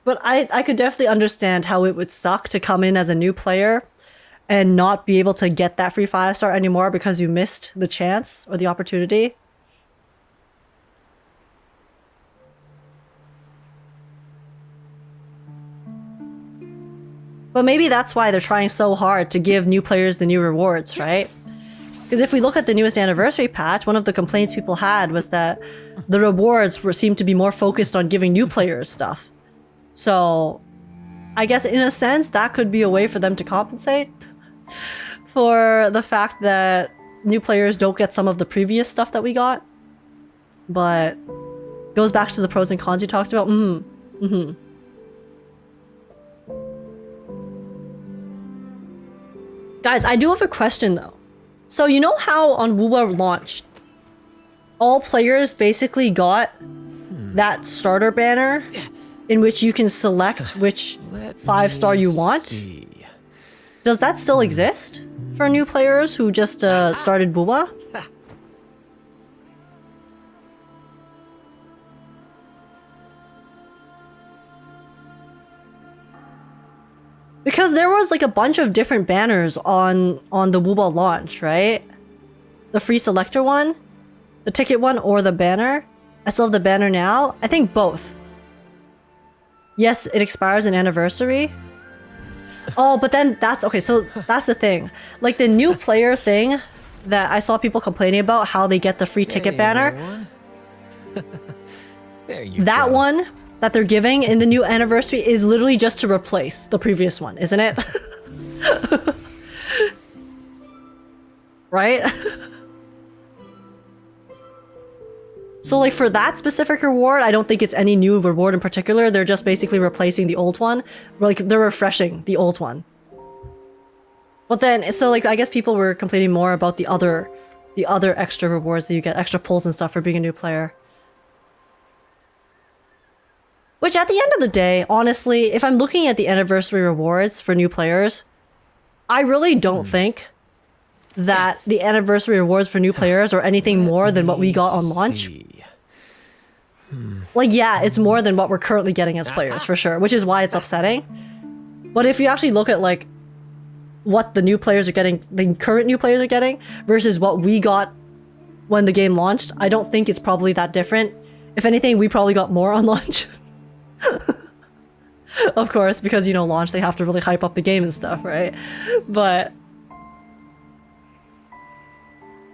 But I could definitely understand how it would suck to come in as a new player and not be able to get that free 5-star anymore because you missed the chance or the opportunity. But maybe that's why they're trying so hard to give new players the new rewards, right? Because if we look at the newest anniversary patch, one of the complaints people had was that the rewards seemed to be more focused on giving new players stuff. So I guess in a sense, that could be a way for them to compensate for the fact that new players don't get some of the previous stuff that we got. But goes back to the pros and cons you talked about. Guys, I do have a question though. So you know how on Wuwa launch, all players basically got that starter banner in which you can select which 5-star you want? Does that still exist for new players who just started Wuwa? Because there was like a bunch of different banners on the Wuba launch, right? The free selector one, the ticket one, or the banner. I still have the banner now. I think both. Yes, it expires an anniversary. Oh, but then that's okay. So that's the thing. Like the new player thing that I saw people complaining about how they get the free ticket banner. There you That go. one that they're giving in the new anniversary is literally just to replace the previous one, isn't it? Right? So like for that specific reward, I don't think it's any new reward in particular. They're just basically replacing the old one. Like they're refreshing the old one. But then, so like I guess people were complaining more about the other extra rewards that you get, extra pulls and stuff for being a new player. Which at the end of the day, honestly, if I'm looking at the anniversary rewards for new players, I really don't think that the anniversary rewards for new players are anything more than what we got on launch. Like, yeah, it's more than what we're currently getting as players, for sure, which is why it's upsetting. But if you actually look at, like, what the new players are getting, the current new players are getting, versus what we got when the game launched, I don't think it's probably that different. If anything, we probably got more on launch. Of course, because, you know, launch, they have to really hype up the game and stuff, right? But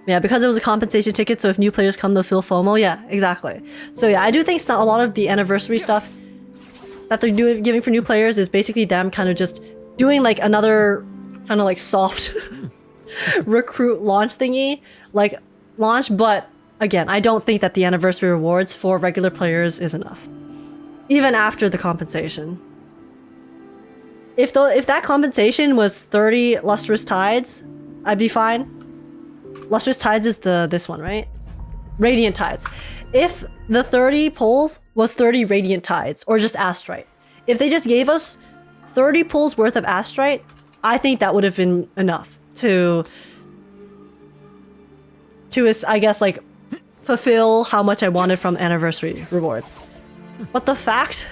yeah, because it was a compensation ticket, so if new players come, they'll feel FOMO. Yeah, exactly. So yeah, I do think a lot of the anniversary stuff that they're giving for new players is basically them kind of just doing like another kind of like soft recruit launch thingy, like launch. But again, I don't think that the anniversary rewards for regular players is enough, even after the compensation. If that compensation was 30 lustrous tides, I'd be fine. Lustrous tides is this one, right? Radiant tides. If the 30 pulls was 30 radiant tides or just astrite, if they just gave us 30 pulls worth of astrite, I think that would have been enough to I guess like fulfill how much I wanted from anniversary rewards. But the fact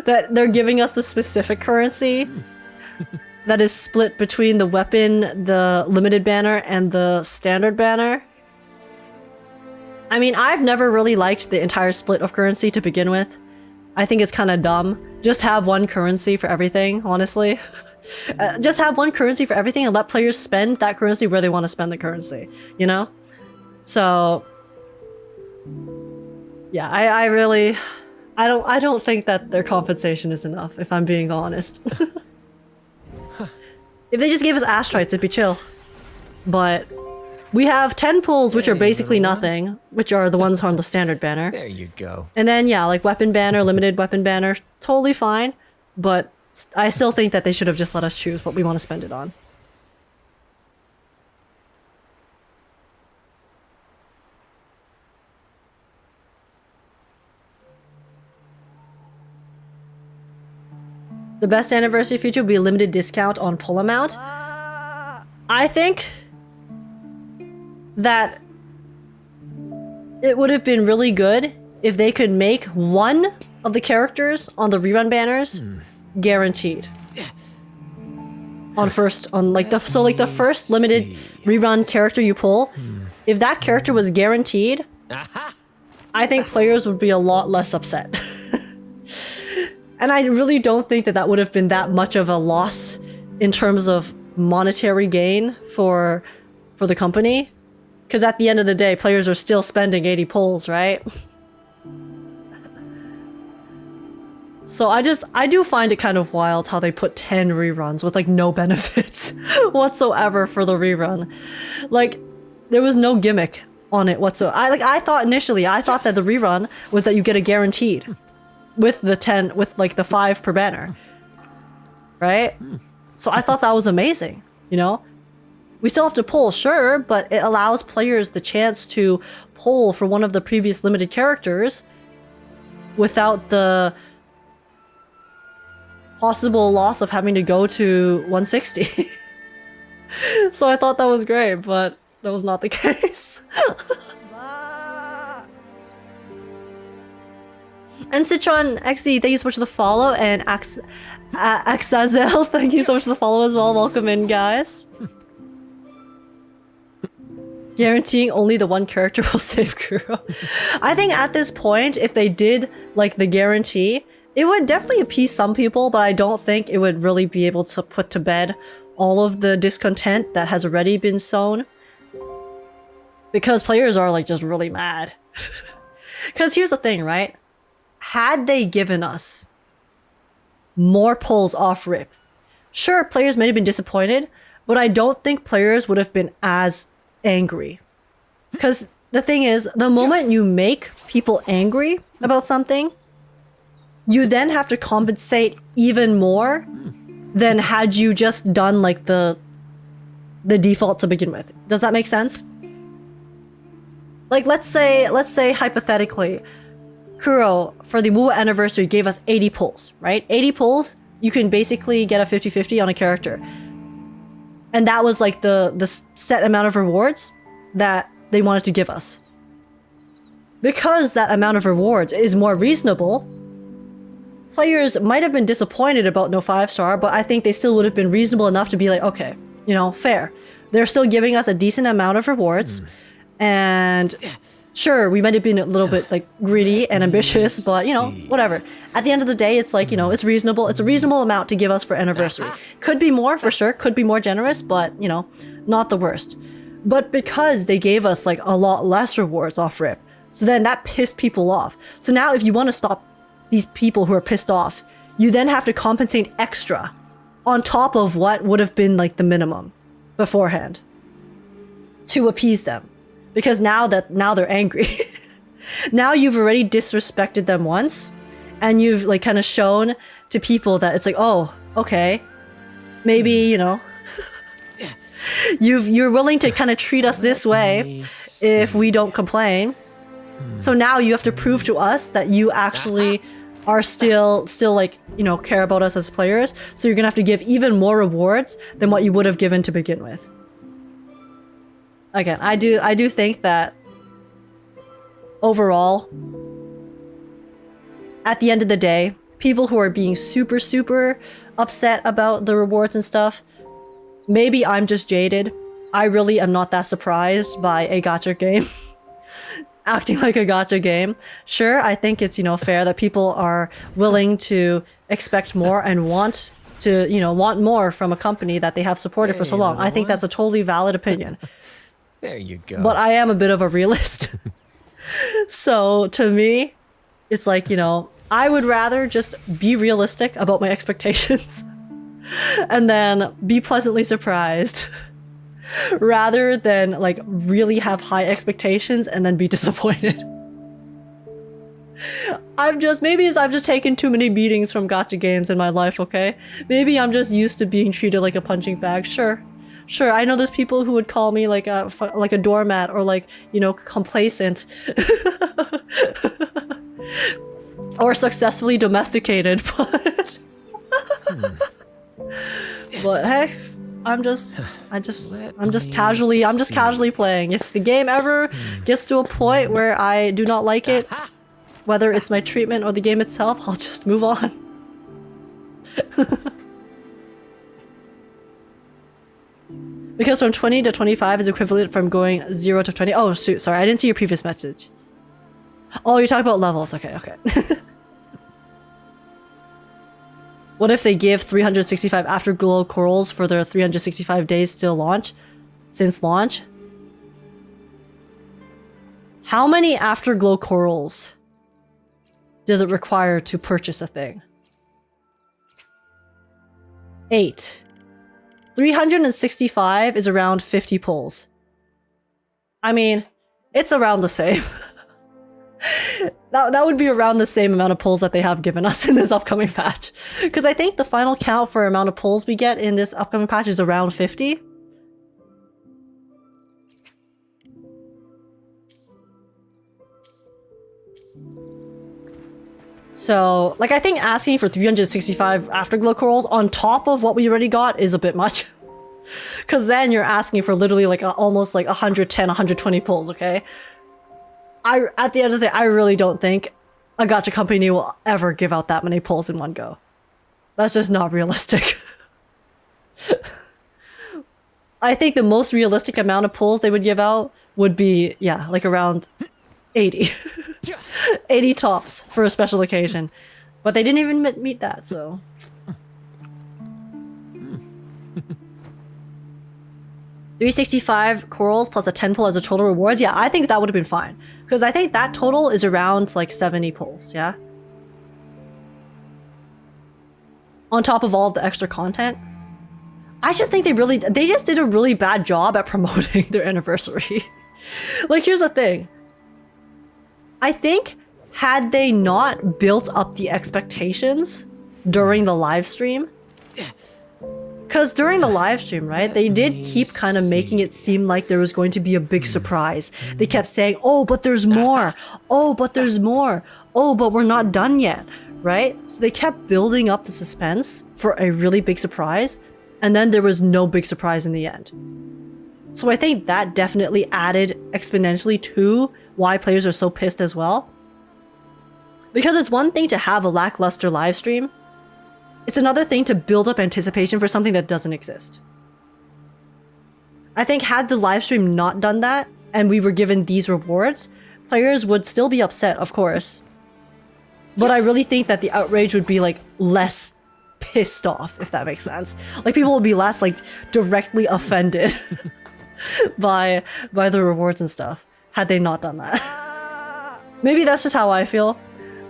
that they're giving us the specific currency that is split between the weapon, the limited banner, and the standard banner. I mean, I've never really liked the entire split of currency to begin with. I think it's kind of dumb. Just have one currency for everything, honestly. Just have one currency for everything and let players spend that currency where they want to spend the currency, you know? So yeah, I don't think that their compensation is enough, if I'm being honest. If they just gave us astrites, it'd be chill. But we have 10 pulls, which are basically nothing, which are the ones on the standard banner. There you go. And then, yeah, like weapon banner, limited weapon banner, totally fine. But I still think that they should have just let us choose what we want to spend it on. The best anniversary feature would be a limited discount on pull amount. I think that it would have been really good if they could make one of the characters on the rerun banners, guaranteed. On the first limited rerun character you pull, if that character was guaranteed, I think players would be a lot less upset. And I really don't think that would have been that much of a loss in terms of monetary gain for the company. Because at the end of the day, players are still spending 80 pulls, right? So I do find it kind of wild how they put 10 reruns with like no benefits whatsoever for the rerun. Like, there was no gimmick on it whatsoever. I thought initially that the rerun was that you get a guaranteed with the 10, with like the 5 per banner, right? So I thought that was amazing, you know? We still have to pull, sure, but it allows players the chance to pull for one of the previous limited characters without the possible loss of having to go to 160. So I thought that was great, but that was not the case. And Citron XD, thank you so much for the follow, and Axazel, thank you so much for the follow as well. Welcome in, guys. Guaranteeing only the one character will save Kuro. I think at this point, if they did like the guarantee, it would definitely appease some people, but I don't think it would really be able to put to bed all of the discontent that has already been sown. Because players are like just really mad. Because here's the thing, right? Had they given us more pulls off rip, sure, players may have been disappointed, but I don't think players would have been as angry. Because the thing is, the moment you make people angry about something, you then have to compensate even more than had you just done like the default to begin with. Does that make sense? Like, let's say hypothetically, Kuro, for the Wu anniversary, gave us 80 pulls, right? 80 pulls, you can basically get a 50-50 on a character. And that was like the set amount of rewards that they wanted to give us. Because that amount of rewards is more reasonable, players might have been disappointed about no 5-star, but I think they still would have been reasonable enough to be like, okay, you know, fair. They're still giving us a decent amount of rewards. And sure, we might have been a little bit like greedy and ambitious, but you know, whatever. At the end of the day, it's like, you know, it's reasonable. It's a reasonable amount to give us for anniversary. Could be more for sure, could be more generous, but you know, not the worst. But because they gave us like a lot less rewards off rip, so then that pissed people off. So now if you want to stop these people who are pissed off, you then have to compensate extra on top of what would have been like the minimum beforehand to appease them. Because now they're angry. Now you've already disrespected them once, and you've like kind of shown to people that it's like, oh, okay, maybe, you know, you're willing to kind of treat us this way if we don't complain. So now you have to prove to us that you actually are still like, you know, care about us as players. So you're gonna have to give even more rewards than what you would have given to begin with. Again, I do think that overall, at the end of the day, people who are being super upset about the rewards and stuff, maybe I'm just jaded. I really am not that surprised by a gacha game acting like a gacha game. Sure, I think it's, you know, fair that people are willing to expect more and want more from a company that they have supported for so long. I think that's a totally valid opinion. There you go. But I am a bit of a realist. So to me, it's like, you know, I would rather just be realistic about my expectations and then be pleasantly surprised rather than like really have high expectations and then be disappointed. I've just taken too many beatings from gacha games in my life, okay? Maybe I'm just used to being treated like a punching bag, sure. Sure, I know there's people who would call me like a doormat or like, you know, complacent. Or successfully domesticated, but but hey, I'm just casually playing. If the game ever gets to a point where I do not like it, whether it's my treatment or the game itself, I'll just move on. Because from 20 to 25 is equivalent from going 0 to 20. Oh, shoot, sorry, I didn't see your previous message. Oh, you're talking about levels. Okay, okay. What if they give 365 Afterglow corals for their 365 days still launch? Since launch? How many Afterglow corals does it require to purchase a thing? 8. 365 is around 50 pulls. I mean, it's around the same. That would be around the same amount of pulls that they have given us in this upcoming patch. Because I think the final count for amount of pulls we get in this upcoming patch is around 50. So, like, I think asking for 365 Afterglow corals on top of what we already got is a bit much. Because then you're asking for literally like almost like 110, 120 pulls, okay? At the end of the day, I really don't think a gacha company will ever give out that many pulls in one go. That's just not realistic. I think the most realistic amount of pulls they would give out would be, yeah, like around 80. 80 tops for a special occasion. But they didn't even meet that, so... 365 corals plus a 10 pull as a total rewards. Yeah, I think that would have been fine. Because I think that total is around like 70 pulls, yeah? On top of all of the extra content. I just think they just did a really bad job at promoting their anniversary. Like, here's the thing. I think had they not built up the expectations during the live stream, because during the live stream, right, they did keep kind of making it seem like there was going to be a big surprise. They kept saying, oh, but there's more. Oh, but there's more. Oh, but we're not done yet, right? So they kept building up the suspense for a really big surprise, and then there was no big surprise in the end. So I think that definitely added exponentially to why players are so pissed as well. Because it's one thing to have a lackluster live stream. It's another thing to build up anticipation for something that doesn't exist. I think had the live stream not done that, and we were given these rewards, players would still be upset, of course. But I really think that the outrage would be like less pissed off, if that makes sense. Like, people would be less like directly offended by the rewards and stuff, had they not done that. Maybe that's just how I feel.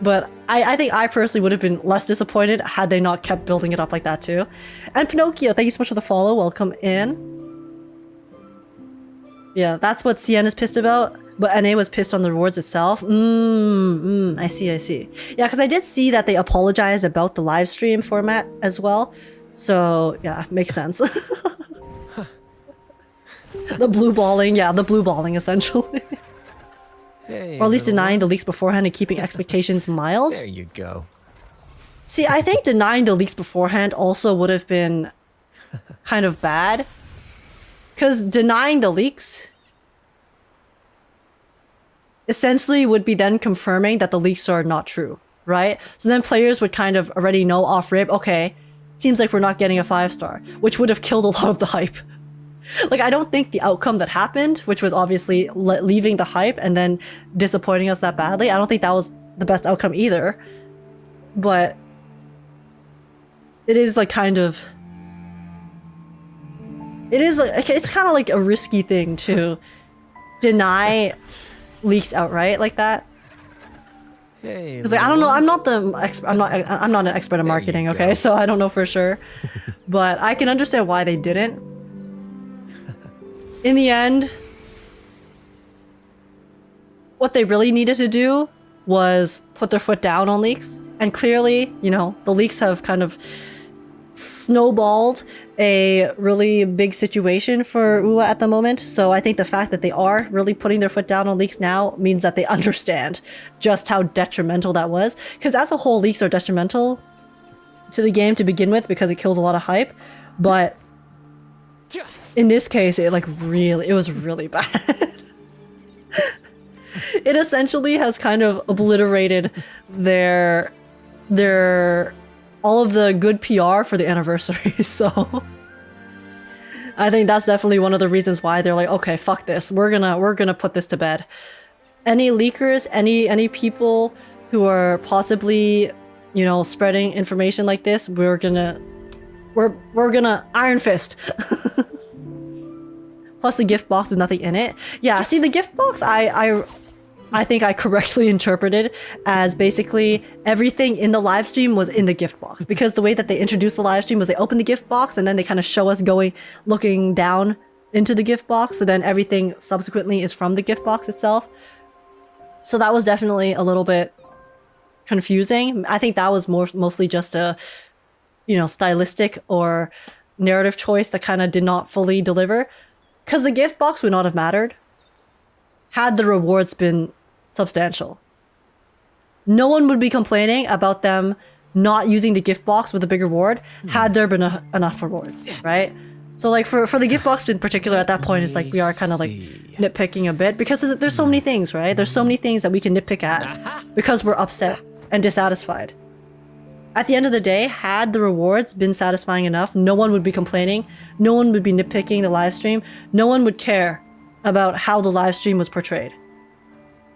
But I think I personally would have been less disappointed had they not kept building it up like that too. And Pinocchio, thank you so much for the follow. Welcome in. Yeah, that's what CN is pissed about. But NA was pissed on the rewards itself. I see. Yeah, because I did see that they apologized about the live stream format as well. So, yeah, makes sense. The blue balling, yeah, the blue balling essentially. Hey, or at least denying the leaks beforehand and keeping expectations mild. There you go. See, I think denying the leaks beforehand also would have been kind of bad. Because denying the leaks essentially would be then confirming that the leaks are not true, right? So then players would kind of already know off rip, okay, seems like we're not getting a 5-star, which would have killed a lot of the hype. Like, I don't think the outcome that happened, which was obviously leaving the hype and then disappointing us that badly, I don't think that was the best outcome either. But it is like kind of... It is like, it's kind of like a risky thing to deny leaks outright like that. Hey, Because like, I don't know, I'm not an expert in marketing, okay? So I don't know for sure. But I can understand why they didn't. In the end, what they really needed to do was put their foot down on leaks. And clearly, you know, the leaks have kind of snowballed a really big situation for UA at the moment. So I think the fact that they are really putting their foot down on leaks now means that they understand just how detrimental that was. Because as a whole, leaks are detrimental to the game to begin with because it kills a lot of hype. But in this case, it was really bad. it essentially has kind of obliterated their all of the good PR for the anniversary. So I think that's definitely one of the reasons why they're like, okay, fuck this. We're gonna put this to bed. Any leakers, any people who are possibly, you know, spreading information like this, we're gonna iron fist. Plus the gift box with nothing in it. Yeah, see the gift box I think I correctly interpreted as basically everything in the live stream was in the gift box, because the way that they introduced the live stream was they open the gift box and then they kind of show us looking down into the gift box, so then everything subsequently is from the gift box itself. So that was definitely a little bit confusing. I think that was mostly just a, you know, stylistic or narrative choice that kind of did not fully deliver, because the gift box would not have mattered had the rewards been substantial. No one would be complaining about them not using the gift box with a big reward had there been enough rewards, right? So like for the gift box in particular, at that point, it's like we are kind of like nitpicking a bit, because there's so many things, right? There's so many things that we can nitpick at because we're upset and dissatisfied. At the end of the day, had the rewards been satisfying enough, no one would be complaining, no one would be nitpicking the live stream, no one would care about how the live stream was portrayed,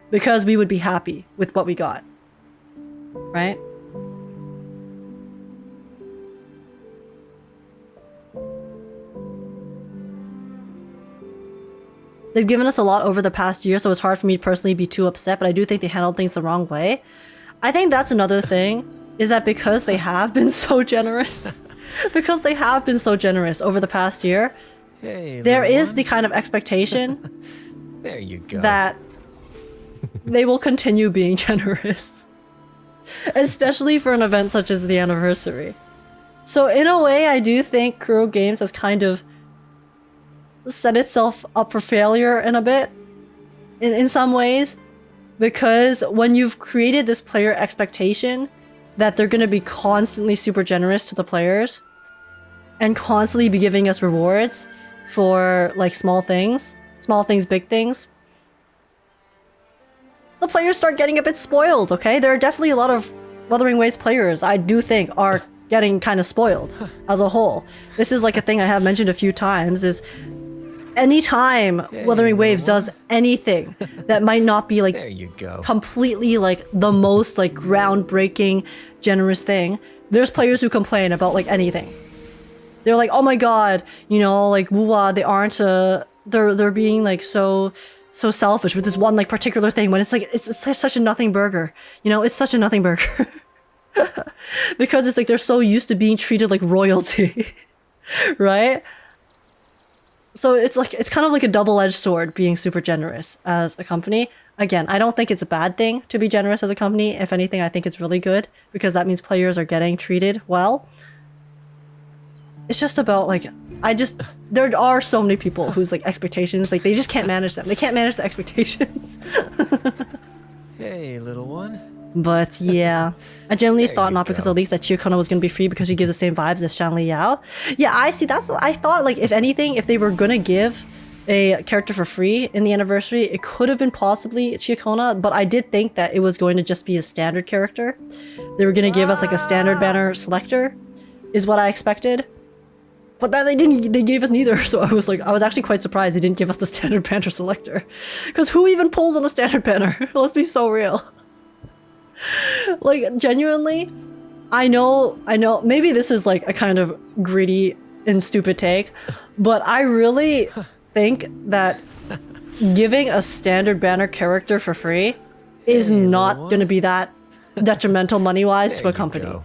because we would be happy with what we got, right? They've given us a lot over the past year, so it's hard for me to personally be too upset, but I do think they handled things the wrong way. I think that's another thing, is that because they have been so generous, because they have been so generous over the past year, there is the kind of expectation There you go. that they will continue being generous. Especially for an event such as the anniversary. So in a way, I do think Kuro Games has kind of set itself up for failure in a bit. In some ways. Because when you've created this player expectation that they're going to be constantly super generous to the players and constantly be giving us rewards for like small things, big things, the players start getting a bit spoiled, okay? There are definitely a lot of Wuthering Waves players I do think are getting kind of spoiled as a whole. This is like a thing I have mentioned a few times, is anytime Wuthering Waves does anything that might not be like There you go. completely like the most like groundbreaking generous thing, there's players who complain about like anything. They're like, oh my god, you know, like Wuwa, they aren't they're being like so selfish with this one like particular thing, when it's like it's such a nothing burger, you know, it's such a nothing burger. Because it's like they're so used to being treated like royalty. Right? So it's kind of like a double-edged sword being super generous as a company. Again, I don't think it's a bad thing to be generous as a company. If anything, I think it's really good, because that means players are getting treated well. It's just about like, there are so many people whose like expectations, like they just can't manage them. They can't manage the expectations. Hey, little one. But yeah, I genuinely There thought you not because go. of Elise that Cioccona was going to be free, because she gives the same vibes as Shanli Yao. Yeah, I see. That's what I thought. Like, if anything, if they were going to give a character for free in the anniversary, it could have been possibly Cioccona, but I did think that it was going to just be a standard character. They were going to give us like a standard banner selector, is what I expected. But then they gave us neither, so I was actually quite surprised they didn't give us the standard banner selector. Because who even pulls on the standard banner? Let's be so real. Like, genuinely, I know, maybe this is like a kind of greedy and stupid take, but I really think that giving a standard banner character for free is not going to be that detrimental money-wise to a company. Go.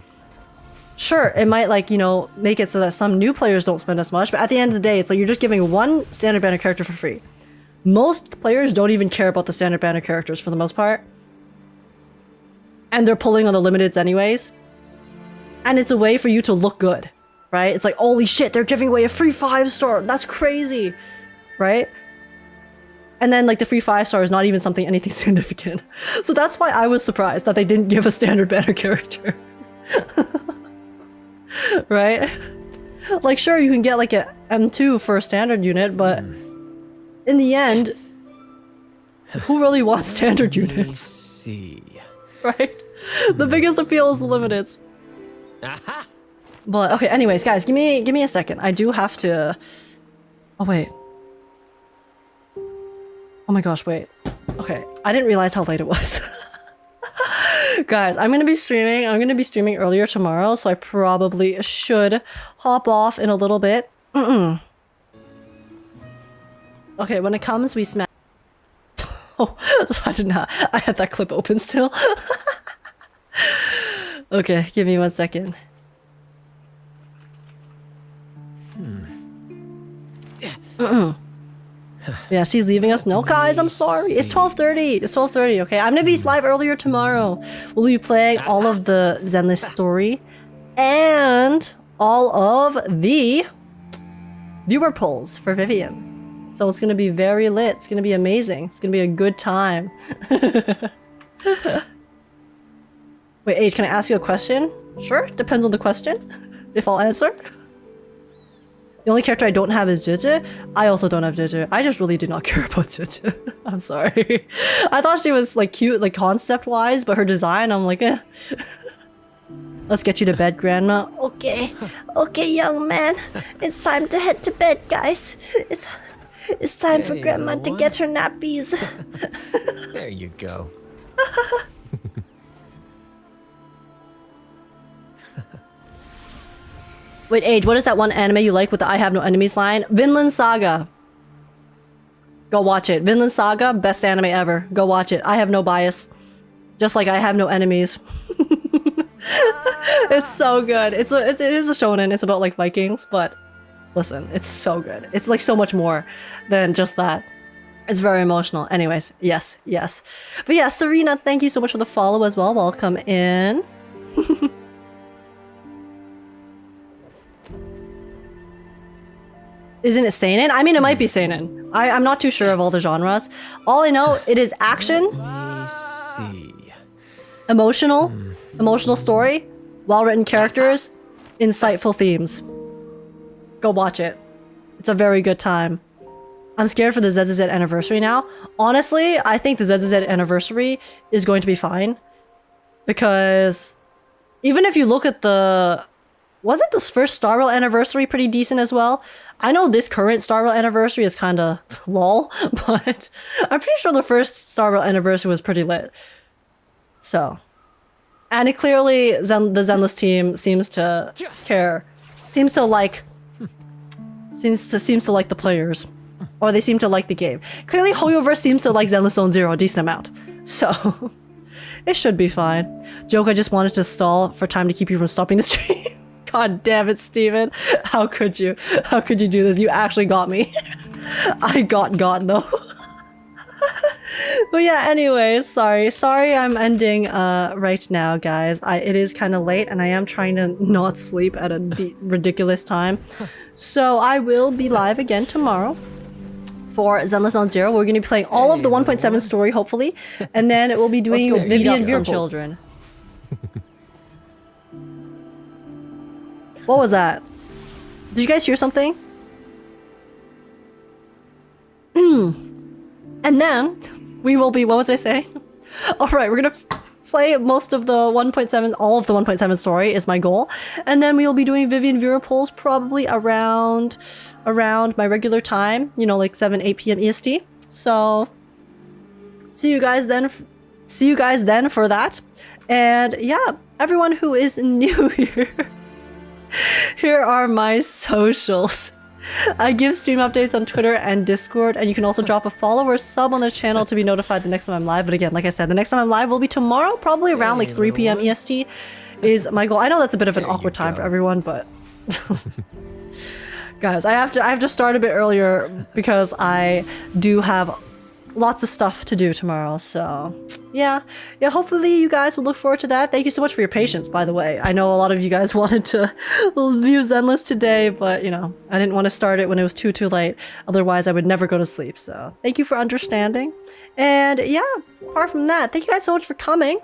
Sure, it might like, you know, make it so that some new players don't spend as much, but at the end of the day, it's like you're just giving one standard banner character for free. Most players don't even care about the standard banner characters for the most part. And they're pulling on the limiteds anyways. And it's a way for you to look good, right? It's like, holy shit, they're giving away a free 5-star. That's crazy, right? And then like the free 5-star is not even anything significant. So that's why I was surprised that they didn't give a standard banner character. Right? Like, sure, you can get like a M2 for a standard unit, but in the end, who really wants standard Let's units, see. right? The biggest appeal is the limiteds. Aha! But okay, anyways, guys, give me a second. I do have to. Oh wait. Oh my gosh, wait. Okay, I didn't realize how late it was. Guys, I'm gonna be streaming. I'm gonna be streaming earlier tomorrow, so I probably should hop off in a little bit. Okay, when it comes, we smash. Oh, I did not. I had that clip open still. Okay, give me 1 second. Yeah, she's leaving us. No, guys, I'm sorry. It's 12:30. It's 12:30. Okay, I'm gonna be live earlier tomorrow. We'll be playing all of the Zenless story and all of the viewer polls for Vivian. So it's gonna be very lit. It's gonna be amazing. It's gonna be a good time. Wait, Age, can I ask you a question? Sure, depends on the question. If I'll answer. The only character I don't have is Jeje. I also don't have Jeje. I just really do not care about Jeje. I'm sorry. I thought she was like cute, like concept-wise, but her design, I'm like, eh. Let's get you to bed, Grandma. Okay, okay, young man. It's time to head to bed, guys. It's time for Hey, Grandma to little get her nappies. There you go. Wait, Age, what is that one anime you like with the I have no enemies line? Vinland Saga. Go watch it. Vinland Saga, best anime ever. Go watch it. I have no bias. Just like I have no enemies. It's so good. It is a shonen. It's about like Vikings, but listen, it's so good. It's like so much more than just that. It's very emotional. Anyways, yes. But yeah, Serena, thank you so much for the follow as well. Welcome in. Isn't it seinen? I mean, it might be seinen. I'm not too sure of all the genres. All I know, it is action, Let me see. emotional story, well-written characters, insightful themes. Go watch it. It's a very good time. I'm scared for the ZZZ anniversary now. Honestly, I think the ZZZ anniversary is going to be fine. Because even if you look at the... Wasn't this first Star Rail anniversary pretty decent as well? I know this current Star Rail anniversary is kind of lol, but I'm pretty sure the first Star Rail anniversary was pretty lit. So, and it clearly the Zenless team seems to care, seems to like the players, or they seem to like the game. Clearly, Hoyoverse seems to like Zenless Zone Zero a decent amount, so it should be fine. Joke, I just wanted to stall for time to keep you from stopping the stream. God damn it, Steven. How could you? How could you do this? You actually got me. I got though. But yeah, anyways, sorry I'm ending right now, guys. It is kind of late and I am trying to not sleep at a ridiculous time. So I will be live again tomorrow for Zenless Zone Zero. We're going to be playing all of the 1.7 story, hopefully. And then we'll be doing Vivian Beer Children. What was that? Did you guys hear something? And then we will be, what was I saying? Alright, we're gonna play most of the 1.7, all of the 1.7 story is my goal. And then we will be doing Vivian viewer polls probably around my regular time, you know, like 8 p.m. EST. So see you guys then for that. And yeah, everyone who is new here. Here are my socials. I give stream updates on Twitter and Discord, and you can also drop a follow or sub on the channel to be notified the next time I'm live. But again, like I said, the next time I'm live will be tomorrow, probably around like 3 p.m. EST is my goal. I know that's a bit of an awkward time for everyone, but guys, I have to start a bit earlier because I do have lots of stuff to do tomorrow. So yeah, hopefully you guys will look forward to that. Thank you so much for your patience, by the way. I know a lot of you guys wanted to view Zenless today, but you know, I didn't want to start it when it was too late. Otherwise I would never go to sleep. So thank you for understanding. And yeah, apart from that, thank you guys so much for coming.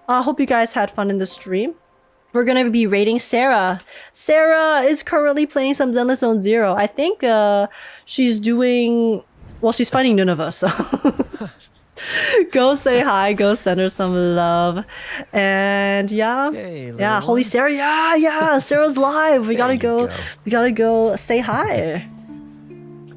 I hope you guys had fun in the stream. We're gonna be rating Sarah. Sarah is currently playing some Zenless Zone Zero. I think she's doing... Well, she's fighting Nineveh, so... Go say hi, go send her some love. And yeah. Hey, Yeah, little holy one. Sarah, yeah, Sarah's live. We There gotta you go. go. We gotta go say hi.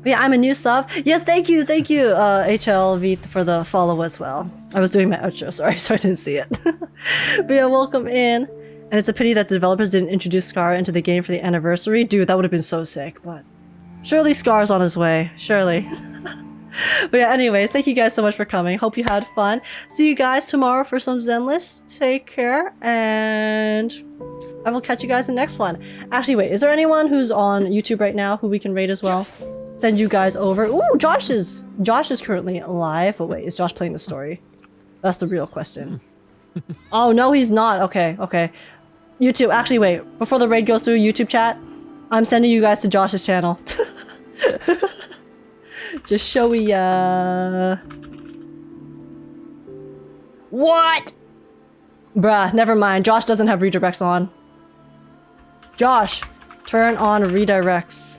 But yeah, I'm a new sub. Yes, thank you, HLV for the follow as well. I was doing my outro, sorry, so I didn't see it. But yeah, welcome in. And it's a pity that the developers didn't introduce Scar into the game for the anniversary. Dude, that would have been so sick, but surely Scar's on his way, surely. But yeah, anyways, thank you guys so much for coming. Hope you had fun. See you guys tomorrow for some Zenless. Take care, and I will catch you guys in the next one. Actually, wait, is there anyone who's on YouTube right now who we can raid as well? Send you guys over. Ooh, Josh is currently alive. But wait, is Josh playing the story? That's the real question. Oh no, he's not. Okay. YouTube. Actually, wait. Before the raid goes through, YouTube chat, I'm sending you guys to Josh's channel. Just show ya. What? Bruh, never mind. Josh doesn't have redirects on. Josh, turn on redirects.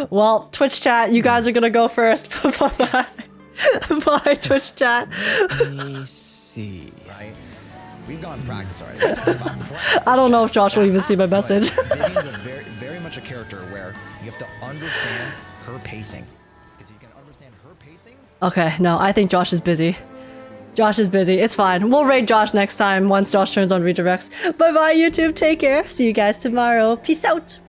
Well, Twitch chat, you guys are gonna go first. Bye. Bye, Twitch chat. Let me see. Right? We've gone practice already. We're talking about practice. I don't know if Josh will even see my message. But Vivian's a very much a character where you have to understand her pacing. Because you can understand her pacing. Okay, no, I think Josh is busy. Josh is busy. It's fine. We'll raid Josh next time once Josh turns on redirects. Bye bye, YouTube. Take care. See you guys tomorrow. Peace out.